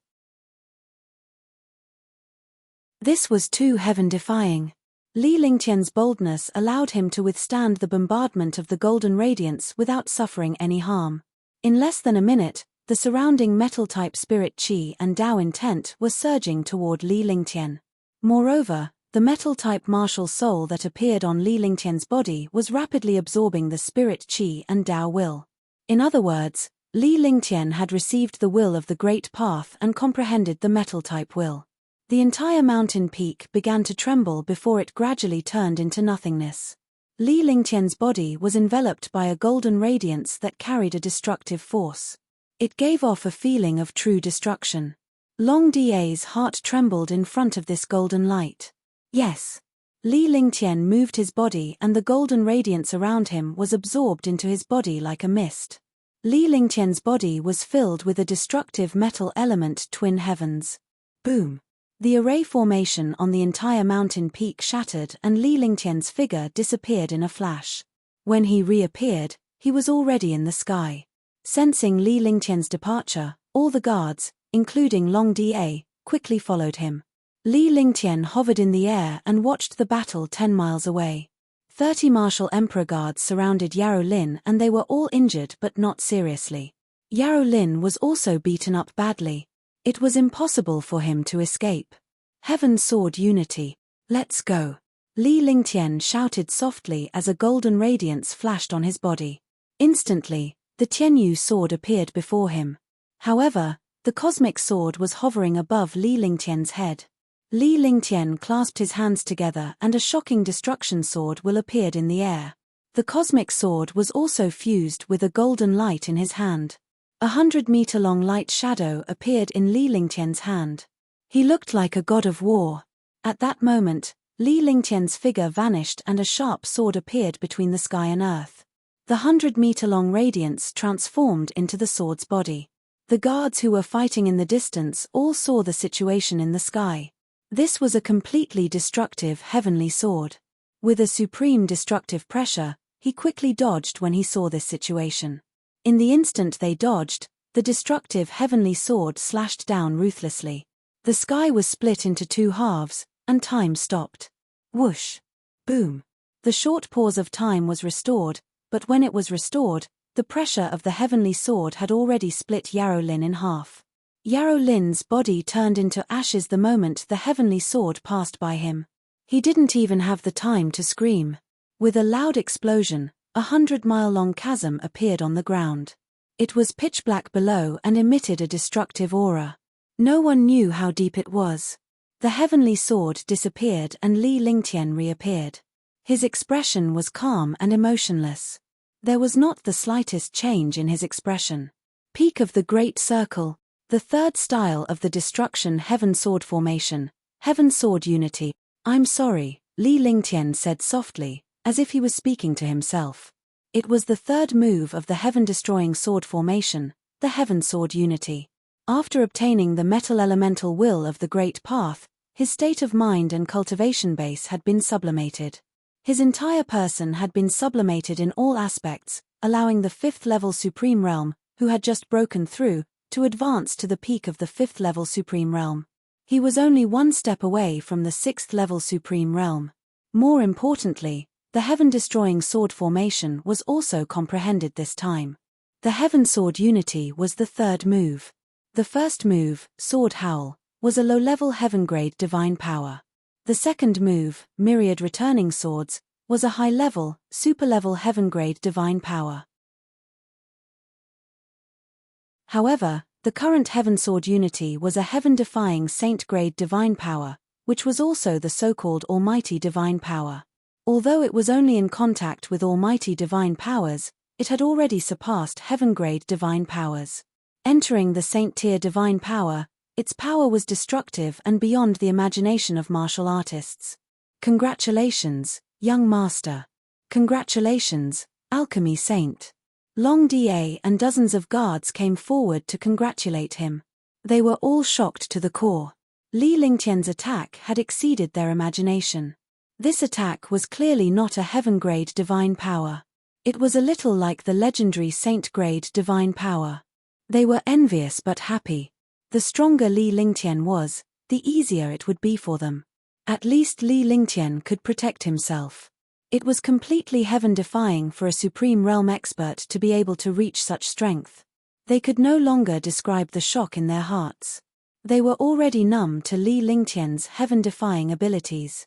This was too heaven-defying. Li Lingtian's boldness allowed him to withstand the bombardment of the golden radiance without suffering any harm. In less than a minute, the surrounding metal-type spirit qi and Tao intent were surging toward Li Lingtian. Moreover, the metal-type martial soul that appeared on Li Lingtian's body was rapidly absorbing the spirit qi and Tao will. In other words, Li Lingtian had received the will of the Great Path and comprehended the metal-type will. The entire mountain peak began to tremble before it gradually turned into nothingness. Li Lingtian's body was enveloped by a golden radiance that carried a destructive force. It gave off a feeling of true destruction. Long Da's heart trembled in front of this golden light. Yes. Li Lingtian moved his body and the golden radiance around him was absorbed into his body like a mist. Li Lingtian's body was filled with a destructive metal element twin heavens. Boom. The array formation on the entire mountain peak shattered and Li Lingtian's figure disappeared in a flash. When he reappeared, he was already in the sky. Sensing Li Lingtian's departure, all the guards, including Long Da, quickly followed him. Li Lingtian hovered in the air and watched the battle 10 miles away. 30 martial emperor guards surrounded Yarrow Lin and they were all injured but not seriously. Yarrow Lin was also beaten up badly. It was impossible for him to escape. Heaven Sword Unity. Let's go. Li Lingtian shouted softly as a golden radiance flashed on his body. Instantly, the Tianyu sword appeared before him. However, the cosmic sword was hovering above Li Lingtian's head. Li Lingtian clasped his hands together and a shocking destruction sword will appeared in the air. The cosmic sword was also fused with a golden light in his hand. 100-meter-long light shadow appeared in Li Lingtian's hand. He looked like a god of war. At that moment, Li Lingtian's figure vanished and a sharp sword appeared between the sky and earth. The 100-meter-long radiance transformed into the sword's body. The guards who were fighting in the distance all saw the situation in the sky. This was a completely destructive heavenly sword. With a supreme destructive pressure, he quickly dodged when he saw this situation. In the instant they dodged, the destructive heavenly sword slashed down ruthlessly. The sky was split into 2 halves, and time stopped. Whoosh! Boom! The short pause of time was restored, but when it was restored, the pressure of the heavenly sword had already split Yarrow Lin in half. Yarrow Lin's body turned into ashes the moment the heavenly sword passed by him. He didn't even have the time to scream. With a loud explosion, a 100-mile-long chasm appeared on the ground. It was pitch black below and emitted a destructive aura. No one knew how deep it was. The heavenly sword disappeared and Li Lingtian reappeared. His expression was calm and emotionless. There was not the slightest change in his expression. Peak of the Great Circle, the third style of the destruction Heaven Sword formation, Heaven Sword Unity. I'm sorry, Li Lingtian said softly, as if he was speaking to himself. It was the third move of the heaven-destroying sword formation, the Heaven Sword Unity. After obtaining the metal elemental will of the Great Path, his state of mind and cultivation base had been sublimated. His entire person had been sublimated in all aspects, allowing the 5th level Supreme Realm, who had just broken through, to advance to the peak of the 5th level Supreme Realm. He was only one step away from the 6th level Supreme Realm. More importantly, the heaven-destroying sword formation was also comprehended this time. The Heaven Sword Unity was the 3rd move. The first move, Sword Howl, was a low-level heaven-grade divine power. The second move, Myriad Returning Swords, was a high-level, super-level heaven-grade divine power. However, the current Heaven Sword Unity was a heaven-defying saint-grade divine power, which was also the so-called Almighty Divine Power. Although it was only in contact with Almighty Divine Powers, it had already surpassed heaven-grade divine powers. Entering the saint-tier divine power, its power was destructive and beyond the imagination of martial artists. Congratulations, young master. Congratulations, alchemy saint. Long Da and dozens of guards came forward to congratulate him. They were all shocked to the core. Li Lingtian's attack had exceeded their imagination. This attack was clearly not a heaven-grade divine power. It was a little like the legendary saint-grade divine power. They were envious but happy. The stronger Li Lingtian was, the easier it would be for them. At least Li Lingtian could protect himself. It was completely heaven-defying for a Supreme Realm expert to be able to reach such strength. They could no longer describe the shock in their hearts. They were already numb to Li Lingtian's heaven-defying abilities.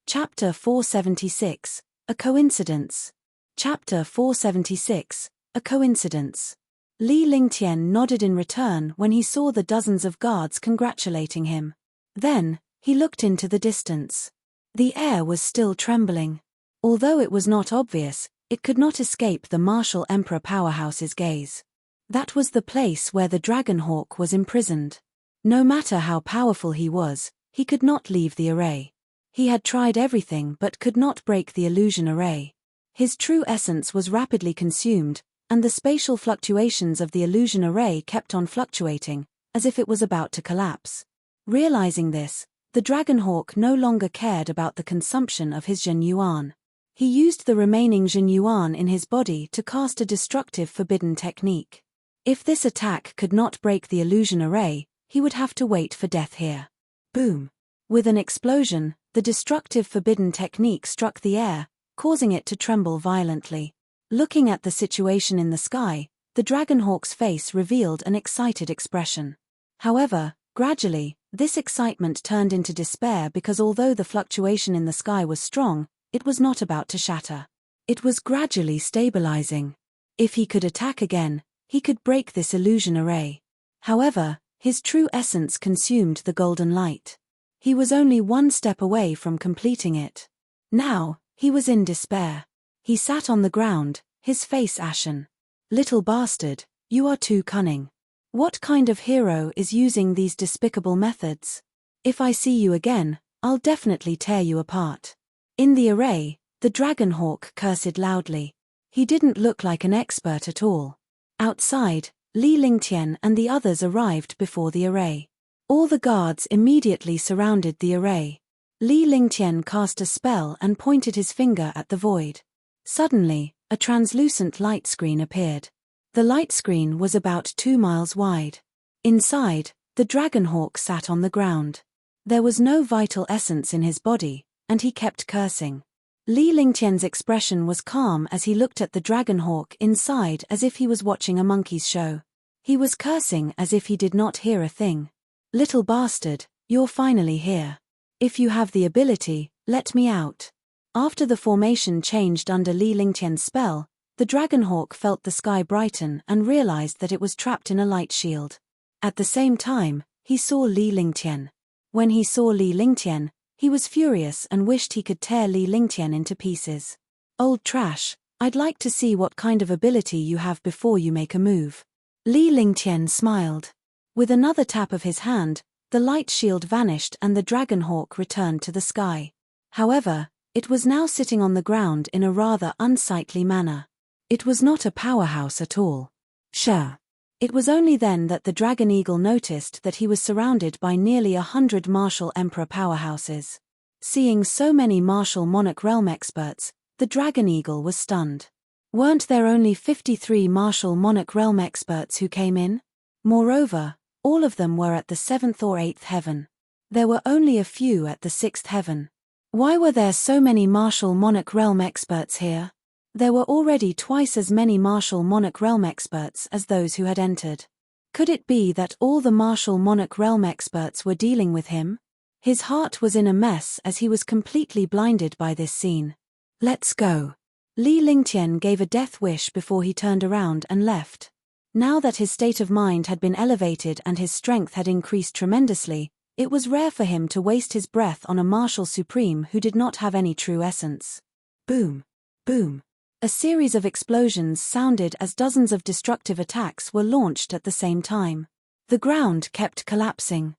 Chapter 476, A Coincidence. Chapter 476, A Coincidence. Li Lingtian nodded in return when he saw the dozens of guards congratulating him. Then, he looked into the distance. The air was still trembling. Although it was not obvious, it could not escape the martial Emperor Powerhouse's gaze. That was the place where the Dragonhawk was imprisoned. No matter how powerful he was, he could not leave the array. He had tried everything but could not break the illusion array. His true essence was rapidly consumed, and the spatial fluctuations of the illusion array kept on fluctuating, as if it was about to collapse. Realizing this, the Dragonhawk no longer cared about the consumption of his Zhen Yuan. He used the remaining Zhen Yuan in his body to cast a destructive forbidden technique. If this attack could not break the illusion array, he would have to wait for death here. Boom! With an explosion, the destructive forbidden technique struck the air, causing it to tremble violently. Looking at the situation in the sky, the Dragonhawk's face revealed an excited expression. However, gradually, this excitement turned into despair because although the fluctuation in the sky was strong, it was not about to shatter. It was gradually stabilizing. If he could attack again, he could break this illusion array. However, his true essence consumed the golden light. He was only one step away from completing it. Now, he was in despair. He sat on the ground, his face ashen. Little bastard, you are too cunning. What kind of hero is using these despicable methods? If I see you again, I'll definitely tear you apart. In the array, the Dragonhawk cursed loudly. He didn't look like an expert at all. Outside, Li Lingtian and the others arrived before the array. All the guards immediately surrounded the array. Li Lingtian cast a spell and pointed his finger at the void. Suddenly, a translucent light screen appeared. The light screen was about 2 miles wide. Inside, the Dragonhawk sat on the ground. There was no vital essence in his body, and he kept cursing. Li Lingtian's expression was calm as he looked at the Dragonhawk inside as if he was watching a monkey's show. He was cursing as if he did not hear a thing. Little bastard, you're finally here. If you have the ability, let me out. After the formation changed under Li Lingtian's spell, the Dragonhawk felt the sky brighten and realized that it was trapped in a light shield. At the same time, he saw Li Lingtian. When he saw Li Lingtian, he was furious and wished he could tear Li Lingtian into pieces. Old trash, I'd like to see what kind of ability you have before you make a move. Li Lingtian smiled. With another tap of his hand, the light shield vanished and the Dragonhawk returned to the sky. However, It was now sitting on the ground in a rather unsightly manner. It was not a powerhouse at all. Sure. It was only then that the dragon eagle noticed that he was surrounded by nearly 100 martial emperor powerhouses. Seeing so many martial monarch realm experts, the dragon eagle was stunned. Weren't there only 53 martial monarch realm experts who came in? Moreover, all of them were at the 7th or 8th heaven. There were only a few at the 6th heaven. Why were there so many martial monarch realm experts here? There were already twice as many martial monarch realm experts as those who had entered. Could it be that all the martial monarch realm experts were dealing with him? His heart was in a mess as he was completely blinded by this scene. Let's go. Li Lingtian gave a death wish before he turned around and left. Now that his state of mind had been elevated and his strength had increased tremendously, it was rare for him to waste his breath on a martial supreme who did not have any true essence. Boom. Boom. A series of explosions sounded as dozens of destructive attacks were launched at the same time. The ground kept collapsing.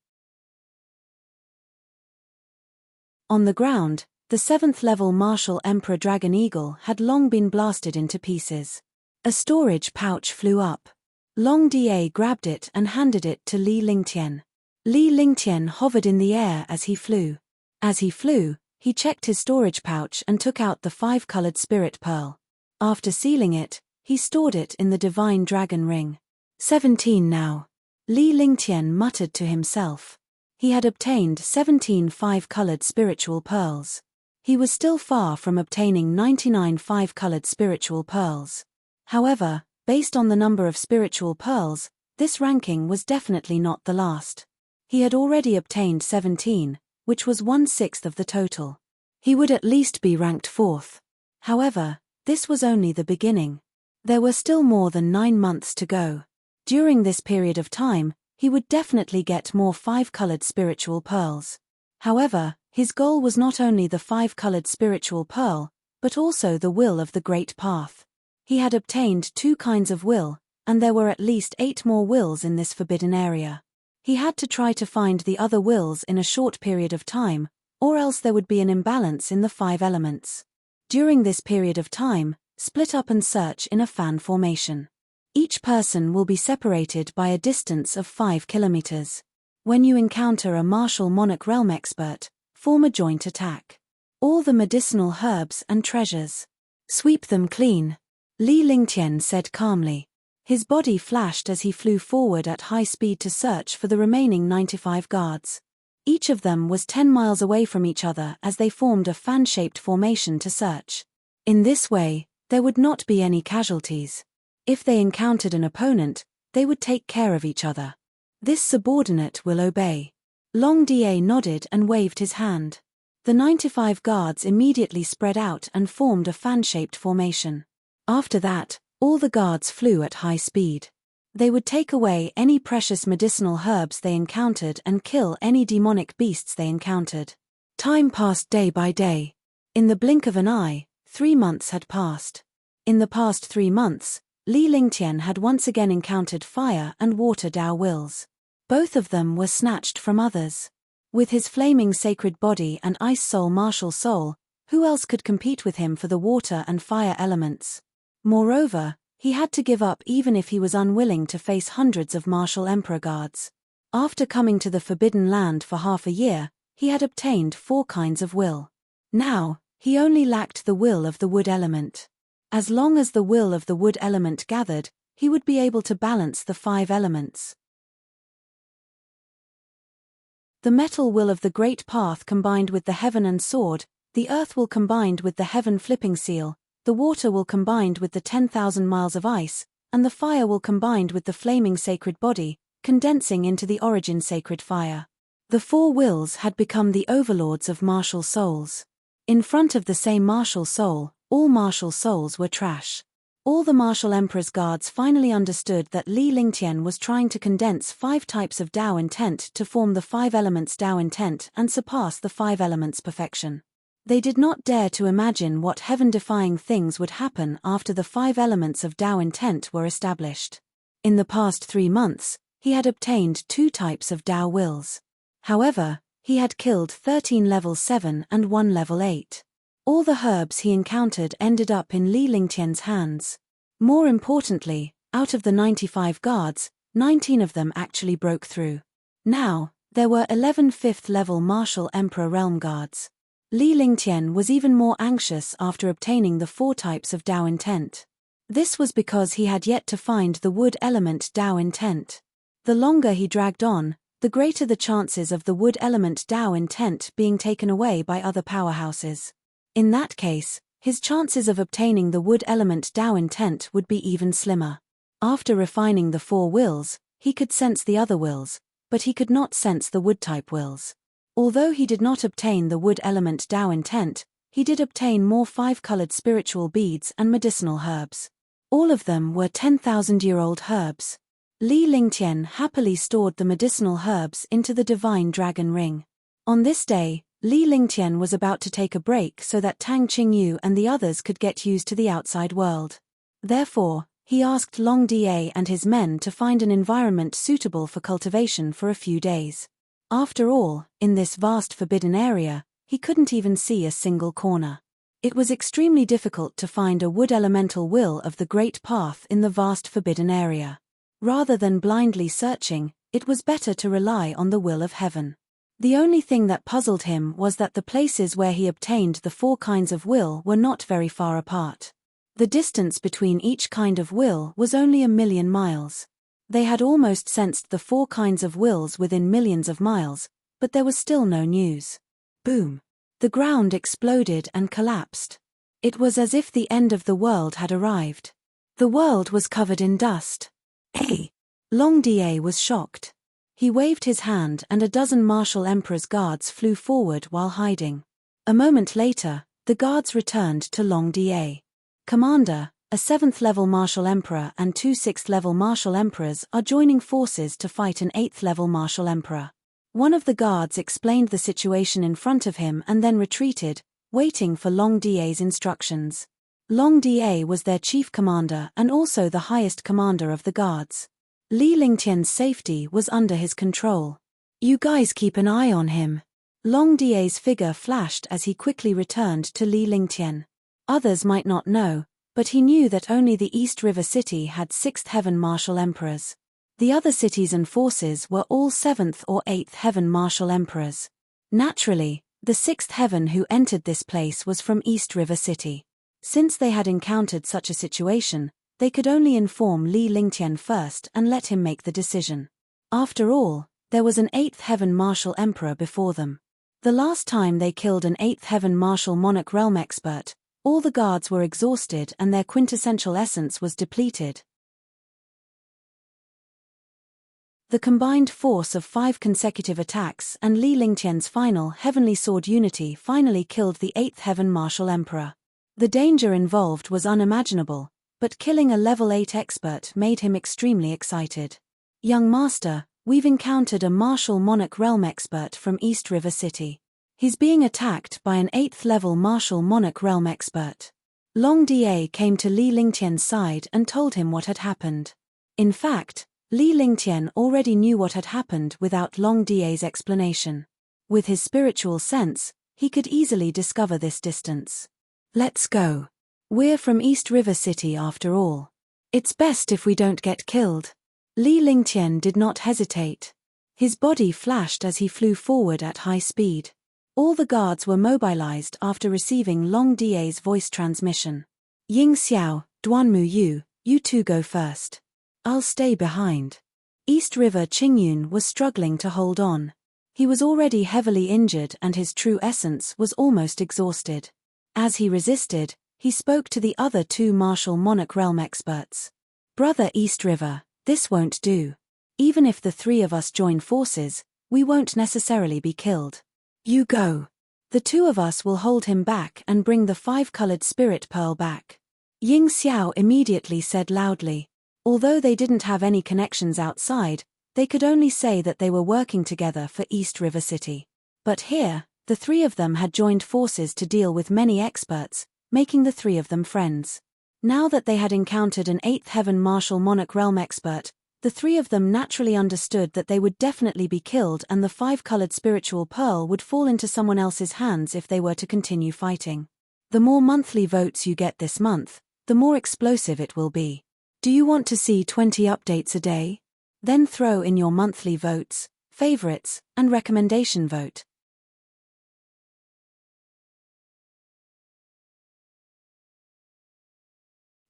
On the ground, the 7th-level martial emperor dragon eagle had long been blasted into pieces. A storage pouch flew up. Long Da grabbed it and handed it to Li Lingtian. Li Lingtian hovered in the air as he flew. As he flew, he checked his storage pouch and took out the 5-colored spirit pearl. After sealing it, he stored it in the divine dragon ring. 17 now. Li Lingtian muttered to himself. He had obtained 17 5-colored spiritual pearls. He was still far from obtaining 99 5-colored spiritual pearls. However, based on the number of spiritual pearls, this ranking was definitely not the last. He had already obtained 17, which was 1/6 of the total. He would at least be ranked 4th. However, this was only the beginning. There were still more than 9 months to go. During this period of time, he would definitely get more 5-colored spiritual pearls. However, his goal was not only the 5-colored spiritual pearl, but also the will of the Great Path. He had obtained 2 kinds of will, and there were at least 8 more wills in this forbidden area. He had to try to find the other wills in a short period of time, or else there would be an imbalance in the 5 elements. During this period of time, split up and search in a fan formation. Each person will be separated by a distance of 5 kilometers. When you encounter a martial monarch realm expert, form a joint attack. All the medicinal herbs and treasures. Sweep them clean. Li Lingtian said calmly. His body flashed as he flew forward at high speed to search for the remaining 95 guards. Each of them was 10 miles away from each other as they formed a fan-shaped formation to search. In this way, there would not be any casualties. If they encountered an opponent, they would take care of each other. This subordinate will obey. Long Da nodded and waved his hand. The 95 guards immediately spread out and formed a fan-shaped formation. After that, all the guards flew at high speed. They would take away any precious medicinal herbs they encountered and kill any demonic beasts they encountered. Time passed day by day. In the blink of an eye, 3 months had passed. In the past 3 months, Li Lingtian had once again encountered fire and water Dao wills. Both of them were snatched from others. With his flaming sacred body and ice soul martial soul, who else could compete with him for the water and fire elements? Moreover, he had to give up even if he was unwilling to face hundreds of martial emperor guards. After coming to the Forbidden Land for half a year, he had obtained 4 kinds of will. Now, he only lacked the will of the wood element. As long as the will of the wood element gathered, he would be able to balance the 5 elements. The metal will of the Great Path combined with the heaven and sword, the earth will combined with the heaven flipping seal, the water will combined with the 10,000 miles of ice, and the fire will combined with the flaming sacred body, condensing into the origin sacred fire. The 4 wills had become the overlords of martial souls. In front of the same martial soul, all martial souls were trash. All the martial emperor's guards finally understood that Li Lingtian was trying to condense 5 types of Dao intent to form the 5 elements Dao intent and surpass the 5 elements perfection. They did not dare to imagine what heaven-defying things would happen after the 5 elements of Dao intent were established. In the past 3 months, he had obtained 2 types of Dao wills. However, he had killed 13 level 7 and 1 level 8. All the herbs he encountered ended up in Li Lingtian's hands. More importantly, out of the 95 guards, 19 of them actually broke through. Now, there were 11 fifth-level martial emperor realm guards. Li Lingtian was even more anxious after obtaining the 4 types of Dao intent. This was because he had yet to find the wood element Dao intent. The longer he dragged on, the greater the chances of the wood element Dao intent being taken away by other powerhouses. In that case, his chances of obtaining the wood element Dao intent would be even slimmer. After refining the 4 wills, he could sense the other wills, but he could not sense the wood-type wills. Although he did not obtain the wood element Dao intent, he did obtain more 5-colored spiritual beads and medicinal herbs. All of them were 10,000-year-old herbs. Li Lingtian happily stored the medicinal herbs into the divine dragon ring. On this day, Li Lingtian was about to take a break so that Tang Qingyu and the others could get used to the outside world. Therefore, he asked Long Da and his men to find an environment suitable for cultivation for a few days. After all, in this vast forbidden area, he couldn't even see a single corner. It was extremely difficult to find a wood elemental will of the Great Path in the vast forbidden area. Rather than blindly searching, it was better to rely on the will of heaven. The only thing that puzzled him was that the places where he obtained the 4 kinds of will were not very far apart. The distance between each kind of will was only 1,000,000 miles. They had almost sensed the 4 kinds of wills within millions of miles, but there was still no news. Boom! The ground exploded and collapsed. It was as if the end of the world had arrived. The world was covered in dust. Hey! Long Da was shocked. He waved his hand and a dozen martial emperor's guards flew forward while hiding. A moment later, the guards returned to Long Da. Commander, a 7th-level martial emperor and 2 6th-level martial emperors are joining forces to fight an 8th-level martial emperor. One of the guards explained the situation in front of him and then retreated, waiting for Long Da's instructions. Long Da was their chief commander and also the highest commander of the guards. Li Lingtian's safety was under his control. You guys keep an eye on him. Long Da's figure flashed as he quickly returned to Li Lingtian. Others might not know, but he knew that only the East River City had 6th Heaven martial emperors. The other cities and forces were all 7th or 8th Heaven martial emperors. Naturally, the 6th Heaven who entered this place was from East River City. Since they had encountered such a situation, they could only inform Li Lingtian first and let him make the decision. After all, there was an 8th Heaven martial emperor before them. The last time they killed an 8th Heaven martial monarch realm expert, all the guards were exhausted and their quintessential essence was depleted. The combined force of 5 consecutive attacks and Li Lingtian's final Heavenly Sword Unity finally killed the 8th Heaven martial emperor. The danger involved was unimaginable, but killing a level 8 expert made him extremely excited. Young master, we've encountered a martial monarch realm expert from East River City. He's being attacked by an 8th level martial monarch realm expert. Long Da came to Li Lingtian's side and told him what had happened. In fact, Li Lingtian already knew what had happened without Long Da's explanation. With his spiritual sense, he could easily discover this distance. Let's go. We're from East River City after all. It's best if we don't get killed. Li Lingtian did not hesitate. His body flashed as he flew forward at high speed. All the guards were mobilized after receiving Long Da's voice transmission. Ying Xiao, Duanmu Yu, you two go first. I'll stay behind. East River Qingyun was struggling to hold on. He was already heavily injured and his true essence was almost exhausted. As he resisted, he spoke to the other 2 martial monarch realm experts. Brother East River, this won't do. Even if the 3 of us join forces, we won't necessarily be killed. You go. The 2 of us will hold him back and bring the 5-colored spirit pearl back. Ying Xiao immediately said loudly. Although they didn't have any connections outside, they could only say that they were working together for East River City. But here, the 3 of them had joined forces to deal with many experts, making the 3 of them friends. Now that they had encountered an 8th Heaven martial monarch realm expert, the 3 of them naturally understood that they would definitely be killed and the 5-colored spiritual pearl would fall into someone else's hands if they were to continue fighting. The more monthly votes you get this month, the more explosive it will be. Do you want to see 20 updates a day? Then throw in your monthly votes, favorites, and recommendation vote.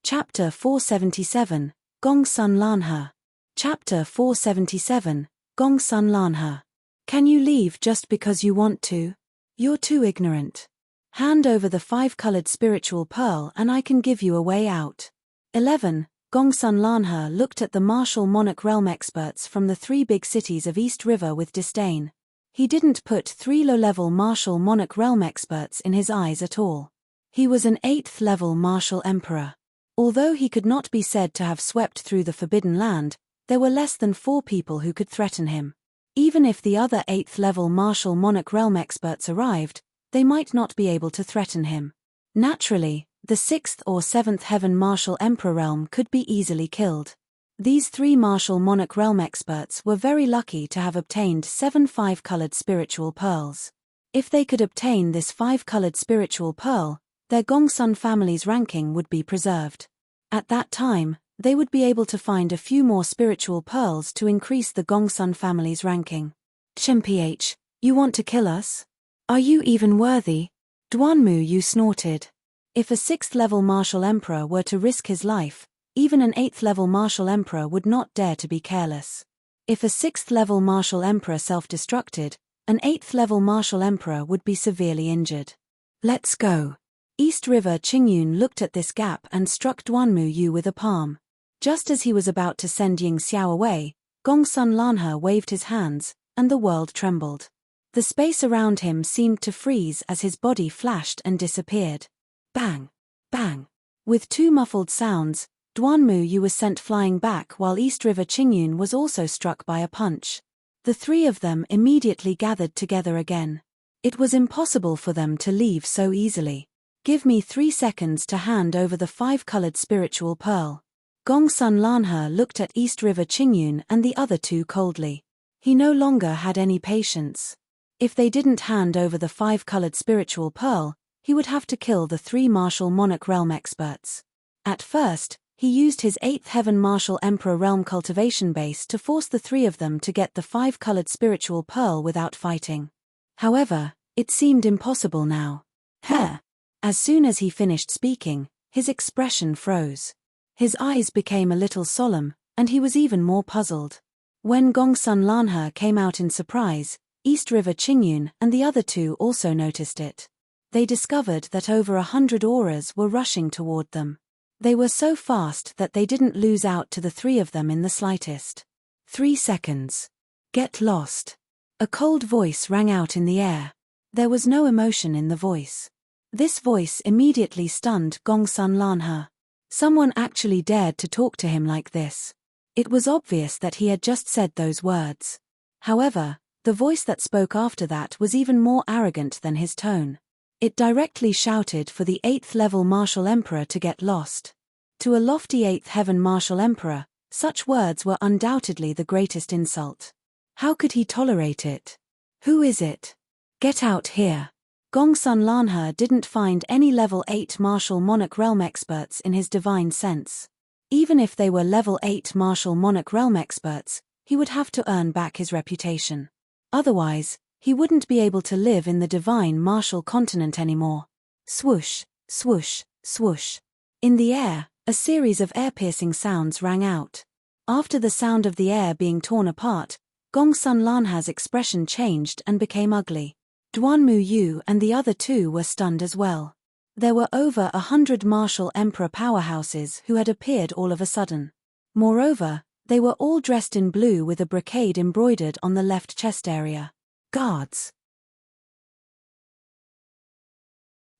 Chapter 477, Gong Sun Lanhe. Chapter 477, Gong Sun Lanhe. Can you leave just because you want to? You're too ignorant. Hand over the 5-colored spiritual pearl and I can give you a way out. 11. Gong Sun Lanhe looked at the martial monarch realm experts from the 3 big cities of East River with disdain. He didn't put 3 low-level martial monarch realm experts in his eyes at all. He was an 8th-level martial emperor. Although he could not be said to have swept through the Forbidden Land, there were less than 4 people who could threaten him. Even if the other 8th-level martial monarch realm experts arrived, they might not be able to threaten him. Naturally, the 6th or 7th heaven martial emperor realm could be easily killed. These 3 martial monarch realm experts were very lucky to have obtained 7 5-colored spiritual pearls. If they could obtain this 5-colored spiritual pearl, their Gongsun family's ranking would be preserved. At that time, they would be able to find a few more spiritual pearls to increase the Gongsun family's ranking. Mph, you want to kill us? Are you even worthy? Duanmu Yu snorted. If a 6th-level martial emperor were to risk his life, even an 8th-level martial emperor would not dare to be careless. If a 6th-level martial emperor self-destructed, an 8th-level martial emperor would be severely injured. Let's go. East River Qingyun looked at this gap and struck Duanmu Yu with a palm. Just as he was about to send Ying Xiao away, Gongsun Lanhe waved his hands, and the world trembled. The space around him seemed to freeze as his body flashed and disappeared. Bang! Bang! With 2 muffled sounds, Duanmu Yu was sent flying back while East River Qingyun was also struck by a punch. The 3 of them immediately gathered together again. It was impossible for them to leave so easily. Give me 3 seconds to hand over the 5-colored spiritual pearl. Gongsun Lanhe looked at East River Qingyun and the other 2 coldly. He no longer had any patience. If they didn't hand over the 5-colored spiritual pearl, he would have to kill the 3 martial monarch realm experts. At first, he used his 8th heaven martial emperor realm cultivation base to force the 3 of them to get the 5-colored spiritual pearl without fighting. However, it seemed impossible now. As soon as he finished speaking, his expression froze. His eyes became a little solemn, and he was even more puzzled. When Gongsun Lanhe came out in surprise, East River Qingyun and the other 2 also noticed it. They discovered that over 100 auras were rushing toward them. They were so fast that they didn't lose out to the 3 of them in the slightest. 3 seconds. Get lost. A cold voice rang out in the air. There was no emotion in the voice. This voice immediately stunned Gongsun Lanhe. Someone actually dared to talk to him like this. It was obvious that he had just said those words. However, the voice that spoke after that was even more arrogant than his tone. It directly shouted for the 8th-level martial emperor to get lost. To a lofty 8th heaven martial emperor, such words were undoubtedly the greatest insult. How could he tolerate it? Who is it? Get out here. Gongsun Lanhe didn't find any level 8 martial monarch realm experts in his divine sense. Even if they were level 8 martial monarch realm experts, he would have to earn back his reputation. Otherwise, he wouldn't be able to live in the divine martial continent anymore. Swoosh, swoosh, swoosh. In the air, a series of air-piercing sounds rang out. After the sound of the air being torn apart, Gongsun Lanhe's expression changed and became ugly. Duanmu Yu and the other 2 were stunned as well. There were over 100 martial emperor powerhouses who had appeared all of a sudden. Moreover, they were all dressed in blue with a brocade embroidered on the left chest area. Guards.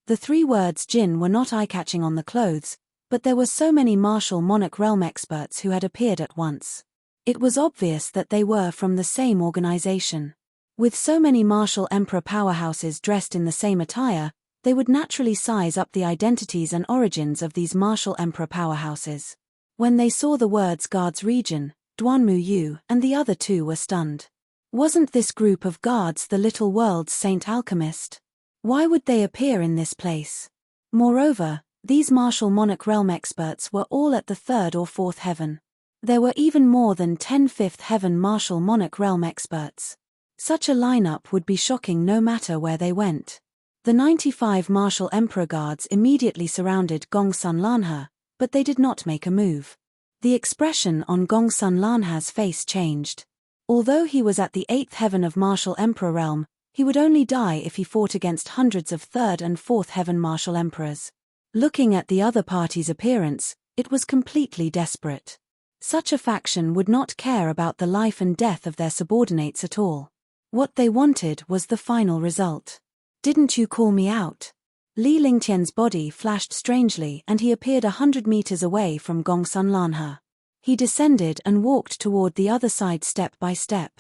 The 3 words Jin were not eye-catching on the clothes, but there were so many martial monarch realm experts who had appeared at once. It was obvious that they were from the same organization. With so many martial emperor powerhouses dressed in the same attire, they would naturally size up the identities and origins of these martial emperor powerhouses. When they saw the words Guards Region, Duanmu Yu and the other 2 were stunned. Wasn't this group of guards the little world's Saint Alchemist? Why would they appear in this place? Moreover, these martial monarch realm experts were all at the 3rd or 4th heaven. There were even more than 10 5th heaven martial monarch realm experts. Such a lineup would be shocking no matter where they went. The 95 martial emperor guards immediately surrounded Gongsun Lanhe, but they did not make a move. The expression on Gongsun Lanhe's face changed. Although he was at the 8th heaven of martial emperor realm, he would only die if he fought against hundreds of 3rd and 4th heaven martial emperors. Looking at the other party's appearance, it was completely desperate. Such a faction would not care about the life and death of their subordinates at all. What they wanted was the final result. Didn't you call me out? Li Lingtian's body flashed strangely and he appeared 100 meters away from Gongsun Lanhe. He descended and walked toward the other side step by step.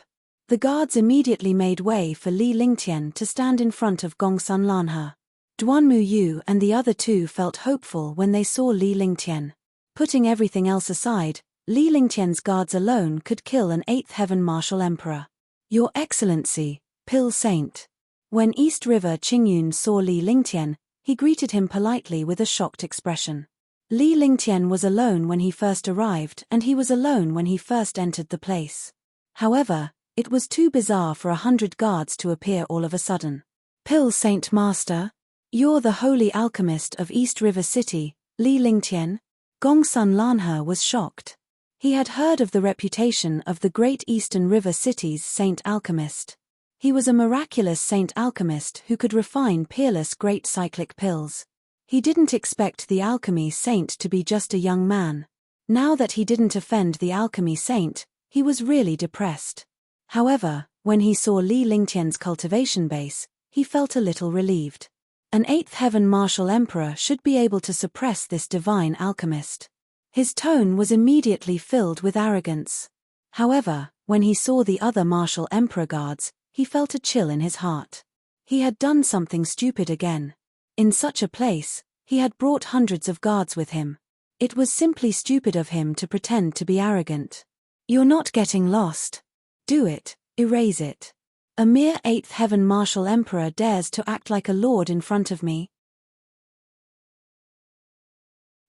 The guards immediately made way for Li Lingtian to stand in front of Gongsun Lanhe. Duanmu Yu and the other two felt hopeful when they saw Li Lingtian. Putting everything else aside, Li Lingtian's guards alone could kill an 8th heaven martial emperor. Your Excellency, Pill Saint. When East River Qingyun saw Li Lingtian, he greeted him politely with a shocked expression. Li Lingtian was alone when he first arrived and he was alone when he first entered the place. However, it was too bizarre for 100 guards to appear all of a sudden. Pill Saint Master? You're the holy alchemist of East River City, Li Lingtian? Gongsun Lanhe was shocked. He had heard of the reputation of the great Eastern River City's saint alchemist. He was a miraculous saint alchemist who could refine peerless great cyclic pills. He didn't expect the alchemy saint to be just a young man. Now that he didn't offend the alchemy saint, he was really depressed. However, when he saw Li Lingtian's cultivation base, he felt a little relieved. An 8th heaven martial emperor should be able to suppress this divine alchemist. His tone was immediately filled with arrogance. However, when he saw the other martial emperor guards, he felt a chill in his heart. He had done something stupid again. In such a place, he had brought hundreds of guards with him. It was simply stupid of him to pretend to be arrogant. You're not getting lost. Do it, erase it. A mere 8th heaven martial emperor dares to act like a lord in front of me.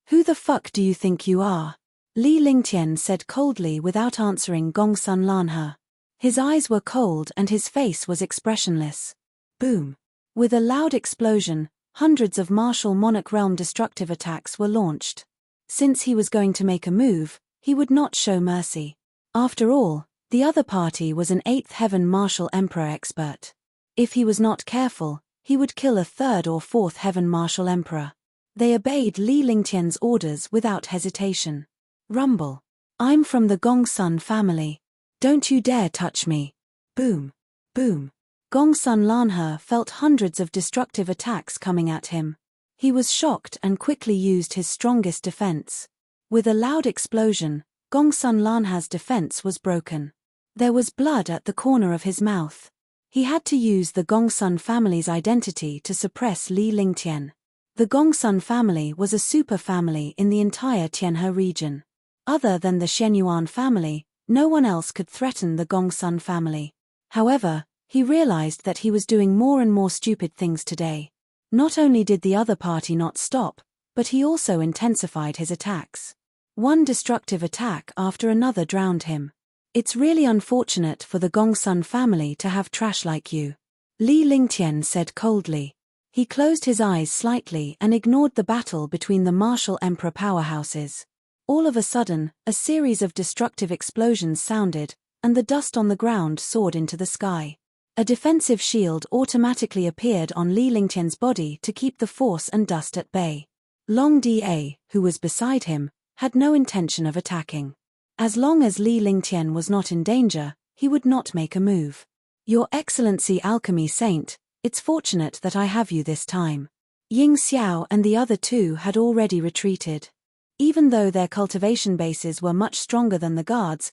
Who the fuck do you think you are? Li Lingtian said coldly without answering Gongsun Lanhe. His eyes were cold and his face was expressionless. Boom. With a loud explosion, hundreds of martial monarch realm destructive attacks were launched. Since he was going to make a move, he would not show mercy. After all, the other party was an 8th heaven martial emperor expert. If he was not careful, he would kill a 3rd or 4th heaven martial emperor. They obeyed Li Lingtian's orders without hesitation. Rumble. I'm from the Gongsun family. Don't you dare touch me. Boom. Boom. Gongsun Lanhe felt hundreds of destructive attacks coming at him. He was shocked and quickly used his strongest defense. With a loud explosion, Gongsun Lanhe's defense was broken. There was blood at the corner of his mouth. He had to use the Gongsun family's identity to suppress Li Lingtian. The Gongsun family was a super family in the entire Tianhe region. Other than the Shenyuan family, no one else could threaten the Gongsun family. However, he realized that he was doing more and more stupid things today. Not only did the other party not stop, but he also intensified his attacks. One destructive attack after another drowned him. It's really unfortunate for the Gongsun family to have trash like you. Li Lingtian said coldly. He closed his eyes slightly and ignored the battle between the martial emperor powerhouses. All of a sudden, a series of destructive explosions sounded, and the dust on the ground soared into the sky. A defensive shield automatically appeared on Li Lingtian's body to keep the force and dust at bay. Long Da, who was beside him, had no intention of attacking. As long as Li Lingtian was not in danger, he would not make a move. Your Excellency Alchemy Saint, it's fortunate that I have you this time. Ying Xiao and the other two had already retreated. Even though their cultivation bases were much stronger than the guards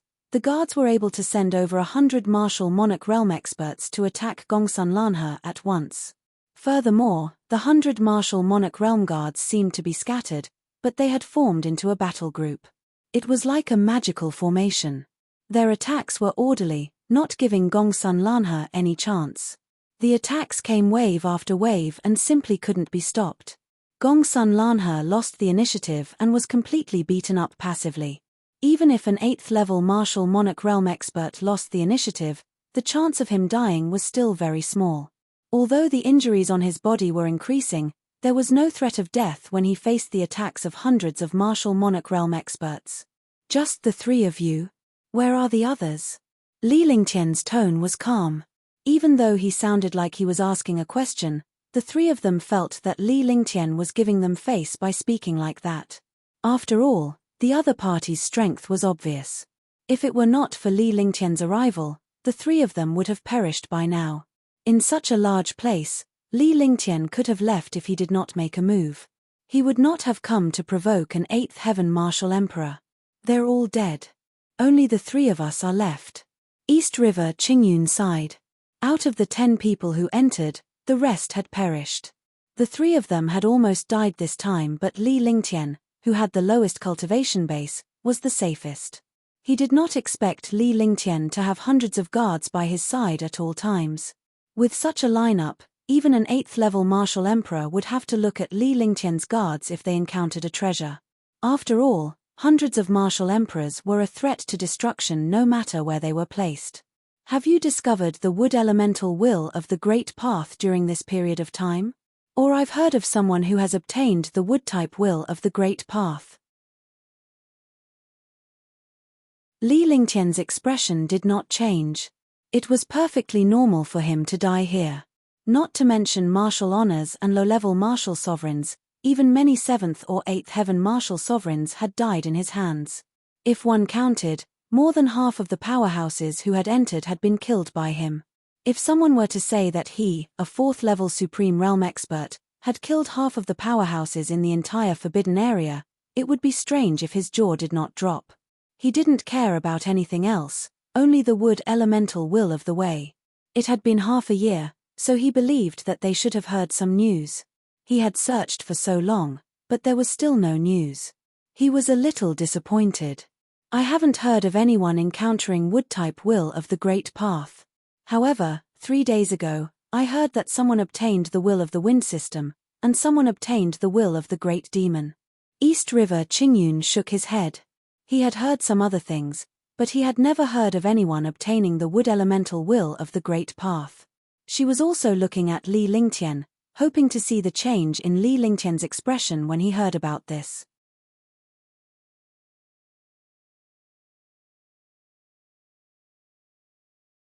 were able to send over 100 martial monarch realm experts to attack Gongsun Lanhe at once. Furthermore, the 100 martial monarch realm guards seemed to be scattered, but they had formed into a battle group. It was like a magical formation. Their attacks were orderly, not giving Gongsun Lanhe any chance. The attacks came wave after wave and simply couldn't be stopped. Gongsun Lanhe lost the initiative and was completely beaten up passively. Even if an 8th level martial monarch realm expert lost the initiative, the chance of him dying was still very small. Although the injuries on his body were increasing, there was no threat of death when he faced the attacks of hundreds of martial monarch realm experts. Just the three of you? Where are the others? Li Lingtian's tone was calm. Even though he sounded like he was asking a question, the three of them felt that Li Lingtian was giving them face by speaking like that. After all, the other party's strength was obvious. If it were not for Li Lingtian's arrival, the three of them would have perished by now. In such a large place, Li Lingtian could have left if he did not make a move. He would not have come to provoke an 8th heaven martial emperor. They're all dead. Only the three of us are left. East River Qingyun sighed. Out of the 10 people who entered, the rest had perished. The three of them had almost died this time, but Li Lingtian, who had the lowest cultivation base, was the safest. He did not expect Li Lingtian to have hundreds of guards by his side at all times. With such a lineup, even an 8th level martial emperor would have to look at Li Lingtian's guards if they encountered a treasure. After all, hundreds of martial emperors were a threat to destruction no matter where they were placed. Have you discovered the wood elemental will of the Great Path during this period of time? Or I've heard of someone who has obtained the wood-type will of the Great Path. Li Lingtian's expression did not change. It was perfectly normal for him to die here. Not to mention martial honors and low-level martial sovereigns, even many 7th or 8th heaven martial sovereigns had died in his hands. If one counted, more than half of the powerhouses who had entered had been killed by him. If someone were to say that he, a 4th level supreme realm expert, had killed half of the powerhouses in the entire forbidden area, it would be strange if his jaw did not drop. He didn't care about anything else, only the wood elemental will of the way. It had been half a year, so he believed that they should have heard some news. He had searched for so long, but there was still no news. He was a little disappointed. I haven't heard of anyone encountering wood-type will of the Great Path. However, 3 days ago, I heard that someone obtained the will of the wind system, and someone obtained the will of the Great Demon. East River Qingyun shook his head. He had heard some other things, but he had never heard of anyone obtaining the wood elemental will of the Great Path. She was also looking at Li Lingtian, hoping to see the change in Li Lingtian's expression when he heard about this.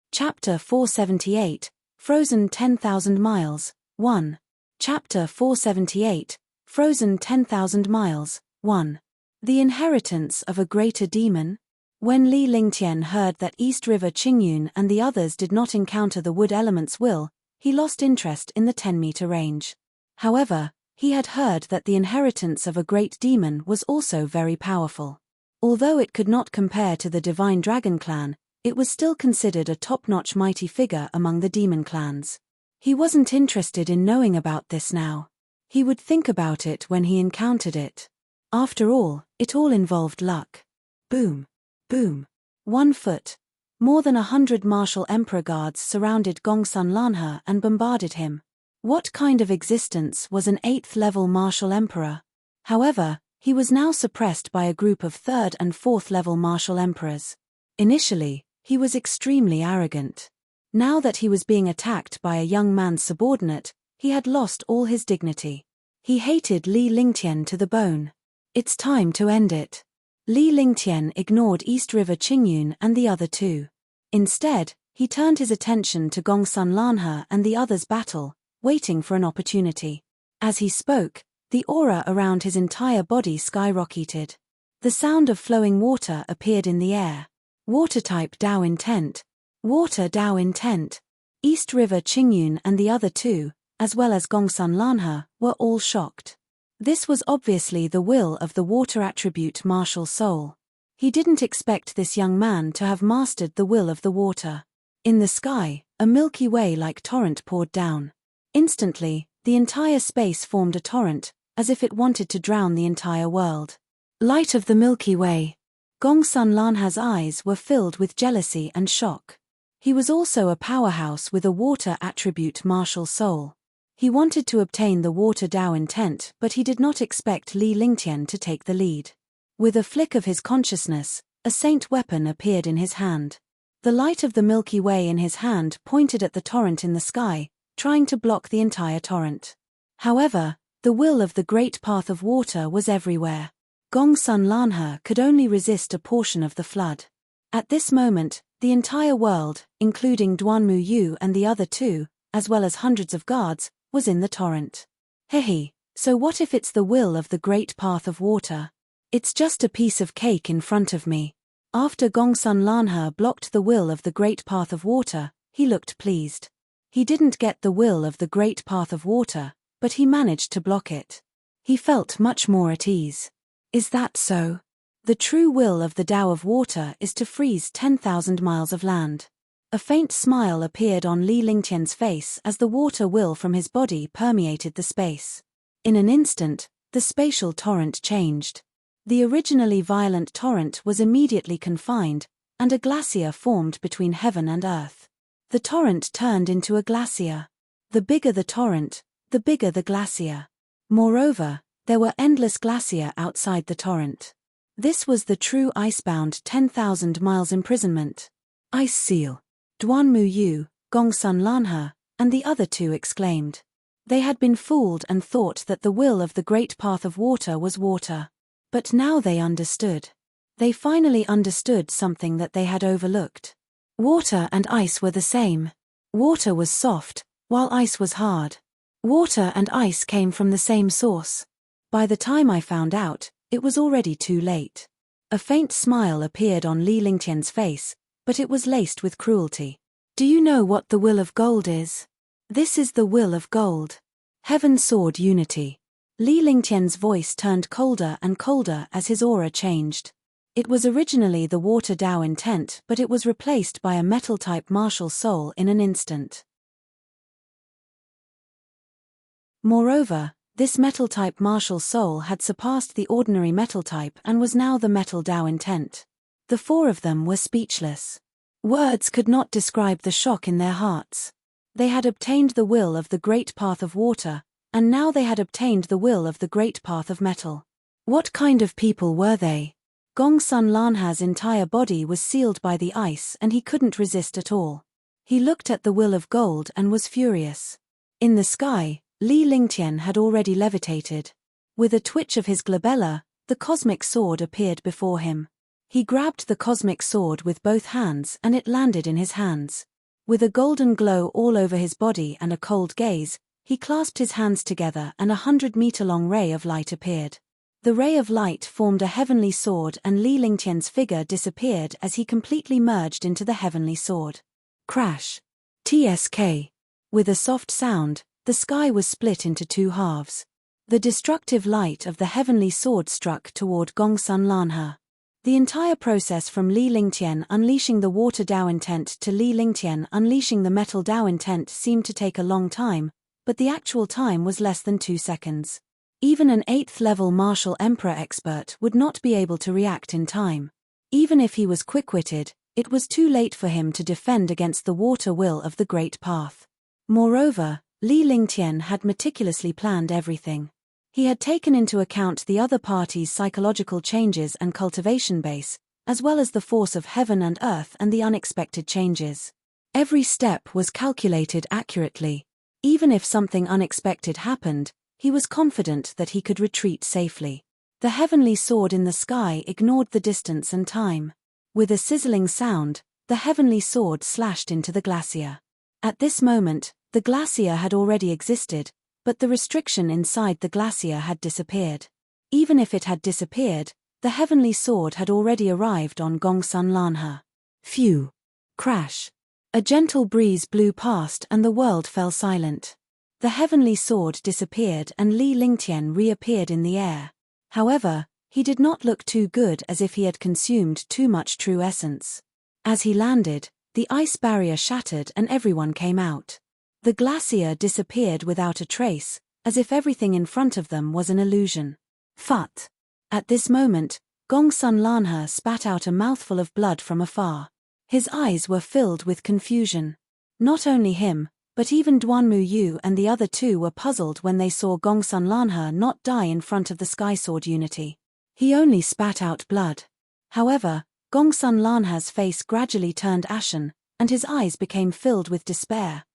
Chapter 478, Frozen 10,000 Miles, 1. Chapter 478, Frozen 10,000 Miles, 1. The Inheritance of a Greater Demon? When Li Lingtian heard that East River Qingyun and the others did not encounter the wood element's will, he lost interest in the 10-meter range. However, he had heard that the inheritance of a great demon was also very powerful. Although it could not compare to the Divine Dragon clan, it was still considered a top-notch mighty figure among the demon clans. He wasn't interested in knowing about this now. He would think about it when he encountered it. After all, it all involved luck. Boom. Boom. 1 foot. More than 100 martial emperor guards surrounded Gongsun Lanhe and bombarded him. What kind of existence was an 8th level martial emperor? However, he was now suppressed by a group of 3rd and 4th level martial emperors. Initially, he was extremely arrogant. Now that he was being attacked by a young man's subordinate, he had lost all his dignity. He hated Li Lingtian to the bone. It's time to end it. Li Lingtian ignored East River Qingyun and the other two. Instead, he turned his attention to Gongsun Lanhe and the others' battle, waiting for an opportunity. As he spoke, the aura around his entire body skyrocketed. The sound of flowing water appeared in the air. Water-type Dao intent. Water Dao intent. East River Qingyun and the other two, as well as Gongsun Lanhe, were all shocked. This was obviously the will of the water attribute martial soul. He didn't expect this young man to have mastered the will of the water. In the sky, a Milky Way-like torrent poured down. Instantly, the entire space formed a torrent, as if it wanted to drown the entire world. Light of the Milky Way. Gongsun Lanhe's eyes were filled with jealousy and shock. He was also a powerhouse with a water attribute martial soul. He wanted to obtain the water Dao intent, but he did not expect Li Lingtian to take the lead. With a flick of his consciousness, a saint weapon appeared in his hand. The light of the Milky Way in his hand pointed at the torrent in the sky, trying to block the entire torrent. However, the will of the great path of water was everywhere. Gongsun Lanhe could only resist a portion of the flood. At this moment, the entire world, including Duanmu Yu and the other two, as well as hundreds of guards, was in the torrent. Hehe, so what if it's the will of the great path of water? It's just a piece of cake in front of me. After Gongsun Lanhe blocked the will of the great path of water, he looked pleased. He didn't get the will of the great path of water, but he managed to block it. He felt much more at ease. Is that so? The true will of the Tao of water is to freeze 10,000 miles of land. A faint smile appeared on Li Lingtian's face as the water will from his body permeated the space. In an instant, the spatial torrent changed. The originally violent torrent was immediately confined, and a glacier formed between heaven and earth. The torrent turned into a glacier. The bigger the torrent, the bigger the glacier. Moreover, there were endless glacier outside the torrent. This was the true icebound 10,000 miles imprisonment. Ice seal. Duanmu Yu, Gongsun Lanhe, and the other two exclaimed. They had been fooled and thought that the will of the great path of water was water. But now they understood. They finally understood something that they had overlooked. Water and ice were the same. Water was soft, while ice was hard. Water and ice came from the same source. By the time I found out, it was already too late. A faint smile appeared on Li Lingtian's face, but it was laced with cruelty. Do you know what the will of gold is? This is the will of gold. Heaven Sword Unity. Li Lingtian's voice turned colder and colder as his aura changed. It was originally the water Tao intent, but it was replaced by a metal-type martial soul in an instant. Moreover, this metal-type martial soul had surpassed the ordinary metal type and was now the metal Tao intent. The four of them were speechless. Words could not describe the shock in their hearts. They had obtained the will of the great path of water, and now they had obtained the will of the great path of metal. What kind of people were they? Gongsun Lanhe's entire body was sealed by the ice and he couldn't resist at all. He looked at the will of gold and was furious. In the sky, Li Lingtian had already levitated. With a twitch of his glabella, the cosmic sword appeared before him. He grabbed the cosmic sword with both hands and it landed in his hands. With a golden glow all over his body and a cold gaze, he clasped his hands together and a 100-meter-long ray of light appeared. The ray of light formed a heavenly sword and Li Lingtian's figure disappeared as he completely merged into the heavenly sword. Crash. TSK. With a soft sound, the sky was split into two halves. The destructive light of the heavenly sword struck toward Gongsun Lanhe. The entire process from Li Lingtian unleashing the water Tao intent to Li Lingtian unleashing the metal Tao intent seemed to take a long time, but the actual time was less than 2 seconds. Even an 8th-level martial emperor expert would not be able to react in time. Even if he was quick-witted, it was too late for him to defend against the water will of the great path. Moreover, Li Lingtian had meticulously planned everything. He had taken into account the other party's psychological changes and cultivation base, as well as the force of heaven and earth and the unexpected changes. Every step was calculated accurately. Even if something unexpected happened, he was confident that he could retreat safely. The heavenly sword in the sky ignored the distance and time. With a sizzling sound, the heavenly sword slashed into the glacier. At this moment, the glacier had already existed, but the restriction inside the glacier had disappeared. Even if it had disappeared, the heavenly sword had already arrived on Gongsun Lanhe. Phew! Crash! A gentle breeze blew past and the world fell silent. The heavenly sword disappeared and Li Lingtian reappeared in the air. However, he did not look too good as if he had consumed too much true essence. As he landed, the ice barrier shattered and everyone came out. The glacier disappeared without a trace, as if everything in front of them was an illusion. Phut! At this moment, Gongsun Lanhe spat out a mouthful of blood from afar. His eyes were filled with confusion. Not only him, But even Duanmu Yu and the other two were puzzled when they saw Gongsun Lanhe not die in front of the Sky Sword Unity. He only spat out blood. However, Gongsun Lanhe's face gradually turned ashen, and his eyes became filled with despair.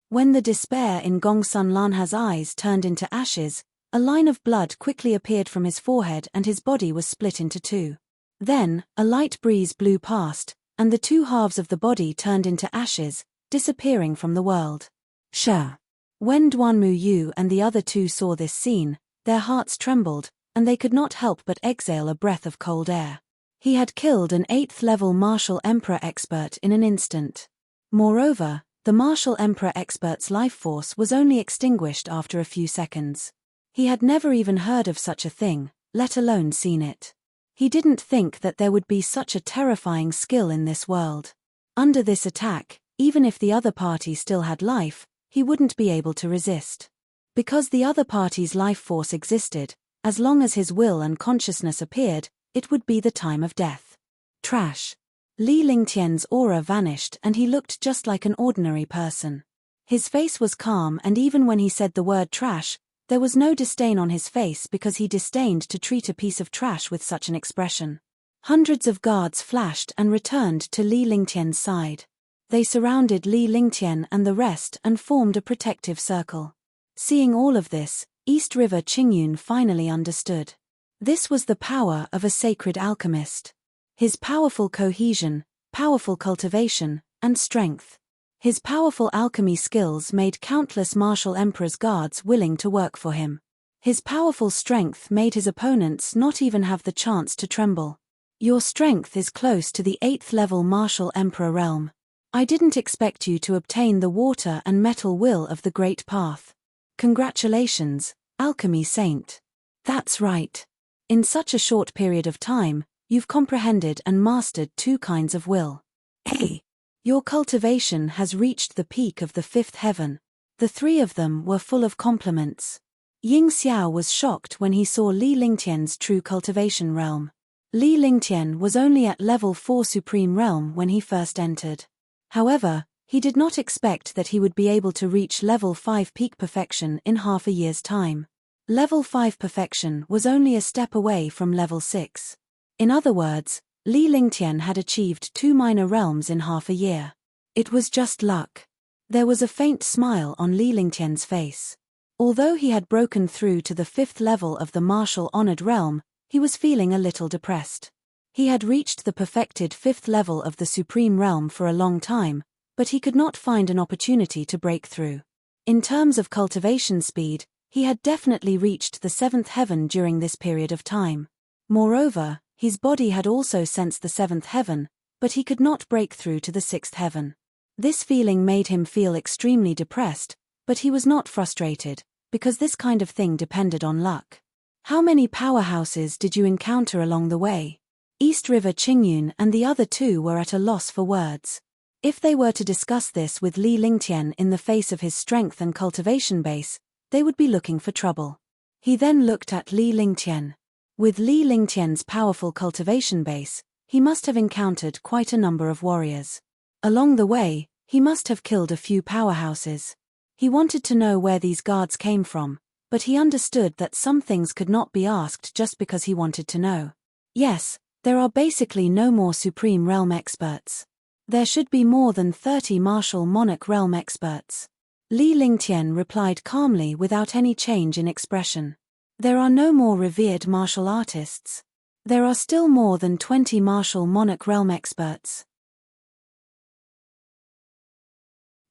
When the despair in Gongsun Lanhe's eyes turned into ashes, a line of blood quickly appeared from his forehead and his body was split into two. Then, a light breeze blew past, and the two halves of the body turned into ashes, disappearing from the world. Sha. When Duanmu Yu and the other two saw this scene, their hearts trembled, and they could not help but exhale a breath of cold air. He had killed an 8th-level martial emperor expert in an instant. Moreover, the martial emperor expert's life force was only extinguished after a few seconds. He had never even heard of such a thing, let alone seen it. He didn't think that there would be such a terrifying skill in this world. Under this attack, even if the other party still had life, he wouldn't be able to resist. Because the other party's life force existed, as long as his will and consciousness appeared, it would be the time of death. Trash. Li Lingtian's aura vanished and he looked just like an ordinary person. His face was calm and even when he said the word trash, there was no disdain on his face because he disdained to treat a piece of trash with such an expression. Hundreds of guards flashed and returned to Li Lingtian's side. They surrounded Li Lingtian and the rest and formed a protective circle. Seeing all of this, East River Qingyun finally understood. This was the power of a sacred alchemist. His powerful cohesion, powerful cultivation, and strength. His powerful alchemy skills made countless martial emperor's guards willing to work for him. His powerful strength made his opponents not even have the chance to tremble. Your strength is close to the 8th-level martial emperor realm. I didn't expect you to obtain the water and metal will of the Great Path. Congratulations, Alchemy Saint. That's right. In such a short period of time, you've comprehended and mastered two kinds of will. Hey! Your cultivation has reached the peak of the 5th heaven. The three of them were full of compliments. Ying Xiao was shocked when he saw Li Lingtian's true cultivation realm. Li Lingtian was only at level 4 Supreme Realm when he first entered. However, he did not expect that he would be able to reach level 5 peak perfection in half a year's time. Level 5 perfection was only a step away from level 6. In other words, Li Lingtian had achieved 2 minor realms in half a year. It was just luck. There was a faint smile on Li Lingtian's face. Although he had broken through to the 5th level of the martial honored realm, he was feeling a little depressed. He had reached the perfected 5th level of the Supreme Realm for a long time, but he could not find an opportunity to break through. In terms of cultivation speed, he had definitely reached the 7th heaven during this period of time. Moreover, his body had also sensed the 7th heaven, but he could not break through to the 6th heaven. This feeling made him feel extremely depressed, but he was not frustrated, because this kind of thing depended on luck. How many powerhouses did you encounter along the way? East River Qingyun and the other two were at a loss for words. If they were to discuss this with Li Lingtian in the face of his strength and cultivation base, they would be looking for trouble. He then looked at Li Lingtian. With Li Lingtian's powerful cultivation base, he must have encountered quite a number of warriors. Along the way, he must have killed a few powerhouses. He wanted to know where these guards came from, but he understood that some things could not be asked just because he wanted to know. Yes, there are basically no more Supreme Realm experts. There should be more than 30 Martial Monarch Realm experts. Li Lingtian replied calmly without any change in expression. There are no more revered martial artists. There are still more than 20 Martial Monarch Realm experts.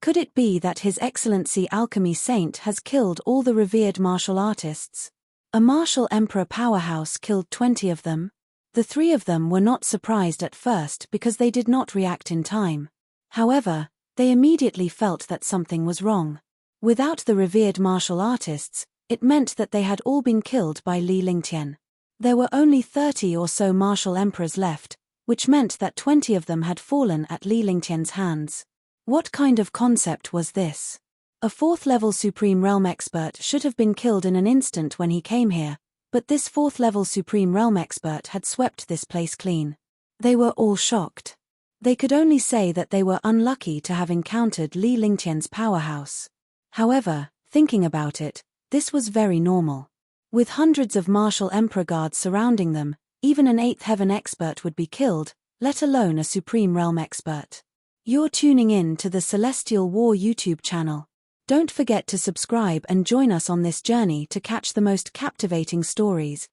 Could it be that His Excellency Alchemy Saint has killed all the revered martial artists? A martial emperor powerhouse killed 20 of them? The 3 of them were not surprised at first because they did not react in time. However, they immediately felt that something was wrong. Without the revered martial artists, it meant that they had all been killed by Li Lingtian. There were only 30 or so martial emperors left, which meant that 20 of them had fallen at Li Lingtian's hands. What kind of concept was this? A 4th-level Supreme Realm expert should have been killed in an instant when he came here, but this 4th-level Supreme Realm expert had swept this place clean. They were all shocked. They could only say that they were unlucky to have encountered Li Lingtian's powerhouse. However, thinking about it, this was very normal. With hundreds of martial emperor guards surrounding them, even an 8th heaven expert would be killed, let alone a supreme realm expert. You're tuning in to the Celestial War YouTube channel. Don't forget to subscribe and join us on this journey to catch the most captivating stories.